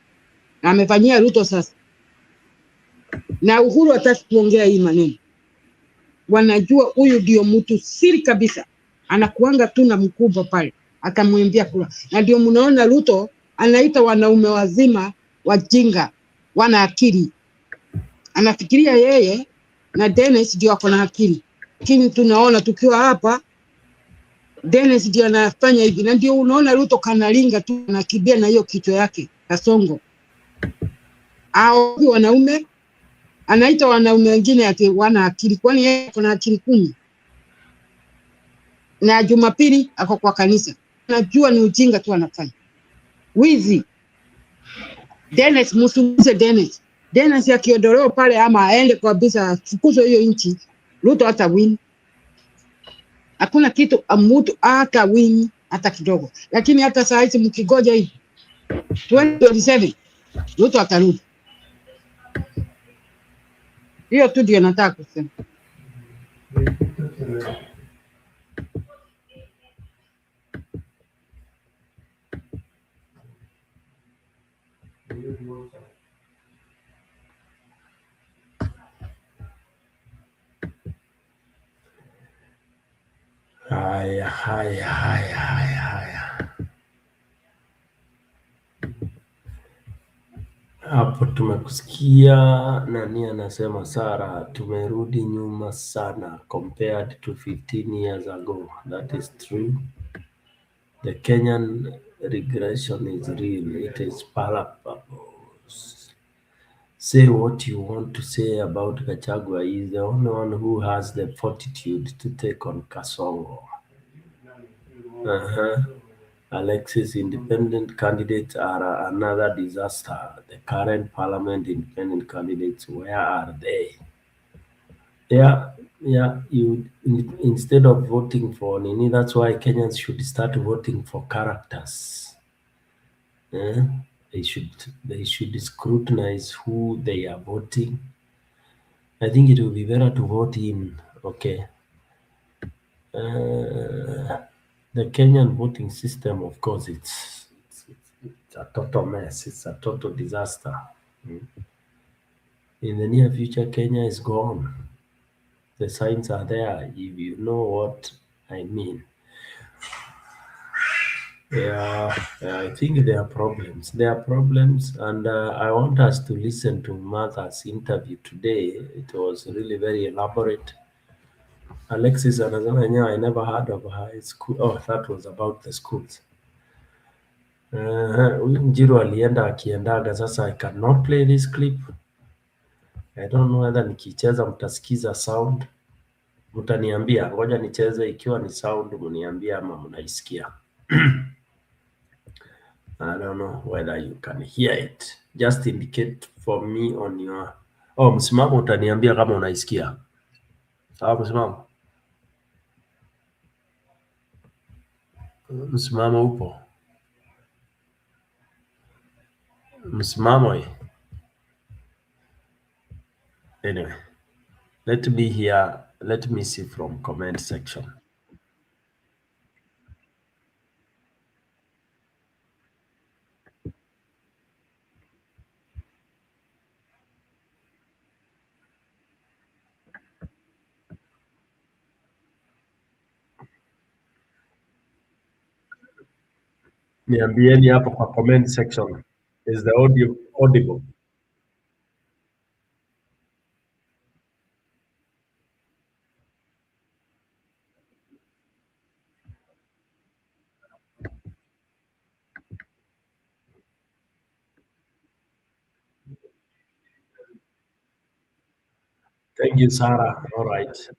na amefanyia Ruto sasa. Na Uhuru hataki kuongea hii maneno. Wanajua huyu ndio mtu siri kabisa. Anakuanga tu na mkubwa pale. Akamwambia kula. Na ndio mnaona Ruto anaita wanaume wazima wajinga, wana akili. anafikiria yeye na Dennis ndio ako na akili, lakini tunaona tukiwa hapa Dennis ndio anafanya hivi, na ndio unaona Ruto kanalinga tu anakimbia na hiyo kichwa yake kasongo. Hao wanaume anaita wanaume wengine ati wana akili, kwani yeye kuna akili 10? Na Jumapili ako kwa kanisa, najua ni ujinga tu anafanya wizi. Dennis, msumuze Dennis. Dennis akiondolewa pale ama aende kabisa, fukuzo hiyo nchi, Ruto hata win. Hakuna kitu amutu hata win hata kidogo, lakini hata saa hizi mkigoja hivi 2027 Ruto atarudi. Hiyo tu ndio nataka kusema. Haya. Hapo tumekusikia nani anasema Sara, tumerudi nyuma sana compared to 15 years ago. That is true. The Kenyan regression is real. It is palpable. Say what you want to say about Gachagua. He is the only one who has the fortitude to take on Kasongo. Alexis, independent candidates are another disaster. The current parliament independent candidates, where are they? Yeah. You instead of voting for Nini, that's why Kenyans should start voting for characters. They should scrutinize who they are voting. I think it will be better to vote in. Okay. The Kenyan voting system, of course, it's a total mess. It's a total disaster. In the near future, Kenya is gone. The signs are there, if you know what I mean. Yeah, I think there are problems. And I want us to listen to Martha's interview today. It was really very elaborate. Alexis anasema yenyewe, I never heard of high school. Oh, that was about the schools. Huyu Njiru alienda akiendaga, sasa I cannot play this clip. I don't know whether nikicheza mtasikiza sound. Mtaniambia, ngoja nicheze ikiwa ni sound mniambia ama mnaisikia. I don't know whether you can hear it. Just indicate for me on your... Oh, msimamo utaniambia kama unaisikia. Sawa msimamo? Msimamo upo? Msimamo hii. Anyway, let me see from comment section. Niambieni hapo kwa comment section. Is the audio audible? Thank you, Sarah. All right.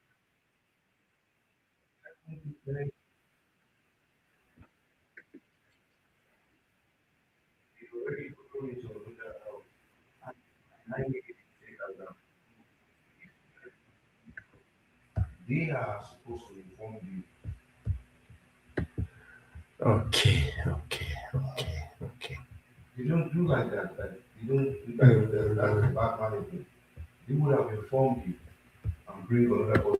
They are supposed to inform you. Okay. You don't do like that. You don't do that. That's bad management. They would have informed you and bring another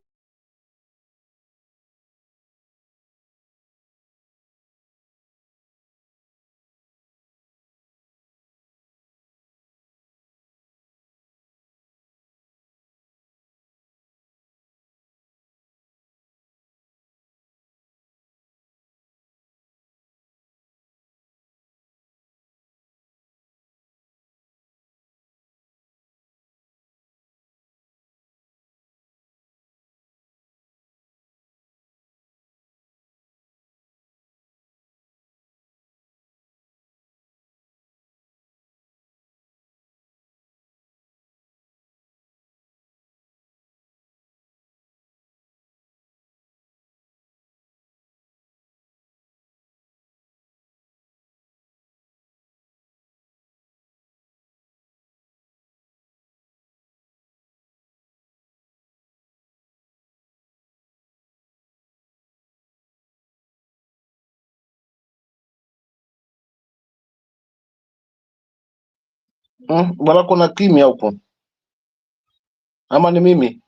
Wala kuna kimya huko. Ama ni mimi?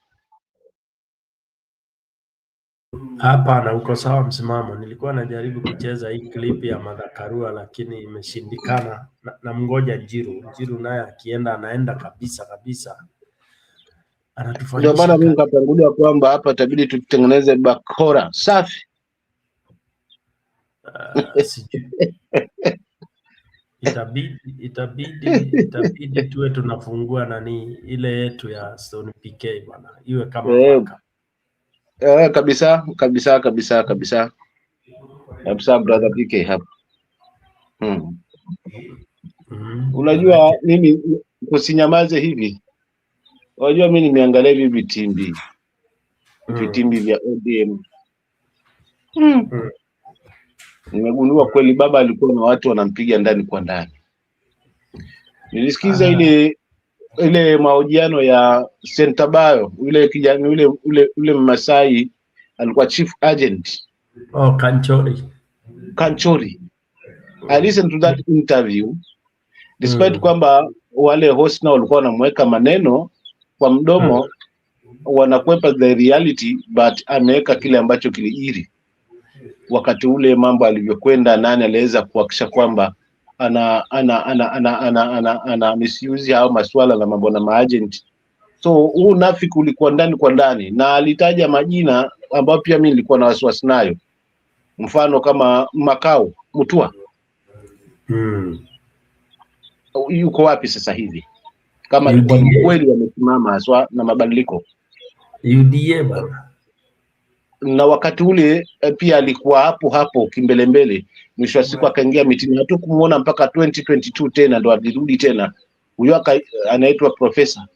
Hapana, uko sawa msimamo. Nilikuwa najaribu kucheza hii clip ya Martha Karua lakini imeshindikana. Na mngoja Njiru naye akienda anaenda kabisa. Ndio Anatufanyisha maana mimi nikatangulia kwamba hapa itabidi tutengeneze bakora safi. Itabidi tuwe tunafungua nani ile yetu ya Stone PK bwana. Iwe kama paka. Kabisa brother PK hapa. Unajua mimi kusinyamaze hivi. Unajua mimi nimeangalia hivi vitimbi vya ODM. Nimegundua kweli baba alikuwa na watu wanampiga ndani kwa ndani. Nilisikiza ile mahojiano ya Sentabayo, yule kijana yule Masai alikuwa chief agent. Kanchori. I listened to that interview. Despite kwamba wale host na walikuwa wanamweka maneno kwa mdomo, wanakwepa the reality, but ameweka kile ambacho kilijiri wakati ule mambo alivyokwenda. Nani aliweza kuhakikisha kwamba ana misuse au masuala na mambo na maagent. So huu nafiki ulikuwa ndani kwa ndani, na alitaja majina ambayo pia mimi nilikuwa na wasiwasi nayo, mfano kama Makao Mutua. Yuko wapi sasa hivi? Kama alikuwa ni kweli wamesimama haswa na mabadiliko UDA bana. Na wakati ule pia alikuwa hapo kimbelembele. Mwisho wa siku akaingia mitini, hatu kumuona mpaka 2022 tena ndo alirudi tena. Huyo anaitwa profesa.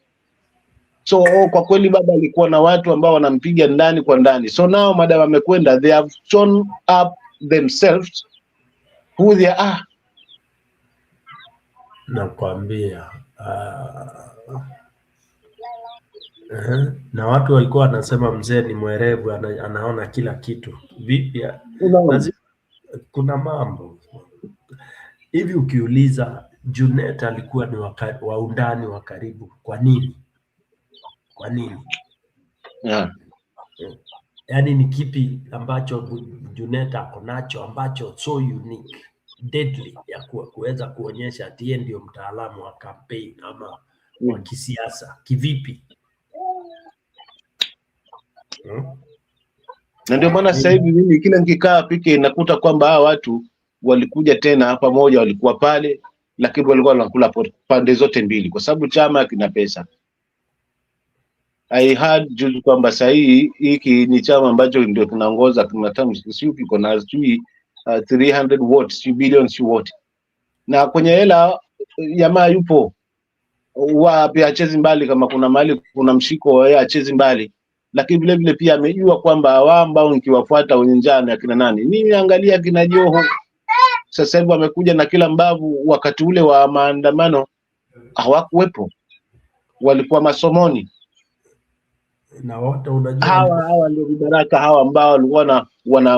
So kwa kweli baba alikuwa na watu ambao wanampiga ndani kwa ndani. So now madam amekwenda, they have shown up themselves who they are. Nakwambia na watu walikuwa wanasema mzee ni mwerevu, anaona kila kitu. Vipi? Kuna mambo hivi ukiuliza Junet alikuwa ni wa undani wa karibu. Kwa nini? Yaani ni kipi ambacho Junet ako nacho ambacho so unique, deadly ya kuweza kuonyesha ati ndio mtaalamu wa campaign ama wa kisiasa kivipi? Na ndio maana sasa hivi mimi kila nikikaa PK nakuta kwamba hawa watu walikuja tena pamoja, walikuwa pale, lakini walikuwa wanakula pande zote mbili kwa sababu chama kina pesa. I heard juzi kwamba sasa hiki ni chama ambacho ndio kinaongoza kiko na 300 watts billions watt, na kwenye hela jamaa yupo wapi, achezi mbali. Kama kuna mahali kuna mshiko yeye achezi mbali, lakini vile vile pia amejua kwamba wao ambao nikiwafuata wenye njana akina nani, mimi angalia kina Joho sasa hivi wamekuja na kila mbavu. Wakati ule wa maandamano hawakuwepo, walikuwa masomoni. Na wote unajua hawa ndio vibaraka hawa ambao walikuwa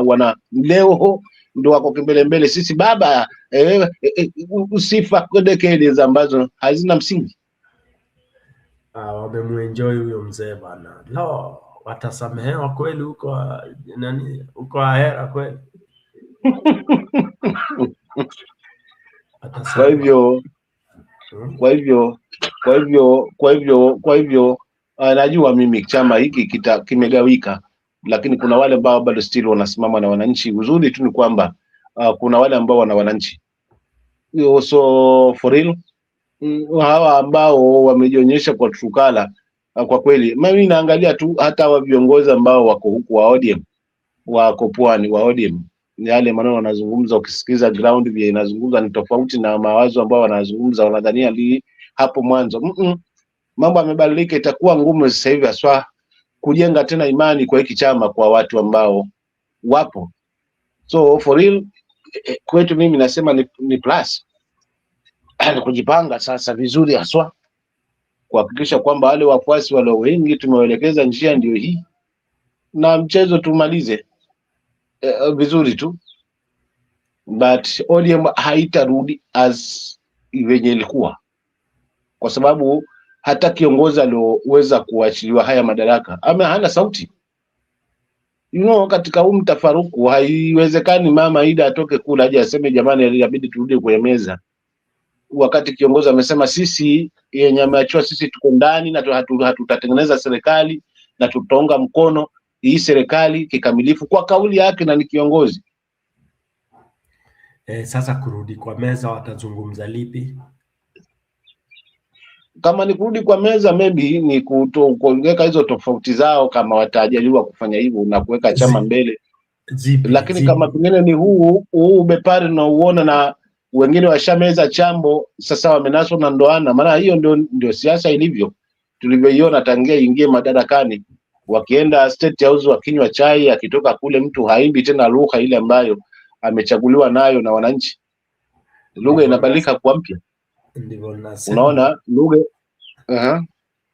wana leo ndio wako mbele. Sisi baba usifa decades ambazo hazina msingi. Wamemuenjoy huyo mzee bana. Watasamehewa kweli huko nani huko ahera kweli. Kwa hivyo najua mimi chama hiki kimegawika, lakini kuna wale ambao bado still wanasimama na wananchi. Uzuri tu ni kwamba kuna wale ambao wana wananchi. So for real, hawa ambao wamejionyesha kwa Trukala, kwa kweli mimi naangalia tu hata wa viongozi ambao wako huku wa ODM, wako pwani wa ODM, yale maneno wanazungumza, ukisikiza ground vile inazungumza ni tofauti na mawazo ambao wanazungumza wanadhania hapo mwanzo. Mambo yamebadilika, itakuwa ngumu sasa hivi haswa kujenga tena imani kwa hiki chama kwa watu ambao wapo. So for real kwetu mimi nasema ni plus kujipanga sasa vizuri haswa kuhakikisha kwamba wale wafuasi wale wengi tumewaelekeza njia ndio hii, na mchezo tumalize vizuri tu, but ODM haitarudi as venye ilikuwa. kwa sababu hata kiongozi alioweza kuachiliwa haya madaraka hana sauti. Katika mtafaruku haiwezekani mama Ida atoke kula aje aseme jamani, inabidi turudi kwenye meza, wakati kiongozi amesema sisi yenye ameachiwa sisi tuko ndani na hatutatengeneza serikali na tutaunga mkono hii serikali kikamilifu, kwa kauli yake na ni kiongozi. Sasa kurudi kwa meza watazungumza lipi? Kama ni kurudi kwa meza, maybe ni kuweka hizo tofauti zao, kama watajaliwa kufanya hivyo na kuweka chama mbele. Lakini kama pengine ni huu ubepari na uona na wengine washameza chambo, sasa wamenaswa na ndoana, maana hiyo ndio siasa ilivyo, tulivyoiona tangia ingie madarakani. Wakienda State House wakinywa chai, akitoka kule mtu haimbi tena lugha ile ambayo amechaguliwa nayo na wananchi, lugha inabadilika kwa mpya. Ndivyo nasema. Unaona lugha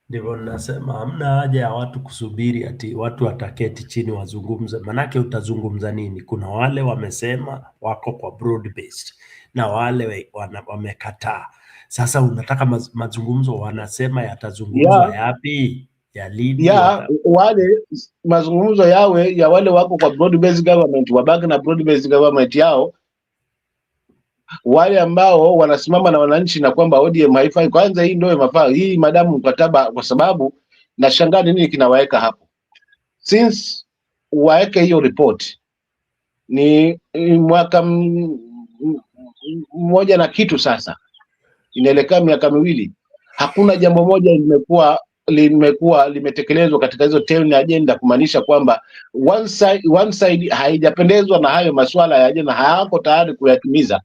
ndivyo nasema, hamna haja ya watu kusubiri ati watu wataketi chini wazungumze, manake utazungumza nini? Kuna wale wamesema wako kwa broad based na wale wamekataa. Sasa unataka mazungumzo, wanasema yatazungumzwa yapi? Ya lini? Wale mazungumzo yawe ya wale wako kwa broad based government, wabaki na broad based government yao. Wale ambao wanasimama na wananchi na kwamba ODM haifai, kwanza hii ndio mafaa hii madamu mkataba, kwa sababu nashangaa nini kinawaeka hapo. Since waeke hiyo report ni mwaka mmoja na kitu, sasa inaelekea miaka miwili, hakuna jambo moja limetekelezwa katika hizo 10 agenda, kumaanisha kwamba one side haijapendezwa na hayo masuala ya ajenda, hayako tayari kuyatimiza.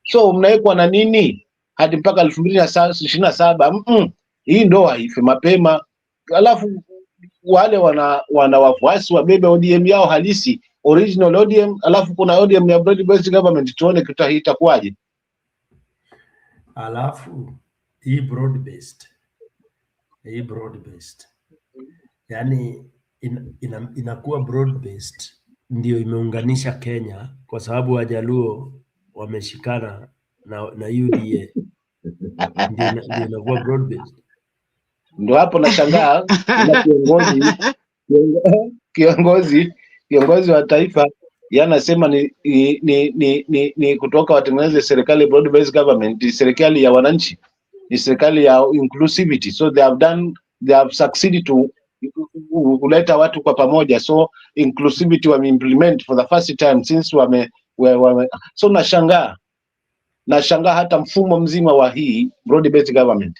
So mnaekwa na nini hadi mpaka 2027? Hii ndo haife mapema, alafu wale wana wafuasi wabebe ODM yao halisi, original ODM, alafu kuna ODM ya broad based government, tuone itakuwaje. Alafu hii broad based yani inakuwa broad based ndio imeunganisha Kenya, kwa sababu Wajaluo wameshikana na UDA ndio inakuwa broad based. Ndio hapo nashangaa na kiongozi wa taifa yanasema ni kutoka watengeneze serikali broad based government, serikali ya wananchi, ni serikali ya inclusivity. So they have succeeded to kuleta watu kwa pamoja, so inclusivity implement for the first time since so nashangaa hata mfumo mzima wa hii broad based government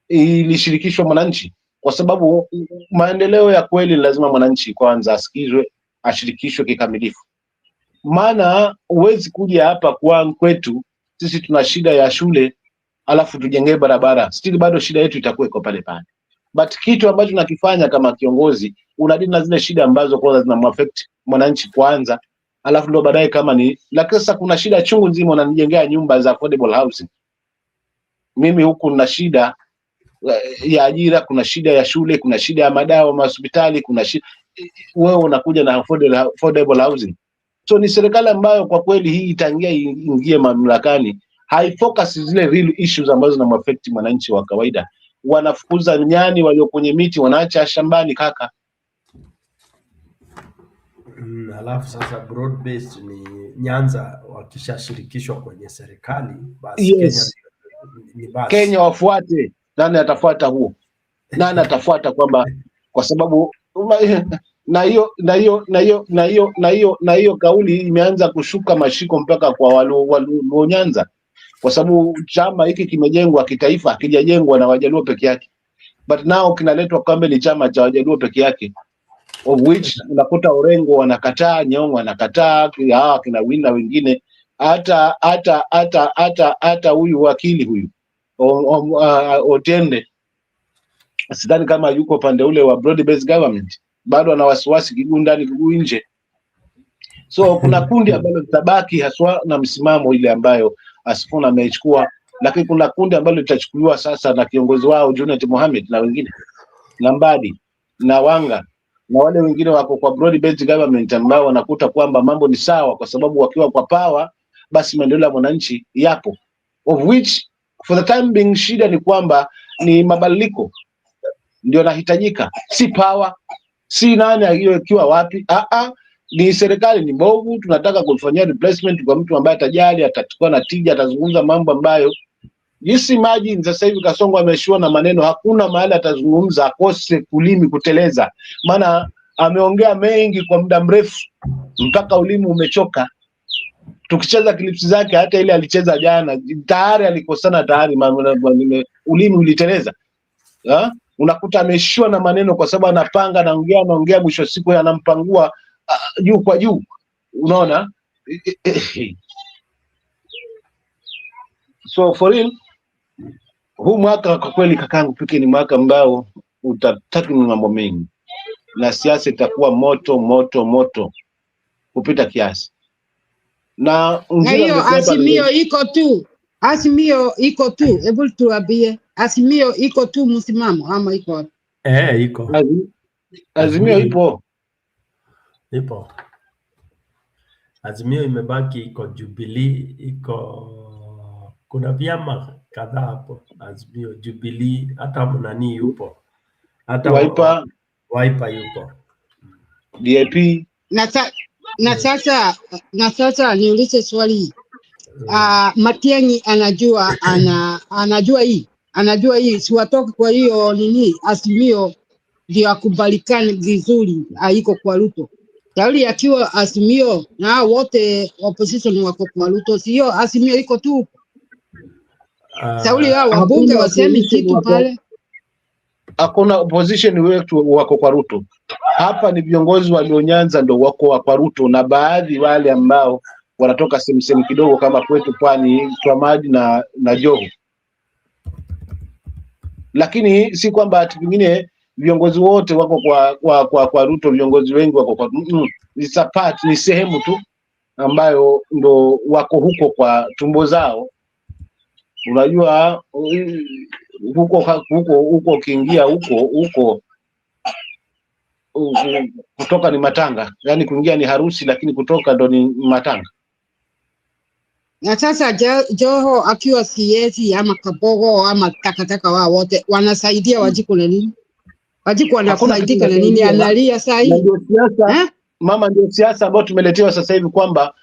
ilishirikishwa mwananchi, kwa sababu maendeleo ya kweli lazima mwananchi kwanza asikizwe, ashirikishwe kikamilifu. Maana huwezi kuja hapa kwa kwetu sisi tuna shida ya shule alafu tujengee barabara, still bado shida yetu itakuwa iko pale pale. But kitu ambacho nakifanya kama kiongozi, unadili na zile shida ambazo kwanza zinamuaffect mwananchi kwanza, alafu ndo baadaye kama ni. Lakini sasa kuna shida chungu nzima, unanijengea nyumba za affordable housing, mimi huku na shida ya ajira, kuna shida ya shule, kuna shida ya madawa hospitali, kuna shida, wewe unakuja na affordable housing. So ni serikali ambayo kwa kweli hii itangia ingie mamlakani haifocus zile real issues ambazo zinamaffect mwananchi wa kawaida. Wanafukuza nyani walio kwenye miti, wanaacha shambani kaka. Alafu sasa broad based ni Nyanza wakishashirikishwa kwenye serikali, basi yes. Kenya wafuate. Nani atafuata huo? Nani atafuata kwamba kwa sababu na hiyo kauli imeanza kushuka mashiko mpaka kwa walio Nyanza, kwa sababu chama hiki kimejengwa kitaifa, hakijajengwa na Wajaluo peke yake, but now kinaletwa kama ni chama cha Wajaluo peke yake, of which unakuta Orengo wanakataa, Nyong'o wanakataa, kina Wina wengine, hata huyu wakili huyu Otende sidhani kama yuko pande ule wa broad based government, bado ana wasiwasi kiguu ndani kiguu nje. So kuna kundi ambalo litabaki haswa na msimamo ile ambayo Asifuna amechukua, lakini kuna kundi ambalo litachukuliwa sasa na kiongozi wao Junet Mohamed na wengine na Mbadi na Wanga na wale wengine wako kwa broad based government, ambao wanakuta kwamba mambo ni sawa, kwa sababu wakiwa kwa power basi maendeleo ya mwananchi yapo, of which For the time being, shida ni kwamba ni mabadiliko ndio nahitajika, si power, si nani akiwa wapi. Ni serikali ni mbovu, tunataka kufanyia replacement kwa mtu ambaye atajali, atachukua na tija, atazungumza mambo ambayo jinsi imagine sasa hivi Kasongo ameshua na maneno, hakuna mahali atazungumza akose kulimi kuteleza, maana ameongea mengi kwa muda mrefu mpaka ulimi umechoka. Tukicheza clips zake, hata ile alicheza jana tayari alikosana tayari, ulimi uliteleza. Unakuta ameshua na maneno kwa sababu anapanga, anaongea, mwisho siku anampangua juu kwa juu, unaona. So for real, huu mwaka kwa kweli kakangu Pike ni mwaka ambao utataki mambo mengi, na siasa itakuwa moto kupita kiasi. Na hiyo Azimio iko tu, hebu tuambie, Azimio iko tu msimamo ama iko? Iko. Azimio ipo. Azimio imebaki, iko Jubilee, kuna vyama kadhaa hapo. Azimio, Jubilee, hata nani yupo, hata Wiper yupo, DAP. Na sasa niulize swali. Matiang'i anajua hii siwatoke, kwa hiyo nini Azimio ndio akubalikane vizuri, haiko kwa Ruto. Sauli akiwa Azimio na wote opposition wako kwa Ruto, sio Azimio iko tu. Sauli hao wabunge wasemi kitu pale. Hakuna opposition wetu wako kwa Ruto. Hapa ni viongozi walionyanza ndo wako kwa Ruto, na baadhi wale ambao wanatoka sehemu kidogo kama kwetu Pwani, Twamadi na Joho. Lakini si kwamba ati vingine viongozi wote wako kwa Ruto, viongozi wengi wako kwa ni sehemu tu ambayo ndo wako huko kwa tumbo zao. Unajua huko ukiingia huko kutoka ni matanga, yani kuingia ni harusi, lakini kutoka ndo ni matanga. Na sasa Joho akiwa siezi ama Kabogo ama takataka wao wote wanasaidia Wanjiku na nini? Wanjiku wanafaidika na nini? Analia saa hii. Mama, ndio siasa ambayo tumeletewa sasa hivi kwamba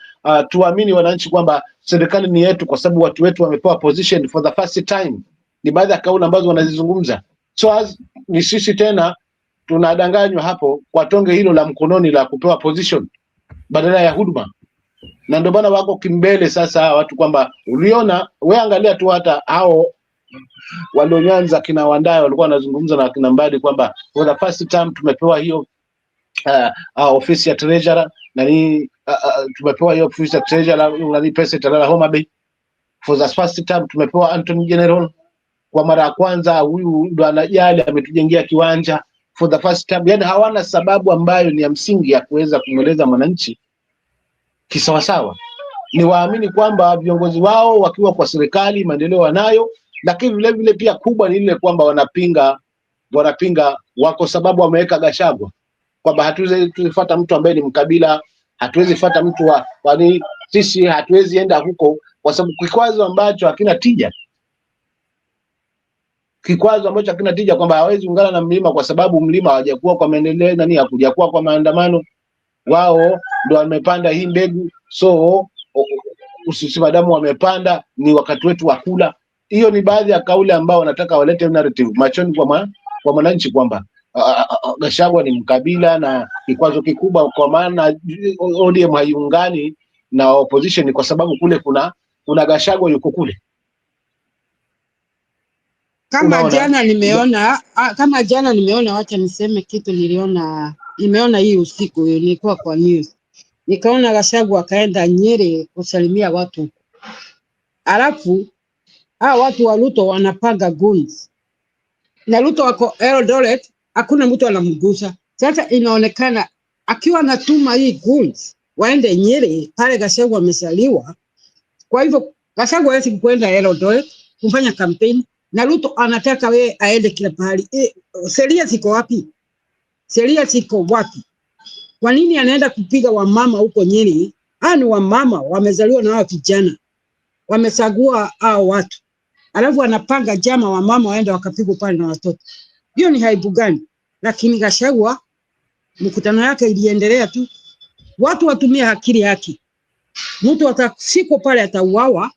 tuamini wananchi kwamba serikali ni yetu kwa sababu watu wetu wamepewa position for the first time. Ni baadhi ya kauli ambazo wanazizungumza. So ni sisi tena tunadanganywa hapo kwa tonge hilo la mkononi la kupewa position badala ya huduma. Na ndio bana wako kimbele sasa watu kwamba uliona, wewe angalia tu hata hao walionyanza kina Wandayo walikuwa wanazungumza na kina Mbadi kwamba for the first time tumepewa hiyo ofisi ya treasurer na ni tumepewa hiyo ofisi ya treasurer na pesa italala Homa Bay. For the first time tumepewa Anthony General, kwa mara ya kwanza huyu ndo anajali, ametujengea kiwanja for the first time. Yani hawana sababu ambayo ni ya msingi ya kuweza kumweleza mwananchi kisawasawa. Ni waamini kwamba viongozi wao wakiwa kwa serikali maendeleo wanayo, lakini vile vile pia kubwa ni ile kwamba wanapinga wako sababu wameweka Gachagua kwamba hatuwezi tufuata mtu ambaye ni mkabila, hatuwezi fuata mtu kwani sisi hatuwezi enda huko kwa sababu kikwazo ambacho hakina tija. Kikwazo ambacho hakina tija kwamba hawezi ungana na mlima kwa sababu mlima hawajakuwa kwa maendeleo nani, hakujakuwa kwa maandamano, wao ndo wamepanda hii mbegu, so usisi madamu wamepanda, ni wakati wetu wa kula. Hiyo ni baadhi ya kauli ambao wanataka walete narrative machoni kwa mwananchi kwamba Gachagua ni mkabila na kikwazo kikubwa, kwa maana ODM haiungani na opposition kwa sababu kule kuna Gachagua yuko kule. Kama jana nimeona, wacha niseme kitu nimeona hii usiku, nilikuwa kwa news. Nikaona Gachagua akaenda Nyeri kusalimia watu. Alafu watu wa Ruto wanapanga guns. Na Ruto wako Eldoret, hakuna mtu anamgusa. Sasa inaonekana akiwa anatuma hii guns waende Nyeri pale Gachagua amesaliwa. Kwa hivyo Gachagua hawezi kwenda Eldoret kufanya campaign, na Ruto anataka wewe aende kila pahali. Sheria ziko wapi? Sheria ziko wapi? Kwa nini anaenda kupiga wamama huko Nyeri? Ni wamama wamezaliwa na hao vijana. Wamesagua hao watu. alafu anapanga jama wa mama waende wakapigwa pale na watoto. Hiyo ni aibu gani? Lakini Gachagua mkutano yake iliendelea tu. Watu watumia akili yake. Mtu atasikwa pale atauawa.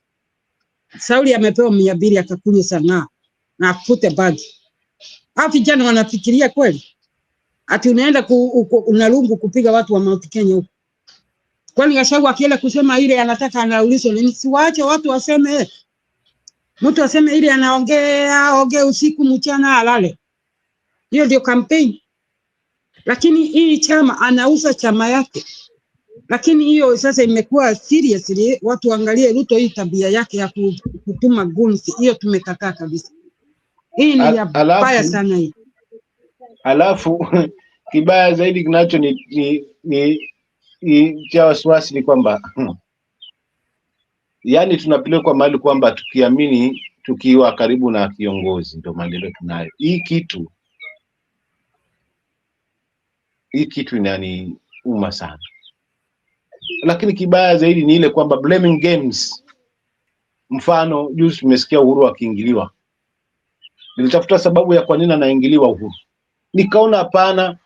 Sauli amepewa 200 akakunywa sana na akute bagi. Hao vijana wanafikiria kweli? Ati unaenda unalungu kupiga watu wa Mount Kenya huko. Kwani Gachagua akienda kusema ile anataka anaulizwa nini? Siwaache watu waseme. Mtu aseme ile anaongea usiku mchana alale. Hiyo ndio campaign. Lakini hii chama anauza chama yake. Lakini hiyo sasa imekuwa seriously, watu waangalie Ruto hii tabia yake ya kutuma goons. Hiyo tumekataa kabisa. Hii ni ya baya sana hii. Alafu kibaya zaidi kinacho ni cha wasiwasi ni kwamba yani tunapelekwa mahali kwamba tukiamini tukiwa karibu na kiongozi ndio maendeleo tunayo. Hii kitu inani uma sana. Lakini kibaya zaidi ni ile kwamba blaming games. Mfano juzi tumesikia Uhuru akiingiliwa. Nilitafuta sababu ya kwa nini anaingiliwa Uhuru. Nikaona hapana,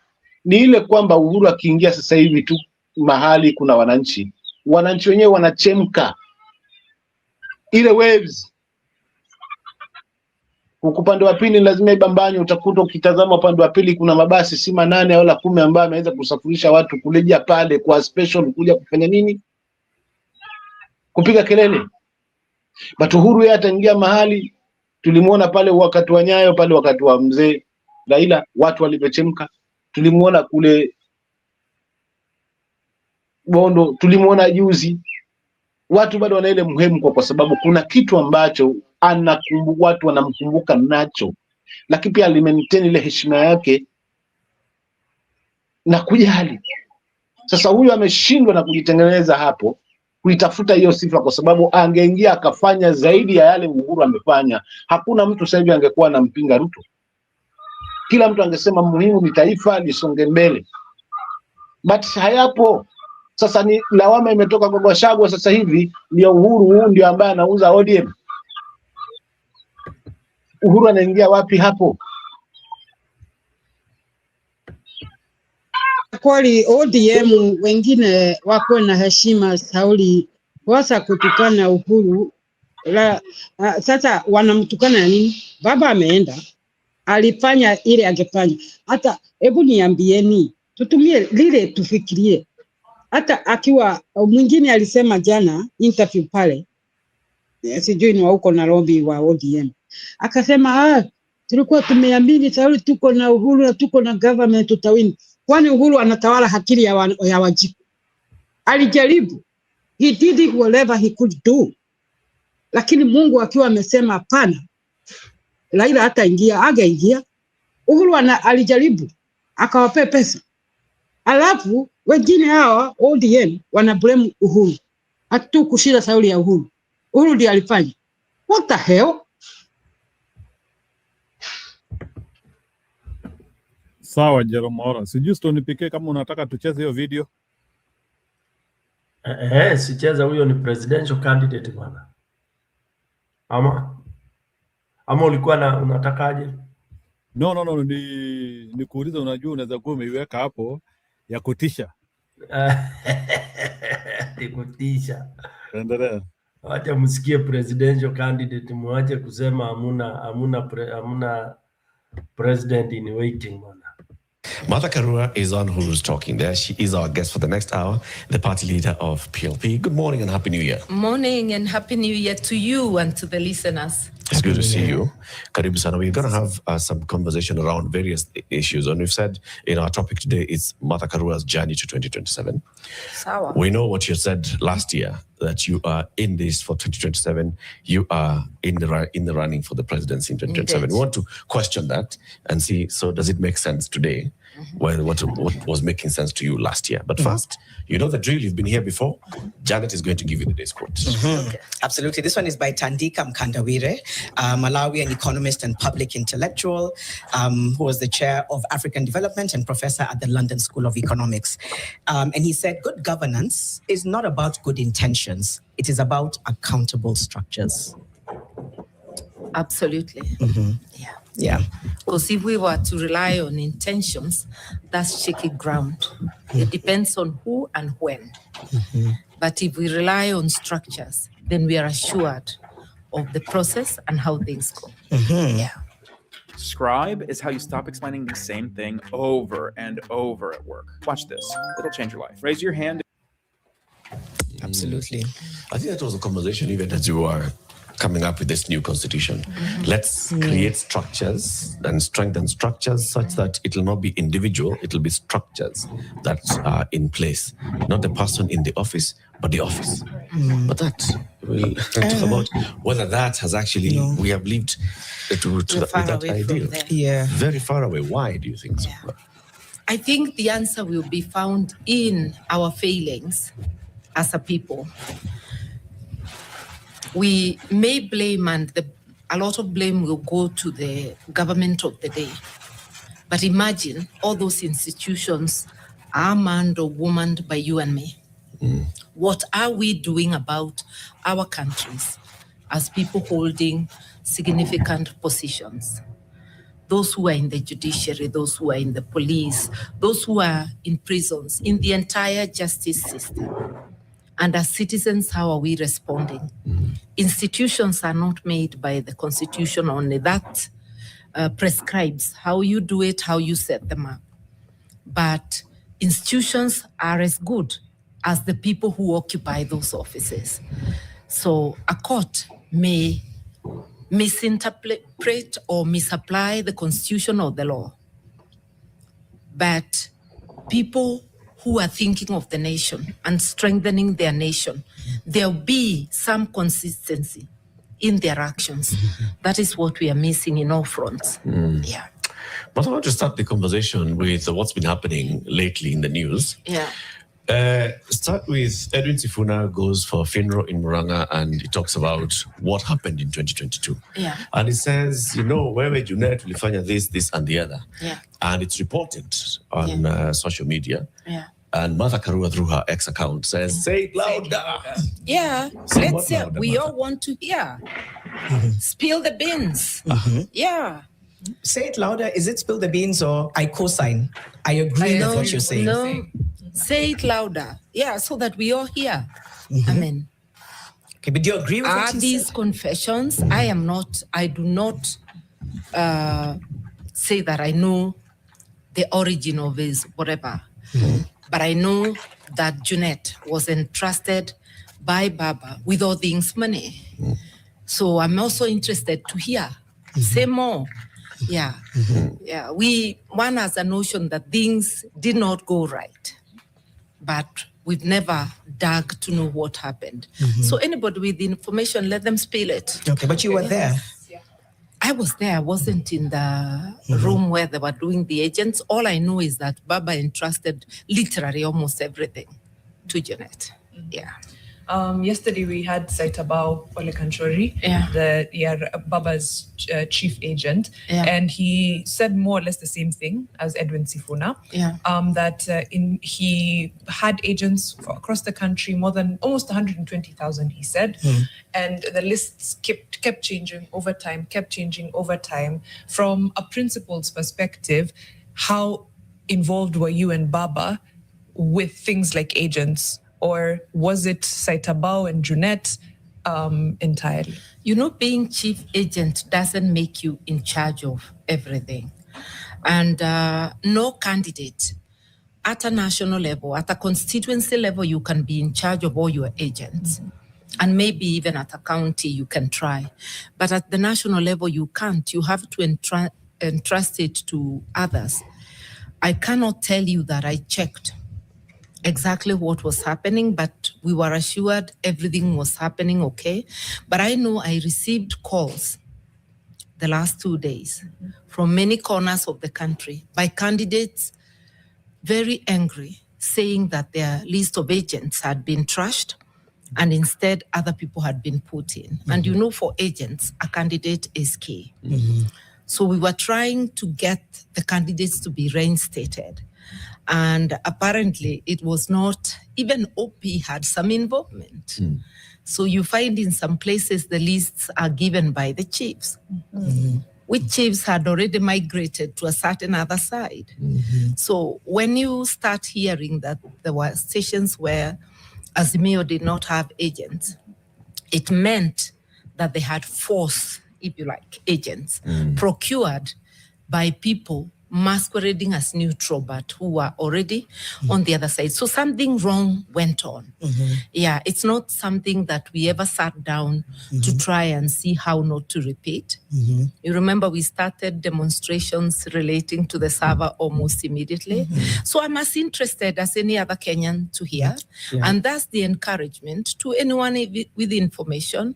ni ile kwamba Uhuru akiingia sasa hivi tu mahali kuna wananchi wenyewe wanachemka. Ile waves. Upande wa pili lazima ibambanye, utakuta ukitazama upande wa pili kuna mabasi si 8 wala 10 ambayo ameweza kusafirisha watu kulejea pale kwa special kuja kufanya nini? Kupiga kelele. But Uhuru yeye ataingia mahali, tulimuona pale wakati wa Nyayo, pale wakati wa mzee Raila watu walivyochemka. Tulimuona kule Bondo, tulimuona juzi. Watu bado wana ile muhimu kwa sababu kuna kitu ambacho watu wanamkumbuka nacho, lakini pia alimaintain ile heshima yake na kujali. Sasa huyu ameshindwa na kujitengeneza hapo kuitafuta hiyo sifa, kwa sababu angeingia akafanya zaidi ya yale Uhuru amefanya, hakuna mtu sasa hivi angekuwa anampinga Ruto. Kila mtu angesema muhimu ni taifa lisonge mbele, but hayapo. Sasa ni lawama imetoka kwa Gachagua sasa hivi, ndio Uhuru ndio ambaye anauza ODM. Uhuru anaingia wapi hapo? Kweli ODM wengine wako na heshima Sauli, wasa kutukana Uhuru. Sasa wanamtukana na nini? Baba ameenda, alifanya ile angefanya. Hata hebu niambieni, tutumie lile tufikirie. Hata akiwa mwingine alisema jana interview pale, sijui ni wa huko Nairobi wa ODM, akasema tulikuwa tumeamini Sauli tuko na Uhuru na tuko na government tutawini. Kwani Uhuru anatawala akili ya Wajiku? Alijaribu, he did whatever he could do, lakini Mungu akiwa amesema hapana, Raila hata ingia. Uhuru alijaribu akawapea pesa, alafu wengine hawa ODM wana blame Uhuru. Hatu kushida Sauli ya Uhuru. Uhuru ndiye alifanya. What the hell? Sawa Jerome, sijui nipike kama unataka tucheze hiyo video. Sicheza, huyo ni presidential candidate bwana. Ama ulikuwa unatakaje? No, ni kuuliza, unajua unaweza kuwa umeiweka hapo ya kutisha. Kutisha. Endelea. Wacha msikie presidential candidate, muache kusema hamuna president in waiting bwana. Martha Karua is on who's talking there. She is our guest for the next hour, the party leader of PLP. Good morning and Happy New Year. Morning and Happy New Year to you and to the listeners. It's good to see you. Karibu sana. We're going to have some conversation around various issues. And we've said in our topic today, it's Martha Karua's journey to 2027. Sawa. We know what you said last year, that you are in this for 2027. You are in the running for the presidency in 2027. Indeed. We want to question that and see, so does it make sense today? Well, what was making sense to you last year? But first, you know the drill. You've been here before. Janet is going to give you the day's quote. Okay. Absolutely. This one is by Tandika Mkandawire, Malawian economist and public intellectual, who was the chair of African Development and professor at the London School of Economics. And he said, good governance is not about good intentions. It is about accountable structures. Absolutely. Yeah. Yeah. Because if we were to rely on intentions, that's shaky ground. It depends on who and when. But if we rely on structures, then we are assured of the process and how things go. Yeah. Scribe is how you stop explaining the same thing over and over at work. Watch this. It'll change your life. Raise your hand. Absolutely. I think that was a conversation even as you were coming up with this new constitution. Let's create structures and strengthen structures such that it will not be individual, it will be structures that are in place. Not the person in the office, but the office. But that, we'll talk about whether that has actually, we have lived with that ideal. Yeah. Very far away. Why do you think so? I think the answer will be found in our failings as a people. We may blame, and a lot of blame will go to the government of the day. But imagine all those institutions are manned or womaned by you and me. What are we doing about our countries as people holding significant positions? Those who are in the judiciary, those who are in the police, those who are in prisons, in the entire justice system. And as citizens, how are we responding? Institutions are not made by the Constitution only. That prescribes how you do it, how you set them up. But institutions are as good as the people who occupy those offices. So a court may misinterpret or misapply the Constitution or the law. But people who are thinking of the nation and strengthening their nation, there'll be some consistency in their actions. That is what we are missing in all fronts. Yeah. But I want to start the conversation with what's been happening lately in the news. Yeah. Start with Edwin Sifuna goes for a funeral in Murang'a and he talks about what happened in 2022. Yeah. And he says, wewe Junet ulifanya this and the other. Yeah. And it's reported on social media. Yeah. And Martha Karua, through her ex account, says, say it louder. Yeah. Let's say we all want to hear. Spill the beans. Yeah. Say it louder. Is it spill the beans or I co-sign? I agree with what you're saying. No. Say it louder. Yeah, so that we all hear. Amen. Okay, but do you agree with what Are these confessions? I do not say that I know the origin of his whatever. But I know that Junet was entrusted by Baba with all things money. So I'm also interested to hear. Say more. Yeah. Yeah. One has a notion that things did not go right, but we've never dug to know what happened. So anybody with information, let them spill it. Okay, but you were there. I was there. I wasn't in the room where they were doing the agents. All I know is that Baba entrusted literally almost everything to Janet. Yeah. Yesterday we had Saitabao Ole Kanchori, Baba's chief agent, and he said more or less the same thing as Edwin Sifuna. That he had agents across the country, more than almost 120,000, he said, and the lists kept changing over time. From a principal's perspective, how involved were you and Baba with things like agents? Or was it Saitabao and Junet entirely? Being chief agent doesn't make you in charge of everything. And no candidate at a national level, at a constituency level, you can be in charge of all your agents. And maybe even at a county, you can try. But at the national level, you can't. You have to entrust it to others. I cannot tell you that I checked exactly what was happening, but we were assured everything was happening okay. But I know I received calls the last 2 days from many corners of the country by candidates very angry, saying that their list of agents had been trashed and instead other people had been put in. And for agents, a candidate is key. So we were trying to get the candidates to be reinstated. And apparently it was not, even OP had some involvement. So you find in some places the lists are given by the chiefs, which chiefs had already migrated to a certain other side. So when you start hearing that there were stations where Azimio did not have agents, it meant that they had force, if you like, agents procured by people masquerading as neutral, but who were already on the other side. So something wrong went on. Yeah, it's not something that we ever sat down to try and see how not to repeat. You remember we started demonstrations relating to the server almost immediately. So I'm as interested as any other Kenyan to hear. And that's the encouragement to anyone with information.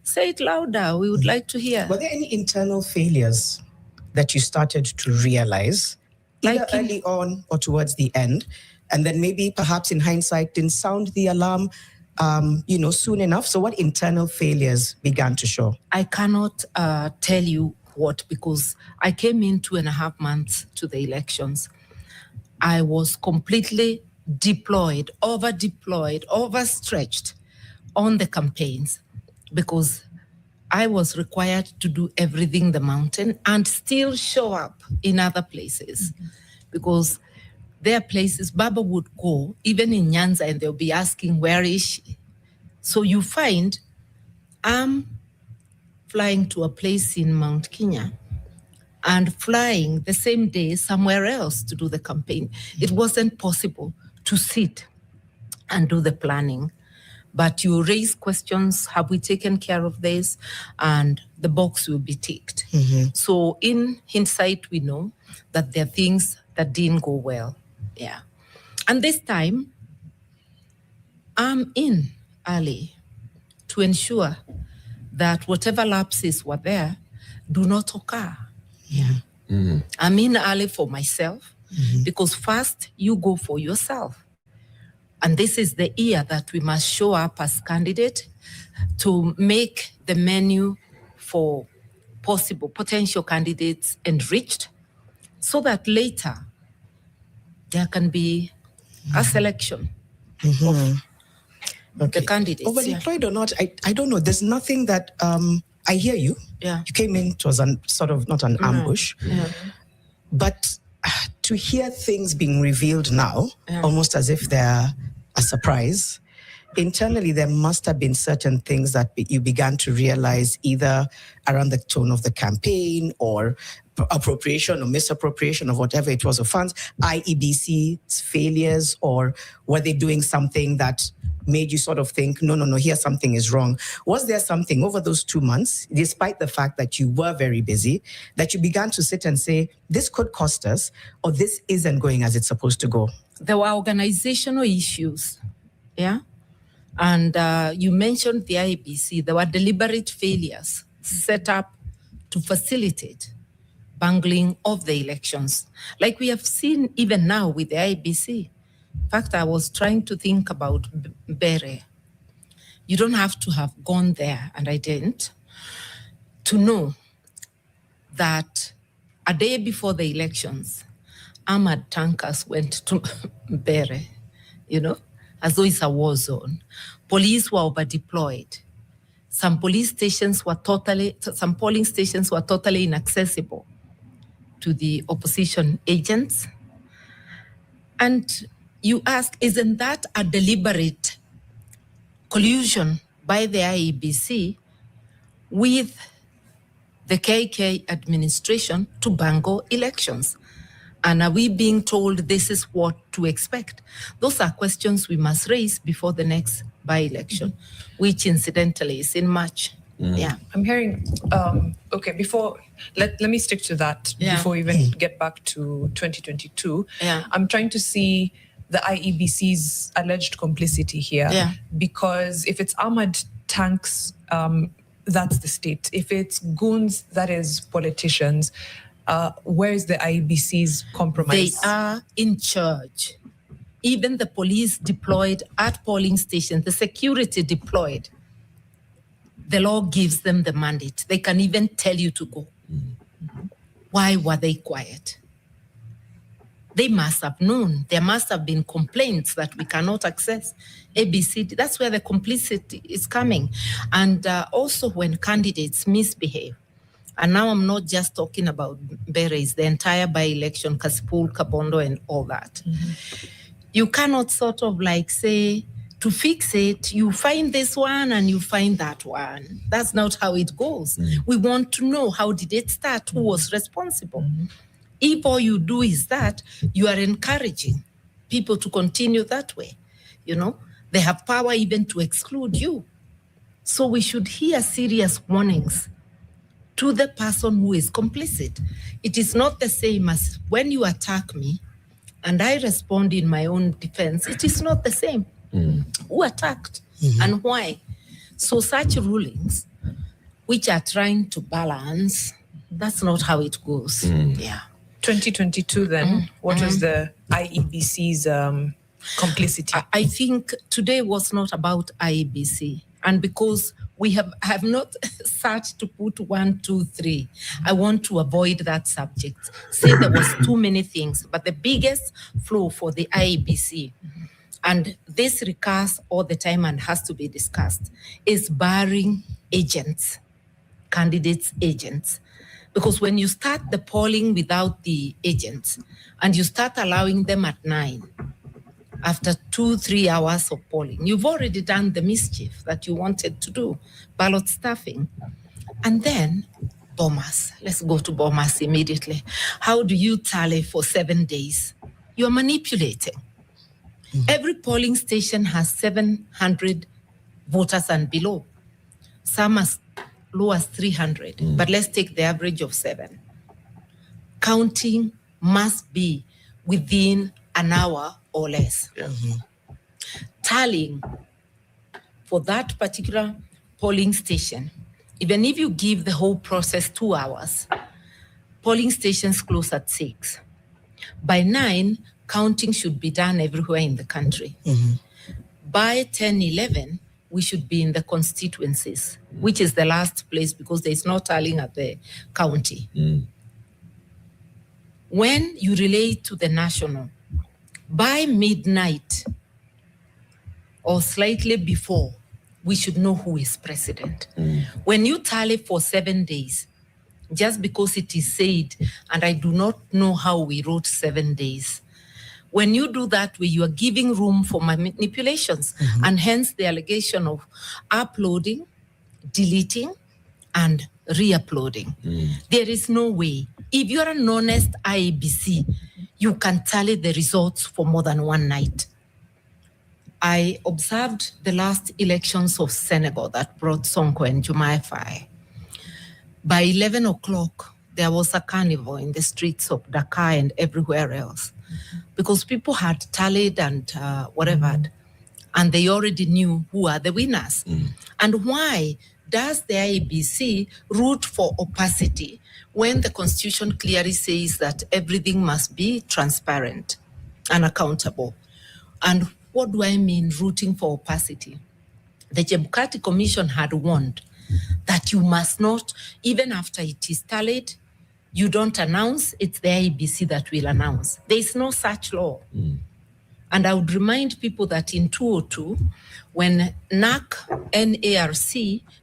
Say it louder, we would like to hear. Were there any internal failures that you started to realize, either early on or towards the end, and then maybe perhaps in hindsight didn't sound the alarm, soon enough? So what internal failures began to show? I cannot tell you what, because I came in 2.5 months to the elections. I was completely deployed, overstretched on the campaigns, because I was required to do everything the mountain and still show up in other places, because there are places Baba would go, even in Nyanza, and they'll be asking, where is she? So you find I'm flying to a place in Mount Kenya and flying the same day somewhere else to do the campaign. It wasn't possible to sit and do the planning. But you raise questions, have we taken care of this? And the box will be ticked. So in hindsight, we know that there are things that didn't go well. Yeah. And this time, I'm in early to ensure that whatever lapses were there do not occur. Yeah. I'm in early for myself, because first you go for yourself. And this is the year that we must show up as candidate to make the menu for potential candidates enriched, so that later there can be a selection of the candidates. Overdeployed or not, I don't know. There's nothing that, I hear you. Yeah. You came in, it was sort of not an ambush. But to hear things being revealed now, almost as if they're a surprise, internally there must have been certain things that you began to realize, either around the tone of the campaign or appropriation or misappropriation of whatever it was of funds, IEBC's failures, or were they doing something that made you sort of think, no, here something is wrong? Was there something over those 2 months, despite the fact that you were very busy, that you began to sit and say, this could cost us, or this isn't going as it's supposed to go? There were organizational issues, yeah? And you mentioned the IEBC. There were deliberate failures set up to facilitate bungling of the elections, like we have seen even now with the IEBC. In fact, I was trying to think about Bere. You don't have to have gone there, and I didn't, to know that a day before the elections, armored tankers went to Bere, as though it's a war zone. Police were over-deployed. Some polling stations were totally inaccessible to the opposition agents. And you ask, isn't that a deliberate collusion by the IEBC with the KK administration to bungle elections? And are we being told this is what to expect? Those are questions we must raise before the next by-election, which incidentally is in March. Yeah. I'm hearing, let me stick to that before we even get back to 2022. I'm trying to see the IEBC's alleged complicity here, because if it's armored tanks, that's the state. If it's goons, that is politicians. Where is the IEBC's compromise? They are in charge. Even the police deployed at polling stations, the security deployed. The law gives them the mandate. They can even tell you to go. Why were they quiet? They must have known. There must have been complaints that we cannot access ABCD. That's where the complicity is coming. And also when candidates misbehave, and now I'm not just talking about Beres, the entire by-election, Kasipul, Kabondo, and all that. You cannot sort of like say, to fix it, you find this one and you find that one. That's not how it goes. We want to know, how did it start? Who was responsible? If all you do is that, you are encouraging people to continue that way. You know, they have power even to exclude you. So we should hear serious warnings to the person who is complicit. It is not the same as when you attack me and I respond in my own defense. It is not the same. Who attacked and why? So such rulings, which are trying to balance, that's not how it goes. Yeah. 2022 then, what was the IEBC's complicity? I think today was not about IEBC. And because we have not searched to put 1, 2, 3, I want to avoid that subject. Say there was too many things, but the biggest flaw for the IEBC, and this recurs all the time and has to be discussed, is barring agents, candidates' agents. Because when you start the polling without the agents and you start allowing them at 9, after 2-3 hours of polling, you've already done the mischief that you wanted to do, ballot stuffing. And then Bomas, let's go to Bomas immediately. How do you tally for 7 days? You're manipulating. Every polling station has 700 voters and below. Some as low as 300, but let's take the average of 7. Counting must be within an hour or less. Tallying for that particular polling station, even if you give the whole process 2 hours, polling stations close at 6. By 9, counting should be done everywhere in the country. By 10, 11, we should be in the constituencies, which is the last place because there is no tallying at the county. When you relate to the national, by midnight or slightly before, we should know who is president. When you tally for 7 days, just because it is said, and I do not know how we wrote 7 days, when you do that way, you are giving room for manipulations, and hence the allegation of uploading, deleting, and re-uploading. There is no way. If you're an honest IEBC, you can tally the results for more than one night. I observed the last elections of Senegal that brought Sonko and Jumaye Faye. By 11 o'clock, there was a carnival in the streets of Dakar and everywhere else, because people had tallied and whatever, and they already knew who are the winners. And why does the IEBC root for opacity when the Constitution clearly says that everything must be transparent and accountable? And what do I mean rooting for opacity? The Chebukati Commission had warned that you must not, even after it is tallied, you don't announce, it's the IEBC that will announce. There is no such law. And I would remind people that in 2002, when NARC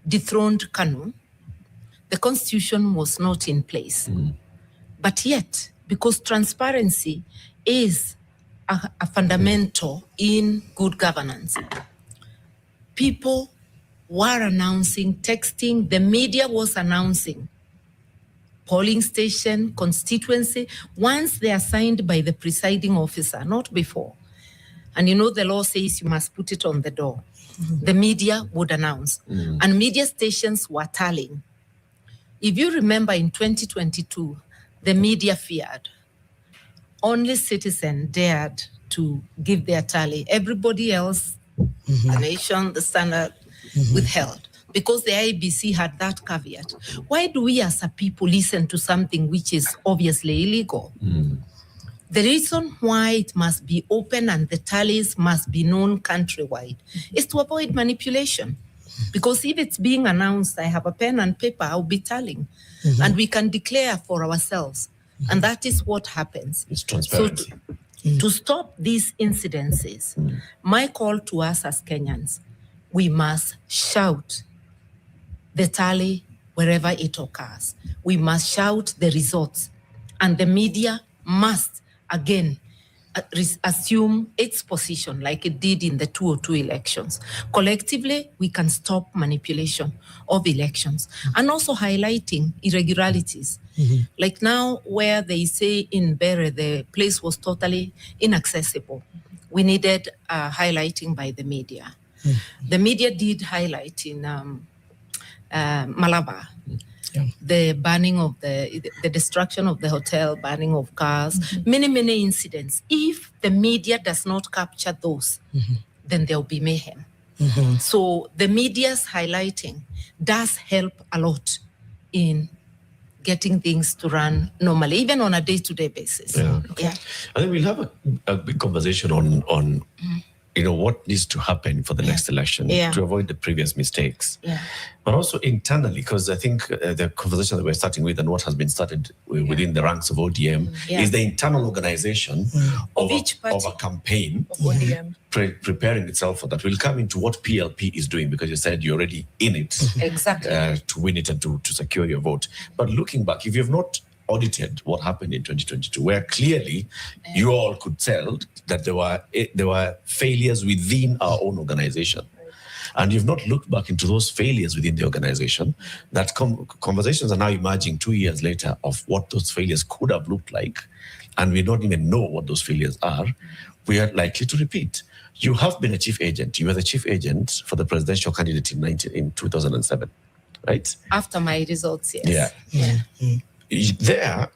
dethroned Kanu, the Constitution was not in place. But yet, because transparency is a fundamental in good governance, people were announcing, texting, the media was announcing polling station, constituency, once they are signed by the presiding officer, not before. And you know the law says you must put it on the door. The media would announce. And media stations were tallying. If you remember in 2022, the media feared. Only Citizen dared to give their tally. Everybody else, the Nation, the Standard, withheld. Because the IEBC had that caveat. Why do we as a people listen to something which is obviously illegal? The reason why it must be open and the tallies must be known countrywide is to avoid manipulation. Because if it's being announced, I have a pen and paper, I'll be tallying. And we can declare for ourselves And that is what happens. It's transparency. So to stop these incidences, my call to us as Kenyans, we must shout the tally wherever it occurs. We must shout the results. And the media must, again, assume its position like it did in the 2002 elections. Collectively, we can stop manipulation of elections and also highlighting irregularities. Like now where they say in Bere, the place was totally inaccessible. We needed highlighting by the media. The media did highlight in Malabar, the burning of the destruction of the hotel, burning of cars, many incidents. If the media does not capture those, then there will be mayhem. So the media's highlighting does help a lot in getting things to run normally, even on a day-to-day basis. Yeah. I think we'll have a big conversation on what needs to happen for the next election to avoid the previous mistakes. But also internally, because I think the conversation that we're starting with and what has been started within the ranks of ODM is the internal organization of a campaign preparing itself for that. We'll come into what PLP is doing, because you said you're already in it to win it and to secure your vote. But looking back, if you've not audited what happened in 2022, where clearly you all could tell that there were failures within our own organization. And you've not looked back into those failures within the organization. That conversations are now emerging 2 years later of what those failures could have looked like, and we don't even know what those failures are. We are likely to repeat. You have been a chief agent. You were the chief agent for the presidential candidate in 2007, right? After my results, yes. There,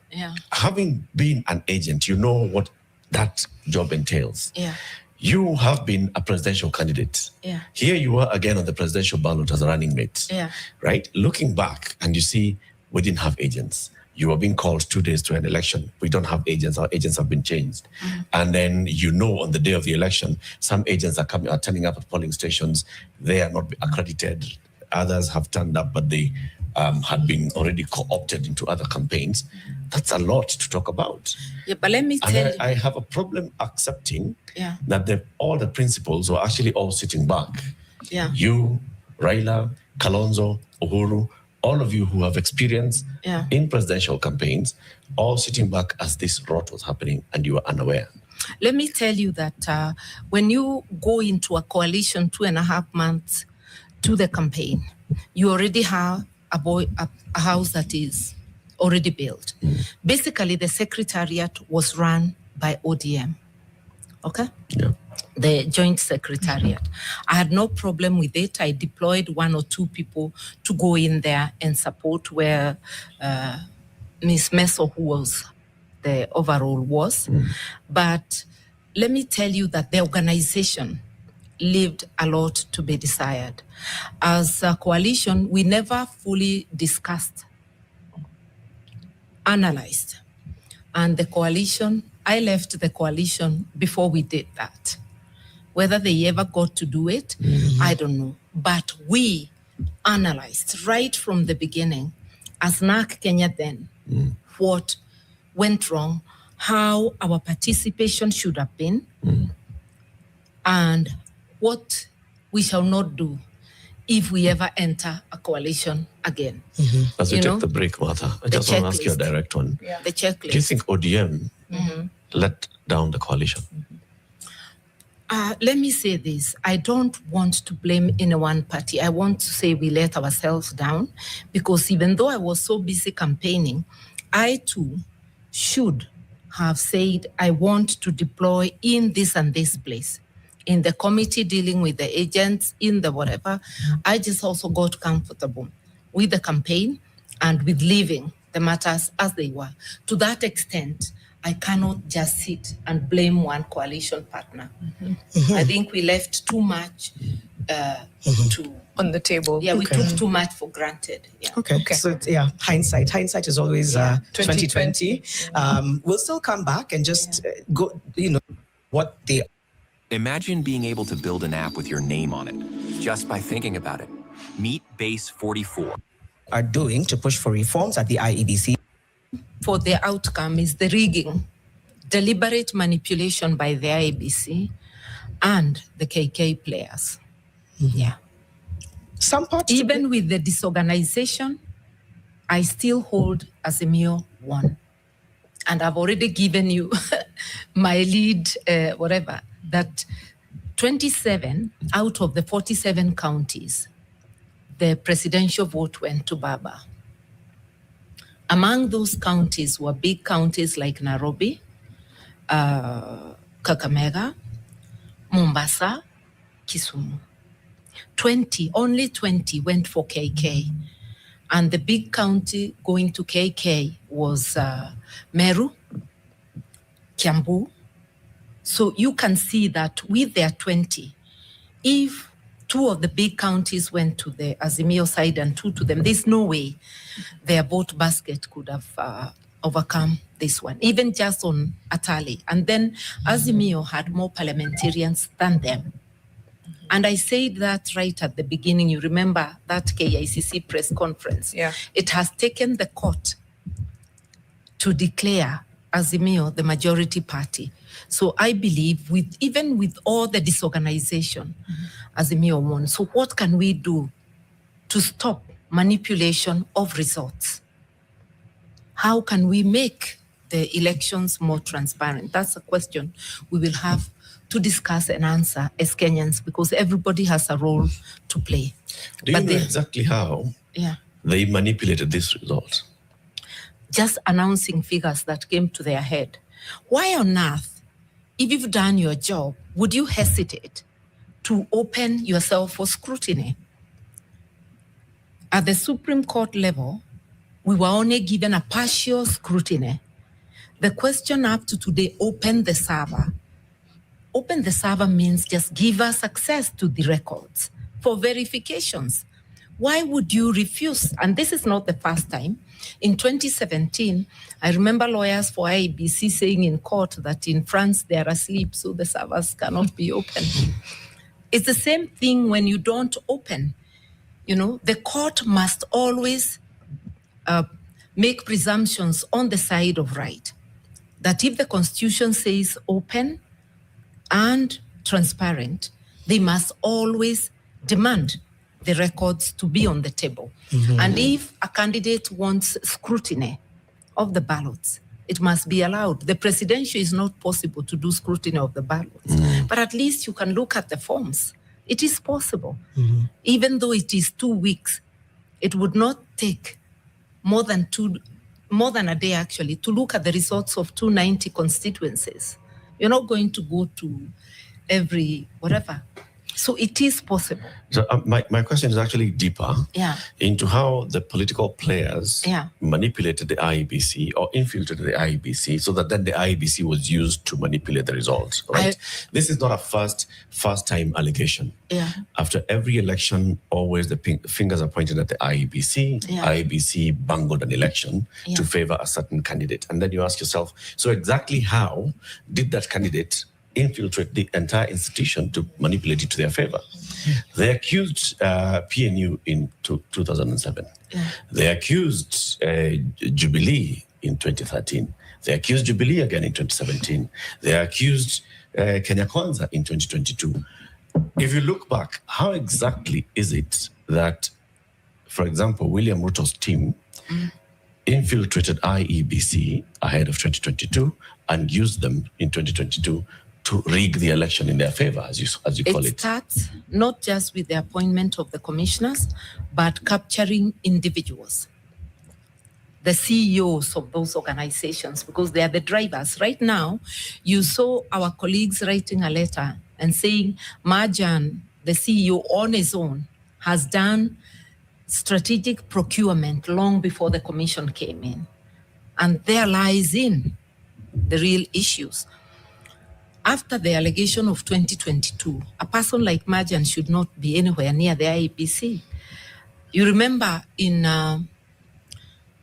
having been an agent, you know what that job entails. You have been a presidential candidate. Here you are again on the presidential ballot as a running mate. Right? Looking back, and you see we didn't have agents. You were being called 2 days to an election. We don't have agents. Our agents have been changed. And then on the day of the election, some agents are turning up at polling stations. They are not accredited. Others have turned up, but they had been already co-opted into other campaigns. That's a lot to talk about. But let me tell you. I have a problem accepting that all the principals were actually all sitting back. You, Raila, Kalonzo, Uhuru, all of you who have experience in presidential campaigns, all sitting back as this rot was happening and you were unaware. Let me tell you that when you go into a coalition 2.5 months to the campaign, you already have a house that is already built. Basically, the secretariat was run by ODM. Okay? The joint secretariat. I had no problem with it. I deployed 1 or 2 people to go in there and support where Ms. Meso, who was the overall was. But let me tell you that the organization left a lot to be desired. As a coalition, we never fully discussed, analyzed. And the coalition, I left the coalition before we did that. Whether they ever got to do it, I don't know. But we analyzed right from the beginning, as NARC Kenya then, what went wrong, how our participation should have been, and what we shall not do if we ever enter a coalition again. As we take the break, Martha, I just want to ask you a direct one. The checklist. Do you think ODM let down the coalition? Let me say this. I don't want to blame any one party. I want to say we let ourselves down, because even though I was so busy campaigning, I too should have said, I want to deploy in this and this place. In the committee dealing with the agents, in the whatever, I just also got comfortable with the campaign and with leaving the matters as they were. To that extent, I cannot just sit and blame one coalition partner. I think we left too much on the table. Yeah, we took too much for granted. Okay. So hindsight. Hindsight is always 2020. We'll still come back and just go, what they... Imagine being able to build an app with your name on it, just by thinking about it. Meet Base 44. Are doing to push for reforms at the IEBC. for the outcome is the rigging, deliberate manipulation by the IEBC and the KK players. Yeah. Some parts even with the disorganization, I still hold Azimio 1. And I've already given you my lead, that 27 out of the 47 counties, the presidential vote went to Baba. Among those counties were big counties like Nairobi, Kakamega, Mombasa, Kisumu. Only 20 went for KK. And the big county going to KK was Meru, Kiambu. So you can see that with their 20, if 2 of the big counties went to the Azimio side and 2 to them, there's no way their vote basket could have overcome this one, even just on Atali. And then Azimio had more parliamentarians than them. And I said that right at the beginning. You remember that KICC press conference? Yeah. It has taken the court to declare Azimio the majority party. So I believe even with all the disorganization, Azimio won. So what can we do to stop manipulation of results? How can we make the elections more transparent? That's a question we will have to discuss and answer as Kenyans, because everybody has a role to play. Do you know exactly how they manipulated this result? Just announcing figures that came to their head. Why on earth, if you've done your job, would you hesitate to open yourself for scrutiny? At the Supreme Court level, we were only given a partial scrutiny. The question up to today, open the server. Open the server means just give us access to the records for verifications. Why would you refuse? And this is not the first time. In 2017, I remember lawyers for IEBC saying in court that in France they are asleep, so the servers cannot be open. It's the same thing when you don't open. You know, the court must always make presumptions on the side of right. That if the Constitution says open and transparent, they must always demand the records to be on the table. And if a candidate wants scrutiny of the ballots, it must be allowed. The presidential is not possible to do scrutiny of the ballots, but at least you can look at the forms. It is possible. Even though it is 2 weeks, it would not take more than a day actually to look at the results of 290 constituencies. You're not going to go to every whatever. So it is possible. So my question is actually deeper into how the political players manipulated the IEBC or infiltrated the IEBC so that then the IEBC was used to manipulate the results, right? This is not a first-time allegation. After every election, always the fingers are pointed at the IEBC. IEBC bungled an election to favor a certain candidate. And then you ask yourself, so exactly how did that candidate infiltrate the entire institution to manipulate it to their favor? They accused PNU in 2007. They accused Jubilee in 2013. They accused Jubilee again in 2017. They accused Kenya Kwanza in 2022. If you look back, how exactly is it that, for example, William Ruto's team infiltrated IEBC ahead of 2022 and used them in 2022 to rig the election in their favor, as you call it? It starts not just with the appointment of the commissioners, but capturing individuals, the CEOs of those organizations, because they are the drivers. Right now, you saw our colleagues writing a letter and saying Marjan, the CEO on his own, has done strategic procurement long before the commission came in. And there lies in the real issues. After the allegation of 2022, a person like Marjan should not be anywhere near the IEBC. You remember in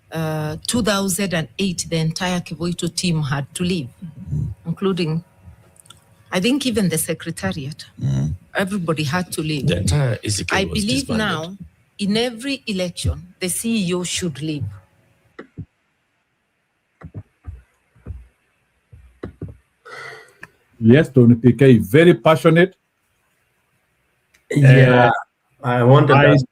2008, the entire Kivoito team had to leave, including, I think, even the secretariat. Everybody had to leave. The entire ECK I was believe disbanded. now, in every election, the CEO should leave. Yes, Tony PK, very passionate. Yeah, I wanted that.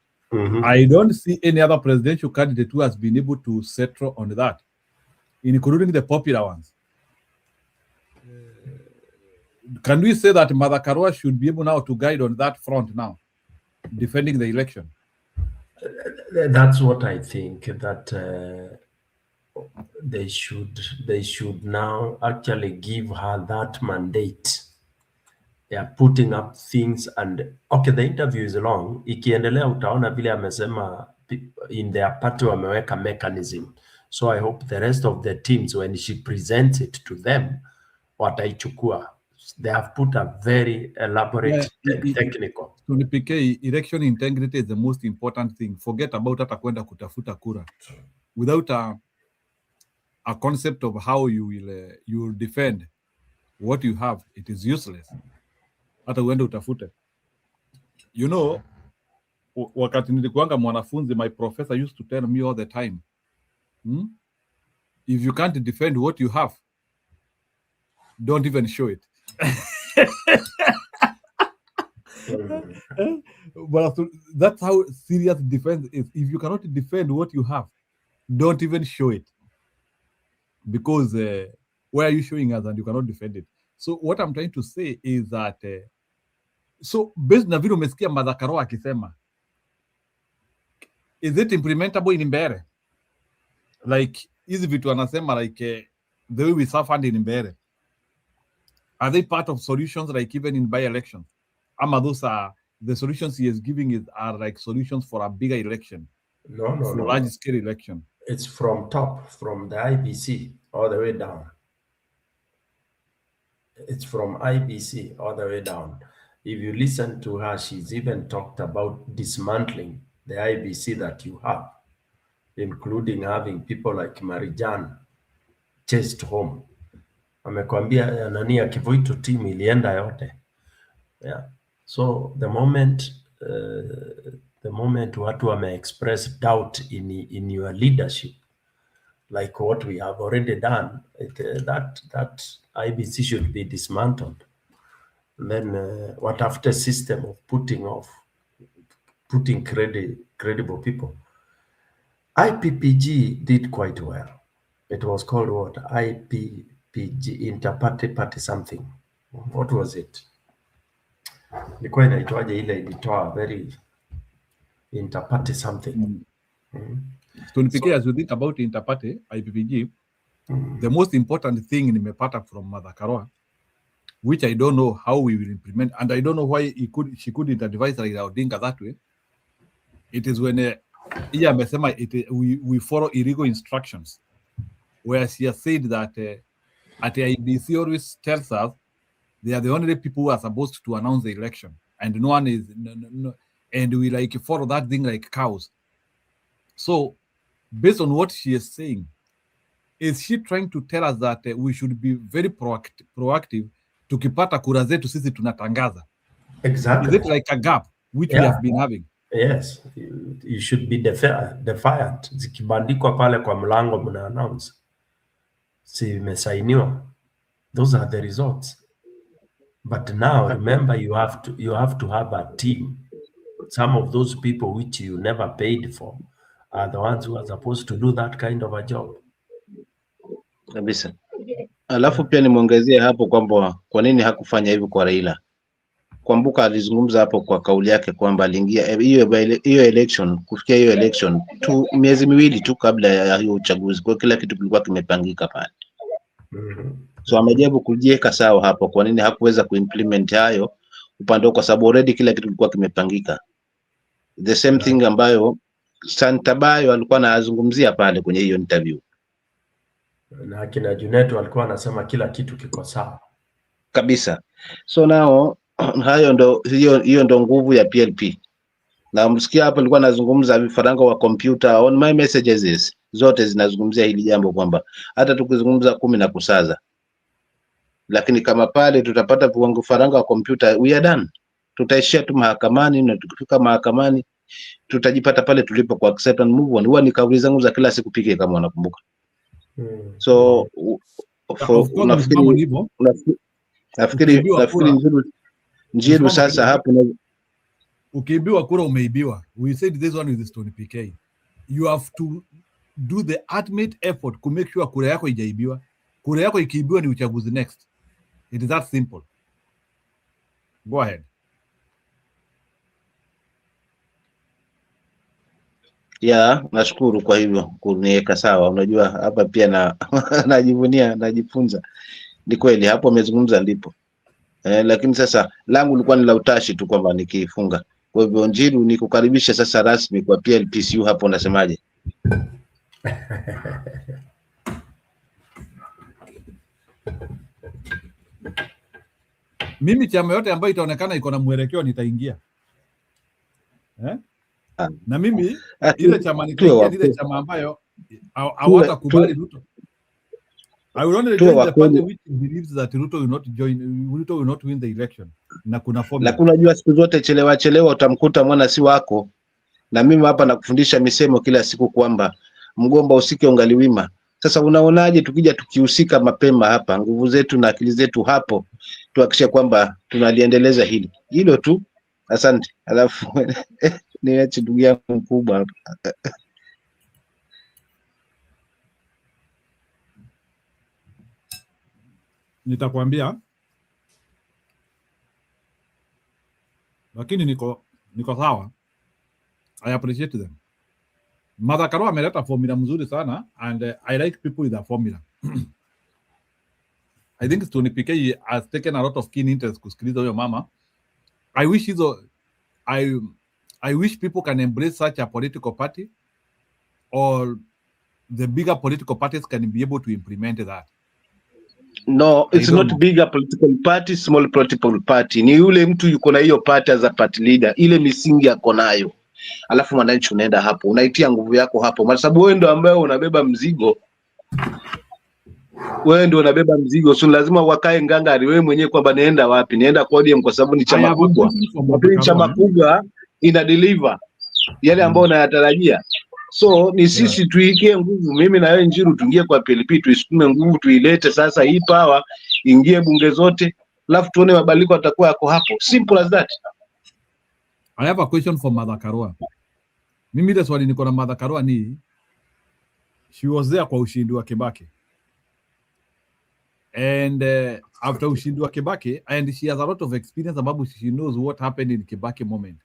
I don't see any other presidential candidate who has been able to settle on that, including the popular ones. Can we say that Martha Karua should be able now to guide on that front now, defending the election? That's what I think, that they should now actually give her that mandate. They are putting up things and okay, the interview is long. Ikiendelea utaona vile amesema in their party wameweka mechanism. So I hope the rest of the teams, when she presents it to them, wataichukua. They have put a very elaborate technical. So the PK, election integrity is the most important thing. Forget about hata kwenda kutafuta kura. Without a concept of how you will defend what you have, it is useless. Hata uende utafute. You know, wakati nilikuanga mwanafunzi, my professor used to tell me all the time, if you can't defend what you have, don't even show it. But that's how serious defense is. If you cannot defend what you have, don't even show it. Because why are you showing us and you cannot defend it? So what I'm trying to say is that so based na vile umesikia Martha Karua akisema, is it implementable in Mbeere? Like hizi vitu anasema like the way we suffered in Mbeere, are they part of solutions like even in by-elections? Ama those are the solutions he is giving are like solutions for a bigger election? No. Large scale election. It's from top, from the IBC all the way down. It's from IBC all the way down. If you listen to her, she's even talked about dismantling the IBC that you have, including having people like Marijan chased home. Amekwambia nani ya Kivuitu team ilienda yote. Yeah. So the moment watu wame express doubt in your leadership, like what we have already done, that IBC should be dismantled. And then what after system of putting credible people. IPPG did quite well. It was called what? IPPG, Inter-Party something. What was it? Ilikuwa inaitwaje ile ilitoa very Inter-Party something. So as you think about Inter-Party, IPPG, the most important thing nimepata from Martha Karua, which I don't know how we will implement, and I don't know why she couldn't advise Raila Odinga that way. It is when we follow illegal instructions, where she has said that at the IBC always tells us they are the only people who are supposed to announce the election, and no one is, and we like follow that thing like cows. So, based on what she is saying, is she trying to tell us that we should be very proactive? Tukipata kura zetu sisi tunatangaza. Exactly. Is it like a gap which we have been having? Yes, you should be defiant. Zikibandikwa pale kwa mlango mna announce. Si imesainiwa. Those are the results. But now remember, you have to have a team. Some of those people which you never paid for are the ones who are supposed to do that kind of a job. Kabisa. Alafu pia nimuongezie hapo kwamba kwa nini hakufanya hivyo kwa Raila. Kumbuka alizungumza hapo kwa kauli yake kwamba aliingia hiyo election, kufikia hiyo election miezi miwili tu kabla ya hiyo uchaguzi, kwa kila kitu kilikuwa kimepangika pale. So amejaribu kujiweka sawa hapo, kwa nini hakuweza kuimplement hayo upande, kwa sababu already kila kitu kilikuwa kimepangika. The same thing ambayo Santabayo alikuwa anazungumzia pale kwenye hiyo interview. Na kina Junet walikuwa wanasema kila kitu kiko sawa kabisa. So nao hayo ndo hiyo ndo nguvu ya PLP. Na msikia hapa alikuwa anazungumza vifaranga wa computer, on my messages zote zinazungumzia hili jambo kwamba hata tukizungumza 10 na kusaza, lakini kama pale tutapata vifaranga wa computer, we are done. Tutaishia tu mahakamani, na tukifika mahakamani tutajipata pale tulipo kwa accept and move on. Huwa ni kauli zangu za kila siku pike kama unakumbuka. So Nafikiri Njiru sasa hapo na ukiibiwa kura umeibiwa. We said this one with Stone PK. You have to do the ultimate effort to make sure kura yako haijaibiwa. Kura yako ikiibiwa ni uchaguzi next. It is that simple. Go ahead. Nashukuru kwa hivyo kuniweka sawa. Unajua hapa pia na najivunia, najifunza. Ni kweli hapo amezungumza ndipo. Lakini sasa langu lilikuwa ni la utashi tu kwamba nikifunga. Kwa hivyo Njiru, nikukaribisha sasa rasmi kwa PLPCU hapo, unasemaje? Mimi chama yote ambayo itaonekana iko na mwelekeo nitaingia. Na mimi ile chama nitaingia ile chama ambayo hawatakubali Ruto. I will only join the party which believes that Ruto will not win the election. Na kuna formula. Lakini unajua siku zote chelewa utamkuta mwana si wako. Na mimi hapa nakufundisha misemo kila siku kwamba mgomba usike ungaliwima. Sasa unaonaje tukija tukihusika mapema hapa, nguvu zetu na akili zetu hapo, tuhakikishe kwamba tunaliendeleza hili. Hilo tu. Asante. Alafu niache ndugu yangu mkubwa hapa. Nitakwambia, lakini niko sawa. I appreciate them. Mother Karua ameleta formula mzuri sana, and I like people with a formula. I think Stone PK has taken a lot of keen interest kusikiliza huyo mama. I wish people can embrace such a political party, or the bigger political parties can be able to implement that. No, it's not bigger political party, small political party. Ni yule mtu yuko na hiyo party as a party leader, ile misingi yako nayo. Alafu mwananchi unaenda hapo, unaitia nguvu yako hapo. Kwa sababu wewe ndio ambaye unabeba mzigo. So lazima wakae ngangari wewe mwenyewe kwamba naenda wapi? Naenda podium kwa sababu ni chama kubwa. Lakini chama kubwa ina deliver yale ambayo unayatarajia. So ni sisi tuikie nguvu, mimi na wewe Njiru tuingie kwa PLP, tuisukume nguvu, tuilete sasa hii power ingie bunge zote, alafu tuone mabadiliko atakuwa yako hapo. Simple as that. I have a question for Mother Karua. Mimi ile swali niko na Mother Karua ni, she was there kwa ushindi wa Kibaki. And after ushindi wa Kibaki, and she has a lot of experience about, she knows what happened in Kibaki moment.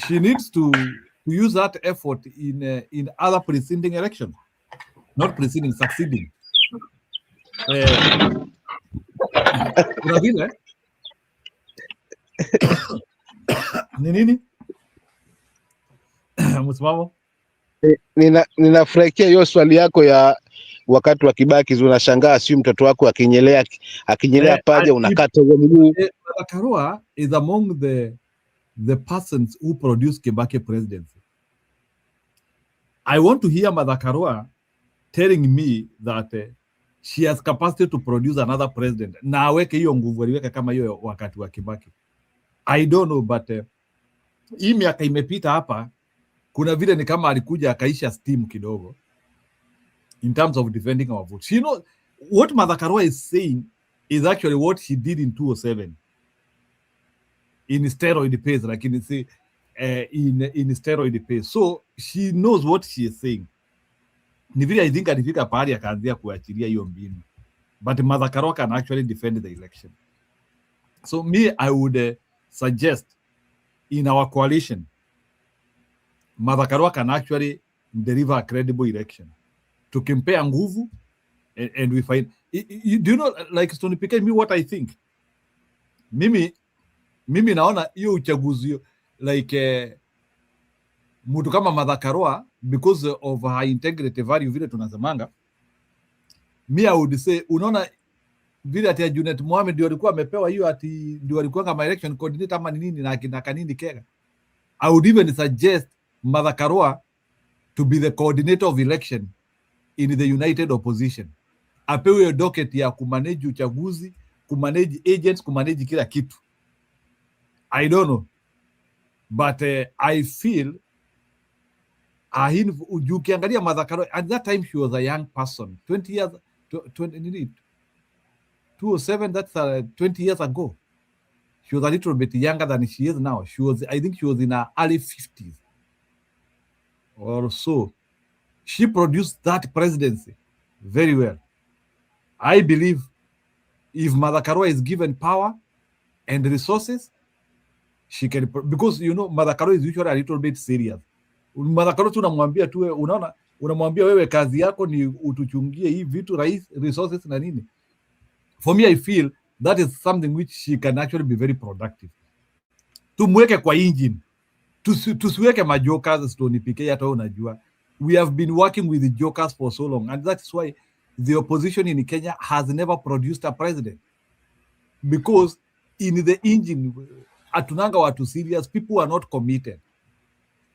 She needs to use that effort in other preceding elections, not preceding, succeeding. Kuna vile ni nini msimamo? Ninafurahikia hiyo swali yako ya wakati wa Kibaki, unashangaa si mtoto wako akinyelea paja unakata huo mguu. Karua is among the persons who produced Kibaki presidency. I want to hear Mother Karua telling me that she has capacity to produce another president. Na aweke hiyo nguvu aliweka kama hiyo wakati wa Kibaki. I don't know, but hii miaka imepita hapa, kuna vile ni kama alikuja akaisha steam kidogo in terms of defending our vote. She knows what Mother Karua is saying is actually what she did in 2007 in steroid pace, like in steroid pace. So she knows what she is saying. Ni vile I think alifika pahali akaanzia kuachilia hiyo mbinu, but Mother Karua can actually defend the election. So me, I would suggest in our coalition, Mother Karua can actually deliver a credible election. Tukimpea nguvu and we find, do you know, like Stone PK, me what I think? Mimi naona hiyo uchaguzi like mtu kama Mother Karua, because of her integrity value vile tunasemanga, me I would say, unaona vile ati Junet Mohamed ndio alikuwa amepewa hiyo ati ndio alikuwa kama election coordinator ama nini na kanini Kega. I would even suggest Mother Karua to be the coordinator of election in the united opposition. Apewe docket ya kumanage uchaguzi, kumanage agents, kumanage kila kitu. I don't know, but I feel ukiangalia Mother Karua, at that time she was a young person, 20 years, 207, that's 20 years ago. She was a little bit younger than she is now. I think she was in her early 50s or so. She produced that presidency very well. I believe if Mother Karua is given power and resources, she can, because Mother Karua is usually a little bit serious. Mother Karua tu unamwambia tu, unaona, unamwambia wewe kazi yako ni utuchungie hii vitu resources na nini. For me, I feel that is something which she can actually be very productive. Tumweke kwa engine. Tusiweke majokers Stony PK hata unajua. We have been working with the jokers for so long, and that's why the opposition in Kenya has never produced a president. Because in the engine, atunanga watu serious, people are not committed.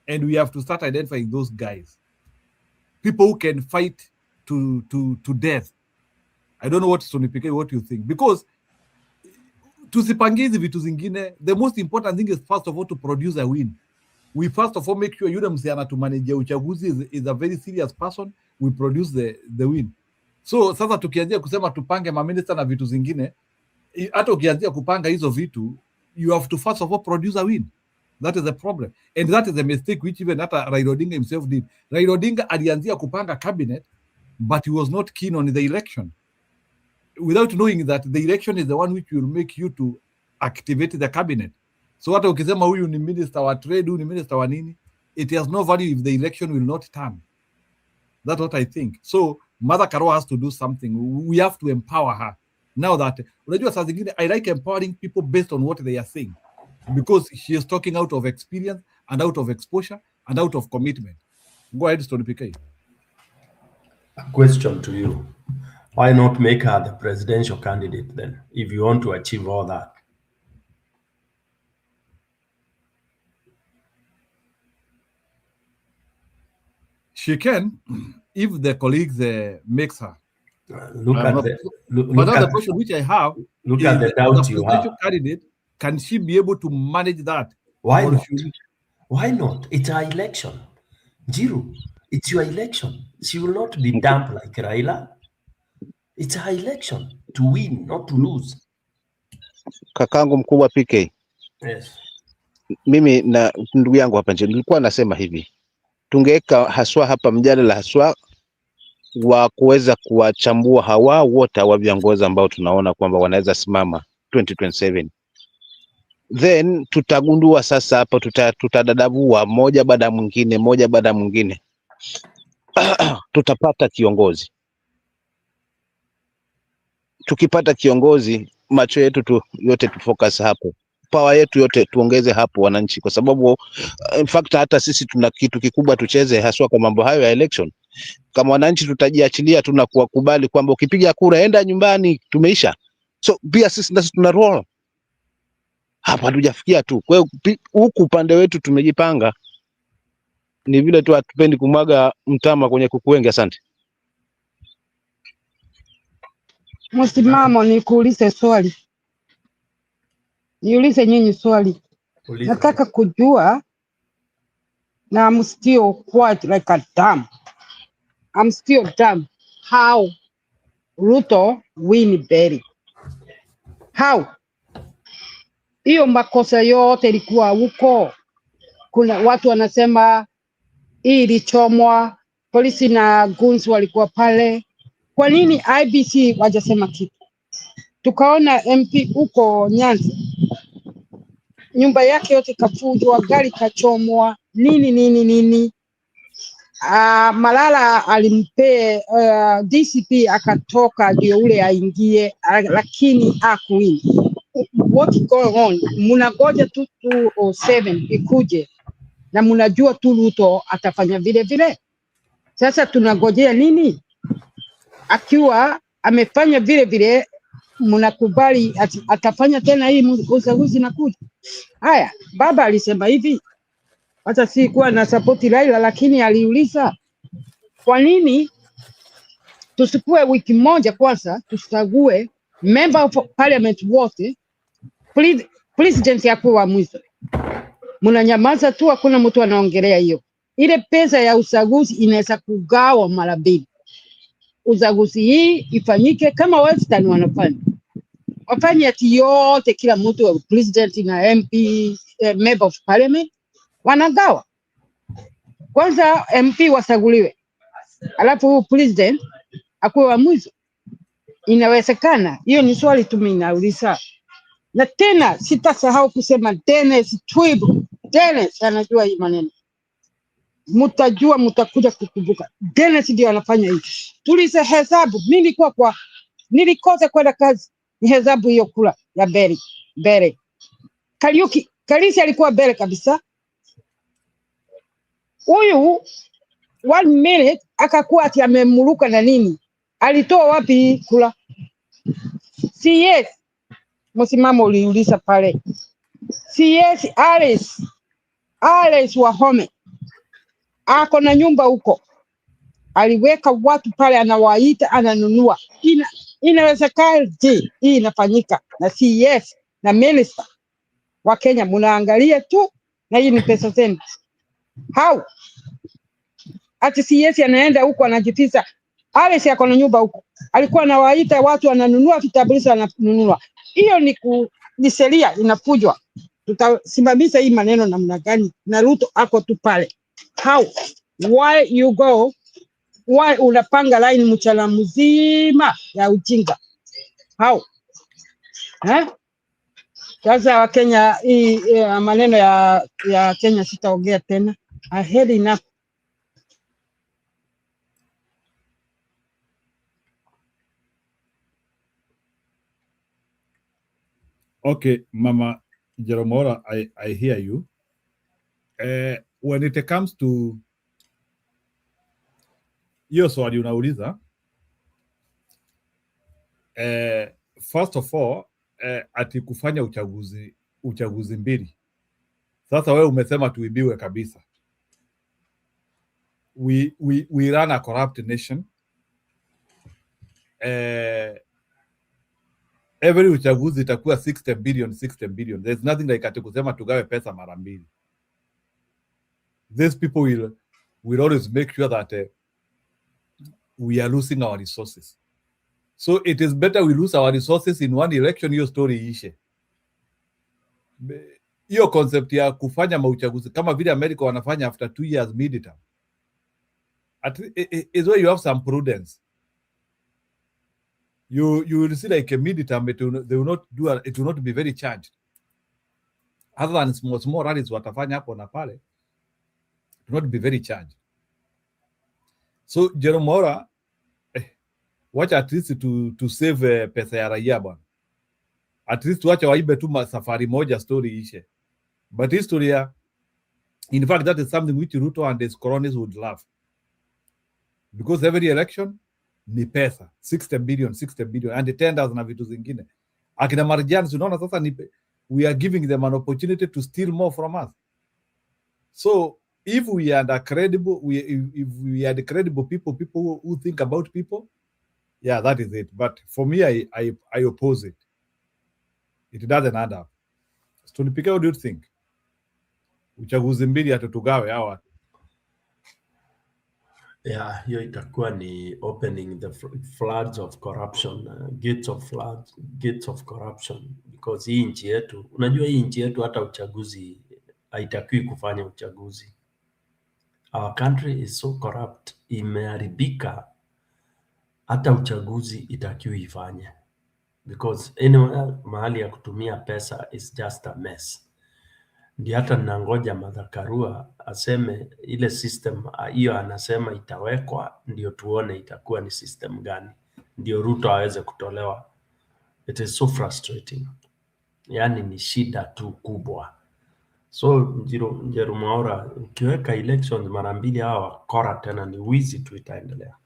And we have to start identifying those guys. People who can fight to death. I don't know what Stony PK, what you think. Because tusipangizi vitu zingine, the most important thing is first of all to produce a win. We first of all make sure yule mse anatumanage uchaguzi is a very serious person. We produce the win. So sasa tukianzia kusema tupange maminister na vitu zingine, hata ukianzia kupanga hizo vitu, you have to first of all produce a win. That is the problem. And that is a mistake which even hata Raila Odinga himself did. Raila Odinga alianzia kupanga cabinet, but he was not keen on the election, without knowing that the election is the one which will make you to activate the cabinet. So hata ukisema huyu ni minister wa trade, huyu ni minister wa nini, it has no value if the election will not turn. That's what I think. So Mother Karua has to do something. We have to empower her. Now that, unajua saa zingine, I like empowering people based on what they are saying, because she is talking out of experience and out of exposure and out of commitment. Go ahead, Stony PK. A question to you. Why not make her the presidential candidate then, if you want to achieve all that? She can, if the colleagues makes her. Look at the question which I have. Look at the doubt you have. Candidate, can she be able to manage that? Why not? Why not? It's her election. Jiru, it's your election. She will not be dumped like Raila. It's her election to win, not to lose. Kakangu mkubwa PK. Yes. Mimi na ndugu yangu hapa nje nilikuwa nasema hivi. Tungeweka haswa hapa mjadala haswa wa kuweza kuwachambua hawa wote wa viongozi ambao tunaona kwamba wanaweza simama 2027. Then tutagundua sasa hapa tutadadavua moja baada ya mwingine. Tutapata kiongozi. Tukipata kiongozi, macho yetu yote tufocus hapo. Power yetu yote tuongeze hapo wananchi, kwa sababu in fact hata sisi tuna kitu kikubwa tucheze haswa kwa mambo hayo ya election. Kama wananchi tutajiachilia tu na kuwakubali kwamba ukipiga kura enda nyumbani, tumeisha. So pia sisi ndio tuna roll. Hapa hatujafikia tu. Kwa hiyo huku upande wetu tumejipanga. Ni vile tu hatupendi kumwaga mtama kwenye kuku wengi. Asante. Msimamo, nikuulize swali. Niulize nyinyi swali. Nataka kujua, na I'm still quite like a dumb. I'm still dumb. How Ruto win Berry? How? Hiyo makosa yote ilikuwa huko. Kuna watu wanasema hii ilichomwa, polisi na guns walikuwa pale. Kwa nini IBC wajasema kitu? Tukaona MP huko Nyanza, nyumba yake yote kafujwa, gari kachomwa, nini. Malala alimpe DCP akatoka ndio ule aingie, lakini hakuwini. What going on? Munagoja tu 207 ikuje na munajua tu Ruto atafanya vile vile. Sasa tunagojea nini? Akiwa amefanya vile vile, munakubali atafanya tena hii uchaguzi nakuja. Haya, baba alisema hivi, hata si kuwa na support Raila, lakini aliuliza kwa nini tusikue wiki moja kwanza tuchague member of parliament wote, president yako wa mwisho. Mnanyamaza tu, hakuna mtu anaongelea hiyo. Ile pesa ya uchaguzi inaweza kugawa mara mbili. uchaguzi hii ifanyike kama Western wanafanya. Wafanye ati yote, kila mtu wa president na MP, member of parliament wanagawa. Kwanza MP wasaguliwe, alafu huyu president akuwe wa mwisho. Inawezekana? Hiyo ni swali tu mimi nauliza. Na tena sitasahau kusema Dennis Twibu. Dennis anajua hii maneno. Mtajua, mtakuja kukumbuka. Dennis ndio anafanya hivi. Tulize hesabu. Mimi nilikosa kwenda kazi. Ni hesabu hiyo kula ya Bere. Kalisi alikuwa Bere kabisa. Huyu 1 minute akakuwa ati amemuruka na nini? Alitoa wapi kula? CS msimamo uliuliza pale. CS Alice Wahome ako na nyumba huko, aliweka watu pale, anawaita, ananunua. Inawezekana je hii inafanyika na CS na minister wa Kenya? Munaangalia tu, na hii ni pesa zenu. How ati CS anaenda huko anajifisa? Alice ako na nyumba huko, alikuwa anawaita watu, ananunua vitambulisho, ananunua. Hiyo ni sheria inafujwa. Tutasimamisha hii maneno namna gani? Na Ruto ako tu pale. How? Why you go? Why unapanga line mchana mzima ya ujinga? How? Sasa wa Kenya, hii maneno ya Kenya sitaongea tena. I had enough. Okay, Mama Jeromora, I hear you. When it comes to hiyo swali unauliza, first of all, ati kufanya uchaguzi mbili. Sasa wewe umesema tuibiwe kabisa. We run a corrupt nation. Every uchaguzi itakuwa 60 billion. There's nothing like ati kusema tugawe pesa mara mbili. These people will always make sure that we are losing our resources. So it is better we lose our resources in one election, hiyo story ishe. Hiyo concept ya kufanya mauchaguzi kama vile America wanafanya after 2 years midterm, is where you have some prudence. You will see like a midterm, it will not be very charged. Other than small rallies watafanya hapo na pale, it will not be very charged. So Jeromora, watch at least to save pesa ya raia bwana. At least wacha waibe tu safari moja, story ishe. But history, in fact, that is something which Ruto and his cronies would love. Because every election ni pesa 60 billion and the tenders na vitu zingine. Akina Marjan, unaona sasa we are giving them an opportunity to steal more from us. So if we are the credible people who think about people, yeah, that is it. But for me, I oppose it. It doesn't add up. So Nipika, what do you think? Uchaguzi mbili hatutugawe hawa. Yeah, hiyo itakuwa ni opening the floods of corruption, gates of corruption, because hii nchi yetu, unajua hii nchi yetu hata uchaguzi haitakiwi kufanya uchaguzi. Our country is so corrupt, imeharibika, hata uchaguzi itakiwi ifanye, because anywhere mahali ya kutumia pesa is just a mess. Ndio hata nangoja Martha Karua aseme ile system hiyo anasema itawekwa, ndio tuone itakuwa ni system gani, ndio Ruto aweze kutolewa. It is so frustrating. Yani ni shida tu kubwa. So Jeromora, ukiweka elections mara mbili hawa wakora tena, ni wizi tu itaendelea.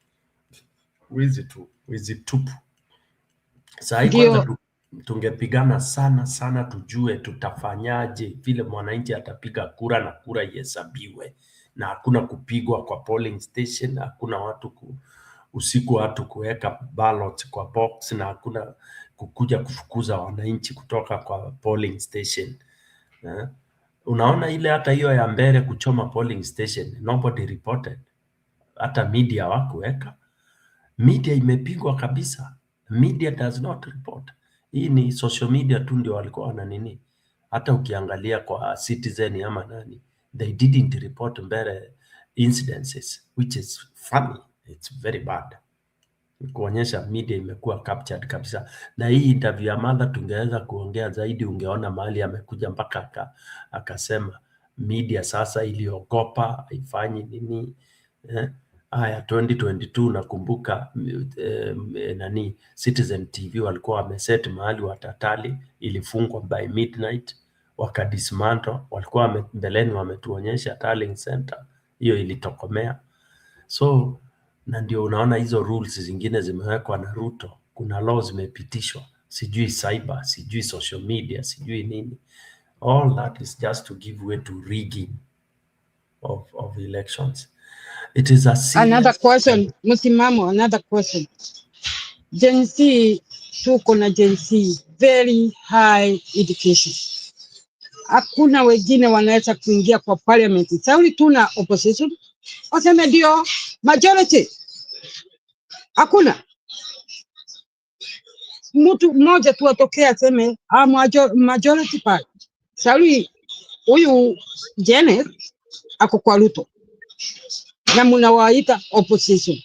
Wizi tupu. Sasa kwanza tungepigana sana tujue tutafanyaje, vile mwananchi atapiga kura na kura ihesabiwe, na hakuna kupigwa kwa polling station, hakuna usiku watu kuweka ballot kwa box, na hakuna kukuja kufukuza wananchi kutoka kwa polling station. Unaona ile hata hiyo ya Mbere kuchoma polling station, nobody reported, hata media hawakuweka. Media imepigwa kabisa. Media does not report. Hii ni social media tu ndio walikuwa wana nini. Hata ukiangalia kwa Citizen ama nani, they didn't report mbele incidences, which is funny. It's very bad. Kuonyesha media imekuwa captured kabisa. Na hii interview ya Martha tungeweza kuongea zaidi, ungeona mahali amekuja mpaka akasema media sasa iliogopa haifanyi nini. Haya 2022 nakumbuka nani Citizen TV walikuwa wameset mahali watatali, ilifungwa by midnight, wakadismantle, walikuwa mbeleni wametuonyesha Tallying Center, hiyo ilitokomea. So na ndio unaona hizo rules zingine zimewekwa na Ruto, kuna laws zimepitishwa, sijui cyber, sijui social media, sijui nini. All that is just to give way to rigging of elections. It is a serious... Another question, Musimamo, another question. Gen Z, tuko na Gen Z, very high education. Hakuna wengine wanaweza kuingia kwa parliament. Sauli tuna opposition, waseme ndio majority. Hakuna. Mtu mmoja tu atokea aseme majority pale. Sauli huyu Janet ako kwa Ruto. Na mnawaita opposition.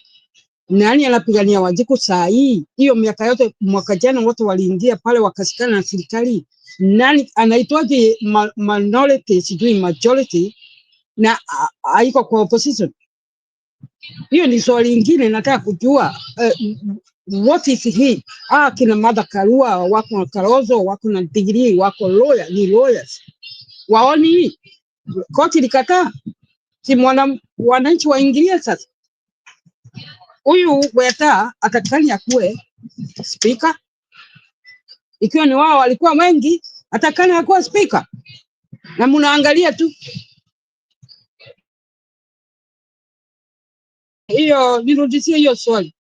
Nani anapigania Wanjiku saa hii? Hiyo miaka yote mwaka jana wote waliingia pale wakasikana na serikali. Nani anaitwaje minority sijui majority na haiko kwa opposition? Hiyo ni swali lingine nataka kujua. What is he? Kina Martha Karua wako na Kalonzo wako na degree wako lawyer, ni lawyers. Waoni koti likataa. Si wananchi waingilia sasa. Huyu Weta atakani akuwe speaker. Ikiwa ni wao walikuwa wengi, atakani akuwe speaker. Na mnaangalia tu. Hiyo nirudishie hiyo swali.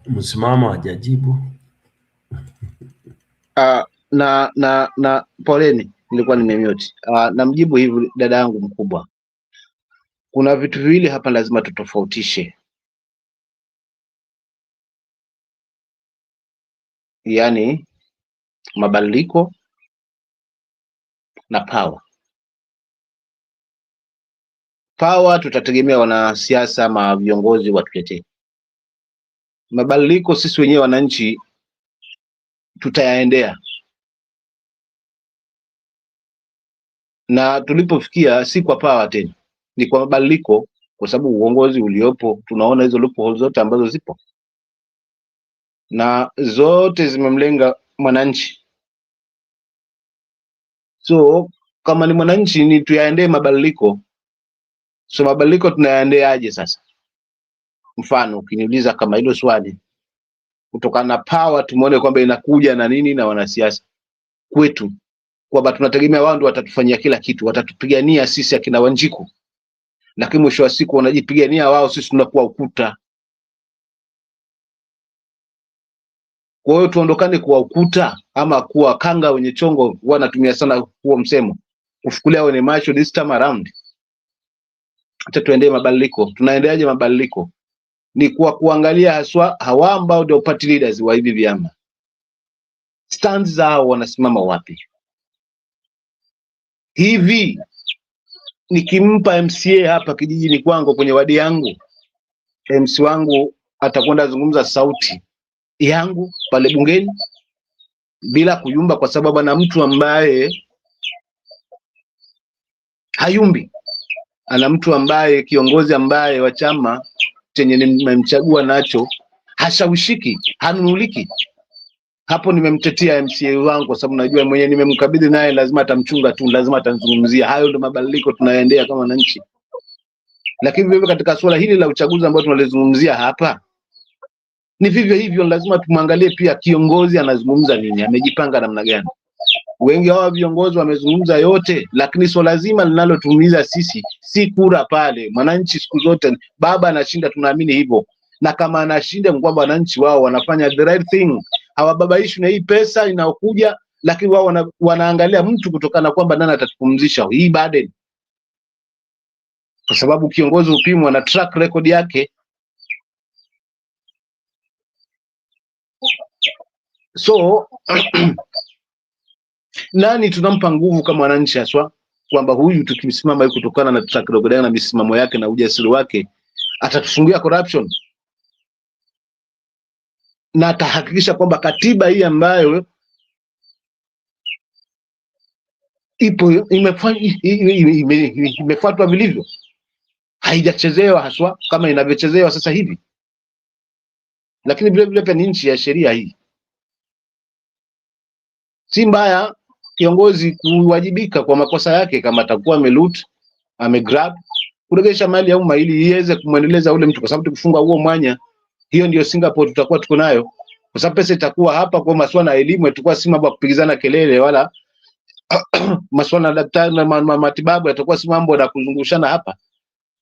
Msimamo hajajibu. Na poleni, nilikuwa nimemute. Namjibu hivi dada yangu mkubwa. Kuna vitu viwili hapa lazima tutofautishe. Yaani mabadiliko na power. Power tutategemea wanasiasa ama viongozi watuletee. Mabadiliko sisi wenyewe wananchi tutayaendea. Na tulipofikia si kwa power tena, ni kwa mabadiliko, kwa sababu uongozi uliopo tunaona hizo loopholes zote ambazo zipo na zote zimemlenga mwananchi. So kama ni mwananchi ni tuyaendee mabadiliko. So mabadiliko tunayaendeaje sasa? Mfano ukiniuliza kama hilo swali, kutokana na power tumeone kwamba inakuja na nini na wanasiasa kwetu, kwamba tunategemea wao ndio watatufanyia kila kitu, watatupigania sisi akina Wanjiku, lakini mwisho wa siku wanajipigania wao, sisi tunakuwa ukuta. Kwa hiyo tuondokane kuwa ukuta ama kuwa kanga wenye chongo. Wanatumia sana huo msemo, kufukulia wenye macho this time around. Acha tuendee mabadiliko. Tunaendeaje mabadiliko? Ni kwa kuangalia haswa hawa ambao ndio party leaders wa hivi vyama, stands zao wanasimama wapi. Hivi nikimpa MCA hapa kijijini kwangu kwenye wadi yangu, MC wangu atakwenda zungumza sauti yangu pale bungeni bila kuyumba, kwa sababu ana mtu ambaye hayumbi, ana mtu ambaye kiongozi ambaye wa chama chenye nimemchagua nacho hashawishiki, hanunuliki. Hapo nimemtetea MCA wangu kwa sababu najua mwenye nimemkabidhi naye lazima atamchunga tu, lazima atanzungumzia. Hayo ndio mabadiliko tunayoendea kama wananchi. Lakini vivyo katika swala hili la uchaguzi ambao tunalizungumzia hapa, ni vivyo hivyo, lazima tumwangalie pia kiongozi anazungumza nini, amejipanga namna gani. Wengi hawa viongozi wamezungumza yote, lakini swala lazima linalotumiza sisi si kura pale. Mwananchi siku zote baba anashinda, tunaamini hivyo. na kama anashinda kwamba wananchi wao wanafanya the right thing, hawababaishwi na hii pesa inayokuja, lakini wao wanaangalia mtu kutokana kwamba nani atakupumzisha hii burden, kwa sababu kiongozi upimwa na track record yake. So nani tunampa nguvu kama wananchi haswa, kwamba huyu tukimsimama yuko kutokana na track record na misimamo yake na ujasiri wake atatufungia corruption, na atahakikisha kwamba katiba hii ambayo ipo imefuatwa vilivyo, haijachezewa haswa kama inavyochezewa sasa hivi. Lakini vile vile pia ni nchi ya sheria hii. Si mbaya kiongozi kuwajibika kwa makosa yake, kama atakuwa ameloot, amegrab, kuregesha mali ya umma ili iweze kumwendeleza ule mtu, kwa sababu tukifunga huo mwanya, hiyo ndio Singapore tutakuwa tuko nayo, kwa sababu pesa itakuwa hapa kwa masuala ya elimu, itakuwa si mambo ya kupigizana kelele, wala masuala ya daktari na matibabu yatakuwa si mambo ya kuzungushana hapa.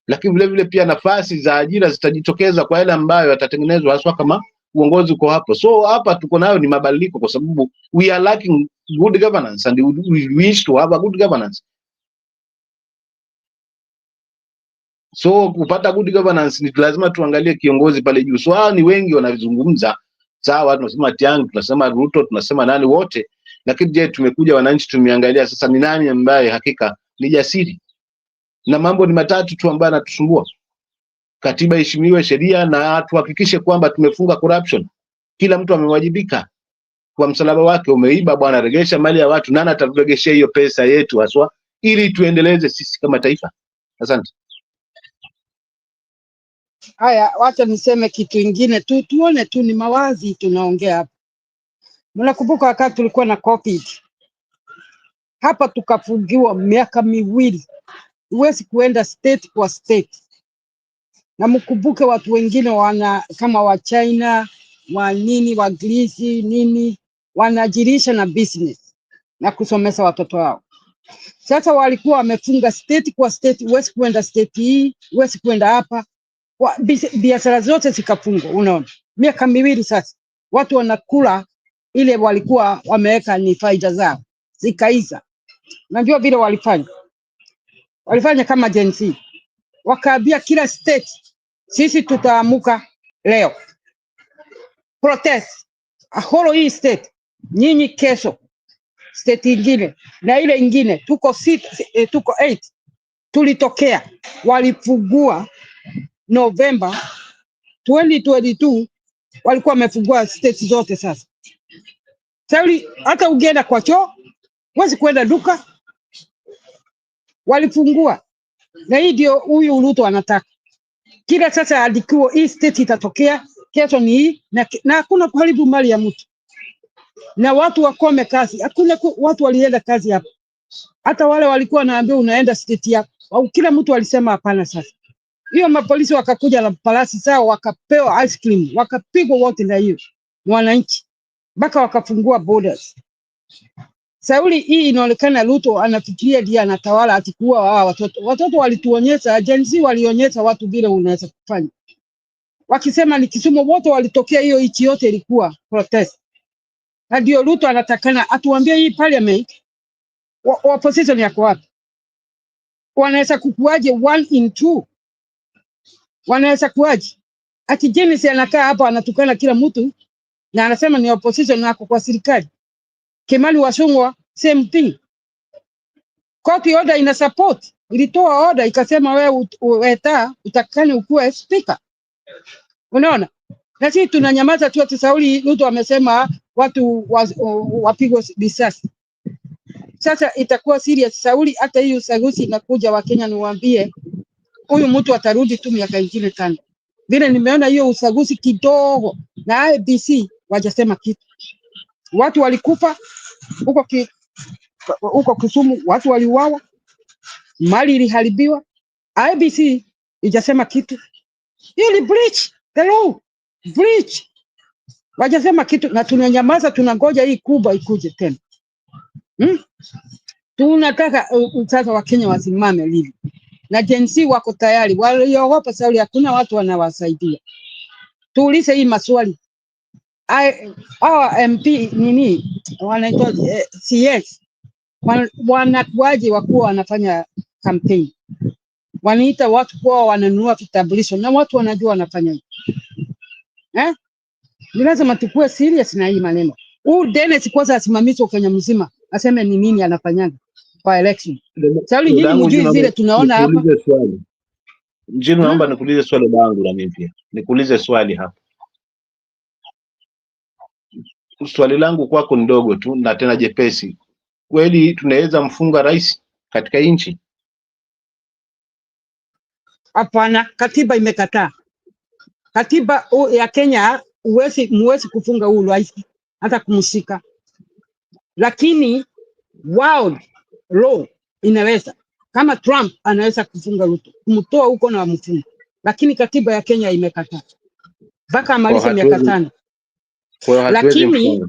Lakini vile vile pia nafasi za ajira zitajitokeza kwa yale ambayo yatatengenezwa haswa kama uongozi uko hapo. So hapa tuko nayo ni mabadiliko, kwa sababu we are lacking good governance and we wish to have a good governance. So kupata good governance ni lazima tuangalie kiongozi pale juu. So hao ni wengi wanazungumza, sawa, tunasema Tiang, tunasema Ruto, tunasema nani wote, lakini je, tumekuja wananchi tumeangalia sasa ni nani ambaye hakika ni jasiri? Na mambo ni matatu tu ambayo yanatusumbua. Katiba iheshimiwe, sheria, na tuhakikishe kwamba tumefunga corruption. Kila mtu amewajibika kwa msalaba wake. Umeiba bwana, regesha mali ya watu, nani atakuregeshia hiyo pesa yetu haswa, ili tuendeleze sisi kama taifa. Asante. Haya, wacha niseme kitu kingine tu, tuone tu ni mawazi tunaongea hapa. Mnakumbuka wakati tulikuwa na COVID hapa, tukafungiwa miaka miwili, huwezi kuenda state kwa state. Na mkumbuke watu wengine wana kama wa China, wa nini, wa Greece nini, wanajirisha na business na kusomesha watoto wao. Sasa walikuwa wamefunga state kwa state, huwezi kuenda state hii, huwezi kuenda hapa. Biashara zote zikafungwa. Unaona, miaka miwili sasa watu wanakula ile walikuwa wameweka ni faida zao zikaisha. Najua vile walifanya kama agency, wakaambia kila state, sisi tutaamuka leo protest ahoro hii state, nyinyi kesho state ingine, na ile ingine tuko 8 tulitokea. Walifungua November 2022, walikuwa wamefungua state zote. Sasa hata ukienda kwa choo huwezi kwenda duka, walifungua. Na hii ndio huyu Ruto anataka. Kila sasa alikuwa hii state itatokea, kesho ni hii, na hakuna kuharibu mali ya mtu. Na watu wakome kazi, hakuna watu walienda kazi hapa. Hata wale walikuwa naambia unaenda state yako, au kila mtu alisema hapana. Sasa hiyo mapolisi wakakuja na palasi sawa, wakapewa ice cream, wakapigwa wote na hiyo wananchi, mpaka wakafungua borders. Sauli hii inaonekana Ruto anafikiria ndiye anatawala, atikuwa hawa watoto. Watoto walituonyesha, agency walionyesha watu vile unaweza kufanya. Wakisema ni Kisumu, wote walitokea, hiyo nchi yote ilikuwa protest. Na ndio Ruto anatakana atuambie hii parliament opposition yako wapi? Wanaweza kukuaje 1 in 2? Wanaweza kuaje? Ati James anakaa hapa anatukana kila mtu na anasema ni opposition nako kwa serikali. Kimani Wasungwa same thing. Court order ina support. Ilitoa order ikasema wewe utakani ukuwe speaker. Unaona? Na sisi tunanyamaza tu. Sauli Ruto amesema watu wapigwe risasi. Sasa itakuwa serious. Sauli, hata hiyo uchaguzi inakuja, Wakenya niwaambie huyu mtu atarudi tu miaka ingine tano. Vile nimeona hiyo uchaguzi kidogo na ABC wajasema kitu. Watu walikufa huko Kisumu, watu waliuawa, mali iliharibiwa. ABC ijasema kitu. Hiyo ni breach the law. Breach. Wajasema kitu na tunanyamaza, tunangoja hii kubwa ikuje tena. Tunataka sasa Wakenya wasimame lili. Na jensi wako tayari, waliogopa Sauli, hakuna watu wanawasaidia. tuulize hii maswali. MP nini wanaitwa CS wanakuaje wakuwa wanafanya campaign, wanaita watu kwa wananunua vitambulisho na watu wanajua wanafanya hivi Ni lazima tukue serious na hii maneno. Dennis kwanza asimamishwe Kenya mzima, aseme ni nini anafanyaga kwa election. Sauli nyinyi mjui zile tunaona hapa. Njini naomba nikuulize swali langu na mimi pia. Nikuulize swali hapa. Swali langu kwako ndogo tu na tena jepesi. Kweli tunaweza mfunga rais katika nchi? Hapana, katiba imekataa. Katiba ya Kenya muwezi kufunga huyu rais hata kumshika. Lakini world law inaweza. Kama Trump anaweza kufunga Ruto, kumtoa huko na mfunga. Lakini katiba ya Kenya imekataa. Mpaka amalize miaka 5. Lakini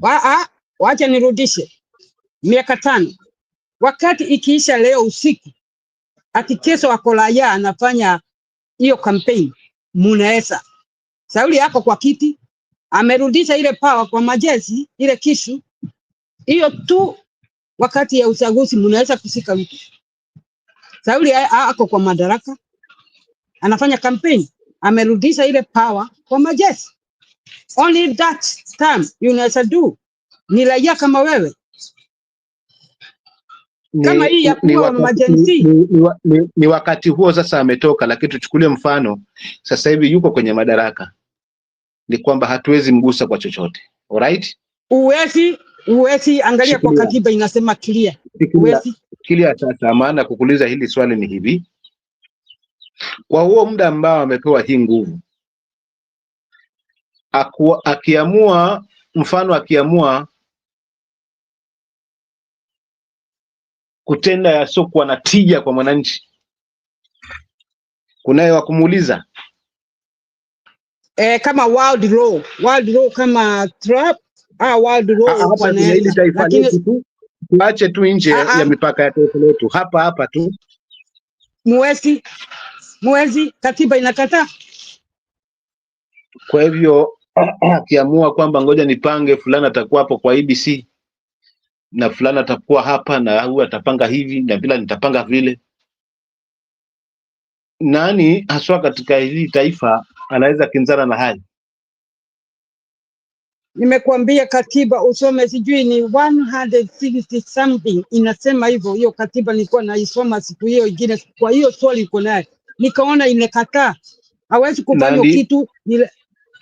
wacha nirudishe miaka 5. Wakati ikiisha leo usiku, ati kesho akolaya anafanya hiyo campaign, munaweza. Sauli yako kwa kiti, amerudisha ile power kwa majeshi, ile kishu. Hiyo tu wakati ya uchaguzi munaweza kusika mtu. Sauli ako kwa madaraka, anafanya campaign, amerudisha ile power kwa majeshi. Only that time you unaweza do. Ni raia kama wewe. Kama hii ya kuwa majenzi. Ni wakati huo sasa ametoka, lakini tuchukulie mfano sasa hivi yuko kwenye madaraka. Ni kwamba hatuwezi mgusa kwa chochote. Alright? Uwezi angalia kwa katiba inasema clear. Clear sasa, maana kukuuliza hili swali ni hivi. Kwa huo muda ambao amepewa hii nguvu, akiamua kutenda yasiokuwa na tija kwa mwananchi, kunaye wa kumuuliza? Kama world law kama Trump world law kwenye hili taifa letu tu, tuache tu nje ya mipaka ya taifa letu, hapa tu. Mwezi katiba inakataa. Kwa hivyo akiamua kwamba ngoja nipange fulani atakuwa hapo kwa IBC na fulani atakuwa hapa na huyu atapanga hivi na vile nitapanga vile, nani haswa katika hili taifa anaweza kinzana na hali? Nimekuambia katiba usome, sijui ni 160 something inasema hivyo. Hiyo katiba nilikuwa naisoma siku hiyo ingine, kwa hiyo swali iko naye nikaona imekataa, hawezi kufanya kitu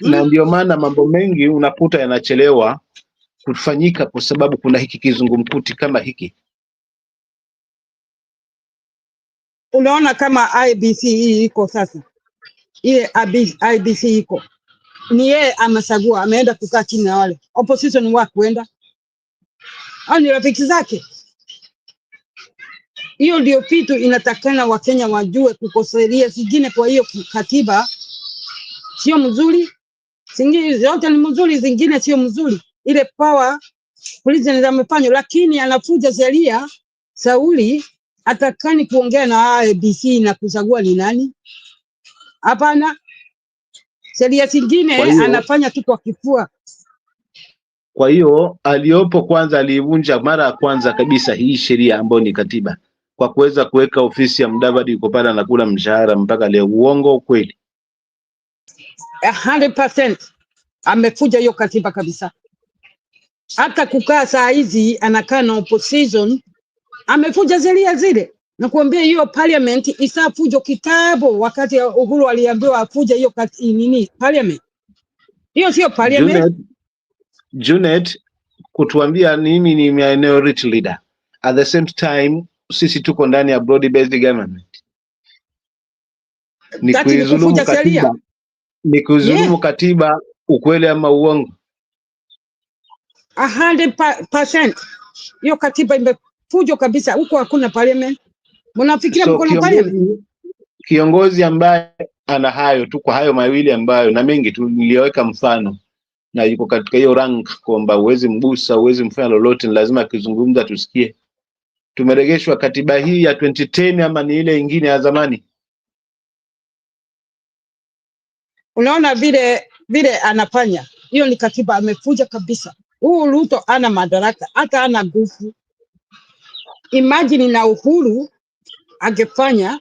na ndio maana mambo mengi unakuta yanachelewa kufanyika kwa sababu kuna hiki kizungumkuti kama hiki. Unaona kama IBC iko sasa, ile IBC iko ni yeye amesagua, ameenda kukaa chini na wale opposition wako kwenda au ni rafiki zake. Hiyo ndio kitu inatakana Wakenya wajue, kukoseria zingine. Kwa hiyo katiba sio mzuri, zingine zote ni mzuri, zingine sio mzuri. Ile power president amefanya, lakini anafuja sheria. Sauli atakani kuongea na ABC na kusagua ni nani? Hapana, sheria zingine anafanya tu kwa kifua. Kwa hiyo aliopo kwanza aliivunja mara ya kwanza kabisa hii sheria ambayo ni katiba, kwa kuweza kuweka ofisi ya Mudavadi yuko pale anakula mshahara mpaka leo. Uongo kweli? 100% amefuja hiyo katiba kabisa. Hata kukaa saa hizi anakaa na opposition, amefuja sheria zile. Nakuambia hiyo parliament isafujo kitabu, wakati Uhuru aliambiwa afuja hiyo nini parliament. Hiyo sio parliament. Junet kutuambia mimi ni minority leader. At the same time sisi tuko ndani ya broad based government. Ni kuizulumu katiba. Ni kuizulumu katiba, ukweli ama uongo? 100%. Hiyo katiba imefujwa kabisa. Huko hakuna parliament. Mnafikiria mko na parliament? Kiongozi ambaye ana hayo tu, kwa hayo mawili ambayo na mengi tu niliweka mfano, na yuko katika hiyo rank kwamba uwezi mbusa, uwezi mfanya lolote, lazima akizungumza tusikie. Tumeregeshwa katiba hii ya 2010 ama ni ile nyingine ya zamani? Unaona vile vile anafanya. Hiyo ni katiba, amefuja kabisa. Huu Ruto ana madaraka, hata ana nguvu. Imagine na Uhuru angefanya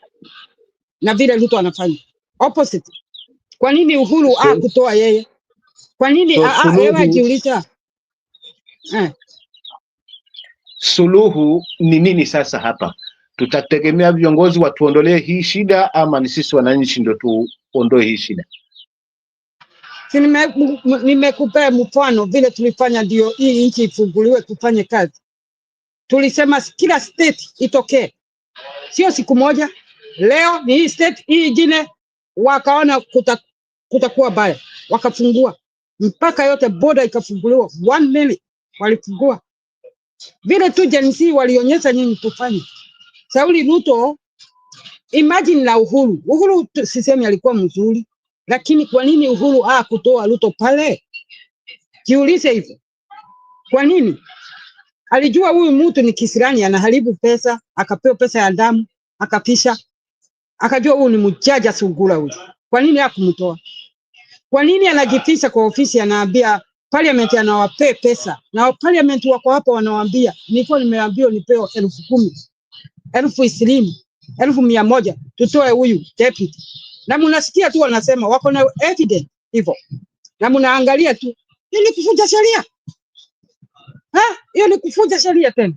na vile Ruto anafanya opposite. Kwa nini Uhuru kutoa yeye? Kwa nini yeye ajiuliza? Suluhu ni nini sasa hapa? Tutategemea viongozi watuondolee hii shida ama ni sisi wananchi ndio tuondoe hii shida? Si nimekupea mfano vile tulifanya ndio hii nchi ifunguliwe tufanye kazi. Tulisema kila state itokee. Sio siku moja. Leo ni hii state, hii ingine wakaona kutakuwa baya. Wakafungua. Mpaka yote border ikafunguliwa. 1 minute walifungua. Vile tu jensi walionyesha nini tufanye. Sauli Ruto, imagine na Uhuru. Uhuru sisemi alikuwa mzuri. Lakini kwa nini Uhuru kutoa Ruto pale? Jiulize hivyo. Kwa nini? Alijua huyu mtu ni kisirani, anaharibu pesa, akapewa pesa ya damu, akapisha. Akajua huyu ni mjaja sugula huyu. Kwa nini hakumtoa? Kwa nini anajifisha kwa ofisi anaambia parliament anawapea pesa? Na parliament wako hapa wanawaambia, nilikuwa nimeambiwa nipeo 10,000, 20,000, 100,000 tutoe huyu deputy. Na mnasikia tu wanasema wako na evidence hivyo. Na mnaangalia tu. Hii ni kufuja sheria. Hiyo ni kufuja sheria tena.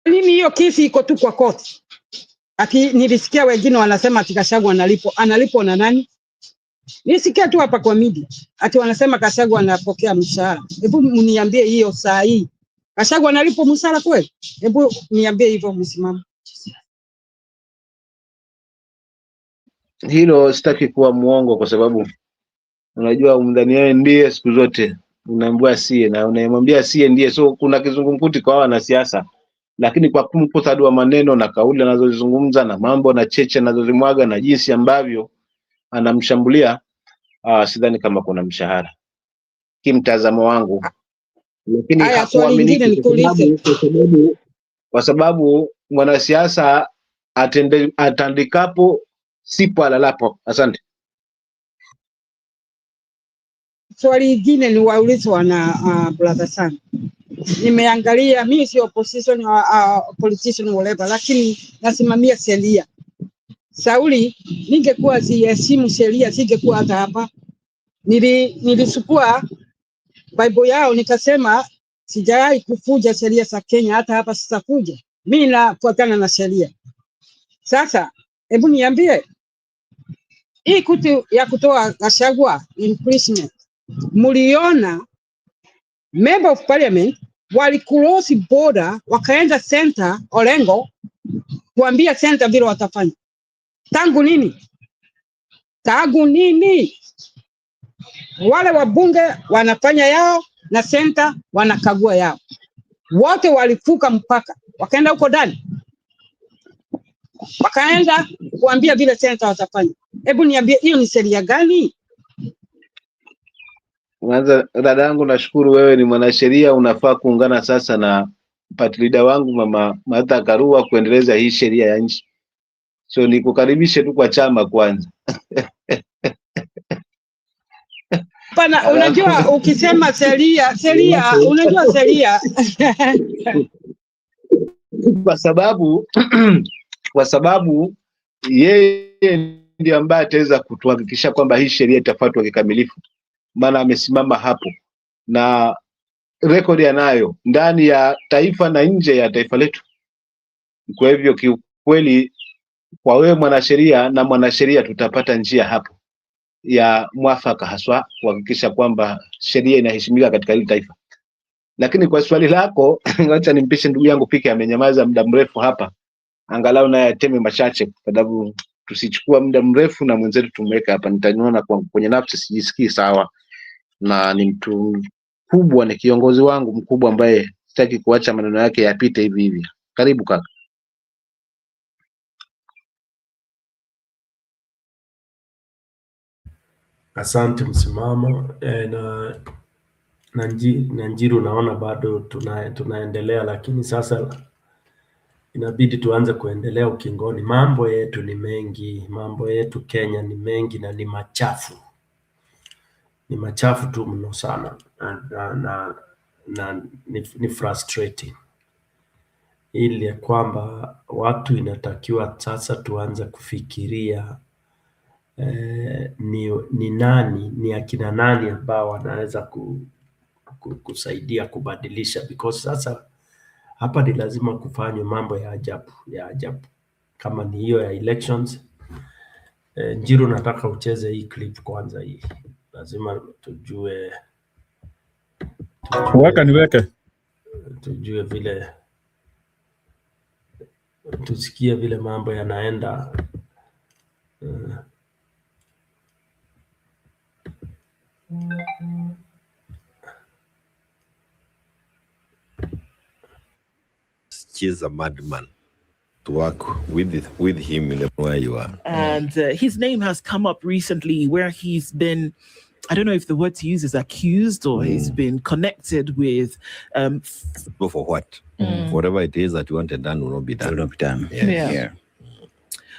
Mimi hiyo kesi iko tu kwa court. Nilisikia wengine wanasema ati Gachagua analipwa na nani? Nisikia tu hapa kwa media ati wanasema Gachagua anapokea mshahara. Hebu mniambie hiyo saa hii. Gachagua analipwa mshahara kweli? Hebu niambie hivyo msimamo. Hilo sitaki kuwa muongo kwa sababu unajua umdhanie ndiye siku zote unaambiwa sie na unayemwambia sie ndiye, so kuna kizungumkuti kwa wanasiasa, lakini kwa muktadha wa maneno na kauli anazozizungumza na mambo na cheche anazozimwaga na jinsi ambavyo anamshambulia, sidhani kama kuna mshahara kimtazamo wangu, lakini hakuamini kwa sababu mwanasiasa atandikapo sipo alalapo. Asante. Swali lingine ni waulizo wana brother sana. Nimeangalia, mimi si opposition politician whatever, lakini nasimamia sheria. Sauli, ningekuwa siheshimu sheria singekuwa hata hapa. Nilisukua Bible yao nikasema sijawahi kufuja sheria za Kenya, hata hapa sitafuja. Mimi nafuatana na sheria. Sasa hebu niambie hii kitu ya kutoa Gachagua imprisonment, muliona member of parliament walicross border wakaenda center Orengo kuambia center vile watafanya. Tangu nini? Wale wabunge wanafanya yao na center wanakagua yao. Wote walifuka mpaka wakaenda huko ndani. Wakaenda kuambia vile center watafanya. Hebu niambie hiyo ni sheria gani? Kwanza dadangu, nashukuru wewe ni mwanasheria, unafaa kuungana sasa na party leader wangu Mama Martha Karua kuendeleza hii sheria ya nchi. So nikukaribishe tu kwa chama kwanza. Pana, unajua ukisema sheria unajua sheria kwa sababu yeye ndiye ambaye ataweza kutuhakikisha kwamba hii sheria itafuatwa kikamilifu, maana amesimama hapo na rekodi anayo ndani ya taifa na nje ya taifa letu. Kwa hivyo kiukweli, kwa wewe mwanasheria na mwanasheria, tutapata njia hapo ya mwafaka haswa kuhakikisha kwamba sheria inaheshimika katika hili taifa. Lakini kwa swali lako acha nimpishe ndugu yangu Pike, amenyamaza muda mrefu hapa, angalau naye ateme machache, kwa sababu tusichukua muda mrefu na mwenzetu tumweka hapa. Nitaniona kwenye nafsi sijisikii sawa, na ni mtu kubwa, ni kiongozi wangu mkubwa ambaye sitaki kuacha maneno yake yapite hivi hivi. Karibu kaka. Asante msimamo na Njiru, naona bado tunaendelea, lakini sasa inabidi tuanze kuendelea ukingoni. Mambo yetu ni mengi, mambo yetu Kenya ni mengi na ni machafu. Ni machafu tu mno sana na ni frustrating. Ili kwamba watu inatakiwa sasa tuanze kufikiria ni akina nani ambao wanaweza kusaidia kubadilisha, because sasa hapa ni lazima kufanywe mambo ya ajabu. Kama ni hiyo ya elections. Njiru, nataka ucheze hii clip kwanza hii. Lazima tujue weka niweke. Tujue vile, tusikie vile mambo yanaenda. She's a madman to work with him in where you are. And his name has come up recently where he's been, I don't know if the word to use is accused or he's been connected with. Go for what? Whatever it is that you wanted done will not be done. Will not be done. Yeah.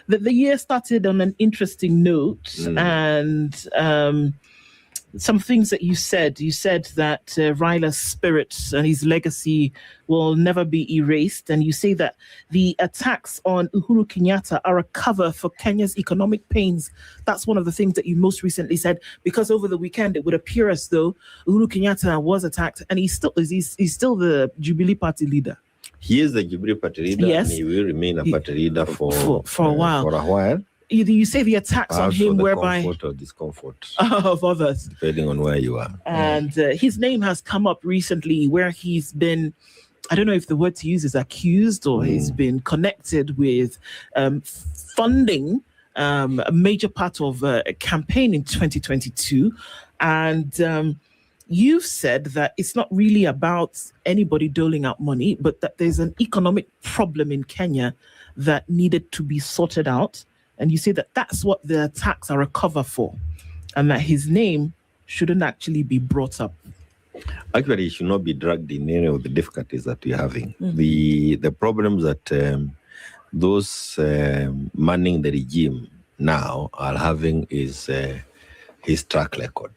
The year started on an interesting note, and some things that you said that Raila's spirit and his legacy will never be erased. And you say that the attacks on Uhuru Kenyatta are a cover for Kenya's economic pains. That's one of the things that you most recently said, because over the weekend, it would appear as though Uhuru Kenyatta was attacked and he's still the Jubilee Party leader. He is the Jubilee Party leader, yes. And he will remain a party leader for a while. For a while. You say the attacks on him whereby comfort or discomfort of others, depending on where you are. And his name has come up recently where he's been, I don't know if the word to use is accused or he's been connected with funding a major part of a campaign in 2022. And you've said that it's not really about anybody doling out money, but that there's an economic problem in Kenya that needed to be sorted out. And you say that that's what the attacks are a cover for, and that his name shouldn't actually be brought up. Actually, he should not be dragged in any of the difficulties that we're having. The problems that those manning the regime now are having is his track record.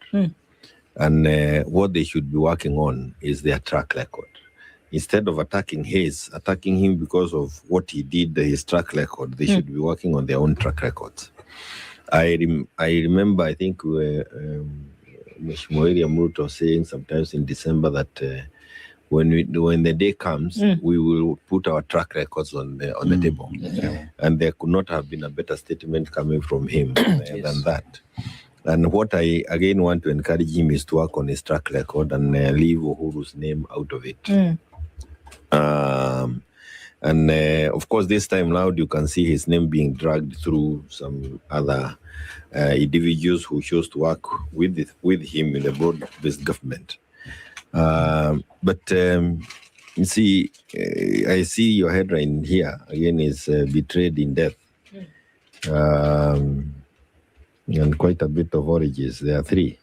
And what they should be working on is their track record. Instead of attacking him because of what he did, his track record, they should be working on their own track records. I remember, I think Mheshimiwa Mruto was saying sometimes in December that when the day comes, we will put our track records on the table. And there could not have been a better statement coming from him than that. And what I again want to encourage him is to work on his track record and leave Uhuru's name out of it. And of course, this time now you can see his name being dragged through some other individuals who chose to work with him in the broad-based government. But you see, I see your headline here again is betrayed in death. And quite a bit of oranges. There are 3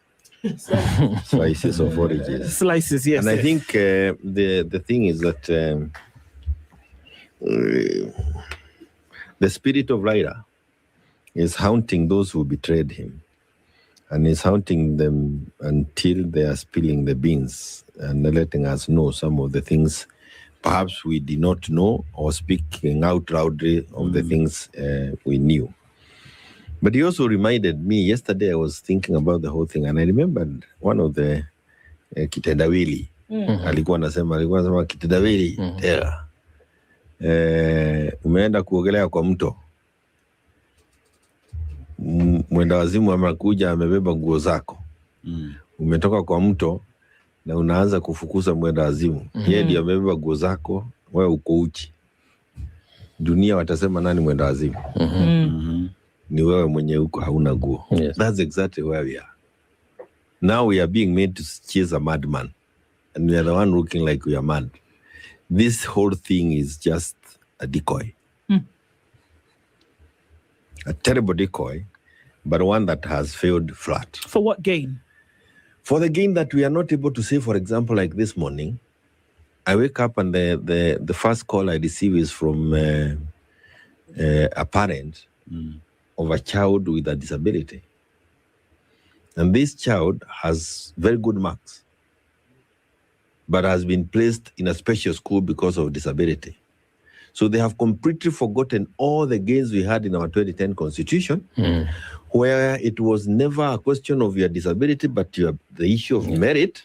slices of oranges. Slices, yes. And I think the thing is that the spirit of Raila is haunting those who betrayed him, and is haunting them until they are spilling the beans and letting us know some of the things perhaps we did not know, or speaking out loudly of the things we knew. But he also reminded me, yesterday I was thinking about the whole thing, and I remembered one of the kitendawili. Alikuwa anasema kitendawili, umeenda kuogelea kwa mto. Mwenda wazimu amekuja amebeba nguo zako. Umetoka kwa mto na unaanza kufukuza mwenda wazimu. Yeye ndiye amebeba nguo zako, wewe uko uchi. Dunia watasema nani mwenda wazimu? Ni wewe mwenye uko hauna nguo. That's exactly where we are. Now we are being made to chase a madman, and we are the one looking like we are mad. This whole thing is just a decoy. A terrible decoy, but one that has failed flat. For what gain? For the gain that we are not able to say, for example, like this morning, I wake up and the first call I receive is from a parent of a child with a disability. And this child has very good marks, but has been placed in a special school because of disability. So they have completely forgotten all the gains we had in our 2010 constitution, where it was never a question of your disability, but the issue of merit.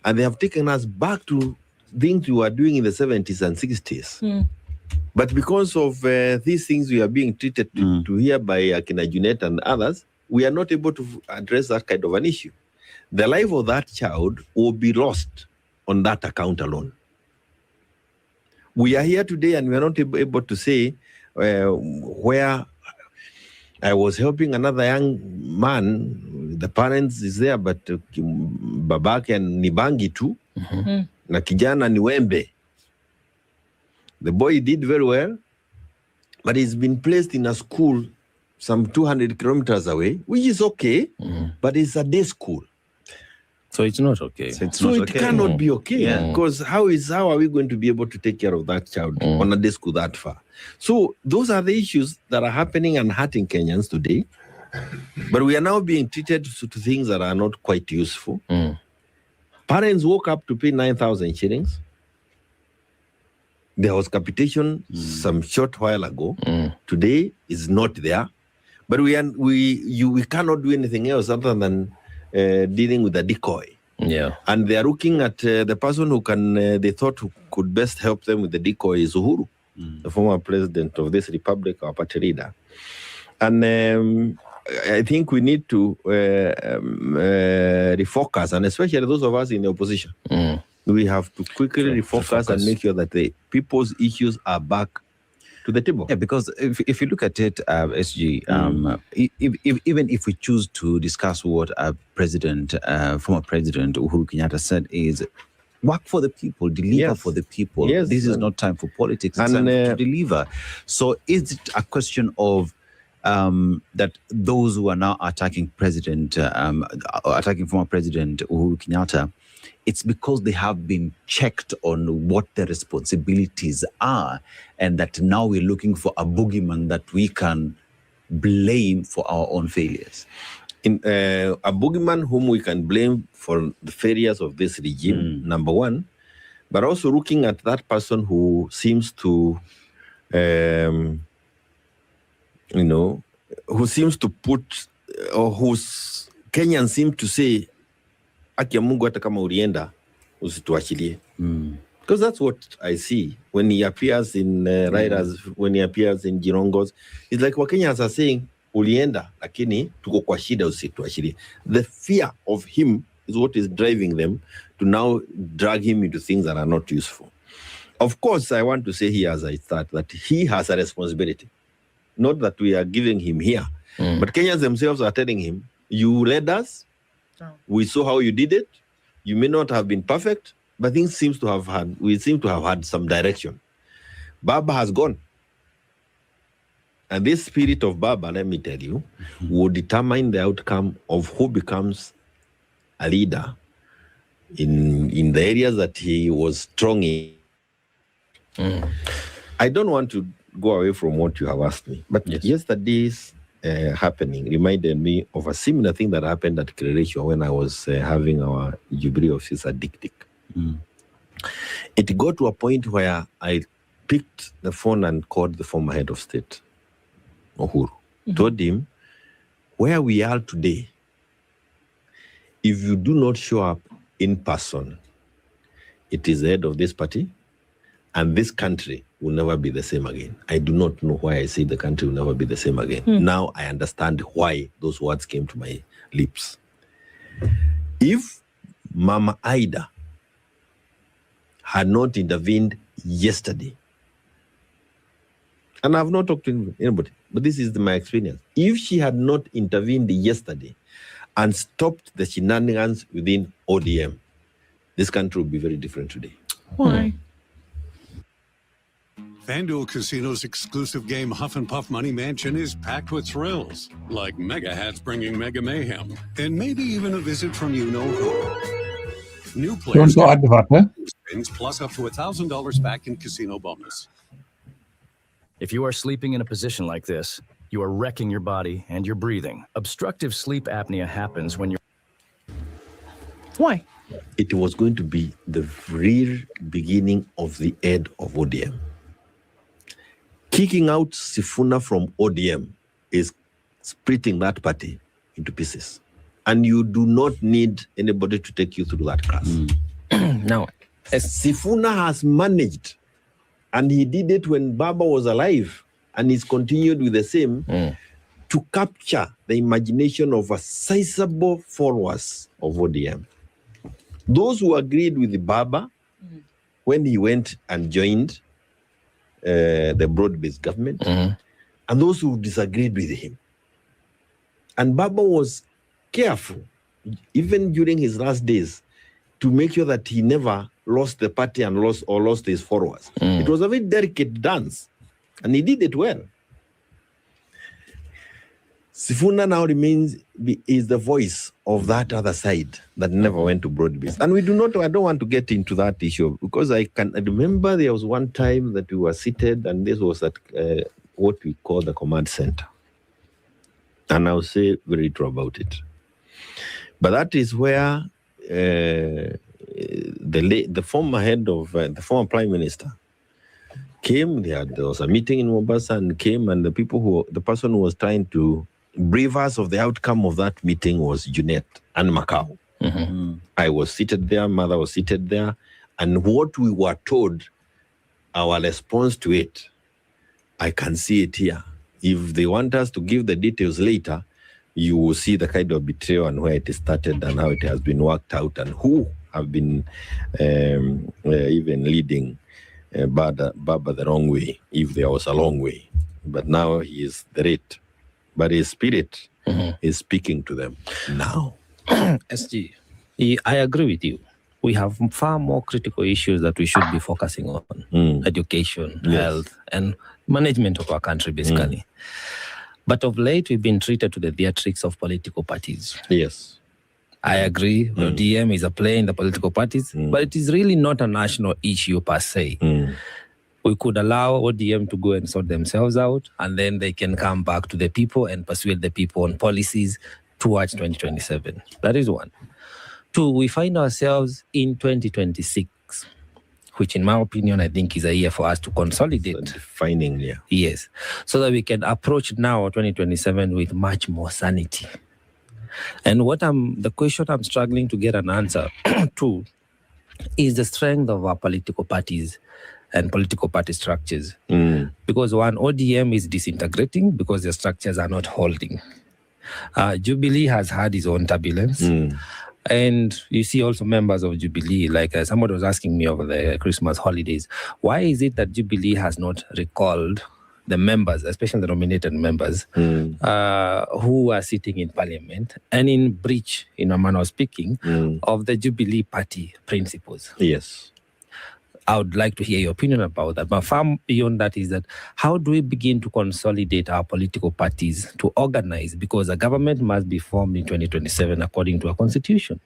And they have taken us back to things we were doing in the 70s and 60s. But because of these things we are being treated to here by Akina Junet and others, we are not able to address that kind of an issue. The life of that child will be lost on that account alone. We are here today and we are not able to say where I was helping another young man, the parents is there, but babake ni bangi tu, na kijana ni wembe. The boy did very well, but he's been placed in a school some 200 kilometers away, which is okay, but it's a day school. So it's not okay. So it cannot be okay, because how are we going to be able to take care of that child on a day school that far? So those are the issues that are happening and hurting Kenyans today. But we are now being treated to things that are not quite useful. Parents woke up to pay 9,000 shillings. There was capitation some short while ago. Today is not there. But we cannot do anything else other than dealing with the decoy. Yeah. And they are looking at the person who they thought who could best help them with the decoy is Uhuru, the former president of this republic, our party leader. And I think we need to refocus, and especially those of us in the opposition. We have to quickly refocus and make sure that the people's issues are back to the table. Yeah, because if you look at it, SG, even if we choose to discuss what former President Uhuru Kenyatta said is work for the people, deliver for the people. Yes, this is not time for politics, it's time to deliver. So is it a question of that those who are now attacking former President Uhuru Kenyatta, it's because they have been checked on what their responsibilities are, and that now we're looking for a boogeyman that we can blame for our own failures. A boogeyman whom we can blame for the failures of this regime, number one, but also looking at that person who seems to, who seems to put, or whose Kenyans seem to say, Akia Mungu hata kama ulienda usituachilie. Because that's what I see when he appears in riders, when he appears in Jirongos. It's like Wakenyans are saying, ulienda, lakini tuko kwa shida usituachilie. The fear of him is what is driving them to now drag him into things that are not useful. Of course, I want to say here as I start that he has a responsibility. Not that we are giving him here, but Kenyans themselves are telling him, you led us, we saw how you did it. You may not have been perfect, but we seem to have had some direction. Baba has gone. And this spirit of Baba, let me tell you, will determine the outcome of who becomes a leader in the areas that he was strong in. I don't want to go away from what you have asked me, but yesterday's happening reminded me of a similar thing that happened at Kireresho when I was having our Jubilee office at Dik. It got to a point where I picked the phone and called the former head of state, Uhuru, told him, where we are today, if you do not show up in person, it is the head of this party, and this country will never be the same again. I do not know why I say the country will never be the same again. Now I understand why those words came to my lips. If Mama Ida had not intervened yesterday, and I've not talked to anybody, but this is my experience. If she had not intervened yesterday and stopped the shenanigans within ODM, this country would be very different today. Why? FanDuel Casino's exclusive game Huff and Puff Money Mansion is packed with thrills, like mega hats bringing mega mayhem, and maybe even a visit from you-know-who. New players Don't go advert, wins, plus up to $1,000 back in casino bonus. If you are sleeping in a position like this, you are wrecking your body and your breathing. Obstructive sleep apnea happens when you're... Why? It was going to be the real beginning of the end of ODM. Kicking out Sifuna from ODM is splitting that party into pieces. And you do not need anybody to take you through that class. Now, as Sifuna has managed, and he did it when Baba was alive, and he's continued with the same, to capture the imagination of a sizable followers of ODM. Those who agreed with Baba when he went and joined the broad-based government, and those who disagreed with him. And Baba was careful, even during his last days, to make sure that he never lost the party and lost his followers. It was a very delicate dance, and he did it well. Sifuna now is the voice of that other side that never went to broad-based. And I don't want to get into that issue, because I remember there was one time that we were seated, and this was at what we call the command center. And I'll say very true about it. But that is where the former head of the former prime minister came. There was a meeting in Mombasa, and came, and the person who was trying to brief us of the outcome of that meeting was Junet and Macau. I was seated there, mother was seated there, and what we were told, our response to it, I can see it here. If they want us to give the details later, you will see the kind of betrayal and where it started and how it has been worked out, and who have been even leading Baba the wrong way, if there was a long way. But now he is the right. But his spirit is speaking to them now. SG, I agree with you. We have far more critical issues that we should be focusing on. Education, health, and management of our country, basically. But of late, we've been treated to the theatrics of political parties. Yes. I agree. ODM is a player in the political parties, but it is really not a national issue per se. We could allow ODM to go and sort themselves out, and then they can come back to the people and persuade the people on policies towards 2027. That is one. Two, we find ourselves in 2026, which in my opinion, I think is a year for us to consolidate. So defining year. Yes. So that we can approach now 2027 with much more sanity. And the question I'm struggling to get an answer to is the strength of our political parties and political party structures. Because one, ODM is disintegrating because the structures are not holding. Jubilee has had its own turbulence. And you see also members of Jubilee, like somebody was asking me over the Christmas holidays, why is it that Jubilee has not recalled the members, especially the nominated members, who are sitting in parliament and in breach, in a manner of speaking, of the Jubilee party principles? Yes. I would like to hear your opinion about that. But far beyond that is that how do we begin to consolidate our political parties to organize? Because a government must be formed in 2027 according to our constitution.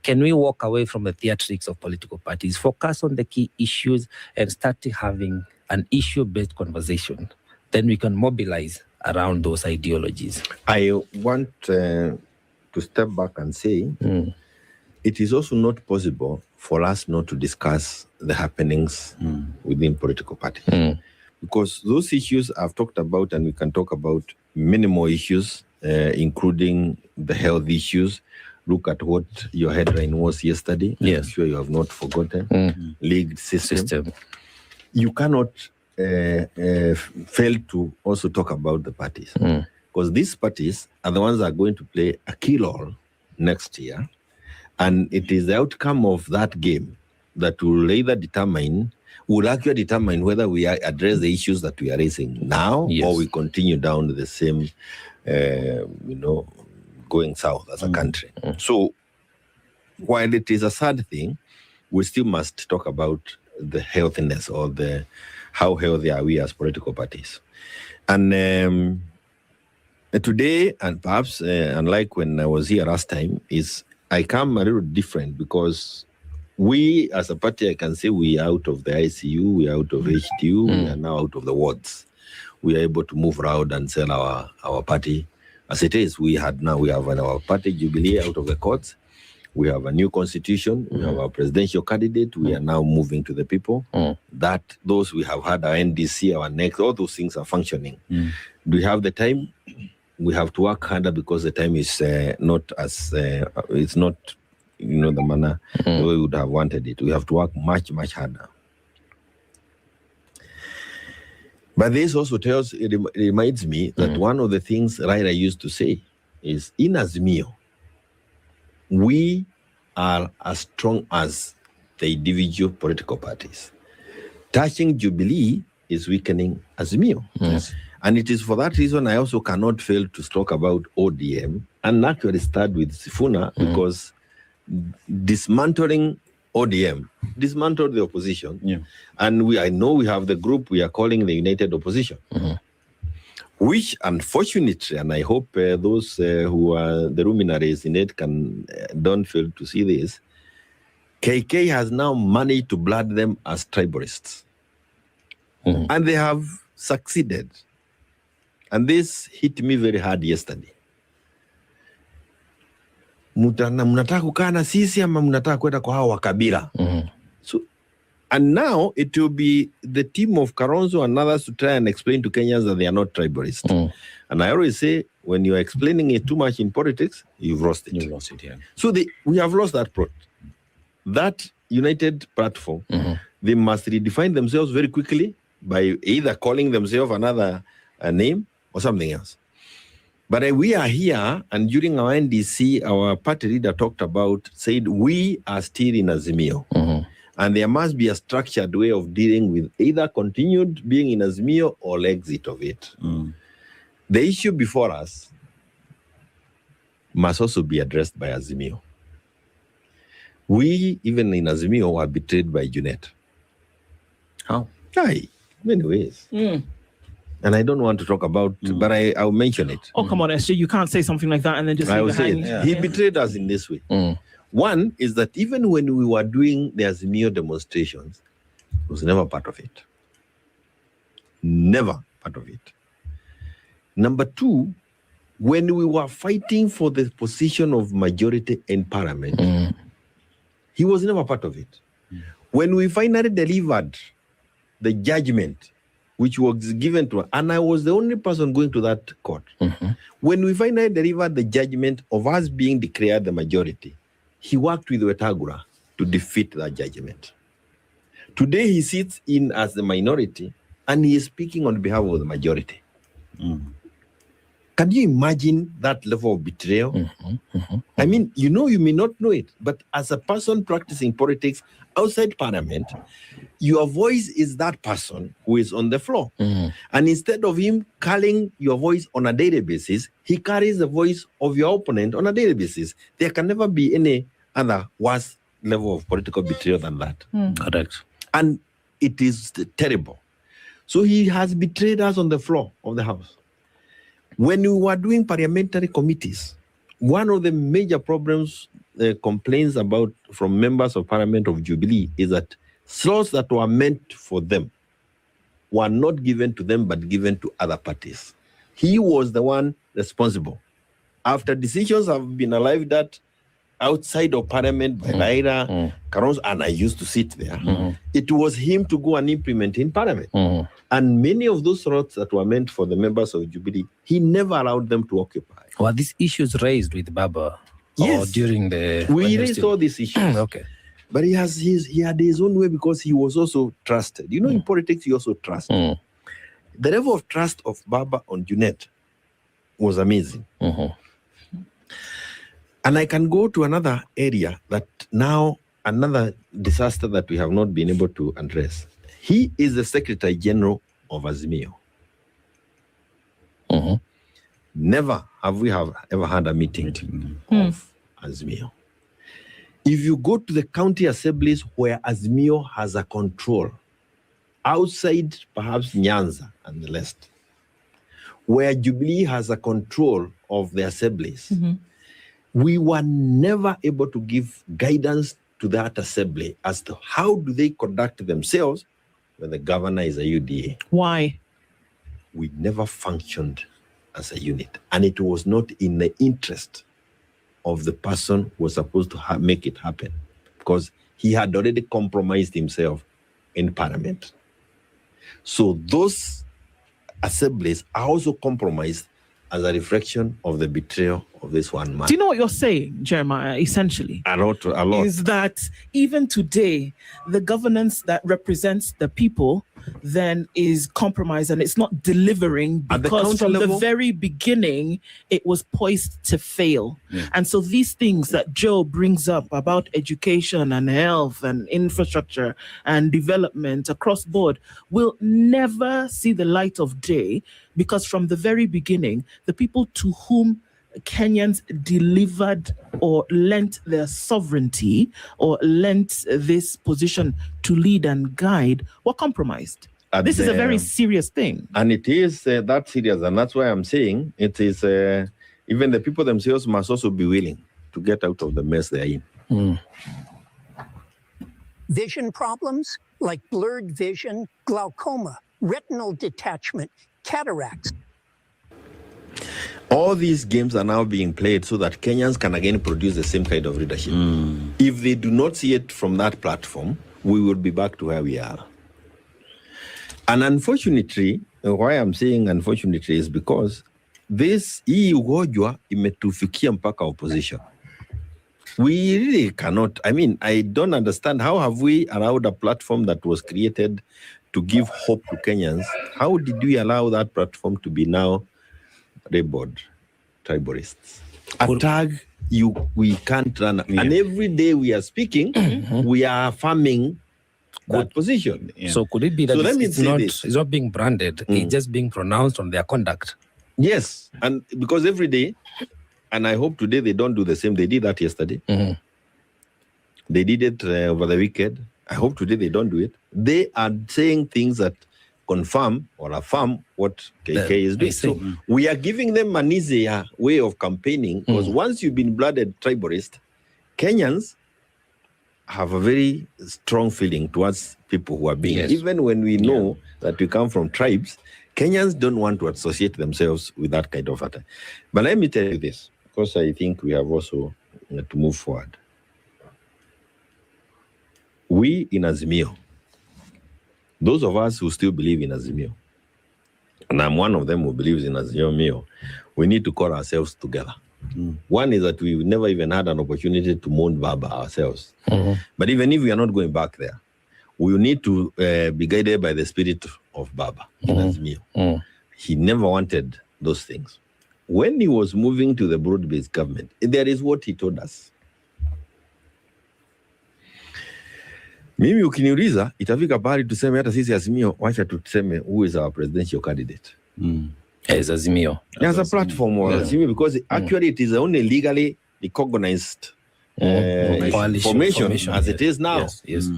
Can we walk away from the theatrics of political parties, focus on the key issues, and start having an issue-based conversation? Then we can mobilize around those ideologies. I want to step back and say it is also not possible for us not to discuss the happenings within political parties. Because those issues I've talked about, and we can talk about many more issues, including the health issues. Look at what your headline was yesterday. Yes. I'm sure you have not forgotten. League system. You cannot fail to also talk about the parties. Because these parties are the ones that are going to play a key role next year. And it is the outcome of that game that will actually determine whether we address the issues that we are raising now, or we continue down the same, going south as a country. So while it is a sad thing, we still must talk about the healthiness or how healthy are we as political parties. And today, and perhaps unlike when I was here last time, I come a little different because We, as a party, I can say we are out of the ICU, we are out of HDU, we are now out of the wards. We are able to move around and sell our party. As it is, we have our party Jubilee out of the courts. We have a new constitution. We have our presidential candidate. We are now moving to the people. That those we have had our NDC, our next, all those things are functioning. Do we have the time? We have to work harder because the time is not as it's not, the manner the way we would have wanted it. We have to work much, much harder. But this also reminds me that one of the things Raila used to say is, in Azimio, we are as strong as the individual political parties. Touching Jubilee is weakening Azimio. Yes. And it is for that reason I also cannot fail to talk about ODM and actually start with Sifuna, because dismantling ODM dismantled the opposition. Yeah. And I know we have the group we are calling the United Opposition, which unfortunately, and I hope those who are the luminaries in it don't fail to see this, KK has now managed to blood them as tribalists. And they have succeeded. And this hit me very hard yesterday. Mnataka kukaa na sisi ama mnataka kwenda kwa hao wa kabila. So, and now it will be the team of Karonzo and others to try and explain to Kenyans that they are not tribalists. And I always say, when you are explaining it too much in politics, you've lost it. You've lost it, yeah. So we have lost that united platform. They must redefine themselves very quickly by either calling themselves another name or something else. But we are here, and during our NDC, our party leader said, we are still in Azimio. And there must be a structured way of dealing with either continued being in Azimio or exit of it. The issue before us must also be addressed by Azimio. We, even in Azimio, were betrayed by Junet. How? In many ways. And I don't want to talk about, but I'll mention it. Oh, come on, SJ, you can't say something like that and then just I leave will it say hanging. it. He betrayed us in this way. One is that even when we were doing the Azimio demonstrations, he was never part of it. Never part of it. Number two, when we were fighting for the position of majority in parliament, he was never part of it. When we finally delivered the judgment, which was given to us, and I was the only person going to that court. When we finally delivered the judgment of us being declared the majority, he worked with Wetangula to defeat that judgment. Today he sits in as the minority and he is speaking on behalf of the majority. Can you imagine that level of betrayal? I mean, you may not know it, but as a person practicing politics outside parliament, your voice is that person who is on the floor. And instead of him carrying your voice on a daily basis, he carries the voice of your opponent on a daily basis. There can never be any other worse level of political betrayal than that. Correct. And it is terrible. So he has betrayed us on the floor of the House. When we were doing parliamentary committees, one of the major problems, complaints about from members of Parliament of Jubilee is that slots that were meant for them were not given to them, but given to other parties. He was the one responsible. After decisions have been arrived at outside of Parliament by Raila, Karonzo, and I used to sit there, it was him to go and implement in Parliament. And many of those slots that were meant for the members of Jubilee, he never allowed them to occupy. Were these issues raised with Baba? Yes. Or during the... We raised all these issues. Okay. But he had his own way because he was also trusted. In politics, you also trust. The level of trust of Baba on Junet was amazing. And I can go to another area that now, another disaster that we have not been able to address. He is the Secretary General of Azimio. Never have we ever had a meeting of Azimio. If you go to the county assemblies where Azimio has a control, outside perhaps Nyanza and the rest, where Jubilee has a control of the assemblies, we were never able to give guidance to that assembly as to how do they conduct themselves when the governor is a UDA. Why? We never functioned as a unit, and it was not in the interest of the person who was supposed to make it happen, because he had already compromised himself in parliament. So those assemblies are also compromised as a reflection of the betrayal of this one man. Do you know what you're saying, Jeremiah, essentially? A lot. Is that even today, the governance that represents the people then is compromised and it's not delivering because from the very beginning, it was poised to fail. Yeah. And so these things that Joe brings up about education and health and infrastructure and development across board will never see the light of day, because from the very beginning, the people to whom Kenyans delivered or lent their sovereignty or lent this position to lead and guide were compromised. This is a very serious thing. And it is that serious, and that's why I'm saying it is, even the people themselves must also be willing to get out of the mess they're in. Vision problems like blurred vision, glaucoma, retinal detachment, cataracts. All these games are now being played so that Kenyans can again produce the same kind of leadership. If they do not see it from that platform, we will be back to where we are. And unfortunately, why I'm saying unfortunately is because hii ugonjwa imetufikia mpaka opposition. We really cannot, I don't understand, how have we allowed a platform that was created to give hope to Kenyans? How did we allow that platform to be now labeled tribalists? A tag we can't run. Yeah. And every day we are speaking, we are affirming that position. Yeah. So could it be that it's not being branded, it's just being pronounced on their conduct? Yes, and because every day, and I hope today they don't do the same. They did that yesterday. They did it over the weekend. I hope today they don't do it. They are saying things that confirm or affirm what KK is doing. So we are giving them an easier way of campaigning, because once you've been blooded tribalist, Kenyans have a very strong feeling towards people who are being, even when we know that we come from tribes, Kenyans don't want to associate themselves with that kind of attack. But let me tell you this, because I think we have also to move forward. We in Azimio, those of us who still believe in Azimio, and I'm one of them who believes in Azimio, we need to call ourselves together. One is that we've never even had an opportunity to mourn Baba ourselves. But even if we are not going back there, we need to be guided by the spirit of Baba in Azimio. He never wanted those things. When he was moving to the broad-based government, there is what he told us. Mimi ukiniuliza, itafika pahali tuseme hata sisi Azimio, wacha tuseme who is our presidential candidate. As Azimio. As a platform or Azimio, because actually it is the only legally recognized formation as it is now. Yes.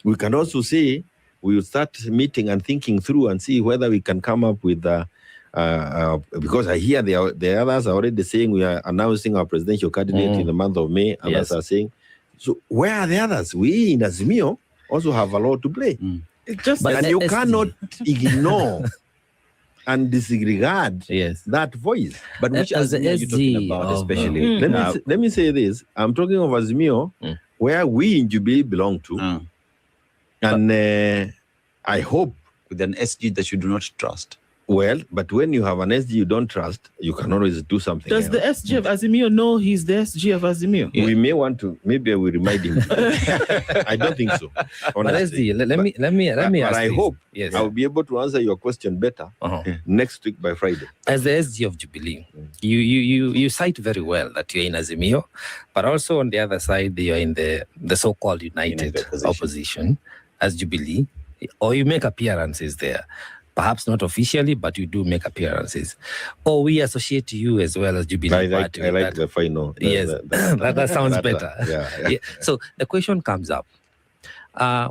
We can also say, we will start meeting and thinking through and see whether we can come up with, because I hear the others are already saying we are announcing our presidential candidate in the month of May, and others are saying, so where are the others? We in Azimio also have a lot to play. And you cannot ignore and disregard that voice. But which Azimio are you talking about especially? Let me say this. I'm talking of Azimio, where we in Jubilee belong to. And I hope with an SG that you do not trust. Well, but when you have an SG you don't trust, you can always do something Does the SG of Azimio know he's the SG of Azimio? We may want to, maybe I will remind him. I don't think so. But SG, let me ask I this. hope I'll be able to answer your question better next week by Friday. As the SG of Jubilee, you cite very well that you're in Azimio, but also on the other side, you're in the so-called united opposition as Jubilee, or you make appearances there. Perhaps not officially, but you do make appearances. Or we associate you as well as Jubilee. I like the final. Yes, that sounds better. Yeah. So the question comes up.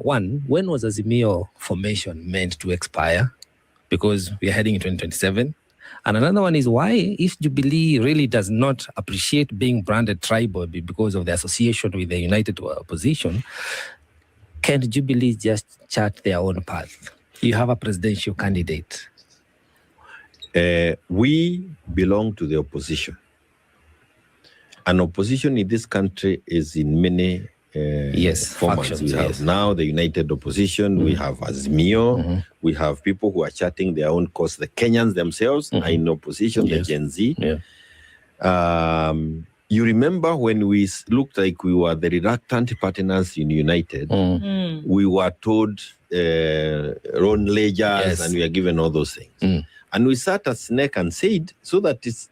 One, when was Azimio formation meant to expire? Because we are heading in 2027. And another one is why, if Jubilee really does not appreciate being branded tribal because of the association with the United Opposition, can Jubilee just chart their own path? You have a presidential candidate. We belong to the opposition. And opposition in this country is in many formats. Factions, We have now the United Opposition, we have Azimio, we have people who are charting their own course. The Kenyans themselves are in opposition, the Gen Z. You remember when we looked like we were the reluctant partners in United, we were told loan ledgers and we are given all those things. And we sat at SNEC and said, so that it's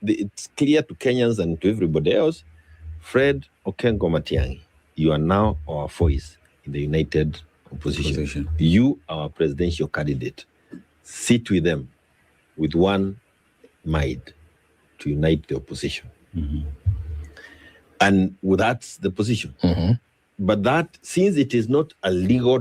clear to Kenyans and to everybody else, Fred Okengo Matiang'i, you are now our voice in the United Opposition. You are our presidential candidate. Sit with them with one mind to unite the opposition. And that's the position. But that, since it is not a legal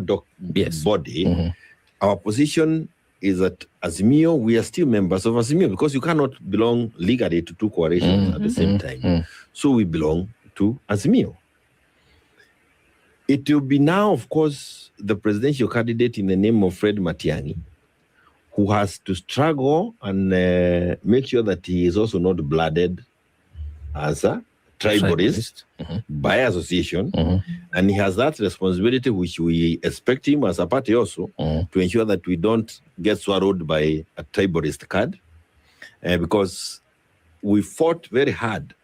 body, our position is that Azimio, we are still members of Azimio because you cannot belong legally to two coalitions at the same time. So we belong to Azimio. It will be now, of course, the presidential candidate in the name of Fred Matiang'i, who has to struggle and make sure that he is also not blooded as a tribalist by association, and he has that responsibility which we expect him as a party also to ensure that we don't get swallowed by a tribalist card, because we fought very hard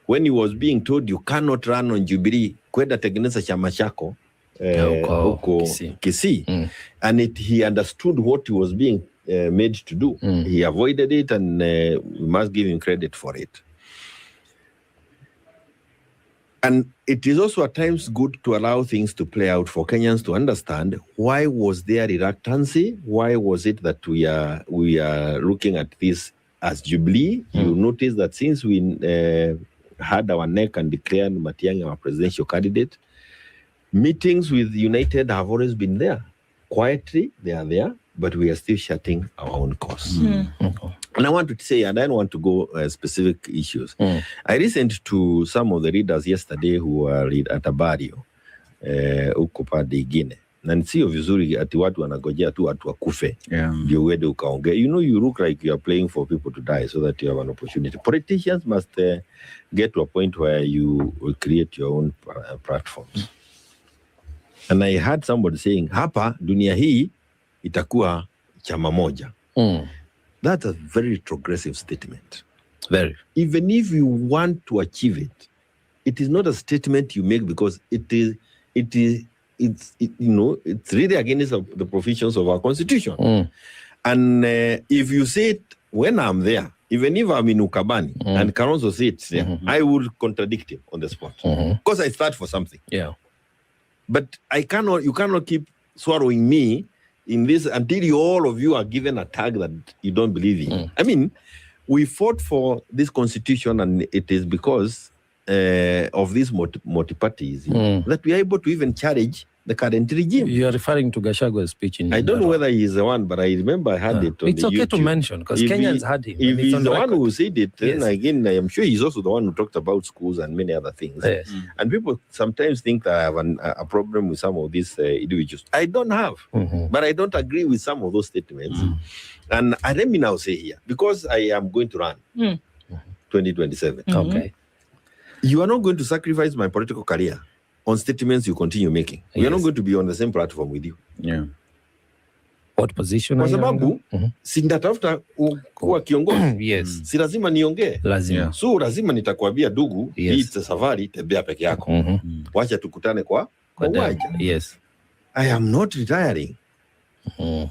when he was being told you cannot run on Jubilee, kwenda tengeneza chama chako huko Kisii, and he understood what he was being made to do. He avoided it, and we must give him credit for it. And it is also at times good to allow things to play out for Kenyans to understand why was there reluctancy? Why was it that we are looking at this as Jubilee? You notice that since we had our neck and declared Matiang'i our presidential candidate, meetings with United have always been there. Quietly, they are there, but we are still shutting our own course. And I want to say, and I don't want to go specific issues. I listened to some of the readers yesterday who were at a barrio huko pande Guinea. Na sio vizuri ati watu wanagojea tu watu wakufe ndio uende ukaongea. You know, you look like you are playing for people to die so that you have an opportunity. Politicians must get to a point where you will create your own platforms. And I heard somebody saying, hapa dunia hii itakuwa chama moja. That's a very progressive statement. Very. Even if you want to achieve it, it is not a statement you make because it's really against the provisions of our constitution. And if you say it when I'm there, even if I'm in Ukabani and Kalonzo says it there, I will contradict him on the spot because I start for something. But you cannot keep swallowing me in this until all of you are given a tag that you don't believe in. I mean, we fought for this constitution, and it is because of these multi-parties that we are able to even challenge the current regime. You are referring to Gachagwa's speech in I don't know whether he is the one, but I remember I had it on it's the okay YouTube. to mention because Kenyans had him. If he's on the one record. who said it, then again, I am sure he's also the one who talked about schools and many other things. And people sometimes think that I have a problem with some of these individuals. I don't have, but I don't agree with some of those statements. And let me now say here, because I am going to run 2027. Okay. You are not going to sacrifice my political career on statements you continue making. We are not going to be on the same platform with you. What position Kwa are you sababu sindatafuta kuwa kiongozi. Si lazima niongee. Lazima. So lazima nitakwambia dugu, hii safari tembea peke yako. Wacha tukutane kwa uwanja. I am not retiring.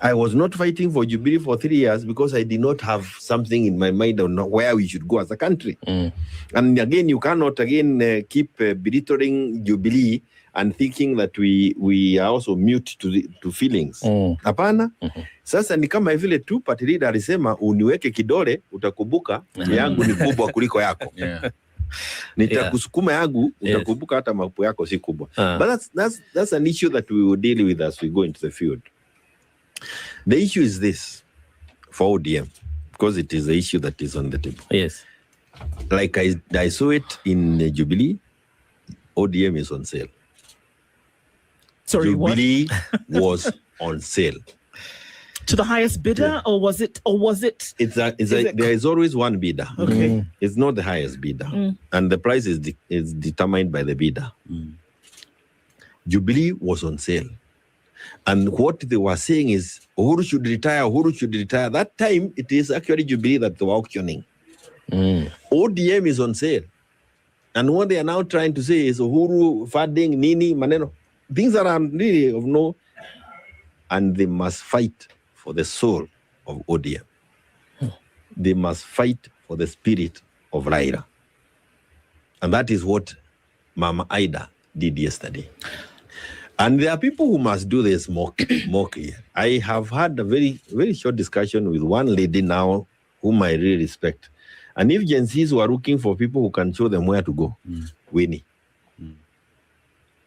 I was not fighting for Jubilee for 3 years because I did not have something in my mind on where we should go as a country. And again, you cannot keep belittling Jubilee and thinking that we are also mute to feelings. Hapana. Sasa ni kama vile tu party leader alisema uniweke kidole utakumbuka yangu ni kubwa kuliko yako. Nitakusukuma yangu utakumbuka hata mapu yako si kubwa. But that's an issue that we will deal with as we go into the field. The issue is this for ODM. because it is the issue that is on the table. Yes. Like I saw it in Jubilee, ODM is on sale. Sorry, Jubilee was on sale. To the highest bidder, or was it? There is always one bidder. Okay. It's not the highest bidder, and the price is determined by the bidder. Jubilee was on sale, and what they were saying is Uhuru should retire. Uhuru should retire. That time it is actually Jubilee that they were auctioning. ODM is on sale, and what they are now trying to say is Uhuru funding Nini Maneno, things that are really of no, and they must fight for the soul of ODM. They must fight for the spirit of Raila. And that is what Mama Ida did yesterday. And there are people who must do this more clear. I have had a very, very short discussion with one lady now whom I really respect. And if Gen Zs were looking for people who can show them where to go, Winnie.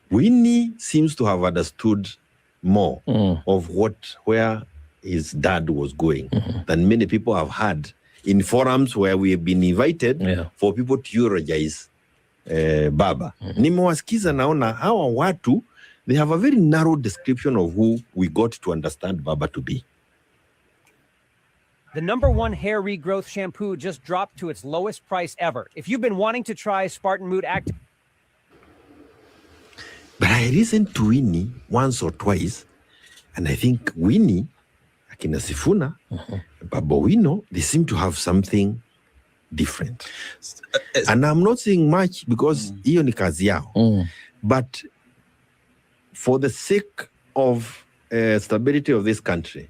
Winnie seems to have understood more of where his dad was going than many people have had in forums where we have been invited for people to eulogize Baba. Nimewasikiza naona hawa watu, they have a very narrow description of who we got to understand Baba to be. The #1 hair regrowth shampoo just dropped to its lowest price ever. If you've been wanting to try Spartan Mood Active... But I listened to Winnie once or twice, and I think Winnie, Akina Sifuna, Baba Wino, they seem to have something different. And I'm not saying much because hiyo ni kazi yao. But for the sake of stability of this country,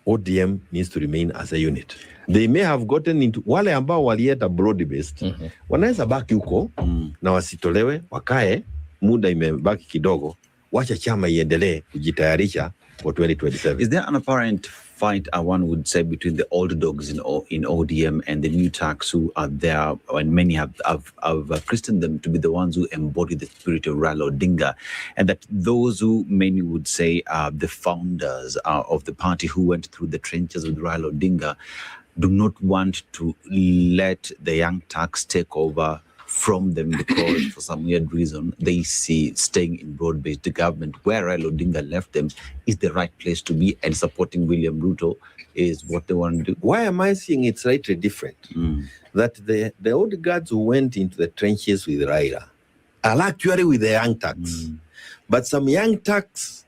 ODM needs to remain as a unit. They may have gotten into wale ambao walieta broad based, wanaweza baki huko na wasitolewe, wakae, muda imebaki kidogo, wacha chama iendelee kujitayarisha for 2027. Is there an apparent fight, one would say, between the old dogs in ODM and the new tags who are there, and many have christened them to be the ones who embody the spirit of Raila Odinga, and that those who many would say are the founders of the party who went through the trenches with Raila Odinga do not want to let the young tags take over from them because for some weird reason they see staying in broad-based government where Raila Odinga left them is the right place to be, and supporting William Ruto is what they want to do. Why am I saying it's slightly different? That the old guards who went into the trenches with Raila are actually with the young tags. But some young tags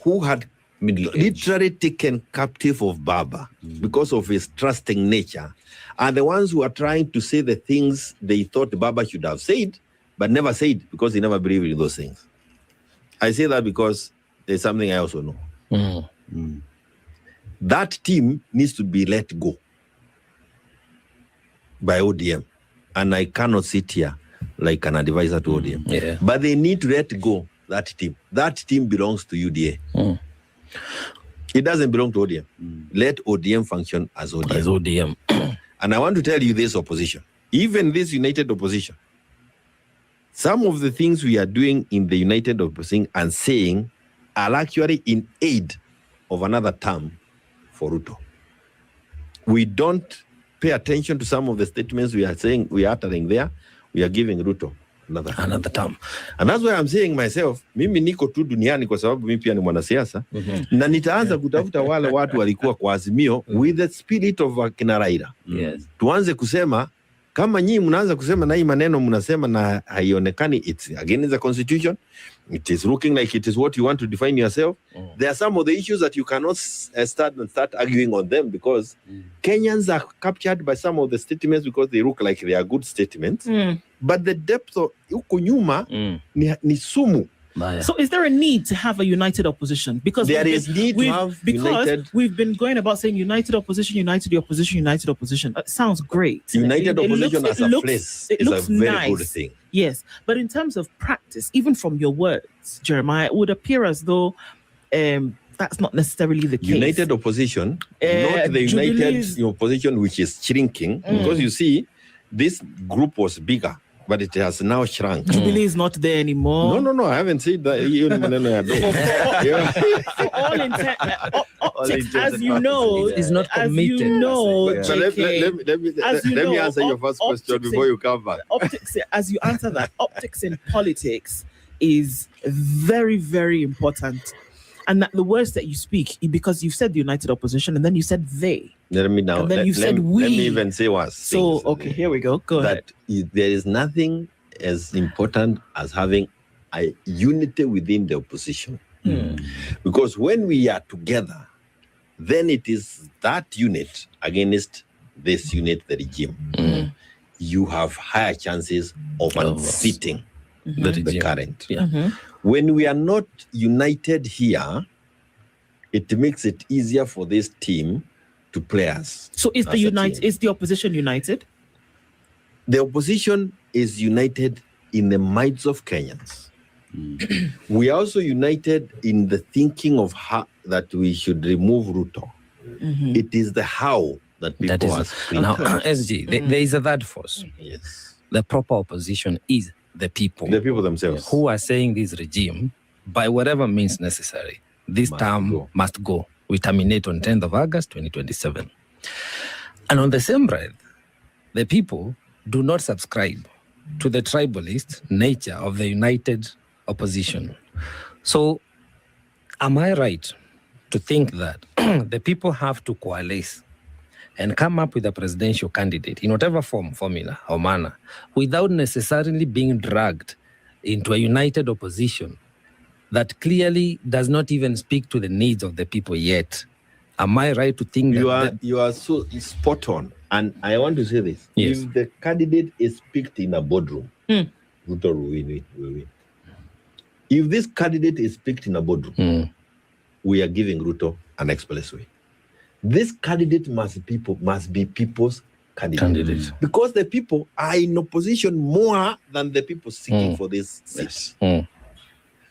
who had literally taken captive of Baba because of his trusting nature are the ones who are trying to say the things they thought Baba should have said, but never said because he never believed in those things. I say that because there's something I also know. That team needs to be let go by ODM. And I cannot sit here like an advisor to ODM. But they need to let go that team. That team belongs to UDA. It doesn't belong to ODM. Let ODM function as ODM. And I want to tell you this opposition, even this united opposition, some of the things we are doing in the united opposition and saying are actually in aid of another term for Ruto. We don't pay attention to some of the statements we are saying, we are uttering there. We are giving Ruto another term. And that's why I'm saying myself, mimi niko tu duniani kwa sababu mimi pia ni mwanasiasa, na nitaanza kutafuta wale watu walikuwa kwa Azimio with the spirit of kina Raila. Tuanze kusema, kama nyinyi mnaanza kusema na hii maneno mnasema na haionekani, it's against the constitution, it is looking like it is what you want to define yourself. There are some of the issues that you cannot start arguing on them because Kenyans are captured by some of the statements because they look like they are good statements. But the depth of huko nyuma ni sumu. So is there a need to have a united opposition? Because there is need to have united. We've been going about saying united opposition. It sounds great. United opposition as a place is a very good thing. Yes, but in terms of practice, even from your words, Jeremiah, it would appear as though that's not necessarily the case. United opposition, not the united opposition which is shrinking, because you see, this group was bigger but it has now shrunk. Jubilee is not there anymore. No, I haven't said that. For all intent, optics, as you know, is not committed. As you know, so let me answer your first question before you come back. Optics, as you answer that, optics in politics is very, very important. And that the words that you speak, because you've said the united opposition, and then you said they. Let me now. And then you said we. Let me even say what. So, okay, here we go. Go ahead. There is nothing as important as having a unity within the opposition. Because when we are together, then it is that unit against this unit, the regime. You have higher chances of unseating the current. When we are not united here, it makes it easier for this team to play us. So is the opposition united? The opposition is united in the minds of Kenyans. We are also united in the thinking of how that we should remove Ruto. It is the how that people are speaking. Now, SG, there is a third force. Yes. The proper opposition is the people. The people themselves. Who are saying this regime, by whatever means necessary, this term must go. We terminate on 10th of August, 2027. And on the same breath, the people do not subscribe to the tribalist nature of the united opposition. So, am I right to think that the people have to coalesce and come up with a presidential candidate in whatever formula or manner, without necessarily being dragged into a united opposition that clearly does not even speak to the needs of the people yet? Am I right to think you are so spot on? And I want to say this. Yes. If the candidate is picked in a boardroom, Ruto will win. If this candidate is picked in a boardroom, we are giving Ruto an expressway. This candidate must be people's candidate. Because the people are in opposition more than the people seeking for this seat.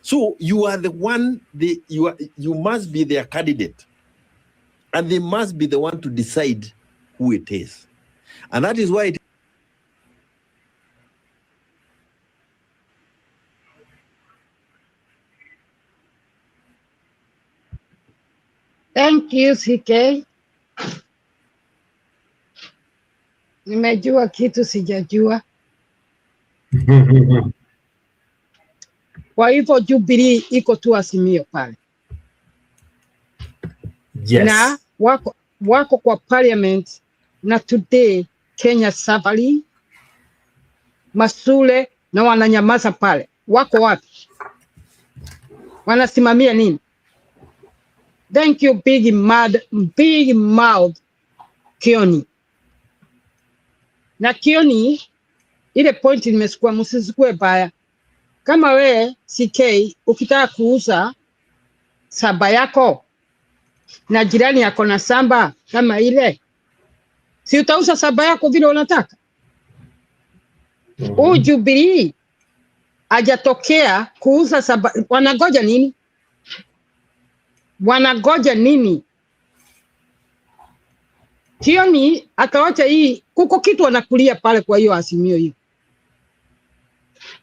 So you are the one, you must be their candidate. And they must be the one to decide who it is. And that is why Thank you, CK. Nimejua kitu sijajua. Kwa hivyo Jubilee iko tu Azimio pale. Yes. Na wako kwa parliament na today Kenya Savali, Masule na wananyamaza pale. Wako wapi? Wanasimamia nini? Thank you, big mouth Kioni. Na Kioni, ile point nimesukua, msizikue baya. Kama we CK ukitaka kuuza samba yako na jirani yako na samba kama ile, si utauza samba yako vile unataka? Jubilee hajatokea kuuza samba. Wanagoja nini? Wanagoja nini? Kioni akawacha hii, kuko kitu wanakulia pale. Kwa hiyo Azimio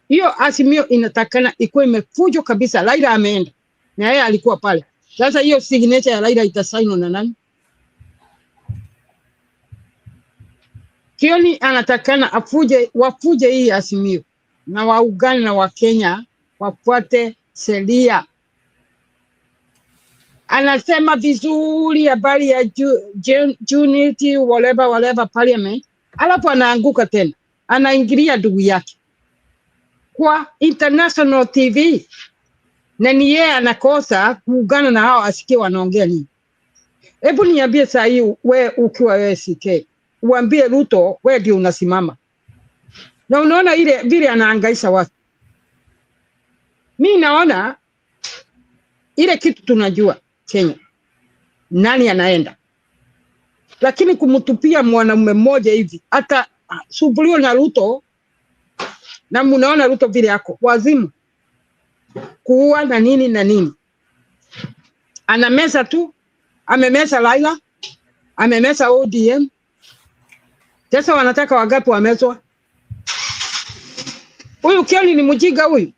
hiyo Azimio inatakana ikuwe imefujo kabisa. Raila ameenda na yeye alikuwa pale. Sasa hiyo signature ya Raila itasainiwa na nani? Kioni anatakana wafuje hii Azimio na waungane na Wakenya wafuate sheria. Anasema vizuri habari ya unity whatever parliament, alafu anaanguka tena, anaingilia ndugu yake kwa international TV, na ni yeye anakosa kuungana na hao asikie wanaongea nini. Hebu niambie saa hii wewe ukiwa wewe CK, uambie Ruto wewe ndio unasimama na unaona ile vile anahangaisha watu. Mimi naona ile kitu tunajua Kenya nani anaenda, lakini kumtupia mwanamume mmoja hivi hata subulio na Ruto, na mnaona Ruto vile yako wazimu kuua na nini anameza tu, amemeza Raila, amemeza ODM. Sasa wanataka wagapi wamezwa? Huyu Kioni ni mjinga huyu.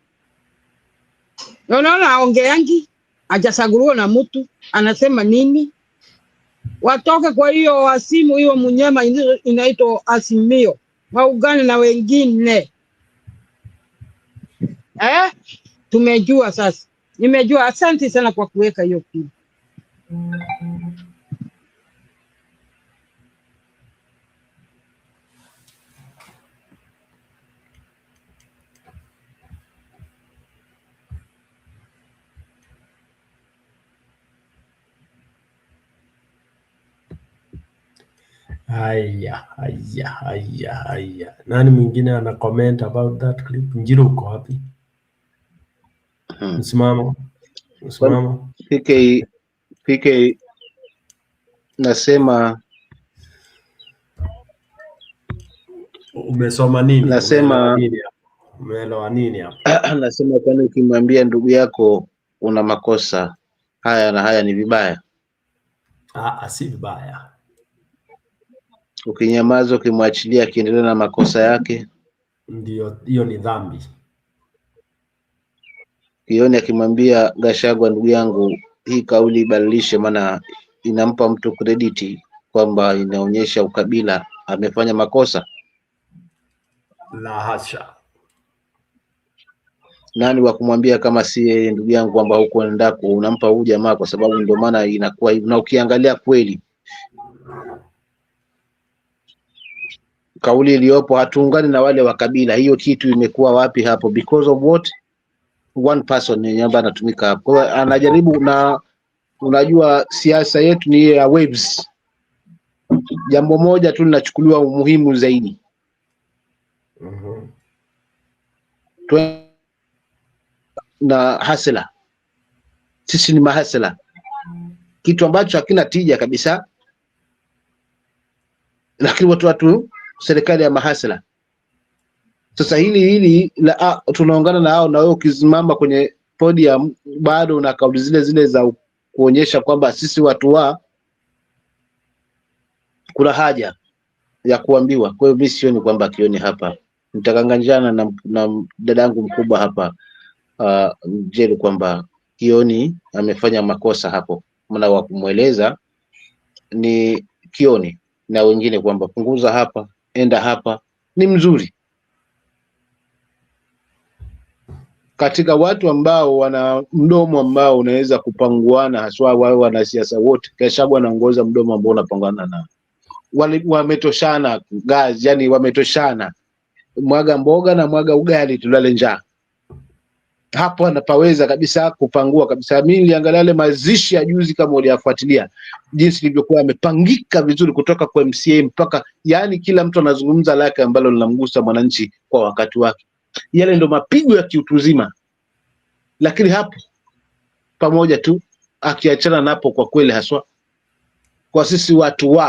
Unaona aongeangi, hajasaguliwa na mtu, anasema nini? Watoke kwa hiyo wasimu hiyo mnyama inaitwa Azimio. Waungane na wengine. Tumejua sasa. Nimejua. Asante sana kwa kuweka hiyo kitu. Haya. Nani mwingine ana comment about that clip? Njiro uko wapi? Msimamo. PK nasema umesoma nini? Nasema Umeelewa nini hapa? Nasema kwani ukimwambia ndugu yako una makosa haya na haya ni vibaya? Si vibaya. Ukinyamaza ukimwachilia akiendelea na makosa yake, ndio hiyo ni dhambi. Kioni akimwambia Gachagua, ndugu yangu, hii kauli ibadilishe, maana inampa mtu credit kwamba inaonyesha ukabila, amefanya makosa. La hasha. Nani wa kumwambia kama si yeye, ndugu yangu, kwamba huko ndako unampa huyu jamaa, kwa sababu ndio maana inakuwa hivi. Na ukiangalia kweli kauli iliyopo, hatuungani na wale wa kabila, hiyo kitu imekuwa wapi hapo? Because of what? One person yenye ambaye anatumika hapo. Kwa anajaribu, na unajua siasa yetu ni ya waves. Jambo moja tu linachukuliwa umuhimu zaidi. Na hasela. Sisi ni mahasela. Kitu ambacho hakina tija kabisa. Lakini watu serikali ya mahasela. Sasa hili tunaungana na hao, na wewe ukisimama kwenye podium bado una kauli zile za kuonyesha kwamba sisi watu kuna haja ya kuambiwa. Kwa hiyo mimi sioni kwamba Kioni hapa, nitakanganjana na dadangu mkubwa hapa Jeru kwamba Kioni amefanya makosa hapo. Maana wa kumweleza ni Kioni na wengine kwamba punguza hapa, enda hapa, ni mzuri. Katika watu ambao wana mdomo ambao unaweza kupanguana, haswa wao wanasiasa wote, Gachagua anaongoza mdomo ambao unapanguana na wametoshana gazi, yani wametoshana, mwaga mboga na mwaga ugali tulale njaa. Hapo anapaweza kabisa kupangua kabisa. Mimi niliangalia yale mazishi ya juzi, kama uliyafuatilia jinsi ilivyokuwa yamepangika vizuri, kutoka kwa MCA mpaka, yani kila mtu anazungumza lake ambalo linamgusa mwananchi kwa wakati wake. Yale ndo mapigo ya kiutuzima. Lakini hapo pamoja tu akiachana napo, kwa kweli haswa kwa sisi watu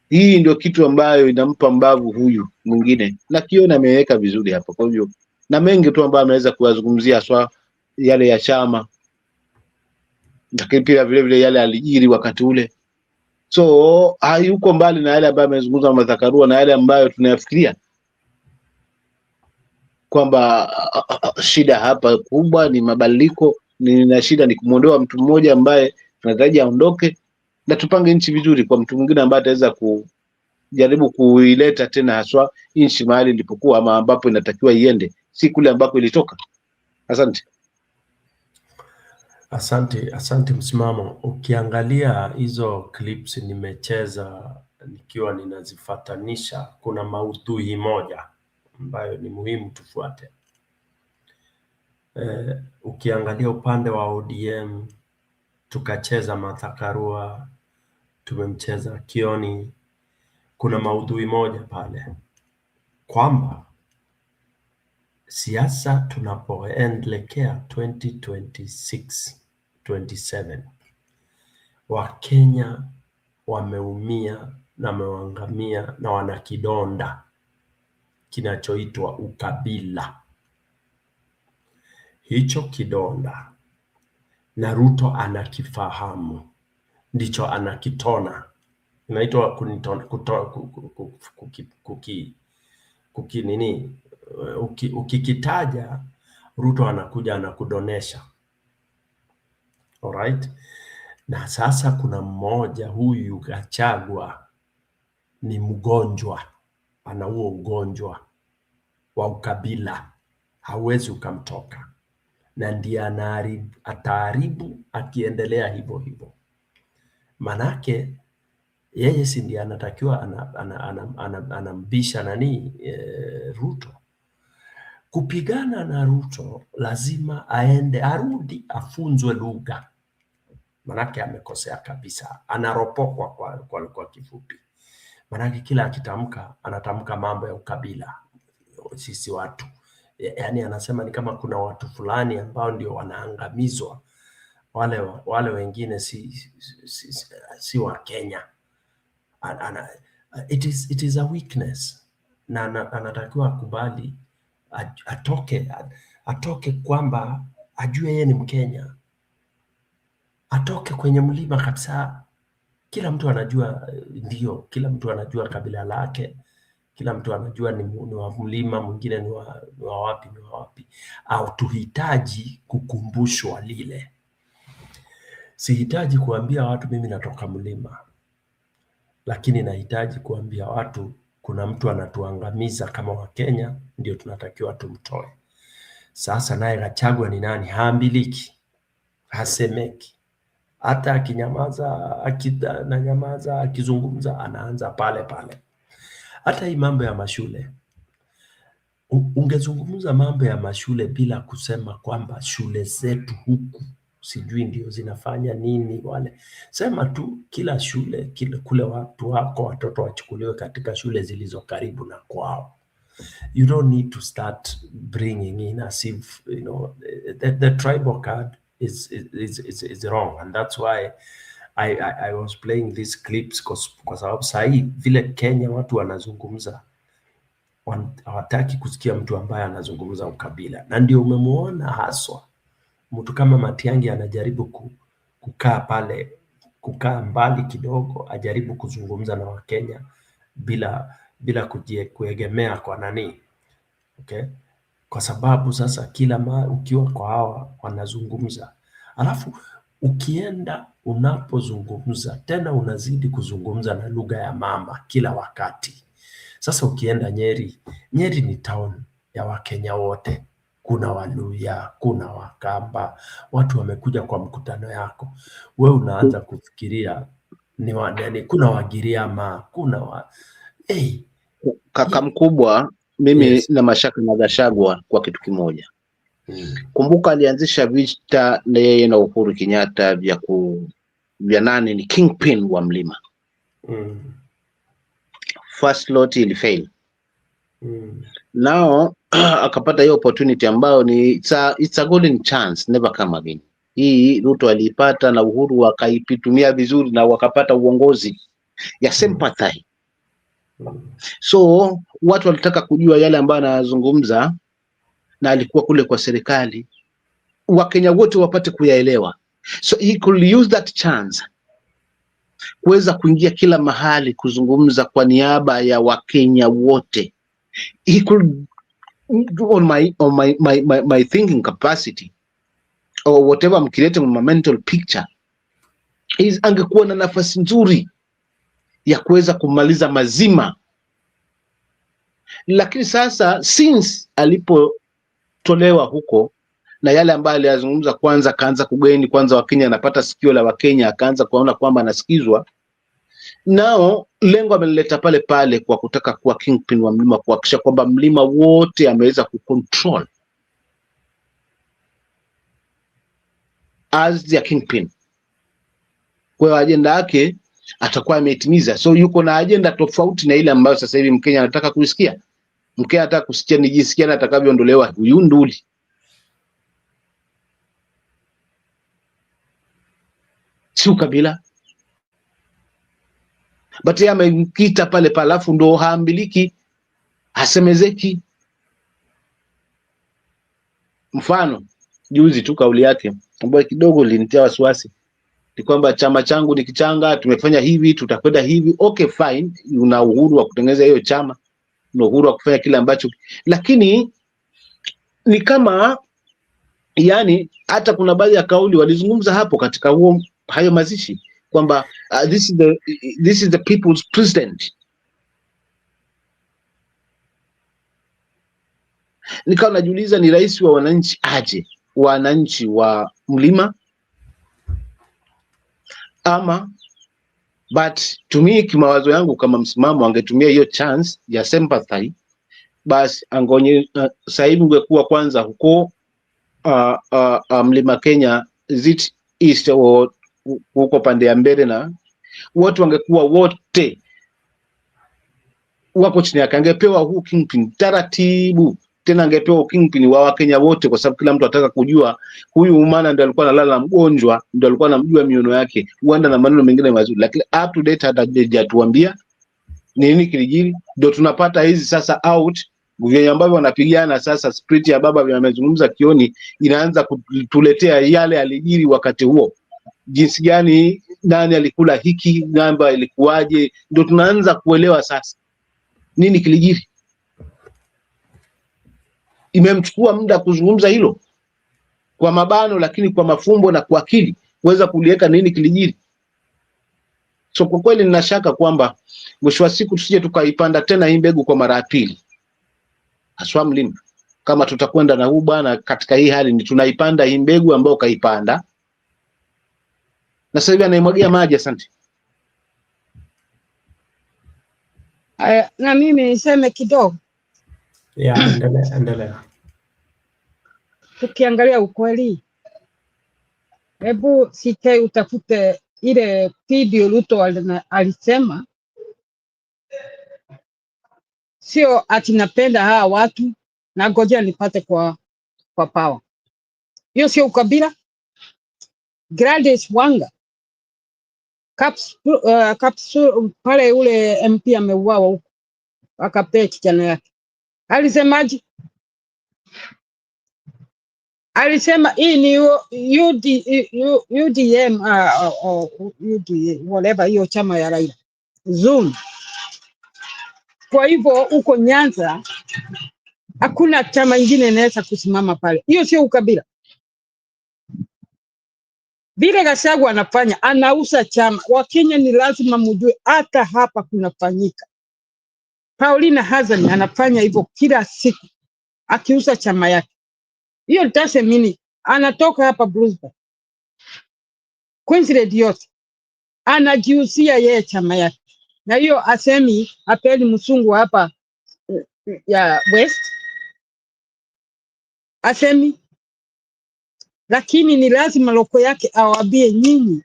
hii ndio kitu ambayo inampa mbavu huyu mwingine, na Kioni ameweka vizuri hapo. Kwa hivyo na mengi tu ambayo ameweza kuyazungumzia, haswa yale ya chama, lakini pia vile vile yale alijiri wakati ule. So hayuko mbali na yale ambayo amezungumza Martha Karua, na yale ambayo tunayafikiria kwamba shida hapa kubwa ni mabadiliko, na shida ni kumuondoa mtu mmoja ambaye tunataraji aondoke, na tupange nchi vizuri kwa mtu mwingine ambaye ataweza kujaribu kuileta tena haswa nchi mahali ilipokuwa, ama ambapo inatakiwa iende, si kule ambako ilitoka. Asante Msimamo. Ukiangalia hizo clips nimecheza nikiwa ninazifatanisha, kuna maudhui moja ambayo ni muhimu tufuate. Ukiangalia upande wa ODM, tukacheza Martha Karua, tumemcheza Kioni. Kuna maudhui moja pale kwamba siasa tunapoelekea 2026-27, Wakenya wameumia na wameangamia na wana kidonda kinachoitwa ukabila. Hicho kidonda na Ruto anakifahamu, ndicho anakitona. Inaitwa ukikitaja Ruto anakuja anakudonesha. Alright? Na sasa kuna mmoja huyu Gachagua ni mgonjwa, ana huo ugonjwa wa ukabila, hawezi ukamtoka, na ndiye ataharibu akiendelea hivyo hivyo. Manake yeye si ndiye anatakiwa anambisha nani Ruto. Kupigana na Ruto lazima aende arudi afunzwe lugha, manake amekosea kabisa, anaropokwa kwa kifupi. Manake kila akitamka anatamka mambo ya ukabila, sisi watu, yani anasema ni kama kuna watu fulani ambao ndio wanaangamizwa, wale wengine si wa Kenya. It is a weakness, na anatakiwa akubali, atoke kwamba ajue yeye ni Mkenya, atoke kwenye mlima kabisa. Kila mtu anajua, ndio, kila mtu anajua kabila lake, kila mtu anajua ni wa mlima, mwingine ni wa wapi. Au tuhitaji kukumbushwa lile. Sihitaji kuambia watu mimi natoka mlima, lakini nahitaji kuambia watu kuna mtu anatuangamiza kama Wakenya, ndio tunatakiwa tumtoe. Sasa naye Gachagua ni nani? Haambiliki, hasemeki. Hata akinyamaza, ananyamaza, akizungumza anaanza pale pale. Hata hii mambo ya mashule, ungezungumza mambo ya mashule bila kusema kwamba shule zetu huku sijui ndio zinafanya nini wale. Sema tu kila shule, kule watu wako watoto wachukuliwe katika shule zilizo karibu na kwao. You don't need to start bringing in as if, you know, the tribal card is wrong, and that's why I was playing these clips kwa sababu sahi vile Kenya watu wanazungumza, hawataki kusikia mtu ambaye anazungumza ukabila, na ndio umemuona haswa mtu kama Matiang'i anajaribu kukaa pale, kukaa mbali kidogo, ajaribu kuzungumza na Wakenya bila kuegemea kwa nani, okay? Kwa sababu sasa ukiwa kwa hawa wanazungumza, alafu ukienda unapozungumza tena unazidi kuzungumza na lugha ya mama kila wakati. Sasa ukienda Nyeri ni town ya Wakenya wote, kuna Waluya, kuna Wakamba, watu wamekuja kwa mkutano yako. We unaanza kufikiria kuna Wagiriama, kuna kaka mkubwa, mimi na mashaka na Gachagua kwa kitu kimoja. Kumbuka alianzisha vita na yeye na Uhuru Kenyatta vya nani ni kingpin wa mlima. First lot ilifail. Now akapata hiyo opportunity ambayo ni it's a golden chance, never come again. Hii Ruto aliipata na Uhuru wakaipitumia vizuri na wakapata uongozi ya sympathy. So watu walitaka kujua yale ambayo anazungumza, na alikuwa kule kwa serikali, Wakenya wote wapate kuyaelewa. So he could use that chance kuweza kuingia kila mahali kuzungumza kwa niaba ya Wakenya wote. He could, on my thinking capacity or whatever I'm creating my mental picture, angekuwa na nafasi nzuri ya kuweza kumaliza mazima. Lakini sasa since alipotolewa huko na yale ambayo aliyazungumza, kwanza akaanza kugeni, kwanza Wakenya anapata sikio la Wakenya, akaanza kuona kwamba anasikizwa. Nao lengo amelileta pale pale kwa kutaka kuwa kingpin wa mlima, kuhakikisha kwamba mlima wote ameweza kucontrol as the kingpin. Kwa ajenda yake atakuwa ametimiza. So yuko na ajenda tofauti na ile ambayo sasa hivi Mkenya anataka kusikia. Mkenya anataka kusikia ni jinsi gani atakavyoondolewa huyu nduli. Si kabila. But yeye amekita pale pale, alafu ndo haambiliki, hasemezeki. Mfano juzi tu kauli yake ambayo kidogo linitia wasiwasi ni kwamba chama changu nikichanga, tumefanya hivi, tutakwenda hivi. Okay, fine, una uhuru wa kutengeneza hiyo chama, na uhuru wa kufanya kile ambacho, lakini ni kama yani, hata kuna baadhi ya kauli walizungumza hapo katika hayo mazishi kwamba this is the people's president. Nikawa najiuliza ni rais wa wananchi aje, wananchi wa mlima ama, but to me, kimawazo yangu kama msimamo, angetumia hiyo chance ya sympathy, basi angonye sasa hivi ungekuwa kwanza huko mlima Kenya, zit east au huko pande ya mbele, na watu wangekuwa wote wako chini yake, angepewa huu kingpin taratibu, tena angepewa kingpin wa Wakenya wote, kwa sababu kila mtu ataka kujua huyu umana ndio alikuwa analala mgonjwa, ndio alikuwa anamjua miono yake, huenda na maneno mengine mazuri, lakini up to date hajatuambia nini kilijiri. Ndio tunapata hizi sasa out vyenye ambavyo wanapigana sasa, spirit ya baba vimezungumza kioni, inaanza kutuletea yale alijiri wakati huo, jinsi gani, nani alikula hiki, namba ilikuwaje, ndio tunaanza kuelewa sasa nini kilijiri. Imemchukua muda kuzungumza hilo kwa mabano, lakini kwa mafumbo na kwa akili kuweza kuliweka nini kilijiri. So kwa kweli ninashaka kwamba mwisho wa siku tusije tukaipanda tena hii mbegu kwa mara ya pili, haswa mlima. Kama tutakwenda na huu bwana katika hii hali, ni tunaipanda hii mbegu ambayo kaipanda na sasa hivi anaimwagia maji. Asante. Na mimi niseme kidogo. Endelea. Tukiangalia ukweli, hebu CK utafute ile video Ruto alisema, sio ati napenda hawa watu na ngoja nipate kwa power. Hiyo sio ukabila. Gladys Wanga pale ule MP ameuawa huko, akapea kijana yake, alisemaje? Alisema hii ni UDM whatever, hiyo chama ya Raila Zoom. Kwa hivyo huko Nyanza hakuna chama ingine inaweza kusimama pale. Hiyo sio ukabila. Vile Gachagua anafanya, anauza chama. Wakenya ni lazima mjue hata hapa kunafanyika. Paulina Hazani anafanya hivyo kila siku, akiuza chama yake. Hiyo doesn't anatoka hapa Brisbane, Queensland yote anajiuzia yeye chama yake, na hiyo asemi apeli msungu hapa ya West asemi, lakini ni lazima loko yake awabie nyinyi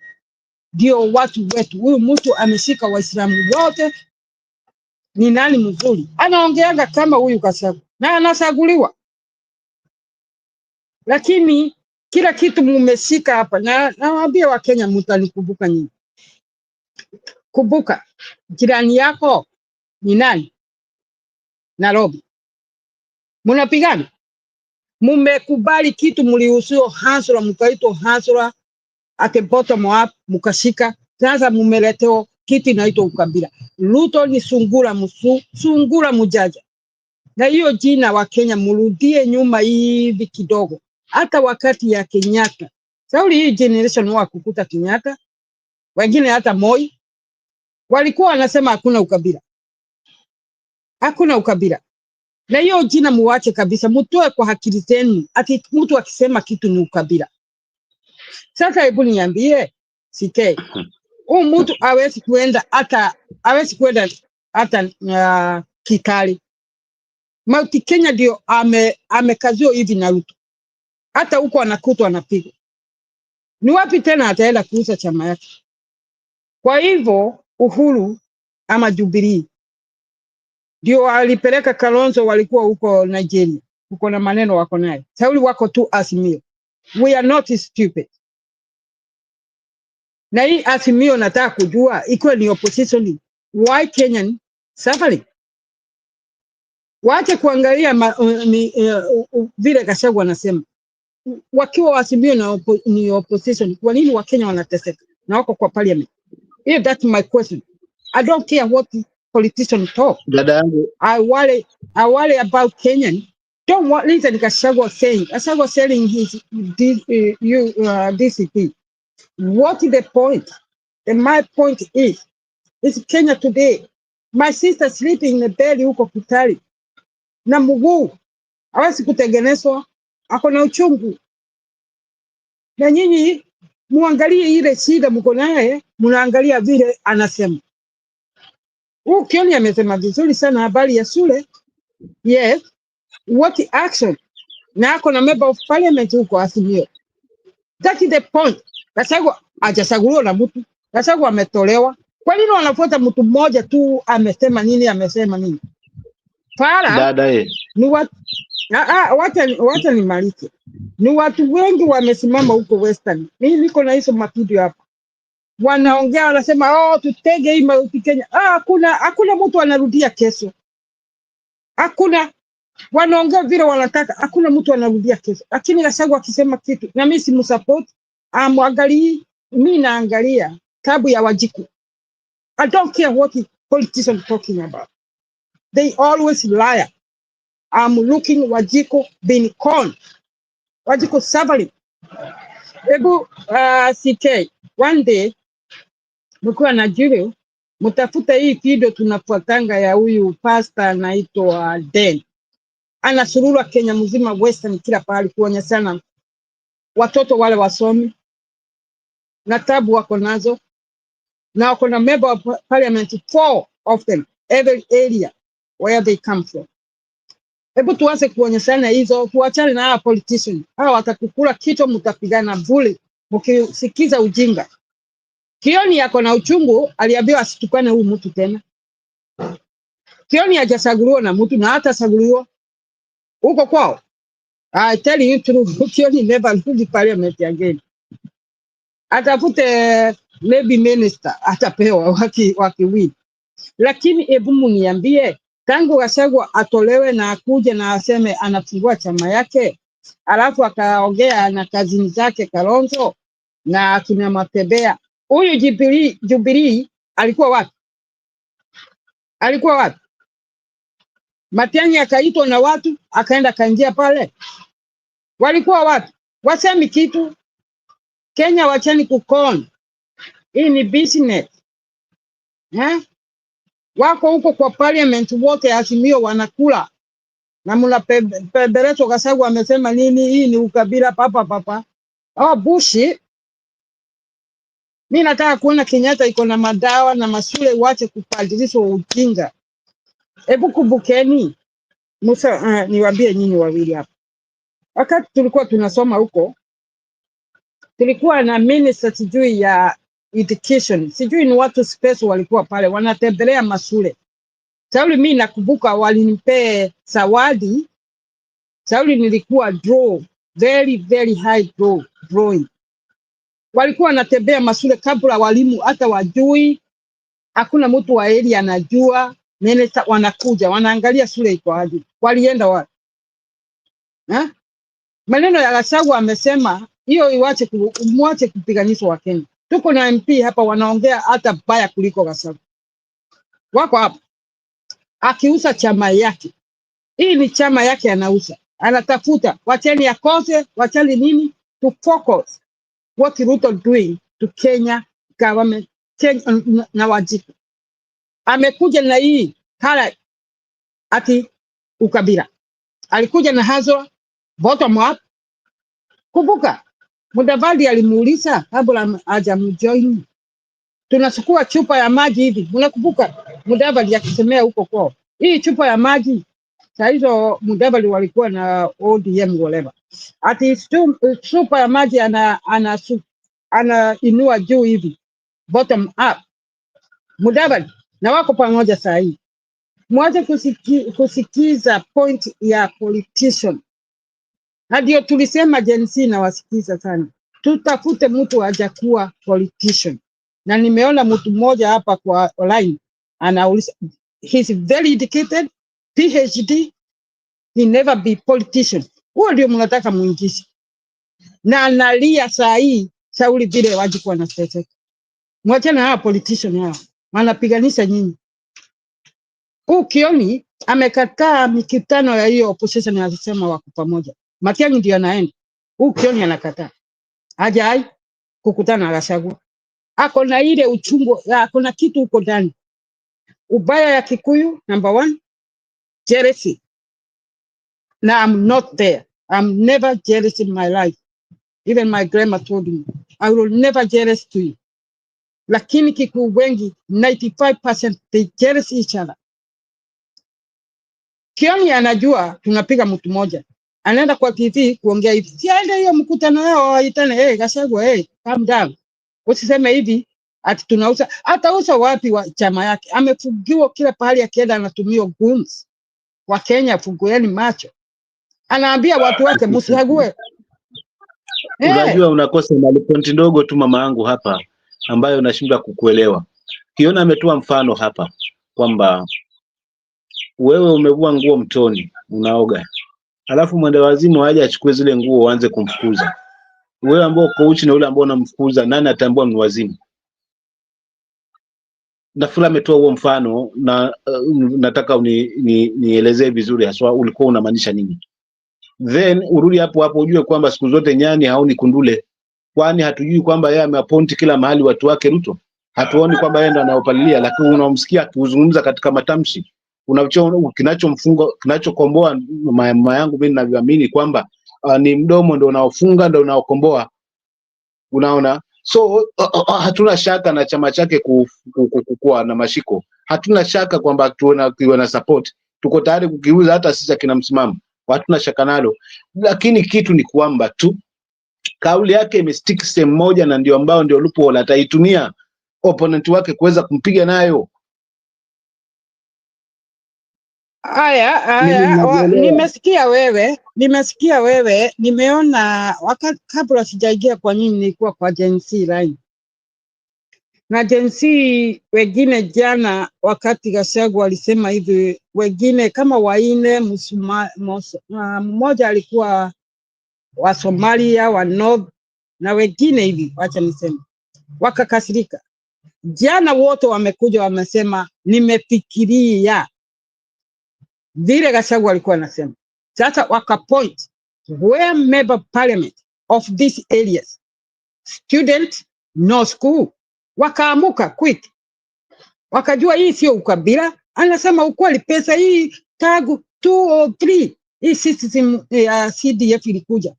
ndio watu wetu. Huyu mtu ameshika Waislamu wote, ni nani mzuri? Anaongeanga kama huyu Gachagua na anasaguliwa, lakini kila kitu mumeshika hapa. Na nawaambia Wakenya, mtanikumbuka nyinyi. Kumbuka jirani yako ni nani? Nairobi. Mnapigana, mumekubali kitu, mliusio hasura, mkaitwa hasura at bottom up, mukashika. Sasa mumeleteo kitu inaitwa ukabila. Ruto ni sungura mujaja. Na hiyo jina wa Kenya murudie nyuma hivi kidogo. Hata wakati ya Kenyatta, sauli hii generation wa kukuta Kenyatta, wengine hata Moi, walikuwa wanasema hakuna ukabila. Hakuna ukabila. Na hiyo jina muwache kabisa, mutoe kwa akili zenu ati mtu akisema kitu ni ukabila. Sasa hebu niambie CK, huyu mtu hawezi kwenda hata Kitale. Mount Kenya ndio amekazio hivi na Ruto. Hata huko anakutwa anapigwa. Ni wapi tena ataenda kuuza chama yake? Kwa hivyo Uhuru ama Jubilee ndio alipeleka Kalonzo, walikuwa huko Nigeria. Huko na maneno wako naye. Sauli wako tu Azimio. We are not stupid. Na hii Azimio nataka kujua iko ni opposition. Why Kenyan suffering? Waache kuangalia vile Gachagua anasema. Wakiwa Azimio ni opposition, kwa nini Wakenya wanateseka na wako kwa parliament? That's my question. I don't care what politician talk. I worry about Kenyan. Don't listen to Gachagua saying. Gachagua selling his DCP. What is the point? And my point is Kenya today. My sister sleeping in the bed huko Kitale. Na mguu hawezi kutengenezwa, ako na uchungu. Na nyinyi muangalie ile shida mko naye, mnaangalia vile anasema. Kenyan amesema vizuri sana habari ya shule. Yes, what action? Na ako na member of parliament huko Azimio. That is the point. Gachagua hajachaguliwa na mtu. Gachagua ametolewa. Kwa nini wanafuata mtu mmoja tu amesema nini? Fara ni watu wacha nimalize. Ni watu wengi wamesimama huko Western. Mimi niko na hizo mapidio hapa. Wanaongea wanasema tutege hii Mount Kenya. Hakuna mtu anarudia kesho. Hakuna. Wanaongea vile wanataka. Hakuna mtu anarudia kesho. Lakini Gachagua akisema kitu na mimi simsupport, amwangalie, mimi naangalia tabu ya Wajiku. I don't care what the politicians talking about. They always lie. I'm looking Wajiko being conned. Wajiko suffering. Ebu CK, one day, mkiwa na Julio, mtafuta hii video tunafuatanga ya huyu pastor anaitwa Den. Anasurura Kenya mzima Western kila pahali kuonya sana watoto wale wasomi. Na tabu wako nazo. Na wako na member of parliament, 4 of them, every area where they come from. Hebu tuanze kuonyeshana hizo, tuachane na hawa politician. Hawa watakukula kichwa, mtapigana vule, mkisikiza ujinga. Kioni yako na uchungu, aliambiwa asitukane huyu mtu tena. Kioni hajachaguliwa na mtu na hata chaguliwa huko kwao. I tell you true, Kioni never leave parliament again. Atafute maybe minister, atapewa wakiwin. Lakini hebu mniambie, tangu Gachagua atolewe na akuje na aseme anafungua chama yake, alafu akaongea na kazini zake Kalonzo na akina Matebea. Huyu Jubilee alikuwa wapi? Matiang'i akaitwa na watu, akaenda kaingia pale. Walikuwa wapi? Wasemi kitu. Kenya wachani kukon. Hii ni business. Wako huko kwa parliament wote Azimio wanakula. Na mnapebereto Gachagua amesema nini? Hii ni ukabila papa. Bushi. Mimi nataka kuona Kenyatta iko na madawa na mashule wache kupadilishwa ujinga. Hebu kumbukeni. Musa niwaambie nyinyi wawili hapa. Wakati tulikuwa tunasoma huko, tulikuwa na minister sijui ya education. Sijui ni watu space walikuwa pale wanatembelea mashule. Sauli mimi nakumbuka walinipe zawadi. Sauli nilikuwa very very high drawing. Walikuwa wanatembea mashule kabla walimu hata wajui. Hakuna mtu wa area anajua. Minister wanakuja wanaangalia shule iko aje. Walienda wapi? Maneno ya Gachagua amesema hiyo muache kupiganisha wa Kenya. Tuko na MP hapa wanaongea hata baya kuliko Gachagua. Wako hapa. Akiuza chama yake. Hii ni chama yake anauza. Anatafuta. Wacheni akose, wacheni nini? To focus what Ruto doing to Kenya government, Kenya na Wajiku. Amekuja na hii hala ati ukabila. Alikuja na hazo bottom up. Kumbuka, Mudavadi alimuuliza kabla hajamjoin. Tunachukua chupa ya maji hivi. Unakumbuka Mudavadi akisemea huko kwao. Hii chupa ya maji saa hizo Mudavadi walikuwa na ODM whatever. Ati chupa ya maji ana inua juu hivi. Bottom up. Mudavadi na wako pamoja saa hii. Mwache kusikiza point ya politician. Hadio tulisema jensi na wasikiza sana. Tutafute mtu hajakuwa politician. Na nimeona mtu mmoja hapa kwa online anauliza, he's very educated, PhD, he never be politician. Huo ndio mnataka muingize. Na analia saa hii Sauli vile Wajiku wanateseka. Mwachana hawa politician hawa. Wanapiganisha nyinyi. Kioni amekataa mikutano ya hiyo opposition, alisema wako pamoja. Matiang'i ndio anaenda. Kioni anakataa. Hajai kukutana na Gachagua. Ako na ile uchungu, ako na kitu huko ndani. Ubaya ya Kikuyu, number 1, jealousy. Now I'm not there. I'm never jealous in my life. Even my grandma told me, I will never jealous to you. Lakini Kikuyu wengi, 95% they jealous each other. Kioni anajua tunapiga mtu moja. Anaenda kwa TV kuongea hivi. Siaende hiyo mkutano yao waitane, Gachagua, calm down. Usiseme hivi ati tunauza, atauza wapi wa chama yake? Amefugiwa kila pahali akienda anatumia goons. Wa Kenya fungueni macho. Anaambia watu wake msihague. Unajua unakosa na point ndogo tu mama yangu hapa ambayo nashindwa kukuelewa. Kiona ametoa mfano hapa kwamba wewe umevua nguo mtoni unaoga. Alafu mwende wazimu aje achukue zile nguo uanze kumfukuza. Wewe ambao uko uchi na yule ambao unamfukuza, nani atambua ni wazimu? Nafula ametoa huo mfano na nataka nielezee vizuri haswa ulikuwa unamaanisha nini. Then urudi hapo ujue kwamba siku zote nyani haoni kundule. Kwani hatujui kwamba yeye ameaponti kila mahali watu wake Ruto? Hatuoni kwamba yeye ndo anaopalilia, lakini unamsikia akizungumza katika matamshi. Kinachokomboa mama yangu mimi ninavyoamini kwamba ni mdomo ndo unaofunga ndo unaokomboa. Unaona? So hatuna shaka na chama chake kukua na mashiko. Hatuna shaka kwamba tukiwa na support tuko tayari kukiuza hata sisi kina msimamo. Hatuna shaka nalo. Lakini kitu ni kwamba tu kauli yake imestick sehemu moja, na ndio ambao ndio loophole ataitumia opponent wake kuweza kumpiga nayo. Nimesikia wewe, nimeona wakati kabla sijaingia kwa nini nilikuwa kwa Gen Z line. Na Gen Z wengine jana wakati Gachagua alisema hivi, wengine kama waine mmoja alikuwa wa Somalia, wa North na wengine hivi, acha niseme, wakakasirika. Jana wote wamekuja wamesema nimefikiria vile Gachagua alikuwa anasema. Sasa wakapoint where member parliament of these areas, student no school, wakaamuka quick, wakajua hii sio ukabila, anasema ukweli. Pesa hii tagu 2 or 3 hii system ya CDF ilikuja,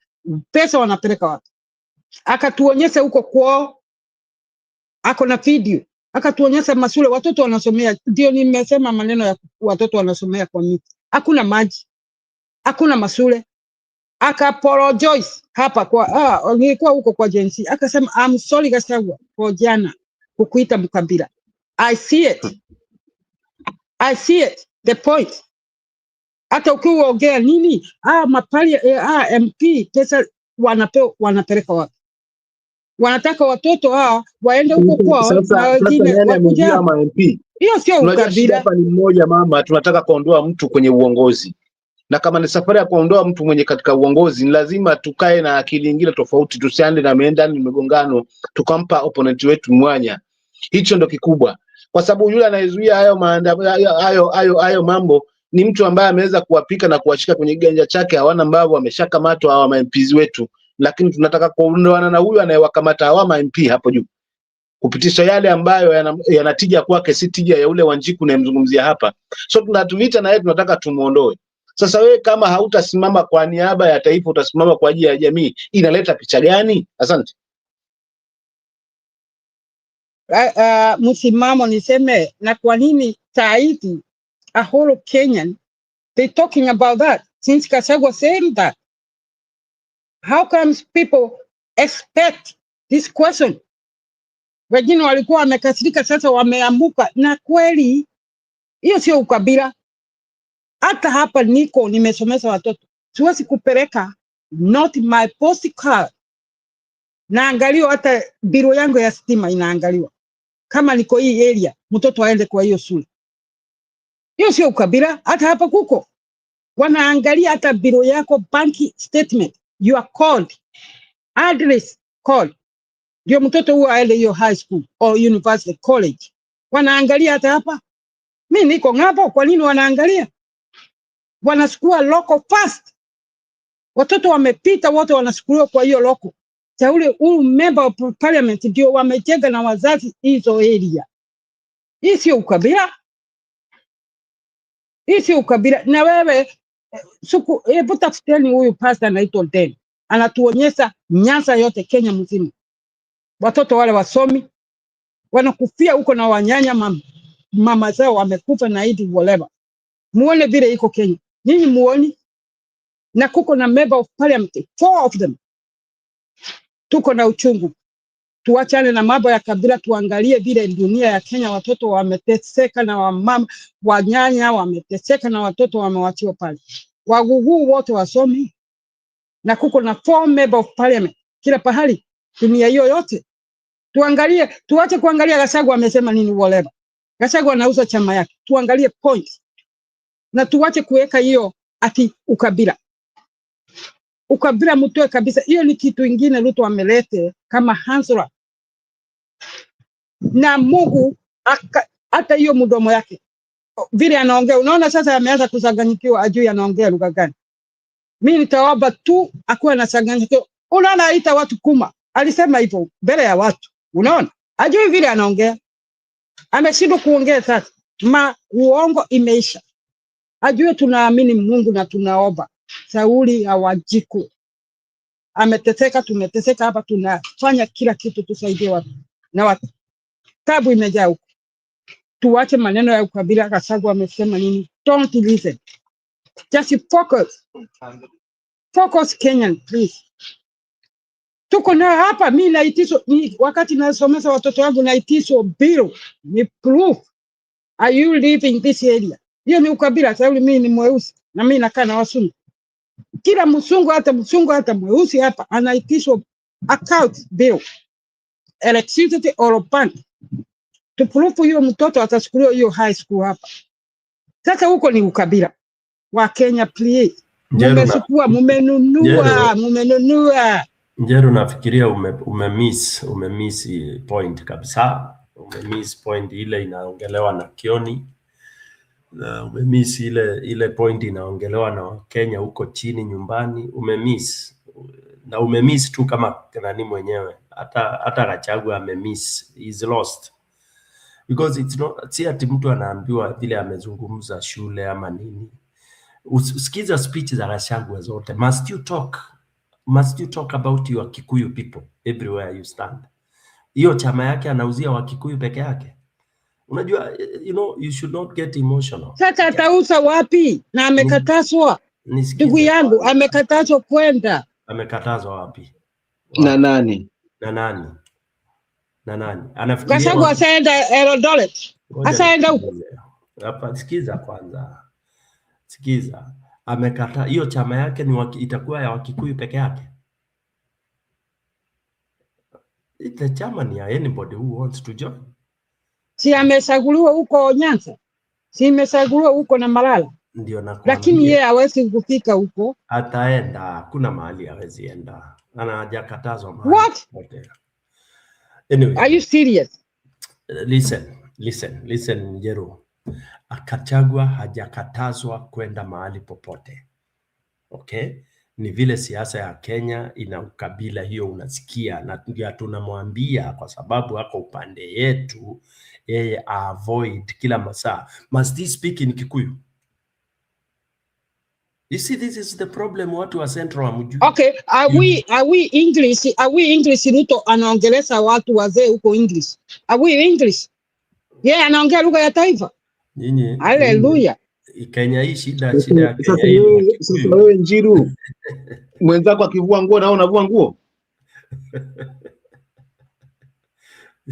pesa wanapeleka wapi? Akatuonyesha huko kwao, ako na video, akatuonyesha masule watoto wanasomea. Ndio nimesema maneno ya watoto wanasomea kwa miti, hakuna maji, hakuna masule. Akapologize hapa kwa nilikuwa huko kwa Gen Z, akasema I'm sorry Gachagua kwa jana kukuita mkabila. I see it the point. Hata ukiongea nini mapali MP pesa wanapeleka wapi? Wanataka watoto waende huko kwao na wengine wakuja MP. Hiyo sio ukabila. Hapa ni mmoja mama, tunataka kuondoa mtu kwenye uongozi. Na kama ni safari ya kuondoa mtu mwenye katika uongozi, ni lazima tukae na akili nyingine tofauti, tusiende na meendani migongano, tukampa opponent wetu mwanya. Hicho ndo kikubwa. Kwa sababu yule anayezuia hayo mambo ni mtu ambaye ameweza kuwapika na kuwashika kwenye ganja chake, hawana mbavu, ameshakamatwa hawa MPs wetu. Lakini tunataka kuondoana na huyu anayewakamata hawa MP hapo juu, kupitisha yale ambayo yanatija kwake, si tija ya ule Wanjiku unayemzungumzia hapa. So tunatuvita na yeye, tunataka tumuondoe. Sasa wewe kama hautasimama kwa niaba ya taifa, utasimama kwa ajili ya jamii, inaleta picha gani? Asante. Msimamo niseme, na kwa nini saa hizi a whole Kenyan they talking about that since Gachagua saying that? How comes people expect this question? Wengine walikuwa wamekasirika, sasa wameamuka. Na kweli hiyo sio ukabila. Hata hapa niko nimesomesha watoto, siwezi kupeleka not my postcard, naangaliwa hata biro yangu ya stima inaangaliwa kama niko hii area, mtoto aende kwa hiyo shule. Hiyo sio ukabila. Hata hapa kuko wanaangalia hata biro yako, banki statement, your code, address code, ndio mtoto huo aende hiyo high school or university college. Wanaangalia hata hapa. Mimi niko ngapo, kwa nini wanaangalia? Wanachukua local fast. Watoto wamepita wote wanachukuliwa kwa hiyo local. Ule member of parliament ndio wamejenga na wazazi hizo area. Hii sio ukabila. Hii sio ukabila. Na wewe hebu tafuteni huyu pastor anaitwa Den. Anatuonyesha Nyanza yote Kenya mzima. Watoto wale wasomi wanakufia huko na wanyanya mama zao wamekufa na hivi whatever. Muone vile iko Kenya. Nyinyi muone. Na kuko na member of parliament 4 of them. Tuko na uchungu. Tuachane na mambo ya kabila, tuangalie vile dunia ya Kenya watoto wameteseka na wamama wanyanya wameteseka na watoto wamewachiwa pale. Wagugu wote wasomi na kuko na 4 member of parliament kila pahali dunia hiyo yote. Tuangalie, tuache kuangalia Gachagua amesema nini whatever. Gachagua anauza chama yake. Tuangalie point. Na tuache kuweka hiyo ati ukabila. Ukabila mtoe kabisa. Hiyo ni kitu ingine Ruto amelete kama Hansora. Na Mungu hata hiyo mdomo yake vile anaongea, unaona sasa ameanza kusanganyikiwa, ajui anaongea lugha gani. Mimi nitaomba tu akuwe anasanganyikiwa. Unaona aita watu kuma, alisema hivyo mbele ya watu, unaona ajui vile anaongea, ameshindwa kuongea. Sasa uongo imeisha, ajue tunaamini Mungu na tunaomba. Sauli Hawajiku ameteseka, tumeteseka hapa, tunafanya kila kitu tusaidie watu na watu. Tabu imejaa huko. Tuache maneno ya ukabila. Gachagua amesema nini? Don't listen. Just focus. Focus Kenyan, please. Tuko na hapa, mimi naitisho wakati nasomesha watoto wangu naitisho bill ni proof. Are you living this area? Hiyo ni ukabila. Sababu mimi ni mweusi na mimi nakaa na wasungu. Kila msungu hata mweusi hapa anaitishwa account bill, electricity or bank. Tupurufu hiyo mtoto atachukuliwa hiyo high school hapa. Sasa huko ni ukabila wa Kenya, please. Mmechukua, mumenunua. Njeru, nafikiria umemiss point kabisa. Umemiss point ile inaongelewa na Kioni. Na umemiss ile point inaongelewa na Kenya huko chini nyumbani. Umemiss. Na umemiss tu kama nani mwenyewe. Hata Gachagua amemiss. He's lost. Because it's not, si ati mtu anaambiwa vile amezungumza shule ama nini. Usikiza speech za Gachagua zote. Must you talk about your Kikuyu people everywhere you stand? Hiyo chama yake anauzia wa Kikuyu peke yake. Unajua, you should not get emotional. Sasa atauza wapi? Na amekatazwa. Ndugu yangu, amekatazwa kwenda. Amekatazwa wapi? Na nani? Anafikiria Gachagua asaenda Eldoret. Asaenda huko. Hapa sikiza kwanza. Sikiza. Amekata hiyo chama yake itakuwa ya Wakikuyu peke yake. The chama ni ya anybody who wants to join. Si amesaguliwa huko Nyanza. Si amesaguliwa huko na Malala. Ndio nakwambia. Lakini yeye hawezi kufika huko. Ataenda, kuna mahali hawezi enda. Hajakatazwa mahali. What? Anyway. Are you serious? Listen, Njeru. Gachagua hajakatazwa kwenda mahali popote. Okay? Ni vile siasa ya Kenya ina ukabila, hiyo unasikia, na tunamwambia kwa sababu hako upande yetu yeye avoid kila masaa. Must he speak in Kikuyu? You see, this is the problem watu wa Central hamjui. Okay, are we English Ruto anaongeleza watu wazee huko English? Are we English? Yeah, anaongea lugha ya taifa. Nyinyi. Hallelujah. Kenya hii shida ya Kenya hii. Sasa wewe Njiru, mwenzako akivua nguo na unavua nguo.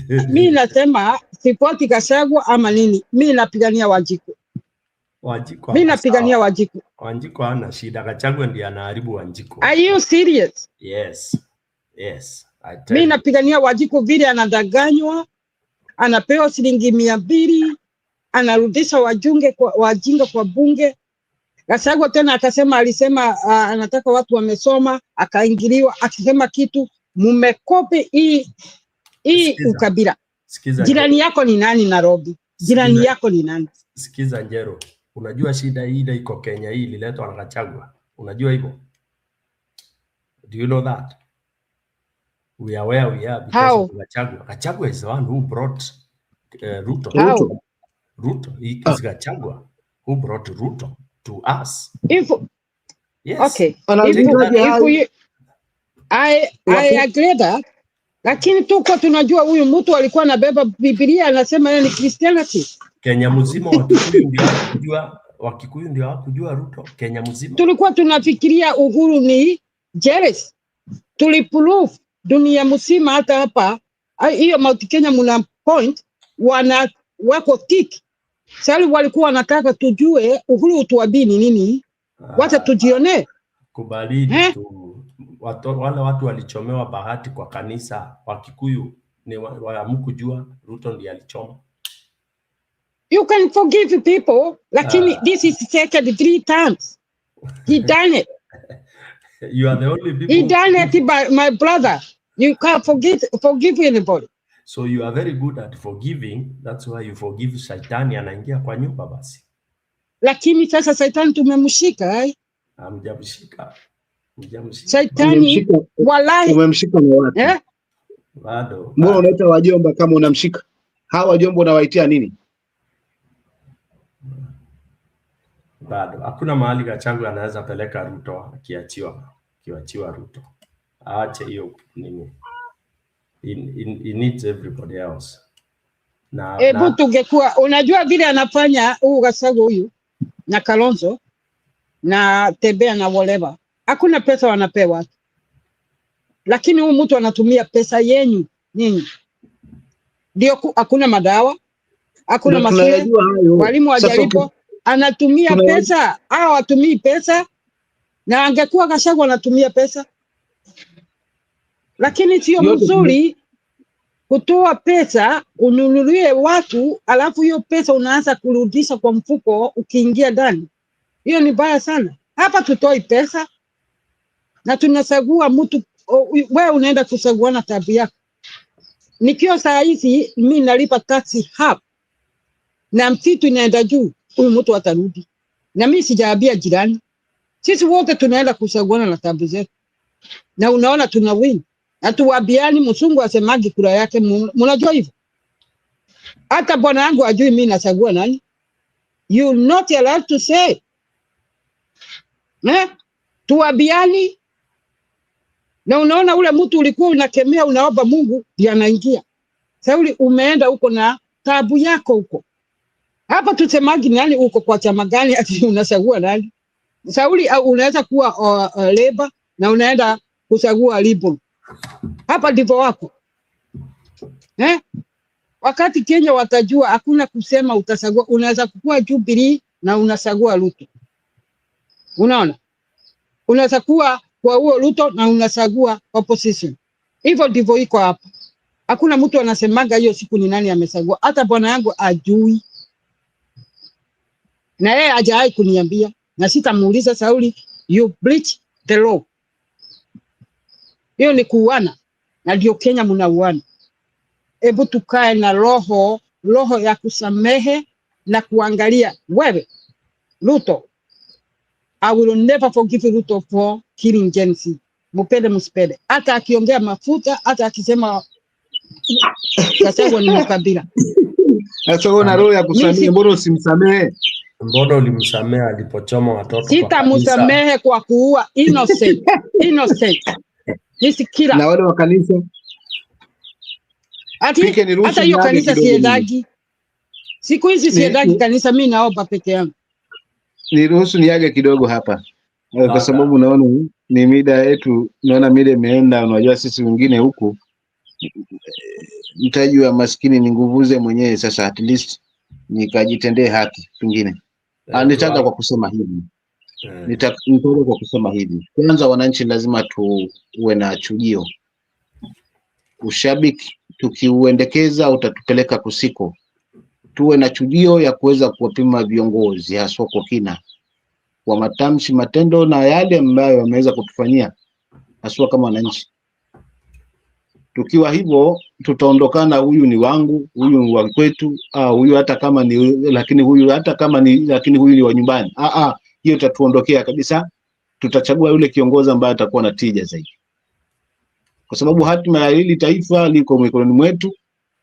Mimi nasema sipoti Gachagua ama nini. Mimi napigania Wanjiku. Mimi napigania Wanjiku. Wanjiku hana shida. Gachagua ndiye anaharibu Wanjiku. Are you serious? Yes. Mimi napigania Wanjiku vile anadanganywa. Anapewa shilingi 200, anarudisha wajinga kwa bunge. Gachagua tena alisema anataka watu wamesoma, akaingiliwa akisema kitu, mumekopi hii ukabila. Jirani yako ni nani Nairobi? jirani yako ni nani? Sikiza Njero, unajua shida hii ile iko Kenya hii ililetwa na Gachagua. Unajua hivyo? Do you know that? We are where we are because How? of Gachagua. Gachagua is the one who brought Ruto. How? Ruto. It is Gachagua who brought Ruto to us. If Yes. okay, I agree that, lakini tuko tunajua huyu mtu alikuwa anabeba Biblia anasema yeye ni Christianity. Kenya mzima Wakikuyu ndio hawakujua Ruto. Kenya mzima tulikuwa tunafikiria uhuru ni jealous. Tuliprove dunia mzima, hata hapa hiyo Mount Kenya muna point wako thick. Sasa walikuwa wanataka tujue uhuru tuabini nini, wacha tujione. Kubalini tu wale watu walichomewa bahati kwa kanisa Wakikuyu ni wamkujua Ruto ndiye alichoma. You can forgive people, lakini this is second 3 times. He done it. You are the only people. He done it by my brother. You can't forgive anybody. So you are very good at forgiving. That's why you forgive Shaitani anaingia kwa nyumba basi. Lakini sasa Shaitani tumemshika. Hamjamshika. Shaitani wallahi. Umemshika na wapi? Bado. Mbona unaita wajomba kama unamshika? Hawa wajomba unawaitia nini? Bado. Hakuna mahali Gachagua anaweza peleka Ruto akiachiwa Ruto. Aache hiyo nini. He needs everybody else. Na tungekuwa unajua vile anafanya huu Gachagua huyu na Kalonzo na Tembea na whatever. Hakuna pesa wanapewa. Lakini huyu mtu anatumia pesa yenu nyinyi. Ndio hakuna madawa, hakuna mashule, walimu wajalipo, anatumia pesa, hao watumii pesa, na angekuwa Gachagua anatumia pesa. Lakini sio mzuri kutoa pesa ununulie watu alafu hiyo pesa unaanza kurudisha kwa mfuko ukiingia ndani. Hiyo ni baya sana. Hapa tutoi pesa na tunasagua mtu. Wewe unaenda kusagua na tabia yako. Nikiwa saa hizi mimi nalipa taxi hapa na msitu inaenda juu, huyu mtu atarudi. Na mimi sijaambia jirani. Sisi wote tunaenda kusaguana na tabia zetu. Na unaona tuna win. Hatuwaambiani msungu asemagi kura yake, mnajua hivyo. Hata bwana yangu ajui mimi nasagua nani. You not allowed to say. Tuwaambiani. Na unaona ule mtu ulikuwa unakemea unaomba Mungu ndiye anaingia. Sauli umeenda huko na tabu yako huko. Hapa tusemagi nani uko kwa chama gani ati unasagua nani? Sauli unaweza kuwa Labour na unaenda kusagua Liberal. Hapa ndivyo wako. Wakati Kenya watajua hakuna kusema utasagua, unaweza kuwa Jubilee na unasagua Ruto. Unaona? Unaweza kuwa kwa huo Ruto na unasagua opposition. Hivyo ndivyo iko hapa. Hakuna mtu anasemaga hiyo siku ni nani amesagua. Hata bwana yangu ajui. Na yeye hajawahi kuniambia na sitamuuliza. Sauli, you breach the law. Hiyo ni kuuana na ndio Kenya mnauana. Hebu tukae na roho ya kusamehe na kuangalia wewe Ruto. I will never forgive Ruto for killing Gen Z. Mupende msipende. Hata akiongea mafuta, hata akisema Gachagua ni mkabila. Sasa una roho ya kusamehe, mbona usimsamehe? Mbona ulimsamehe alipochoma watoto? Sitamsamehe kwa kuua innocent. Innocent. Nisi kila. Na wale wa kanisa. Hata hiyo kanisa siendagi. Siku hizi siendagi kanisa, mimi naomba peke yangu. Niruhusu niage kidogo hapa. Kwa sababu naona ni mida yetu, naona mida imeenda. Unajua sisi wengine huku mtaji wa maskini ni nguvuze mwenyewe. Sasa at least nikajitendee haki pengine. Nitaka kwa kusema hivi. Nitaka kwa kusema hivi. Kwanza wananchi lazima tuwe na chujio. Ushabiki tukiuendekeza utatupeleka kusiko. Tuwe na chujio ya kuweza kuwapima viongozi haswa kwa kina, kwa matamshi, matendo na yale ambayo wameweza kutufanyia haswa kama wananchi. Tukiwa hivyo tutaondokana, huyu ni wangu, huyu ni wa kwetu, huyu hata kama ni lakini huyu hata kama ni lakini huyu ni wa nyumbani. Hiyo itatuondokea kabisa. Tutachagua yule kiongozi ambaye atakuwa na tija zaidi, kwa sababu hatima ya hili taifa liko mikononi mwetu,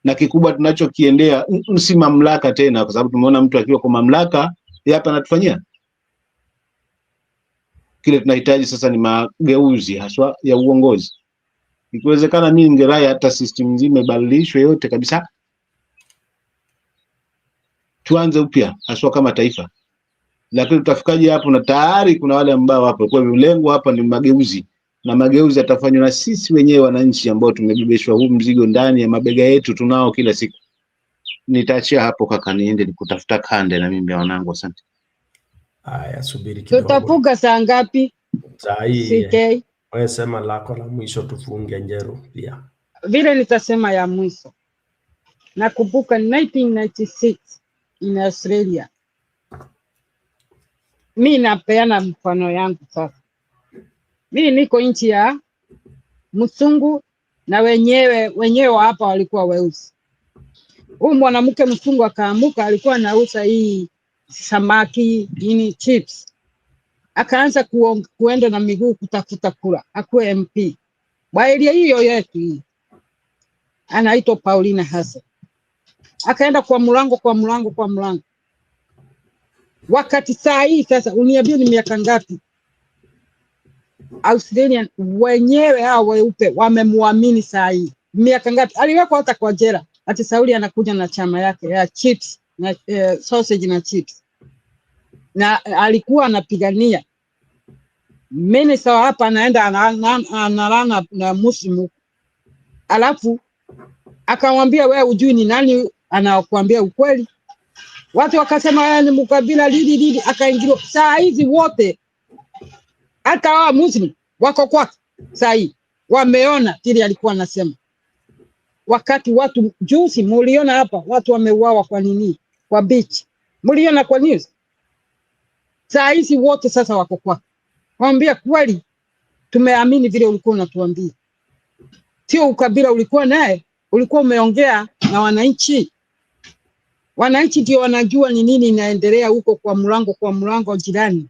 na kikubwa tunachokiendea si mamlaka tena, kwa sababu tumeona mtu akiwa kwa mamlaka hapa anatufanyia. Kile tunahitaji sasa ni mageuzi haswa ya uongozi. Ikiwezekana mimi ningerai hata system nzima ibadilishwe yote kabisa, tuanze upya haswa kama taifa. Lakini tutafikaje hapo? Na tayari kuna wale ambao wapo. Kwa hivyo lengo hapa ni mageuzi, na mageuzi yatafanywa na sisi wenyewe wananchi ambao tumebebeshwa huu mzigo ndani ya mabega yetu, tunao kila siku. Nitaachia hapo kaka, niende nikutafuta kande na mimi wanangu. Asante. Haya, subiri kidogo. Tutafuga saa ngapi? Saa hii. CK. Wewe sema lako la mwisho tufunge Njeru pia. Vile nitasema ya mwisho. Nakumbuka 1996 in Australia. Mimi napeana mfano yangu sasa. Mimi niko nchi ya mzungu na wenyewe hapa walikuwa weusi. Huyu mwanamke mzungu akaamuka, alikuwa anauza hii samaki, ini chips. Akaanza kuenda na miguu kutafuta kura, akuwe MP. Bailia hiyo yetu hii. Anaitwa Paulina Hassan. Akaenda kwa mlango. Wakati saa hii sasa uniambie ni miaka ngapi? Australian wenyewe hao weupe wamemwamini saa hii. Miaka ngapi? Aliwekwa hata kwa jela. Ati Sauli anakuja na chama yake ya chips na sausage na chips. Na alikuwa anapigania. Mimi sawa hapa anaenda analana na Muslimu. Alafu akamwambia wewe ujui ni nani anakuambia ukweli. Watu wakasema yeye ni mkabila lili, akaingiliwa. Saa hizi wote hata wa Muslim wako kwa saa hii wameona kile alikuwa anasema. Wakati watu juzi muliona hapa watu wameuawa kwa nini? Kwa beach. Muliona kwa news. Saa hizi wote sasa wako kwa. Waambia kweli tumeamini vile ulikuwa unatuambia. Sio ukabila ulikuwa naye, ulikuwa umeongea na wananchi. Wananchi ndio wanajua ni nini inaendelea huko kwa mlango jirani.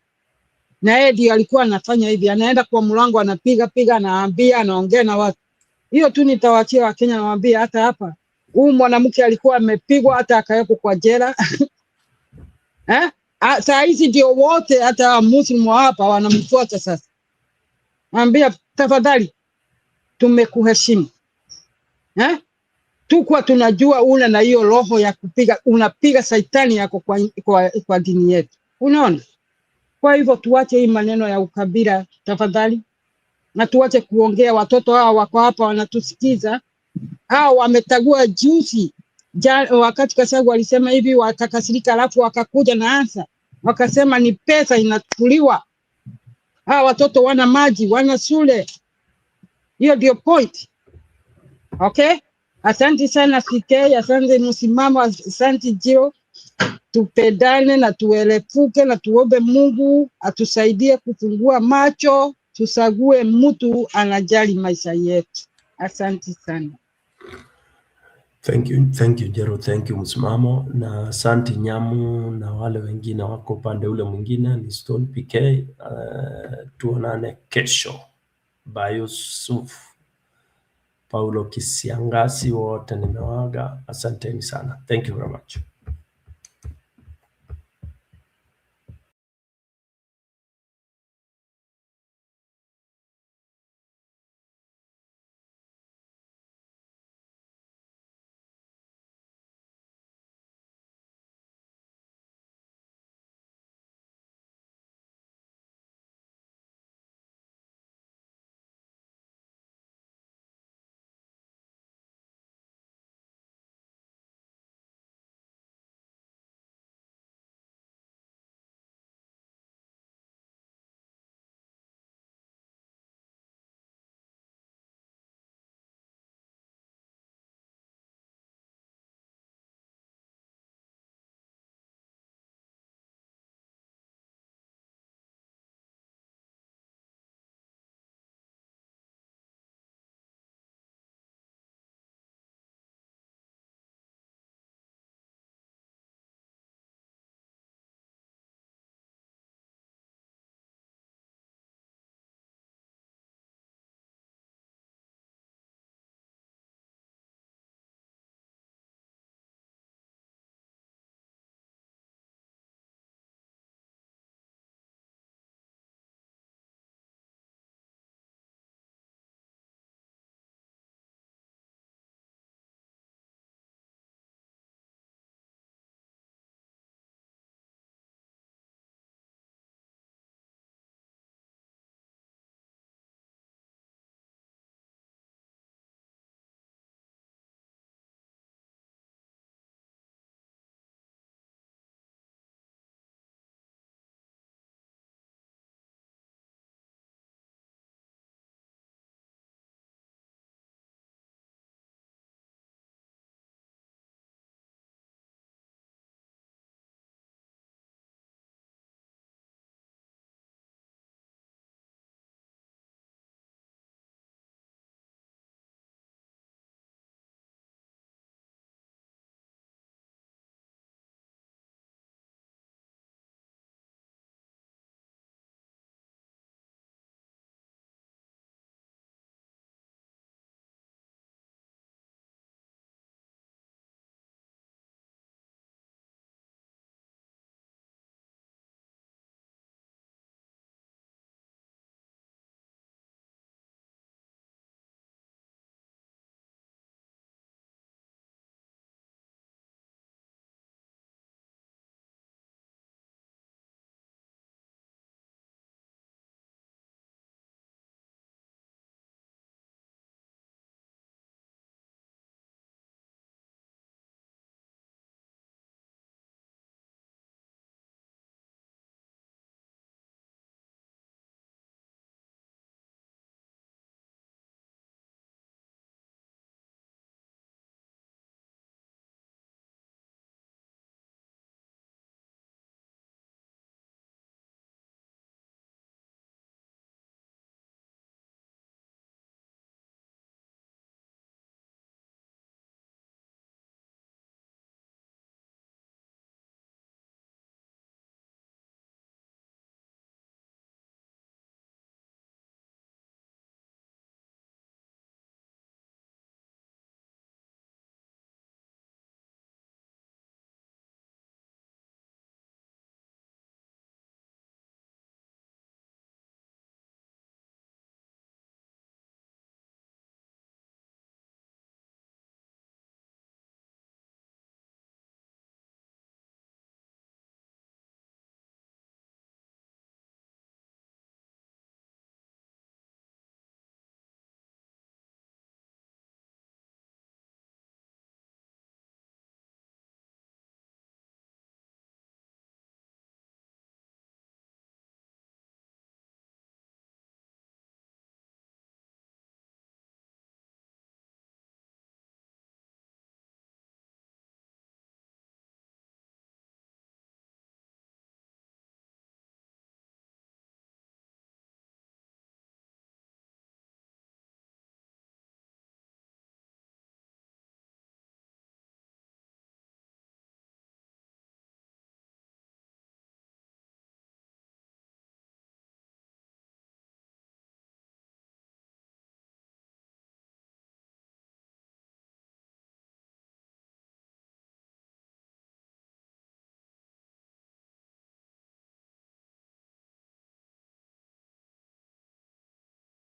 Na yeye ndio alikuwa anafanya hivi, anaenda kwa mlango anapiga, anaambia, anaongea na watu. Hiyo tu nitawaachia Wakenya, nawaambia hata hapa. Huyu mwanamke alikuwa amepigwa hata akawekwa kwa jela. Saa hizi ndio wote hata Muslimu hapa wanamfuata sasa. Naambia tafadhali tumekuheshimu. Tukwa tunajua una na hiyo roho ya kupiga, unapiga saitani yako kwa dini yetu. Unaona? Kwa hivyo tuache hii maneno ya ukabila tafadhali. Na tuache kuongea, watoto hao wako hapa wanatusikiza. Hao wametagua juzi. Wakati Kasagu alisema hivi watakasirika, alafu wakakuja na ansa. Wakasema ni pesa inachukuliwa. Hao watoto wana maji, wana shule. Hiyo ndio point. Okay? Asante sana CK, asante msimamo, asante Jiro. Tupendane na tuelefuke na tuombe Mungu atusaidie kufungua macho, tusague mtu anajali maisha yetu. Asante sana. Thank you Jero, thank you msimamo, na asante Nyamu na wale wengine wako upande ule mwingine. Ni Stone PK. Tuonane kesho. Bayusuf, Paulo Kisiangasi, wote nimewaga. Asanteni sana. Thank you very much.